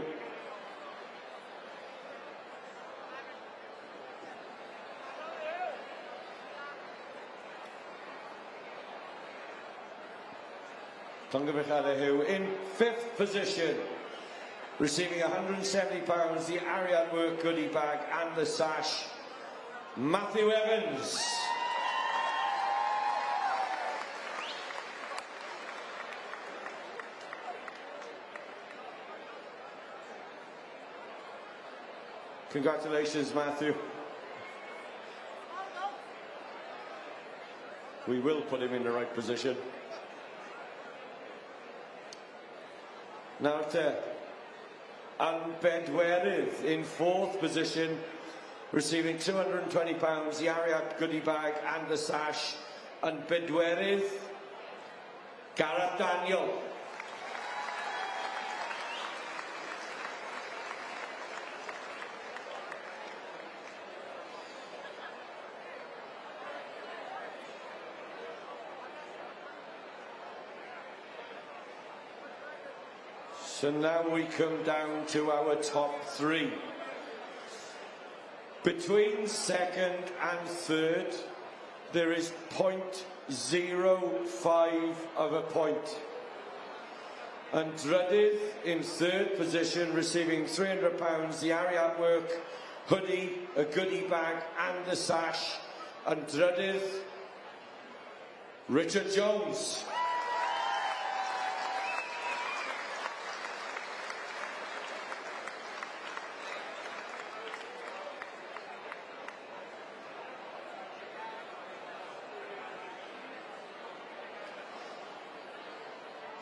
Speaker 11: Llongyfarchiadau Hugh. In 5th position, receiving £170, the Ariat Work goodie bag and the sash, Matthew Evans. Congratulations, Matthew. We will put him in the right position. Now to Alun Elidyr in 4th position, receiving £220, the Ariat goodie bag and the sash, and Bedwerydd, Gareth Daniel. So now we come down to our top 3. Between 2nd and 3rd, there is 0.05 of a point. And Dydd in 3rd position, receiving £300, the Ariat Work hoodie, a goodie bag and the sash. And Dydd, Richard Jones.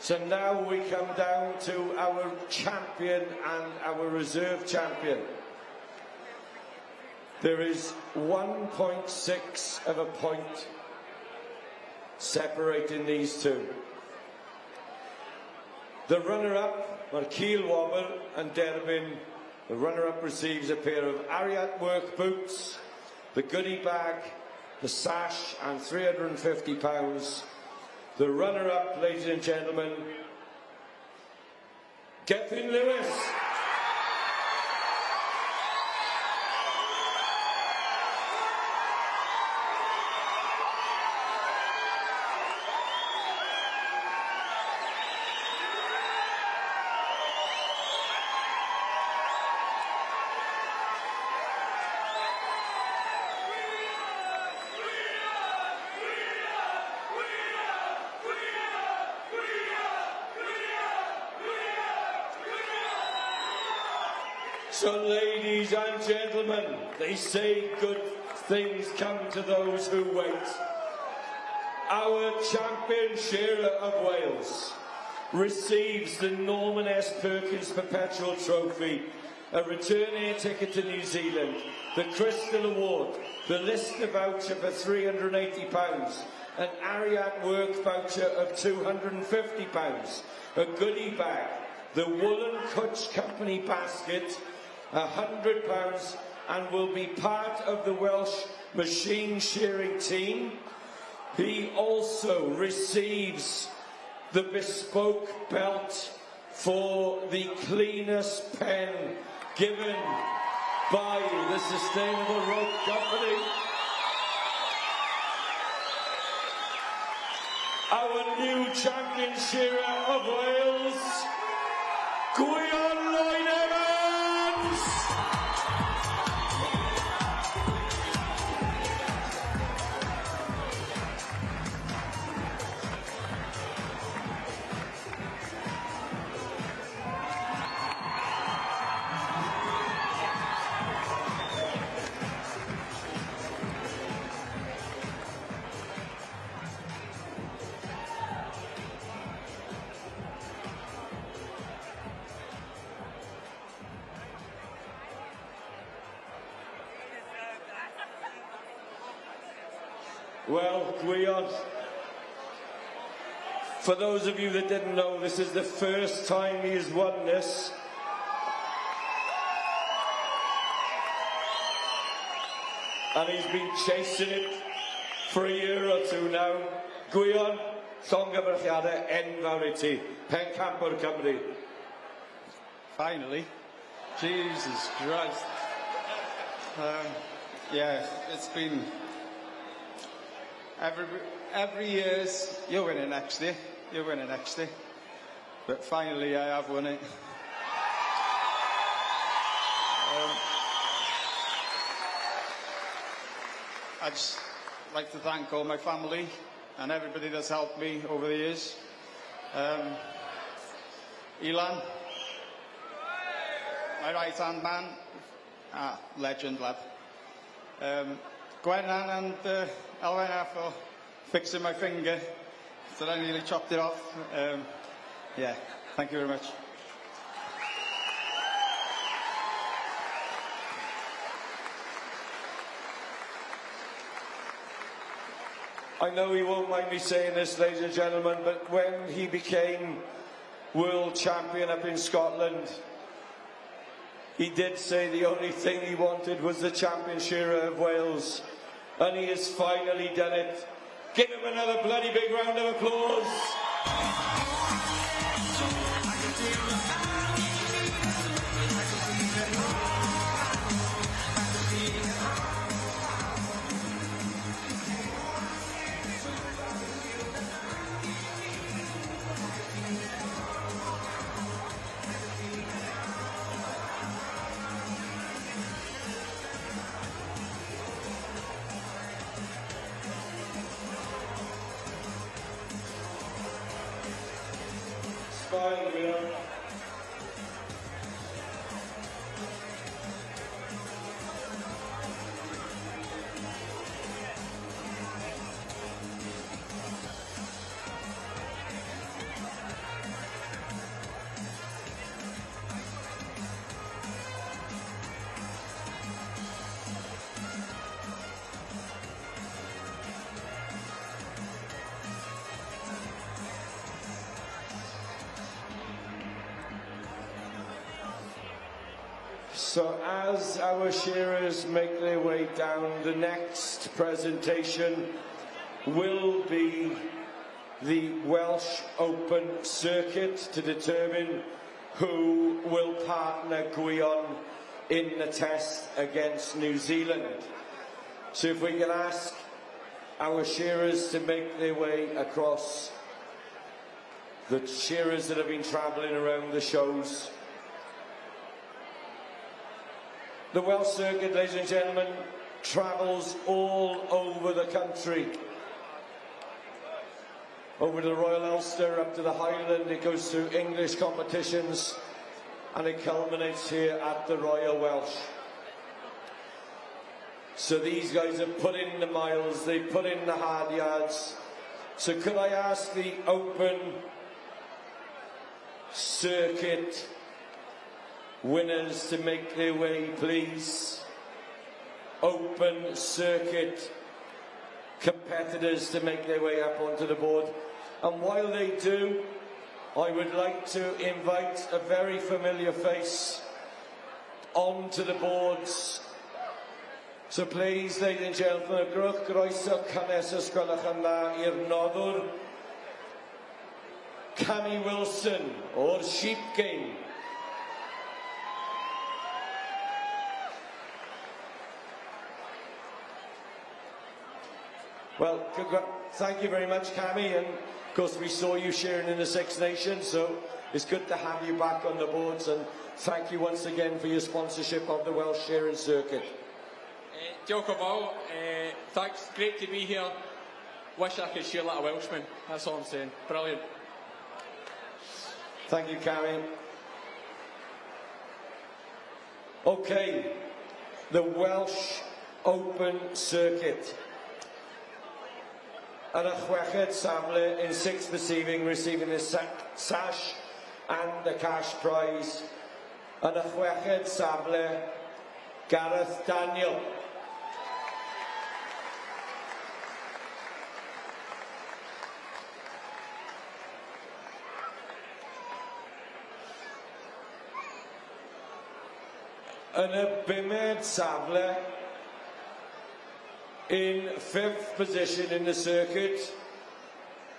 Speaker 11: So now we come down to our champion and our reserve champion. There is 1.6 of a point separating these two. The runner-up, Keel Wobble and Derbyn. The runner-up receives a pair of Ariat Work boots, the goodie bag, the sash and £350. The runner-up, ladies and gentlemen, Gethin Lewis. So, ladies and gentlemen, they say good things come to those who wait. Our Champion Shearer of Wales receives the Norman S. Perkins Perpetual Trophy, a return air ticket to New Zealand, the Crystal Award, the Lister voucher for £380, an Ariat Work voucher of £250, a goodie bag, the Woolen Kutch Company basket, £100, and will be part of the Welsh machine shearing team. He also receives the bespoke belt for the cleanest pen given by the Sustainable Rope Company. Our new champion shearer of Wales, Wil Hendreseifion. Well, Gwyliwch, for those of you that didn't know, this is the first time he has won this. And he's been chasing it for a year or two now. Gwyliwch, llongyfarchiadau enfawr I ti, Pencampwr Cymru.
Speaker 12: Finally. Jesus Christ. Yeah, it's been... Every year's, you're winning next year, you're winning next year. But finally I have won it. I'd just like to thank all my family and everybody that's helped me over the years. Elan, my right hand man, legend lad. Gwennan and Alun for fixing my finger, so I nearly chopped it off. Yeah, thank you very much.
Speaker 11: I know he won't mind me saying this, ladies and gentlemen, but when he became world champion up in Scotland, he did say the only thing he wanted was the champion shearer of Wales. And he has finally done it. Give him another bloody big round of applause. So as our shearers make their way down, the next presentation will be the Welsh Open Circuit to determine who will partner Gwyliwch in the test against New Zealand. So if we can ask our shearers to make their way across, the shearers that have been travelling around the shows. The Welsh Circuit, ladies and gentlemen, travels all over the country. Over to the Royal Ulster, up to the Highland, it goes through English competitions, and it culminates here at the Royal Welsh. So these guys have put in the miles, they've put in the hard yards. So could I ask the Open Circuit winners to make their way, please? Open Circuit competitors to make their way up onto the board. And while they do, I would like to invite a very familiar face onto the boards. So please, ladies and gentlemen, grwch groeso cynnes ysgolwch yn dda i'r noddwr Cammy Wilson o'r Sheep Game. Well, thank you very much, Cammy, and of course we saw you sharing in the Six Nations, so it's good to have you back on the boards, and thank you once again for your sponsorship of the Welsh Shearing Circuit.
Speaker 13: Diolch yn fawr. Thanks, great to be here. Wish I could shear like a Welshman, that's all I'm saying. Brilliant.
Speaker 11: Thank you, Cammy. Okay, the Welsh Open Circuit. And a chweched Samler in sixth this evening, receiving the sash and the cash prize. And a chweched Samler, Gareth Daniel. And a bimed Samler, in fifth position in the circuit,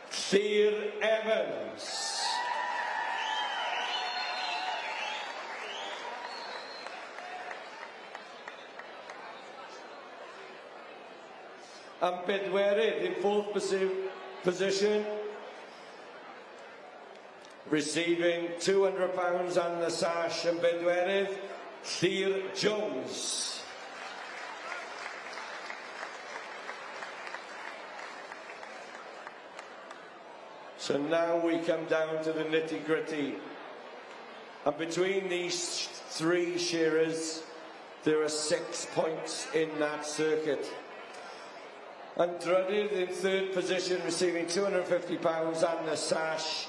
Speaker 11: Llyr Evans. And bedwerydd in fourth position, receiving £200 and the sash, and bedwerydd, Llyr Jones. So now we come down to the nitty-gritty. And between these three shearers, there are 6 points in that circuit. And Drydydd in third position, receiving £250 and the sash,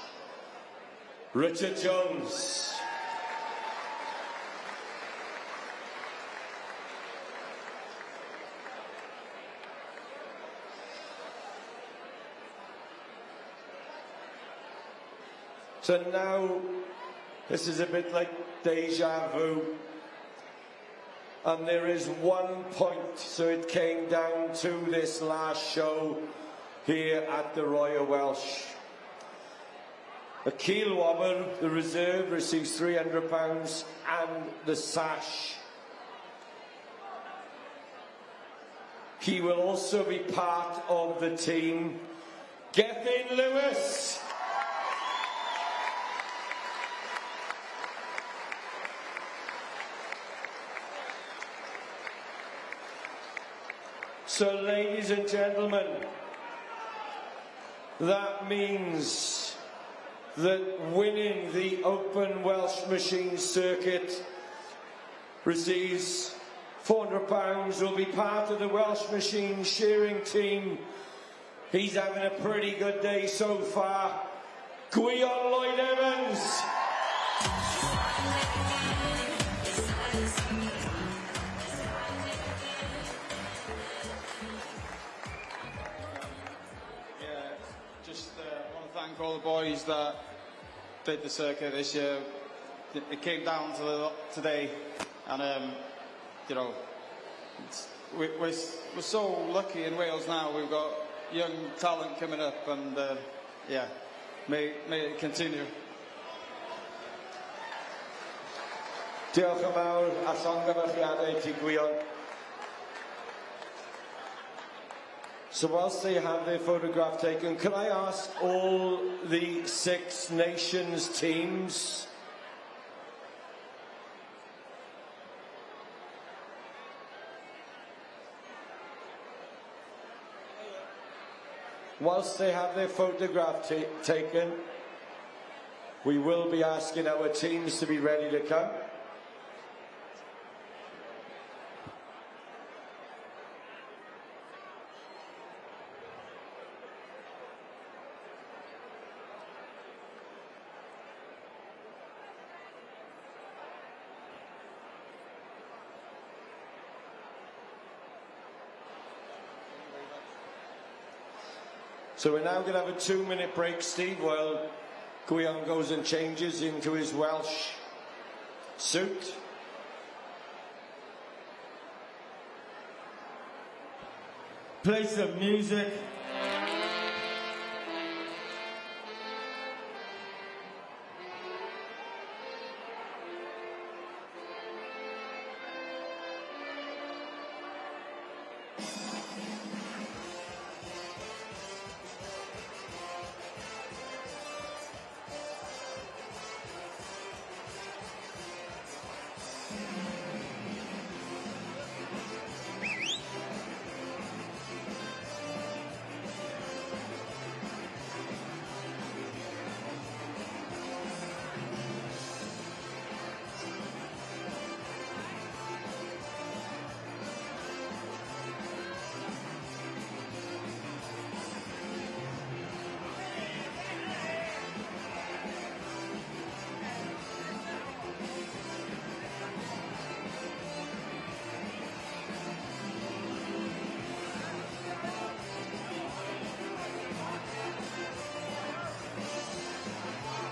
Speaker 11: Richard Jones. So now, this is a bit like deja vu. And there is 1 point, so it came down to this last show here at the Royal Welsh. The Keel Wobber, the reserve, receives £300 and the sash. He will also be part of the team. Gethin Lewis. So, ladies and gentlemen, that means that winning the Open Welsh Machine Circuit receives £400, will be part of the Welsh Machine Shearing team. He's having a pretty good day so far. Gwyliwch Lloyd Evans.
Speaker 12: Thank all the boys that did the circuit this year. It came down to today, and you know, we're so lucky in Wales now. We've got young talent coming up, and yeah, may it continue.
Speaker 11: Diolch yn fawr a llongyfarchiadau ti Gwyliwch. So whilst they have their photograph taken, can I ask all the Six Nations teams whilst they have their photograph taken, we will be asking our teams to be ready to come. So we're now going to have a 2-minute break, Steve, while Gwyliwch goes and changes into his Welsh suit.
Speaker 14: Play some music.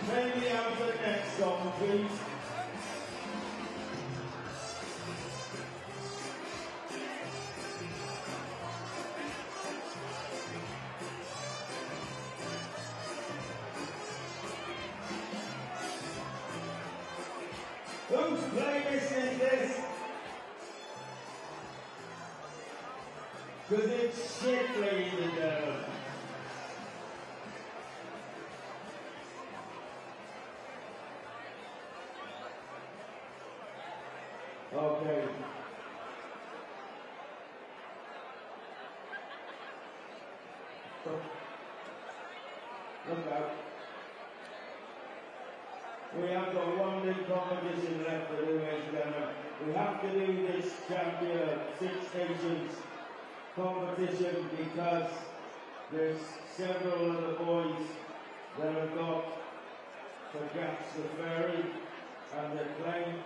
Speaker 11: Can we have the next song, please? Whose playlist is this? Because it's shit, ladies and gentlemen. Okay. Look out. We have got one big competition left to do, ladies and gentlemen. We have to do this champion Six Nations competition because there's several of the boys that have got to catch the ferry and they're playing.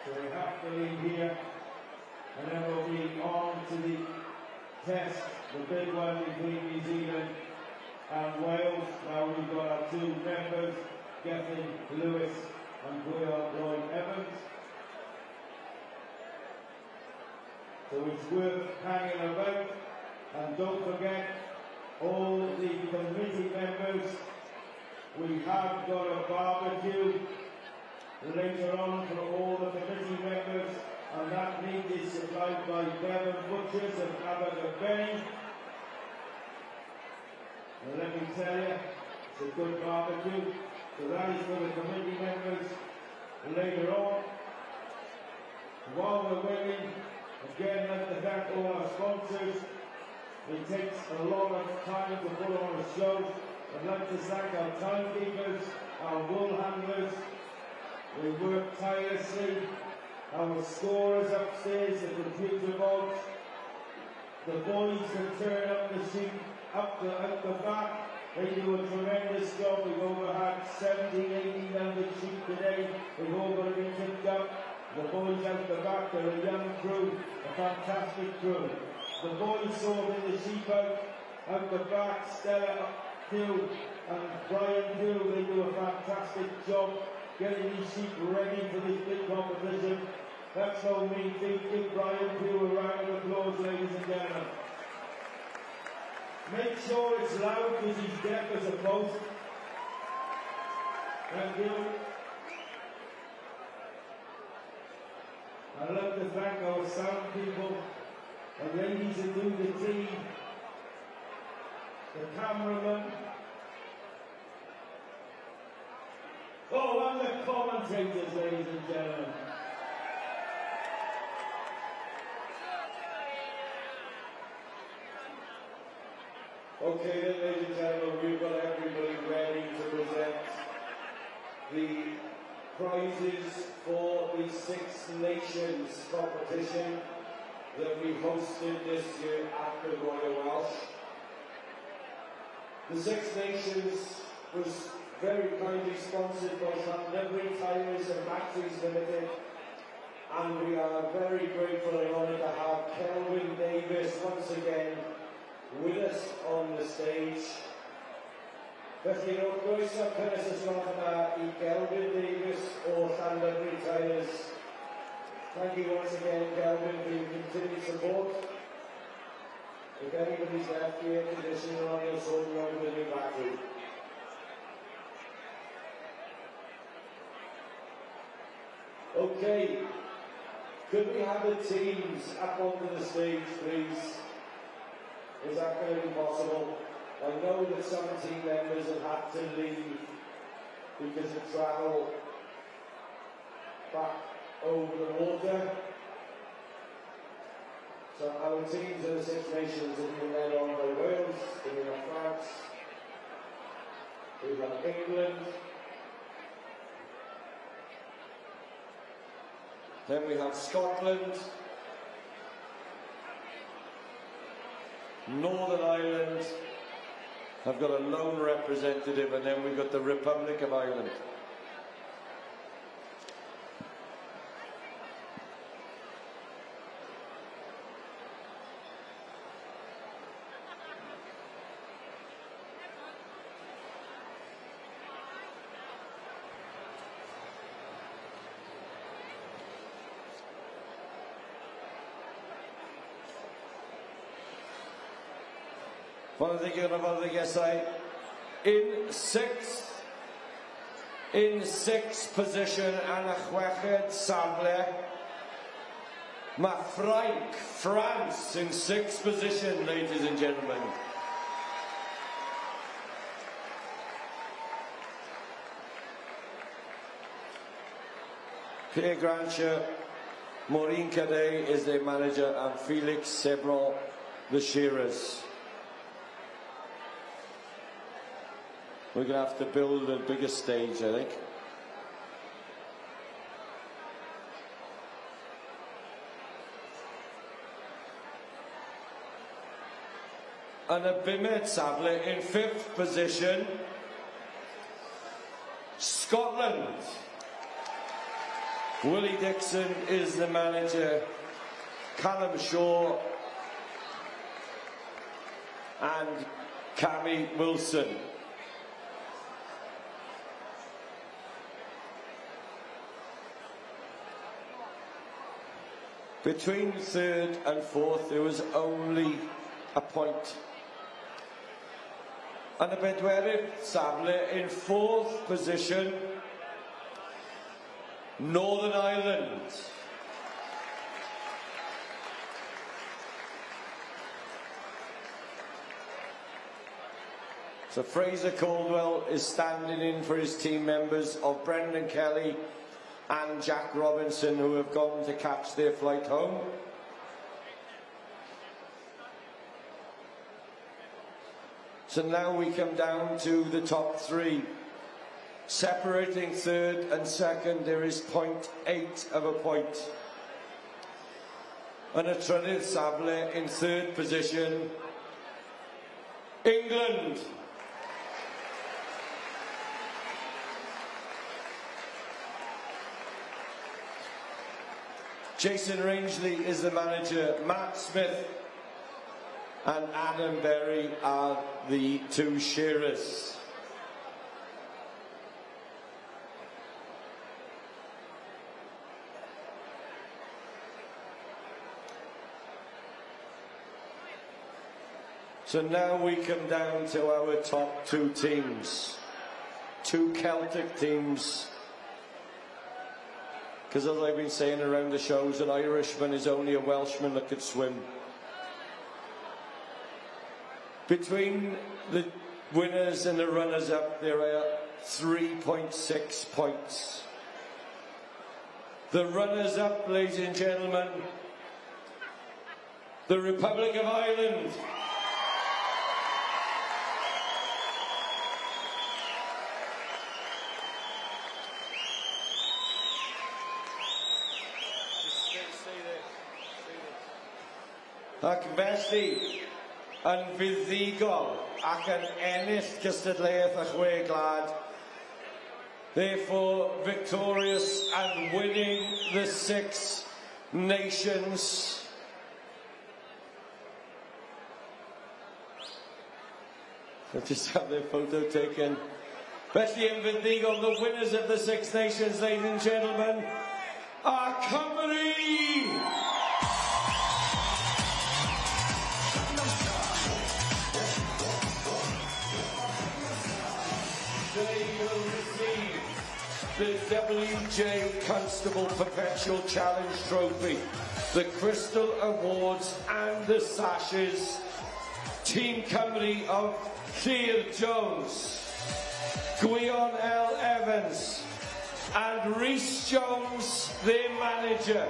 Speaker 11: So we have to leave here and then we'll be on to the test, the big one between New Zealand and Wales. Now we've got our two members, Gethin Lewis and Gwyliwch Evans. So it's worth hanging about, and don't forget all the committee members. We have got a barbecue later on for all the committee members, and that meat is supplied by Bevan Butchers and Abergavenny. And let me tell you, it's a good barbecue. So that is for the committee members later on. While we're waiting, again, I'd like to thank all our sponsors. It takes a lot of time to put on a show. I'd like to thank our timekeepers, our wool handlers. We work tirelessly. Our scorers upstairs, the computer box. The boys that turn up the sheet, out the back. They do a tremendous job. We've over had 17, 18 numbered sheep today. We've all got to be tipped up. The boys out the back, they're a young crew, a fantastic crew. The boys sorting the sheep out the back, Stella Hill and Brian Hill, they do a fantastic job getting these sheep ready for this big competition. That's no mean feat. Give Brian Hill a round of applause, ladies and gentlemen. Make sure it's loud because he's deaf as a post. Thank you. I'd like to thank our sound people, the ladies who do the team, the cameraman, and the commentators, ladies and gentlemen. Okay then, ladies and gentlemen, we've got everybody ready to present the prizes for the Six Nations competition that we hosted this year at the Royal Welsh. The Six Nations was very kindly sponsored by Llanelli Tyres and Batteries Limited, and we are very grateful and honoured to have Kelvin Davis once again with us on the stage. Felly, o groeso cynnes ysgol yma I Kelvin Davis o Llanelli Tyres. Thank you once again, Kelvin, for your continued support. If anybody's left here conditioning on your soul, you're with me back to. Okay, could we have the teams up onto the stage, please? Is that going to be possible? I know that some team members have had to leave because of travel back over the water. So our teams of the Six Nations have been led on by Wales, then we have France, we have England, then we have Scotland, Northern Ireland have got a lone representative, and then we've got the Republic of Ireland. In sixth position and a chweched safle. Frank, France in sixth position, ladies and gentlemen. Pierre Grancher, Maureen Cadet is their manager, and Felix Sebron, the shearers. We're going to have to build a bigger stage, I think. And a Bimet Sable in fifth position, Scotland. Willie Dixon is the manager, Callum Shaw and Cammy Wilson. Between third and fourth, there was only a point. And a Bedwerydd Sable in fourth position, Northern Ireland. So Fraser Caldwell is standing in for his team members of Brendan Kelly and Jack Robinson, who have gone to catch their flight home. So now we come down to the top three. Separating third and second, there is 0.8 of a point. And a Trydydd Sable in third position, England. Jason Rangeley is the manager, Matt Smith and Adam Berry are the two shearers. So now we come down to our top two teams, two Celtic teams. Because as I've been saying around the shows, an Irishman is only a Welshman that could swim. Between the winners and the runners-up, there are 3.6 points. The runners-up, ladies and gentlemen, the Republic of Ireland. Ac felly, yn fuddigol ac yn ennill gystadleuaeth a chwe glad, therefore victorious and winning the Six Nations. I'll just have their photo taken. Felly yn fuddigol, the winners of the Six Nations, ladies and gentlemen, are Cymru! They will receive the WJ Constable Perpetual Challenge Trophy, the Crystal Awards and the sashes. Team Cymru of Llyr Jones, Gwion L. Evans and Rhys Jones, their manager.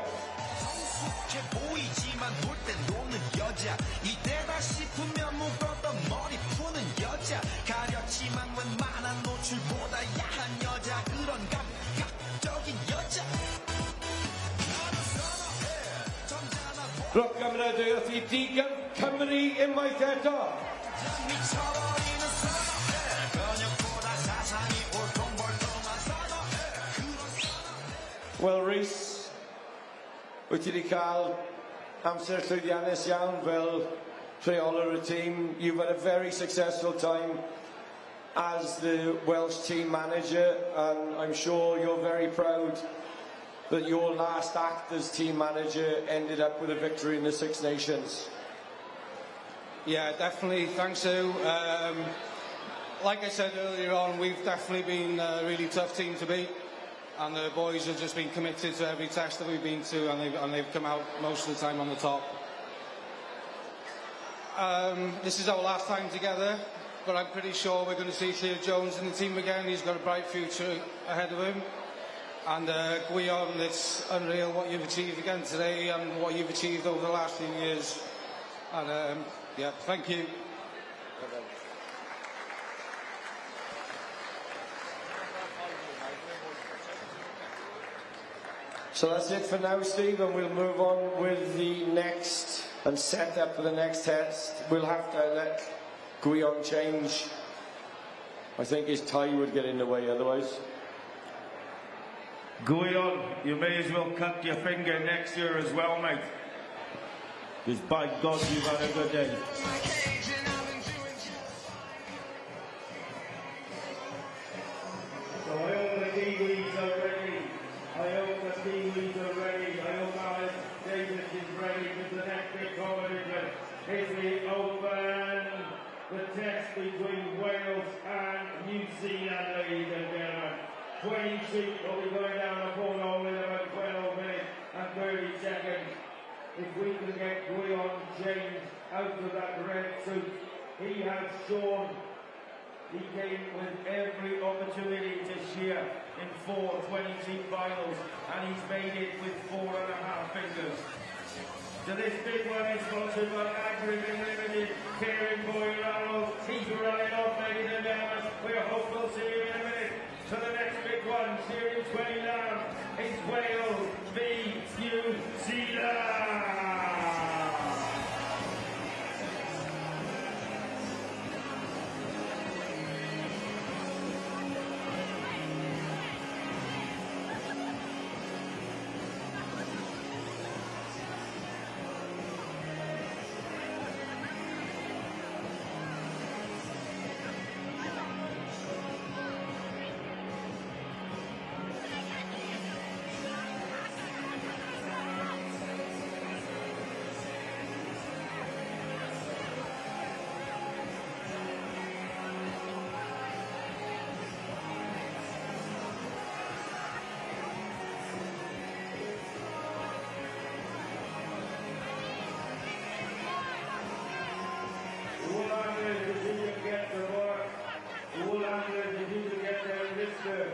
Speaker 11: Rock Cymru wrth i digon Cymru unwaith eto. Wel, Rhys, wyt ti wedi cael amser llwyddiannus iawn fel rheolwr y tîm. You've had a very successful time as the Welsh team manager, and I'm sure you're very proud that your last act as team manager ended up with a victory in the Six Nations.
Speaker 6: Yeah, definitely. Thanks, Sue. Like I said earlier on, we've definitely been a really tough team to beat, and the boys have just been committed to every test that we've been to, and they've come out most of the time on the top. This is our last time together, but I'm pretty sure we're going to see Shear Jones in the team again. He's got a bright future ahead of him. And Gwyliwch, it's unreal what you've achieved again today and what you've achieved over the last few years. And yeah, thank you.
Speaker 11: So that's it for now, Steve, and we'll move on with the next and set up for the next test. We'll have to let Gwyliwch change. I think his tie would get in the way otherwise.
Speaker 14: Gwyliwch, you may as well cut your finger next year as well, mate. Because by God, you've had a good day.
Speaker 3: So I hope the Kiwis are ready. I hope the Kiwis are ready. I hope Alex Davis is ready for the next big competition. It's the Open, the test between Wales and New Zealand, ladies and gentlemen. 20 sheep will be going down the pole hole in about 12 minutes and 30 seconds. If we can get Gwyliwch changed out of that red suit, he has shown he came with every opportunity to shear in 4 20-sheep finals, and he's made it with 4.5 fingers. So this big one is sponsored by Agrigan Limited, Kieran Boyd Ronald. He's running off, ladies and gentlemen. We're hopeful to see you in a minute. So the next big one, Shearing 20 down, is Wales v New Zealand.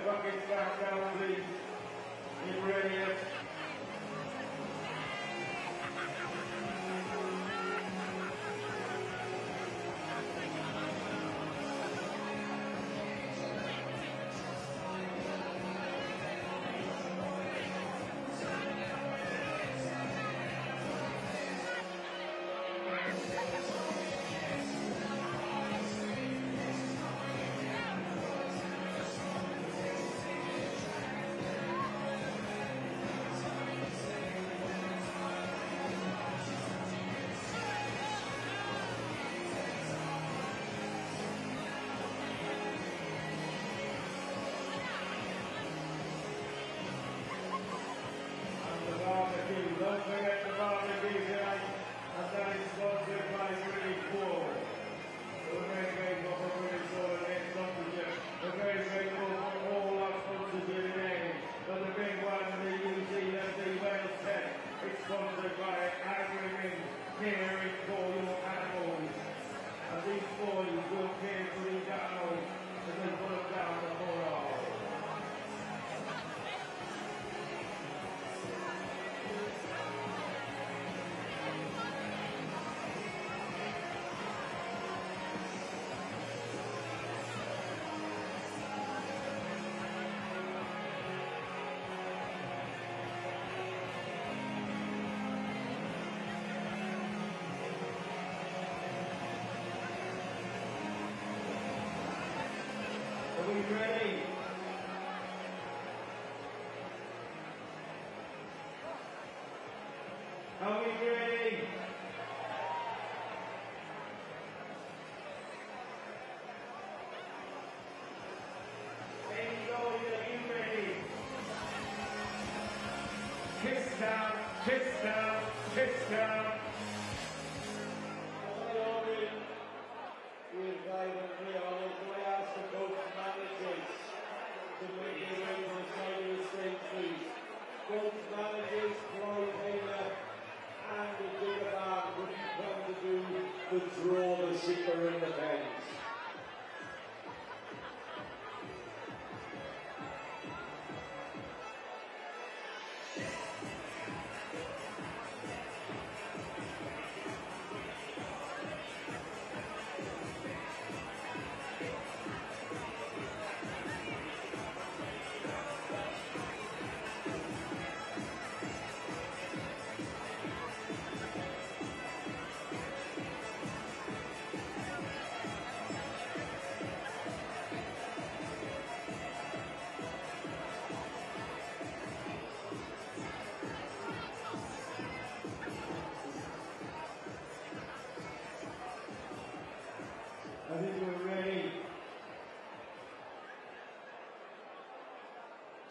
Speaker 3: Bucket back down, please. In readiness. Don't forget the barbecue tonight, and that is sponsored by Really Cool. We're very grateful for Really Cool and their sponsorship. We're very grateful for all our sponsorship names. But the big one, the New Zealand, the Wales test, it's sponsored by Agrimin, caring for your animals. And these boys will care for these animals and then put them down the corral. Are we ready? Are we ready? Any are you ready? Kiss down, kiss down, kiss down. All ready.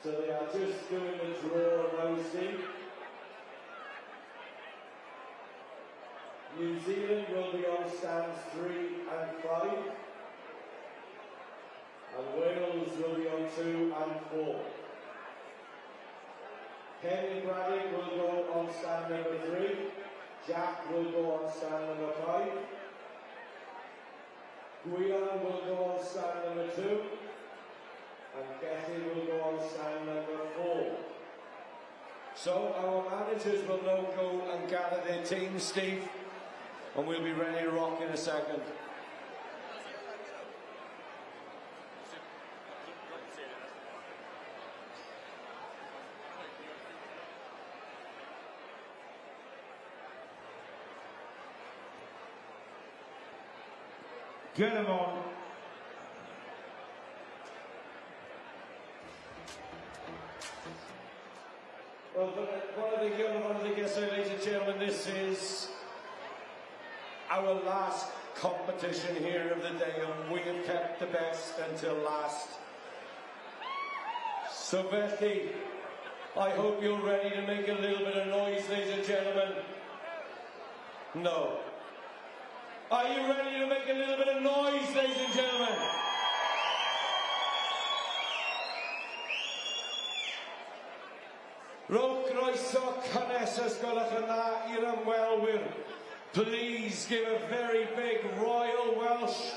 Speaker 11: So they are just doing the draw now, Steve. New Zealand will be on stands 3 and 5. And Wales will be on 2 and 4. Henry Braddock will go on stand number 3. Jack will go on stand number 5. Gwyliwch will go on stand number 2. And Gethin will go on stand number 4. So our managers will now go and gather their teams, Steve, and we'll be ready to rock in a second.
Speaker 14: Get him on.
Speaker 11: Well, one of the guests, ladies and gentlemen, this is our last competition here of the day, and we have kept the best until last. So, Becky, I hope you're ready to make a little bit of noise, ladies and gentlemen. No. Are you ready to make a little bit of noise, ladies and gentlemen? Rowch groeso cynnes os gwelwch yn dda i'r ymwelwyr. Please give a very big Royal Welsh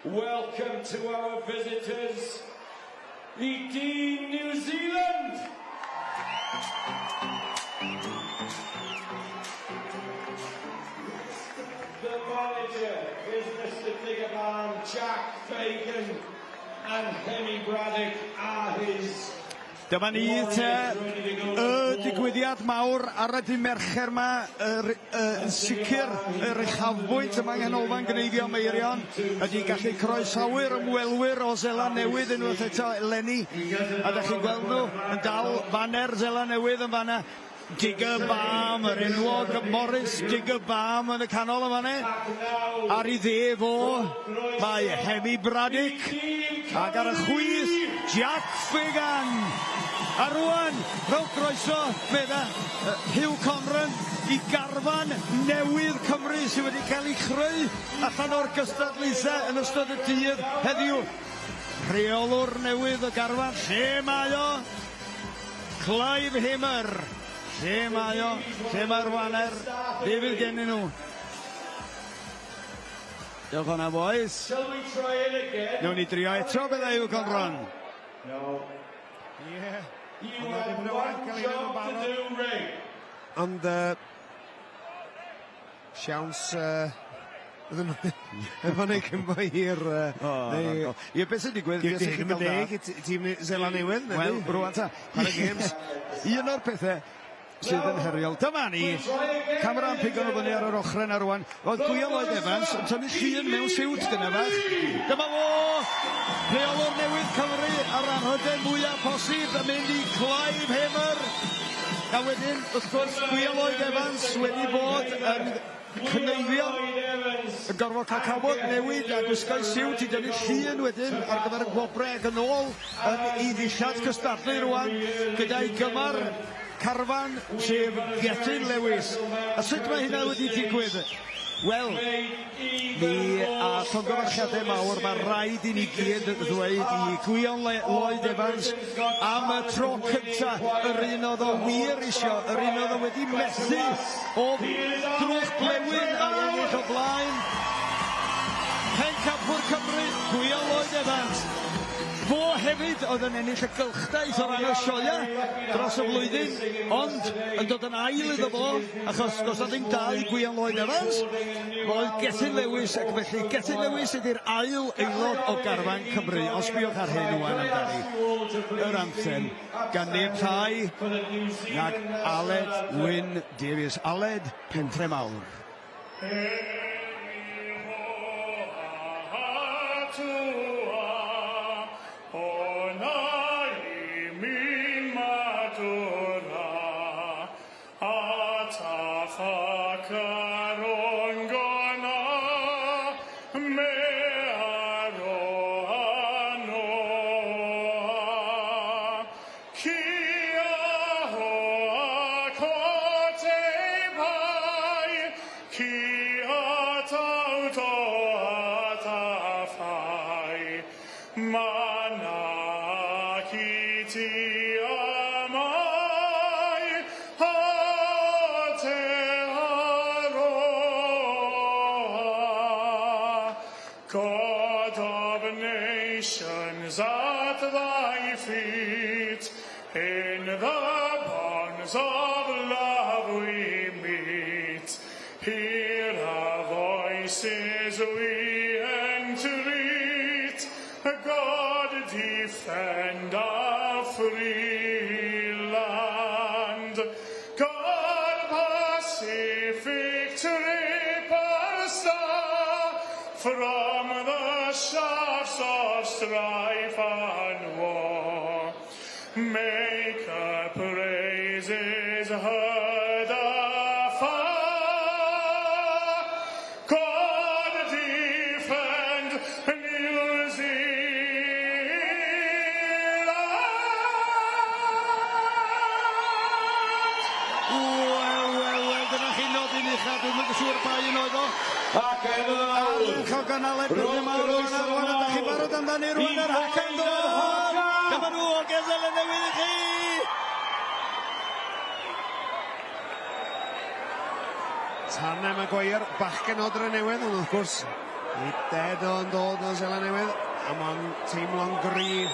Speaker 11: welcome to our visitors, i Dyn New Zealand. The manager is Mr. Diggerman, Jack Fagan and Henry Braddock are his.
Speaker 2: Dyma ni te y digwyddiad mawr ar y dydd Mercher yma, yn sicr yr uchafbwynt yma nghanolfan Gneifio Meirion ydy gallu croesawu'r ymwelwyr o Seland Newydd unwaith eto eleni, a da chi'n gweld nhw yn dal faner Seland Newydd yn fanna. Digger Balm, yr enwog Morris Digger Balm yn y canol yma ne. Ar ei dde fo, mae Henry Braddock, ac ar y chwith, Jack Fagan. A rwan, rowch groeso, fedda, Hugh Conran i garfan newydd Cymru sydd wedi cael ei chreu allan o'r gystadlaethau yn ystod y dydd heddiw. Rheolwr newydd y garfan, lle mae o? Clive Himmer. Lle mae o? Lle mae'r waner? Be fydd gennyn nhw? Diolch hwnna, boys.
Speaker 11: Shall we try it again?
Speaker 2: Nawn ni drio eto bydda Hugh Conran.
Speaker 11: No.
Speaker 1: Yeah.
Speaker 11: You have one job to do, Ray.
Speaker 1: Ond siawns efo neud cymbo hir
Speaker 2: Ie, beth sy'n digwydd?
Speaker 1: Ddim yn deg i tîm Seland Newydd.
Speaker 2: Wel, rwan ta.
Speaker 1: Ar y games.
Speaker 2: Un o'r pethau sydd yn heriol. Dyma ni, camera'n pigon o fyny ar yr ochren ar rwan. Oedd Gwyliwch Evans yn tynnu llun mewn siwt gyda fach. Dyma fo, rheolwr newydd Cymru ar anrhydau mwyaf posib yn mynd i Clive Himmer. A wedyn, wrth gwrs, Gwyliwch Evans wedi bod yn Cneifio, yn gorfod cael cawod newid a gwisgo'i siwt i dynnu llun wedyn ar gyfer y gwobreg yn ôl yn ei ddillad cystadlu rwan gyda'i gymar carfan sef Gethin Lewis. A sut mae hynna wedi digwydd? Wel, ni a llongyfarchiadau mawr, mae rhaid i ni gyd ddweud i Gwyliwch Evans am y tro cynta, yr un oedd o wir isio, yr un oedd o wedi methu o drwch blewyn a ennill o blaen. Pencampwr Cymru, Gwyliwch Evans. Fo hefyd oedd yn ennill y gylchdaeth o ran y sioia dros y flwyddyn, ond yn dod yn ail iddo fo, achos does na ddim dau Gwyliwch Evans, oedd Gethin Lewis, ac felly Gethin Lewis ydy'r ail aelod o garfan Cymru. Os biwch ar hyn wan amdani, yr anthem, gan neb llai nag Aled Wyn Davies. Aled, pentre mawr.
Speaker 4: King God of nations, at thy feet, in the bonds of love we meet. Hear our voices, we entreat. God, defend our free land. God, pacific triple star, from the shafts of strife and war, make our praises heard afar. God, defend New Zealand.
Speaker 2: Wel, dyna chi nodyn uchaf, dwi'n mynd siŵr pa un oedd o.
Speaker 11: Ac efo
Speaker 2: Cogan Aled, dwi'n mawr o'n arwain, ydych chi barod amdani rwan yr hacan do. Dyma nhw o gesel y newydd i chi.
Speaker 1: Tanne Maguire, bachgen o Dre Newydd, ond wrth gwrs, i Ded o'n dod o Seland Newydd, a mae'n teimlo'n gryf.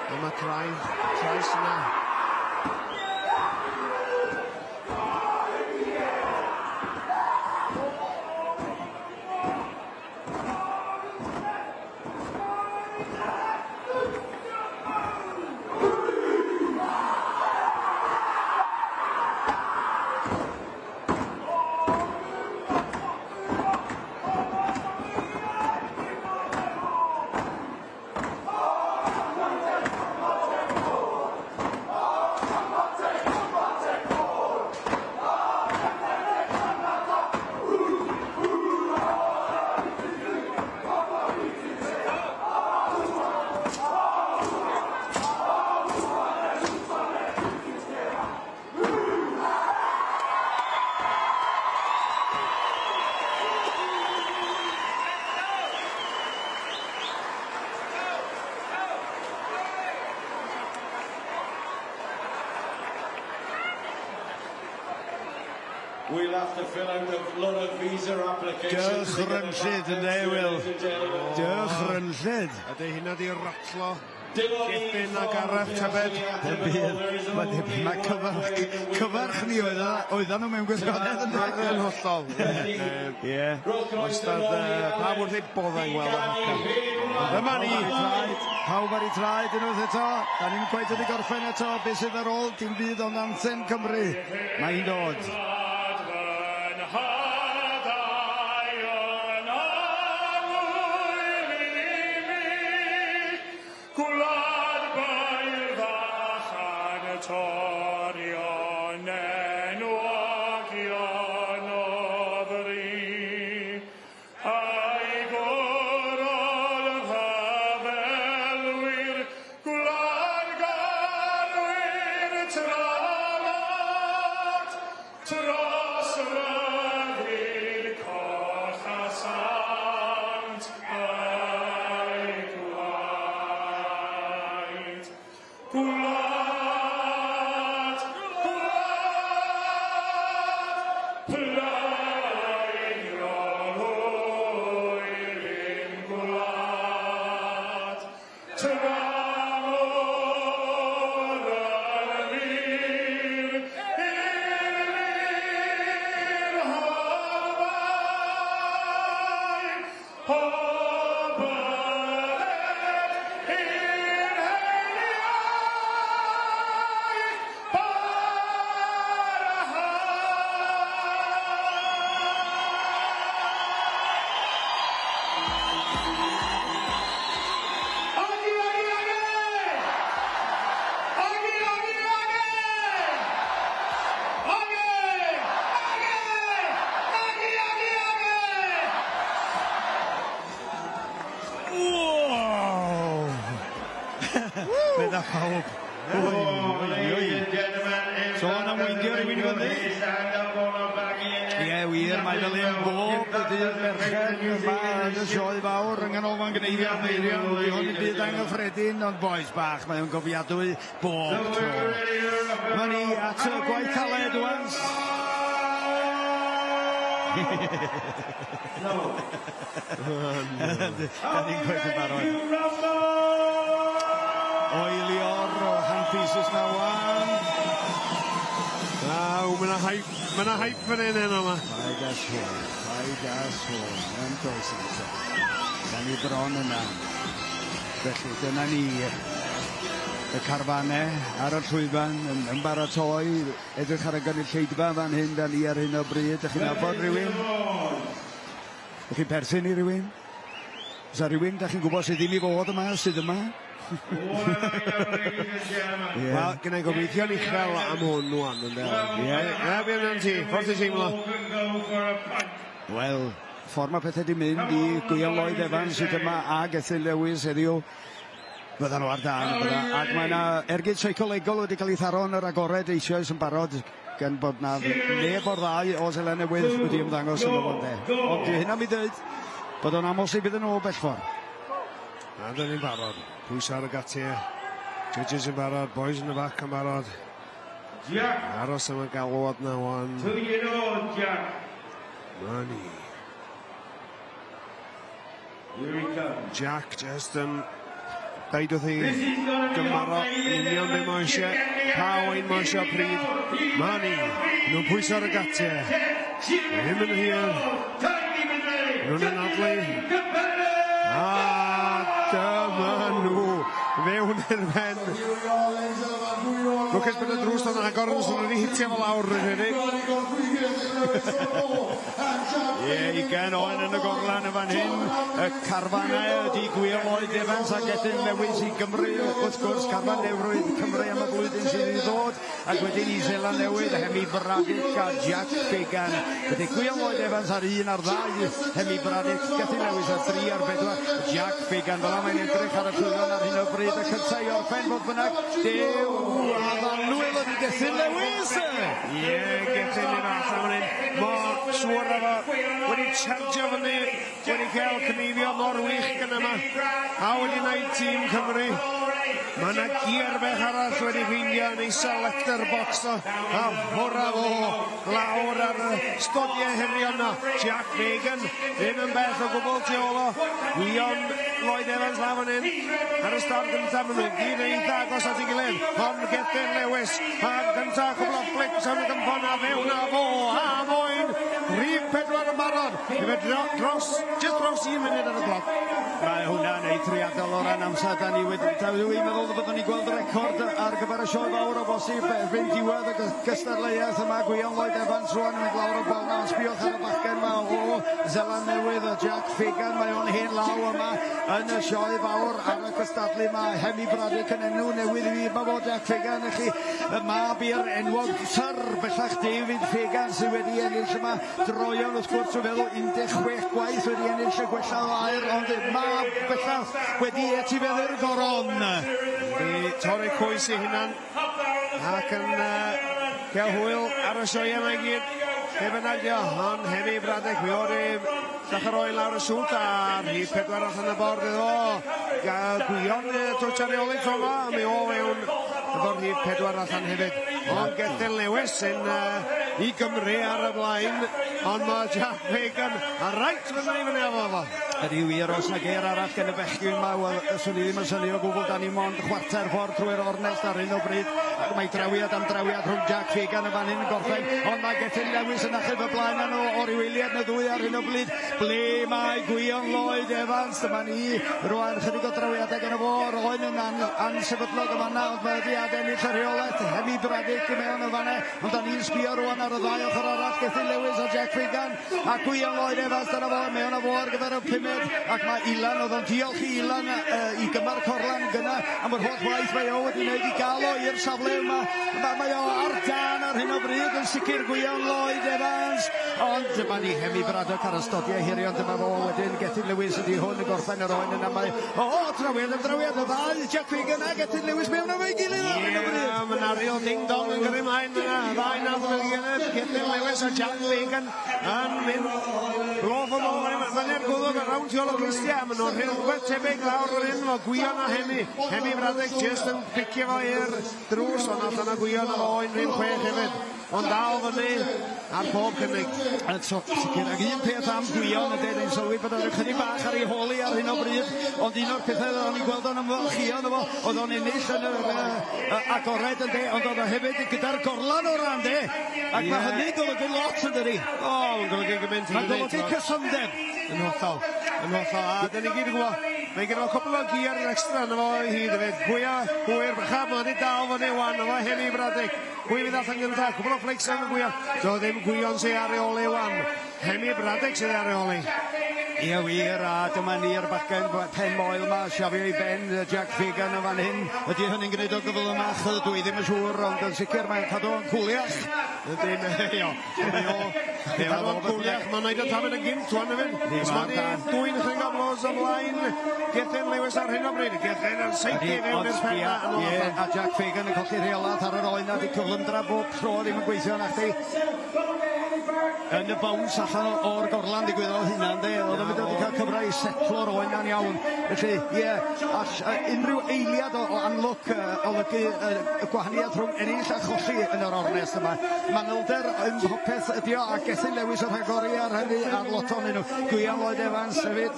Speaker 1: A mae trais yna.
Speaker 11: We'll have to fill out a lot of visa applications.
Speaker 2: Dychrynllyd yn ei, Wil. Dychrynllyd.
Speaker 1: Ydy hynna di ratlo Giffyn a Gareth Tybed.
Speaker 2: Mae cyfarch ni oeddan nhw mewn gwirionedd yn dweud.
Speaker 1: Yn hollol.
Speaker 2: Ie.
Speaker 1: Wastad, pa wrth ei boddau gweld o hacan. Dyma ni.
Speaker 2: Pawb ar ei traed unwaith eto. Da ni'n gweud wedi gorffen eto. Be sydd ar ôl, dim byd ond anthem Cymru. Mae'n dod.
Speaker 4: Torion enwagion ofri, ai gorol hafelwyr, gwlad garwyr tramod, tros rygyd coch a sant, ai gwaed.
Speaker 2: Bydd a pawb
Speaker 3: Ladies and gentlemen,
Speaker 2: Sôn am weindio rhywun i fyny.
Speaker 3: stand up on our back
Speaker 2: Ie, wir, mae fel un bob y dydd merchen yma yn y sioe fawr yng Nghanolfan Gneifio Meirion. Di hwn i byd anghyffredin, ond boes bach, mae o'n gofiadwy bob tro. Mae ni at y gwaith caled wan. Da ni'n gwaith yn barod. Oelior o handpieces na wan.
Speaker 1: Mae yna hype fan hyn yno yma.
Speaker 2: Paid a sôn, yn does eto. Da ni bron yna. Felly, dyna ni y carfannau ar y llwyfan yn baratoi, edrych ar y gynulleidfa fan hyn, da ni ar hyn o bryd. Ydych chi'n abod rhywun? Ydych chi'n perthyn i rhywun? Oes a rhywun, da chi'n gwybod sydd ddim i fod yma, sydd yma?
Speaker 1: Wel, gyda'i gobeithio'n uchel am hwn nhw'n ynddo. Ie, fi yn ti, ffordd i teimlo.
Speaker 2: Wel, ffordd mae pethau di mynd i Gwyliwch Lloyd Evans sydd yma ag Ethel Lewis heddiw. Fyddan nhw ar dan, ac mae yna ergyd seicolegol wedi cael ei tharo yn yr agored eisoes yn barod gan bod na neb o'r ddau o Selen Newydd wedi ymddangos yn y bonde. Ond di hynna mi dweud bod o'n amosib iddyn nhw bell ffordd.
Speaker 1: Na, dyn ni'n barod. Pwys ar y gatiau. Judges yn barod, boys yn y bac yn barod. Aros am y galwad na wan. Money. Jack just yn deud wrth i gymaro union be mae eisiau. Pa wain mae eisiau pryd. Money. Nhw'n pwys ar y gatiau. Hym yn hir. Nhw'n yn adlu. A dyma nhw. Fewn i'r pen. Lwcus bod y drws o'n agor yn sy'n wedi hitio fel awr yn hynny.
Speaker 2: Ie, 20 oen yn y gorlan y fan hyn. Y carfannau ydi Gwyliwch Lloyd Evans ac Ethel Lewis i Gymru. Wrth gwrs, carfan Newrwydd Cymru am y blwyddyn sydd wedi dod. Ac wedyn i Seland Newydd, Hemi Bradic a Jack Fagan. Ydy Gwyliwch Lloyd Evans ar 1 ar 2. Hemi Bradic, Ethel Lewis ar 3 ar 4. Jack Fagan, fel mae'n edrych ar y llwyfan ar hyn o bryd. Y cyntaf i orffen bod bynnag. Dew a ddanwyl ydy Ethel Lewis.
Speaker 1: Ie, Gethin i'r allan fan hyn. Mae siwr efo wedi chargio fyny, wedi cael Gneifio mor wych gan yma. A wedi gwneud tîm Cymru. Mae yna gierbech arall wedi ffeindio yn ei selector box o. A hwra fo lawr ar y stodiau herion na. Jack Fagan, ddim yn beth o gwbl tu ôl o. Wion Lloyd Evans la fan hyn. Ar y start gyntaf maen nhw gyd yn eitha agos at ei gilydd. Ond Gethin Lewis. A gyntaf cwbl o flips am y gympon a fewn a fo. A moyn. Rhif 4 yn barod. Efe just dros 1 munud ar y gloc.
Speaker 2: Mae hwnna'n eithriadol o ran amser da ni wedi. Dwi'n meddwl byddwn ni gweld record ar gyfer y sioe fawr o bosib erbyn diwedd y gystadleuaeth yma. Gwyliwch Lloyd Evans rwan yn mynd lawr o bol na. Sbiwch ar y bachgen yma o Seland Newydd o Jack Fagan. Mae o'n hen law yma yn y sioe fawr ar y gystadlu yma. Hemi Bradic yn enw newydd i fi. Mae fod Jack Fagan i chi. Y mab i'r enwog tyr bellach David Fagan sydd wedi ennill yma. Droion wrth gwrs o feddwl 16 gwaith wedi ennill y gwella air. Ond mab bellach wedi etifeddu'r goron.
Speaker 1: Di torri coes i hunan ac yn cael hwyl ar y sioe yma i gyd. Heb yn adio, ond Hemi Bradic, mi oed i ddechrau roi lawr y sŵt a rhif 4 allan y bord iddo. Gwion twtch ar eolig tro yma, mi o fewn y bord rhif 4 allan hefyd. Ond Gethin Lewis yn i Gymru ar y blaen, ond mae Jack Fagan a reit fyna i fyny efo fo.
Speaker 2: Ydy wir, os na geir arall gen y bechgyn yma, wel, swn i ddim yn syni o gwbl, da ni mond chwarter ffordd trwy'r ornest ar hyn o bryd. Ac mae drawiad am drawiad rhwng Jack Fagan y fan hyn yn gorffen, ond mae Gethin Lewis yn achub y blaen nhw o'r wyliad na ddwy ar hyn o bryd. Ble mae Gwyliwch Lloyd Evans, dyma ni, rwan chydig o drawiadau gen y fo, roen yn ansefydlog y fanna, ond mae wedi adennill y rheolaeth, Hemi Bradic i mewn y fanna, ond da ni'n sbio rwan ar y ddau ochr arall, Gethin Lewis o Jack Fagan, a Gwyliwch Lloyd Evans dyna fo, mewn y fo ar gyfer y 5 ac mae Ilan, oedd o'n diolch i Ilan i gymar corlan gyna am yr holl waith mae o wedi wneud i gael o i'r safle yma. Mae o ar dan ar hyn o bryd yn sicr Gwyliwch Lloyd Evans, ond dyma ni Hemi Bradic ar y stodiau hirion, dyma fo wedyn Gethin Lewis ydi hwn y gorffen yr oen yna. Mae drawiad y ddau Jack Fagan Fagan a Gethin Lewis mewn o'r gilydd.
Speaker 1: Ie, mae'n ariol ding-dong yn gyrru mlaen yna. Ddau nawr fel gilydd, Gethin Lewis a Jack Fagan yn mynd blof o mor. Fyny'r gwddwg ar rawn tiol o Gristia. Maen nhw'n rhywbeth tebyg lawr o'r hyn o Gwion a Hemi. Hemi Braddock just yn picio fo i'r drws, ond allan a Gwion a fo yn rhywun chwech hefyd. Ond dal fyny ar pob cynnig.
Speaker 2: Sicr, ac un peth am Gwion y dyn ni'n sylwi bod o'n chydig bach ar ei holi ar hyn o bryd, ond un o'r pethau o'n i'n gweld o'n ymwylchio yno fo, oedd o'n ennill yn y agored yn de, ond oedd o hefyd gyda'r gorlan o'r ran de, ac mae hynny golygu lot yn dydi.
Speaker 1: O, yn golygu gymaint.
Speaker 2: Mae'n golygu cysondeb.
Speaker 1: Yn hollol, a dyn ni gyd yn gwybod, mae gyda fo cwpl o gear extra yna fo i hyd hefyd. Gwya, hwyr, bychaf, mae'n ei dal fyny wan, efo Hemi Braddock. Gwy fydd allan gyda, cwpl o flex yn y Gwya. Do ddim Gwion sy'n areoli wan, Hemi Braddock sy'n areoli.
Speaker 2: Ie wir, a dyma ni'r bachgen pen moel yma, siafio i ben Jack Fagan o fan hyn. Ydy hynny'n gwneud o gyfl ymach, dwi ddim yn siŵr, ond yn sicr mae'n cadw o'n cwliach.
Speaker 1: Cadw o'n cwliach, mae'n neud o tafod yn gynt wan hefyd. Dwi'n chyn goblos ymlaen, Gethin Lewis ar hyn o bryd. Gethin yn seithi fewn i'r penna.
Speaker 2: A Jack Fagan yn colli rheolaeth ar yr oen a di cyflymdra bob tro ddim yn gweithio na chdi. Yn y bowns allan o'r gorlan digwyddodd hynna, ynddi? Oedd yn mynd wedi cael cyfrau i setlo'r oen na'n iawn. Felly, unrhyw eiliad o amlwg olygu y gwahaniaeth rhwng ennill a cholli yn yr ornes yma. Manylder yn popeth ydi o, a Gethin Lewis yn rhagori ar hynny ar loton nhw. Gwion Lloyd Evans hefyd,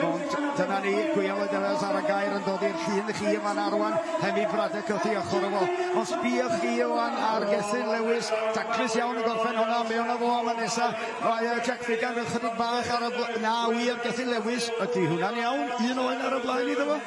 Speaker 2: ond dyna ni, Gwion Lloyd Evans ar y gair yn dod i'r llun chi yma'n arwan. Hemi Braddock wrth i ochr o fo. Os biwch chi ywan ar Gethin Lewis, taclus iawn y gorffen hwnna, mewn o fo am y nesa. Mae Jack Fagan yn chydig bach ar y na wir Gethin Lewis. Ydy hwnna'n iawn? Un oen ar y blaen iddo fo?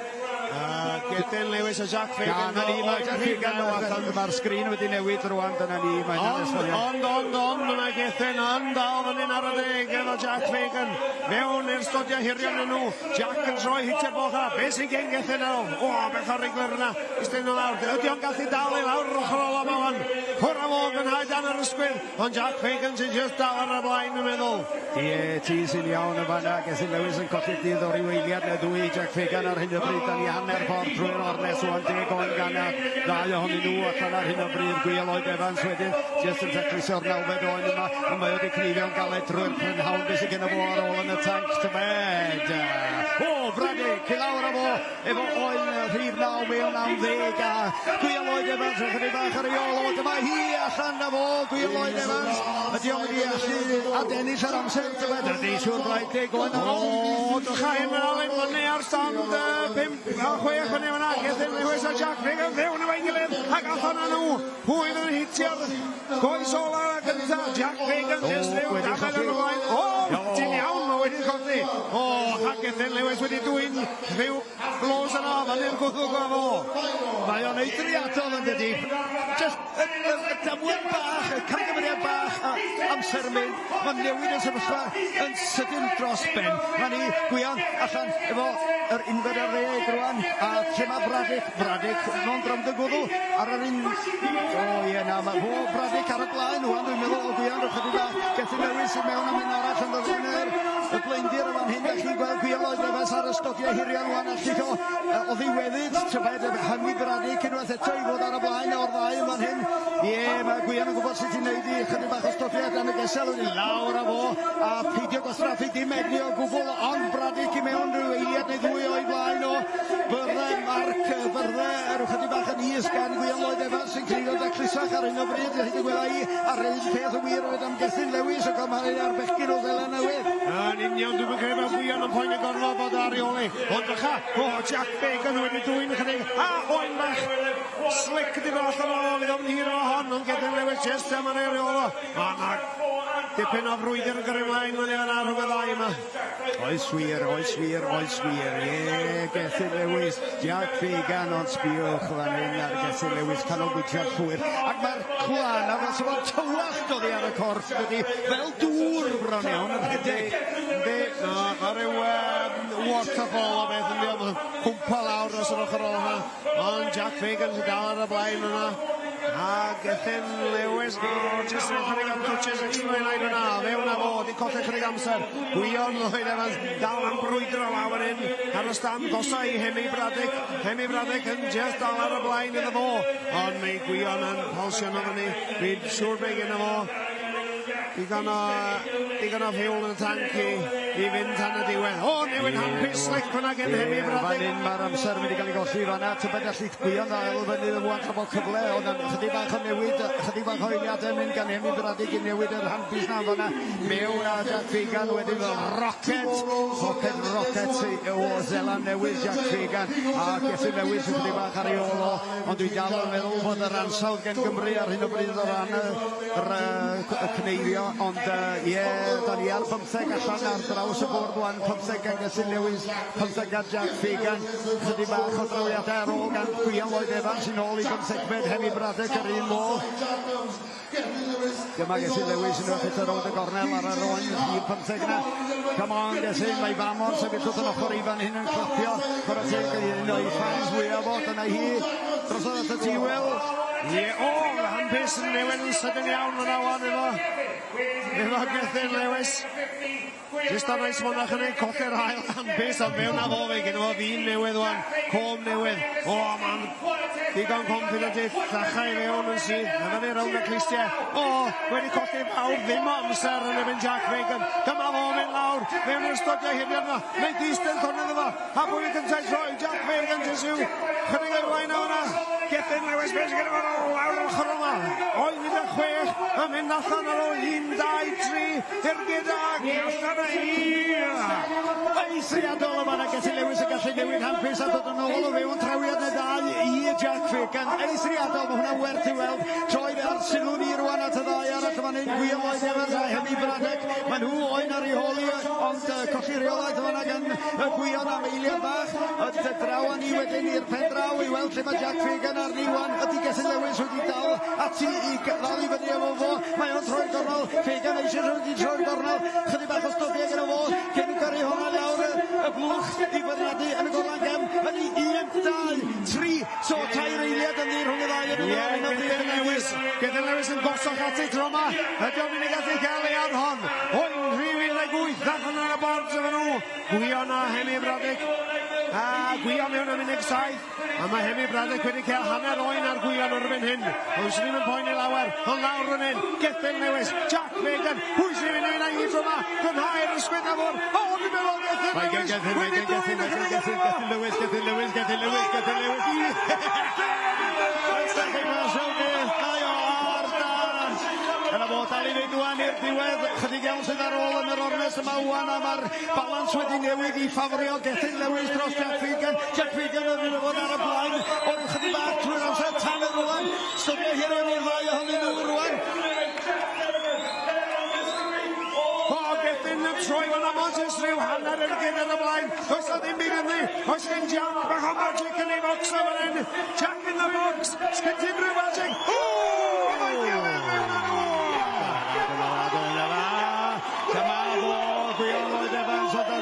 Speaker 1: Gethin Lewis a Jack Fagan.
Speaker 2: Mae Jack Fagan o allan. Mae'r sgrin wedi newid rwan, dyna ni.
Speaker 1: Ond, mae Gethin yn dal fyny'n ar y deg efo Jack Fagan. Mewn i'r stodio hirion yn nhw. Jack yn troi hitio'r bocha. Be sy'n gen Gethin nhw? O, beth o'r rigler yna. Ystyn nhw lawr. Ydy o'n gallu dal i lawr yr ochr ola ma wan. Hwra fo yn haid dan yr ysgwydd. Ond Jack Fagan sy'n just dal ar y blaen yn meddwl.
Speaker 2: Ie, ti sy'n iawn y fanna. Gethin Lewis yn colli dydd o'r weiliad neu ddwy. Jack Fagan ar hyn o bryd. Da ni hanner ffordd trwy'r ornes o'n 10 o'n ganna. Ddau ohonyn nhw allan ar hyn o bryd. Wil Lloyd Evans wedyn. Just yn teclis o'r 90 oen yma. Ond mae wedi cnifio'n galed drwy'r prynhawn. Beth sy'n gyda fo ar ôl yn y tank tybed. O, Braddock, i lawr o fo. Efo oen rhif 9 mewn 90. A Wil Lloyd Evans yn chydig bach ar ei ôl. O, dyma hi allan na fo. Wil Lloyd Evans. Ydy o'n wedi allu adennill ar amser tybed. Ydy siwr blaid 10 oen ar ôl.
Speaker 1: O, dycha hyn yn alun fyny ar stand 5 a 6 fyny fyna. Gethin Lewis a Jack Fagan fewn i fe'n gilydd. Ac allan â nhw. Hwydd yn hitio'r goes ola gynta. Jack Fagan just fewn. Dafel yn ymlaen. O, ti'n iawn ma wedi colli. O, a Gethin Lewis wedi dwy'n rhyw blos yna. Fyny'r gwddwg o fo.
Speaker 2: Mae o'n eithriadol yn dydi. Just y damwyd bach, y camgymeriad bach a amser yn mynd. Mae'n newid y sefyllfa yn sydyn dros ben. Mae ni Gwion allan efo yr unfed ar ddeg rwan. A lle mae Braddock mewn drwm dy gwddw ar yr un... O ie na, mae fo Braddock ar y blaen rwan. Dwi'n meddwl o Gwion rwch ydy bach. Gethin Lewis yn mewn am un arall yn dod y blaendir o fan hyn. Gallwn chi gweld Wil Lloyd Evans ar y stodio hirion rwan. Allwch o ddiweddyd. Tybed, Hemi Braddock unwaith eto i fod ar y blaen o'r ddau yn fan hyn. Ie, mae Gwion yn gwybod sut i'n neud i chydig bach o stofiad yn y gesel wedi lawr a fo a peidio gwastraffu dim egni o gwbl ond Braddock i mewn rhyw eiliad neu ddwy o'i blaen o byrde marc byrde ar chydig bach yn is gan Wil Lloyd Evans sy'n crio daclusach ar hyn o bryd hyd i gwela i ar un peth o wir oedd am Gethin Lewis o gymharu ar bechgyn o ddelen newydd.
Speaker 1: Yn union dwi'n credu bod Gwion yn poen y gorfod bod ar reoli. Ond dycha, o Jack Fagan wedi dwy'n chydig a oen bach slick di fel allan o fydd o'n hir o hon ond Gethin Lewis just am ar ei reolo. Dipyn o frwydr yn gyrru mlaen fan hyn ar rhwng y ddau yma.
Speaker 2: Oes wir. Ie, Gethin Lewis, Jack Fagan ond sbiwch fan hyn ar Gethin Lewis canolbwyntio'r llwyr. Ac mae'r clan a fel sy'n fod tywallt oddi ar y corff dydi fel dŵr bron iawn yn rhedeg.
Speaker 1: Mae rhyw waterfall o beth yn diolch. Cwmpa lawr dros yr ochr o hwnna. Ond Jack Fagan sy'n dal ar y blaen yna. A Gethin Lewis, jyst yn chydig am twtches extra i wneud hwnna. Fe hwnna fo, di colli chydig amser. Gwion Lloyd Evans, dal am brwydro lawr hyn. Ar y stand gosa i Hemi Braddock. Hemi Braddock yn just dal ar y blaen iddo fo. Ond mae Gwion yn halsio na fyny. Fi'n siŵr beg yna fo. Digon o fuel yn y tanc i fynd tan y diwedd. O, newid hampus slick fyna gen Hemi Braddock.
Speaker 2: Fan hyn mae'r amser wedi cael ei golli fanna. Tybed allu Gwion ail fyny y fwan trafod cyfle. Ond chydig bach o newid, chydig bach o eiliadau mynd gan Hemi Braddock i newid yr hampus na fanna. Mewn a Jack Fagan wedi fel rocket o Zeland newydd Jack Fagan. A Gethin Lewis yn chydig bach ar ei olo. Ond dwi dal yn meddwl bod yr ansawdd gen Gymru ar hyn o bryd o ran y Gneifio. Ond da ni ar 15 allan ar draws y bwrdd wan, 15 gan Gethin Lewis, 15 gan Jack Fagan. Chydig bach o drawiadau ar ôl gan Wil Hendreseifion sy'n ôl i 15 Hemi Braddock yr un môl. Dyma Gethin Lewis yn wrth eto rownd y gornel ar yr oen i'r 15 yna. Come on Gethin, mae Famor sefyll wrth yn ochr ifan hyn yn clapio. Chwarae teg yn un o'i fans fwyaf o, dyna hi. Drosodd at y ti Wil.
Speaker 1: Hampus yn newid yn sydyn iawn fyna wan efo Gethin Lewis. Just a nice monach yn ei colli'r hael hampus, ond mewn a fo fe gyda fo fi'n newydd wan, com newydd. O man, digon confident i llachau mewn yn sydd, a fyny rownd y clistiau. O, wedi colli fawr ddim o amser yn ebyn Jack Fagan. Dyma fo mynd lawr, mewn i'r stodio hynny yna. Mae'n distel corn iddo fo, a pwy gyntaf troi, Jack Fagan jysyw. Chydig o'r blaen o hwnna. Gethin Lewis beth gyda fo lawr ochr yma. Oen 16, a mynd allan ar o 1, 2, 3, i'r gydag. Allan o 1.
Speaker 2: Eithriadol yma na Gethin Lewis yn gallu newid hampus a dod yn ôl o fewn trawiad na dau i Jack Fagan. Eithriadol, mae hwnna werth i weld. Troi ar sylw ni rwan at y ddau arall yma ni'n Wil Hendreseifion a Hemi Braddock. Mae nhw oen ar ei holi, ond colli reolaeth yma gan Gwion am eiliad bach. Draw a ni wedyn i'r pen draw i weld lle mae Jack Fagan ar ni wan. Ydy Gethin Lewis wedi dal ati i ddal i fyny efo fo. Mae o'n troi'r gornel. Fagan eisiau wedi troi'r gornel. Chydig bach o stofiau gyda fo. Cyn i gyrru hwnna lawr y blwch i fyniadu yn y gorlan gem. Yn i 1, 2, 3. So tair eiliad yn ddir hwng y ddau yn y Gethin Lewis.
Speaker 1: Gethin Lewis yn gosoch at ei droma. Ydy o'n mynd i gallu cael ei arhon. Oen 3,8 allan ar y bord efo nhw. Gwion a Hemi Braddock. A Gwion mewn am 17. A mae Hemi Braddock wedi cael hanner oen ar Gwion erbyn hyn. Ond sy'n mynd yn poeni lawer. Ond lawr yn hyn. Gethin Lewis. Jack Fagan. Pwy sy'n mynd i'n ei droma. Gynhau'r ysgwyd na fwr. O, dwi'n meddwl Gethin Lewis. Gethin Lewis.
Speaker 2: Yna fo, dal i wneud wan i'r diwedd. Chydig iawn sydd ar ôl yn yr ormes yma wan, a mae'r balans wedi newid i ffafrio Gethin Lewis dros Jack Fagan. Jack Fagan yn mynd fod ar y blaen. Ond chydig bach trwy'r amser tan y rwan. Stydio hir o'n i'r ddau ohonyn nhw rwan.
Speaker 1: Gethin yn troi fan am ond jyst rhyw hanner yn gyn ar y blaen. Oes o ddim byd yn ddi. Oes gen jump bach o magic yn ei box o fan hyn. Jack in the box. Sgyntin rhyw magic.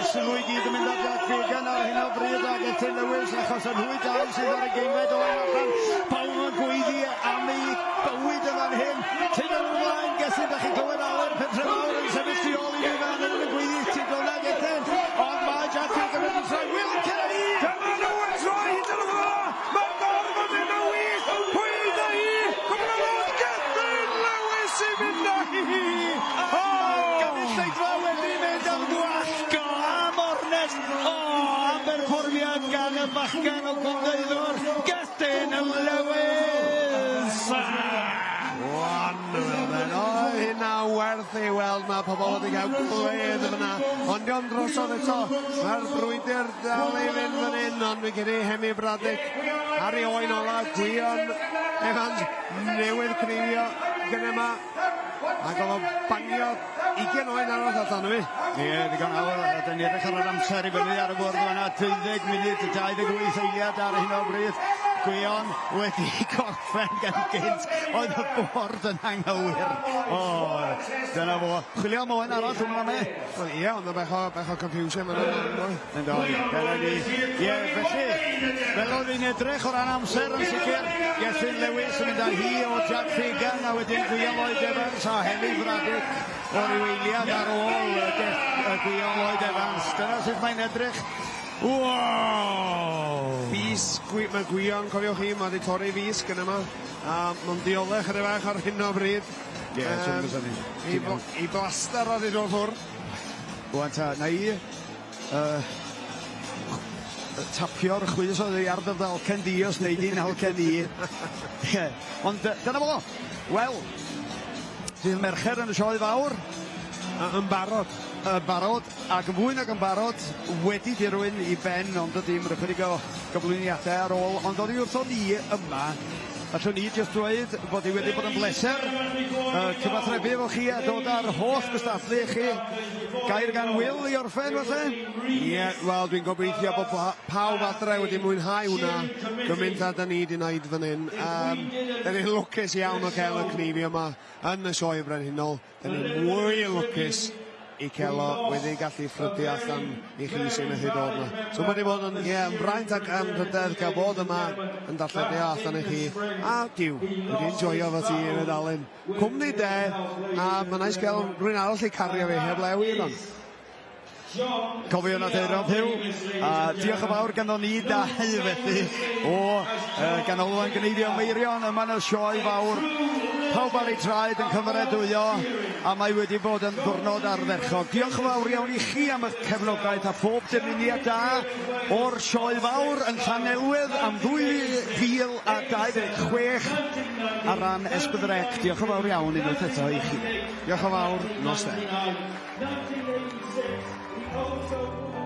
Speaker 2: Sylw i gyd yn mynd ar Jack Fagan ar hyn o bryd a Gethin Lewis achos yn hwy dal sydd ar y geimled o allan. Pawb yn gweiddi am ei bywyd yn fan hyn. Tyn yn ymlaen, Gethin, da chi glywed Alun Pentre mawr yn sefyll tu ôl i fi fan hyn yn gweiddi tigol na Gethin. Ond mae Jack Fagan yn troi. Wil Hendreseifion!
Speaker 1: Dyma nhw yn troi hyd yn fo! Mae gorfod yn y wyth! Pwy da hi? Cwbl o fod Gethin Lewis i fynd â hi!
Speaker 2: Gynulleidfa wedi mynd am gwallgo am ornes. O, am berfformiad gan y bachgen o Gwyliwch, Gethin Lewis.
Speaker 1: Hynna werth ei weld, mae pobl wedi cael gwledd yna, ond diolch drosodd eto. Mae'r brwydr dal i fynd fan hyn, ond mae gen i Hemi Braddock ar ei oen ola. Gwion Evans newydd Gneifio gyda yma. Ac oedd o bangio 20 oen arall allan o fi.
Speaker 2: Ie, digon awr. Dyn ni edrych ar yr amser i fyny ar y bwrdd yna. 12 munud, 28 eiliad ar hyn o bryd. Gwion wedi gorffen gan gynt. Oedd y bord yn anghywir. O, dyna fo. Chwilio am oen arall hwnna me.
Speaker 1: Wel, ie, ond bach o confusion fan hyn.
Speaker 2: Yn dod. Dyna ni. Ie, felly, fel oedd hi'n edrych o ran amser yn sicr. Gethin Lewis yn mynd ar hi o Jack Fagan a wedyn Wil Hendreseifion a Henry Braddock o'r wyliad ar ôl Wil Hendreseifion. Dyna sut mae'n edrych. Wow!
Speaker 1: Fys, mae Gwion, cofiwch chi, mae wedi torri fys gyda yma. A mae'n diolch ar y fach ar hyn o bryd.
Speaker 2: Ie, sy'n gwybod ni.
Speaker 1: I blaster ar ei ddod ffwrdd.
Speaker 2: Wan ta, na i tapio'r chwys oedd ei arfer dalcen di os wneud i'n halcen i. Ond dyna fo. Wel, sydd mercher yn y sioe fawr.
Speaker 1: Yn barod.
Speaker 2: Barod, ac yn fwy nag yn barod, wedi dirwyn i ben, ond ydy'n rhyfydig o gyflwyniadau ar ôl, ond oedd hi wrtho ni yma. Allwn ni jyst dweud bod hi wedi bod yn bleser cyfathrebu efo chi a dod ar holl gystadlu chi. Gair gan Wil i orffen, falle?
Speaker 1: Ie, wel, dwi'n gobeithio bod pawb adre wedi mwynhau hwnna gymaint a da ni wedi wneud fan hyn. Da ni'n lwcus iawn o cael y Gneifio yma yn y sioe brenhinol. Da ni'n mwy lwcus i cael o wedi gallu ffrydu allan i chi sy'n methu dod yma. So mae wedi bod yn braint ac yn rhydedd cael bod yma yn darlledu allan i chi. A diw, wedi enjoyo fo ti yn y dalyn. Cwmni de, a mae'n eis gael rhywun arall i cario fi heb lewi yma.
Speaker 2: Cofio na Rob Hyw, a diolch yn fawr ganddo ni dau felly o gan Alun Gneifio Meirion yma yn y sioe fawr. Pawb ar ei traed yn cymeradwyo a mae wedi bod yn ddwrnod ardderchog. Diolch yn fawr iawn i chi am y cefnogaeth a phob dymuniad da o'r sioe fawr yn Llanelwedd am 2026 ar ran Esbydrec. Diolch yn fawr iawn unwaith eto i chi.
Speaker 1: Diolch yn fawr, nos de.
Speaker 8: 1986, the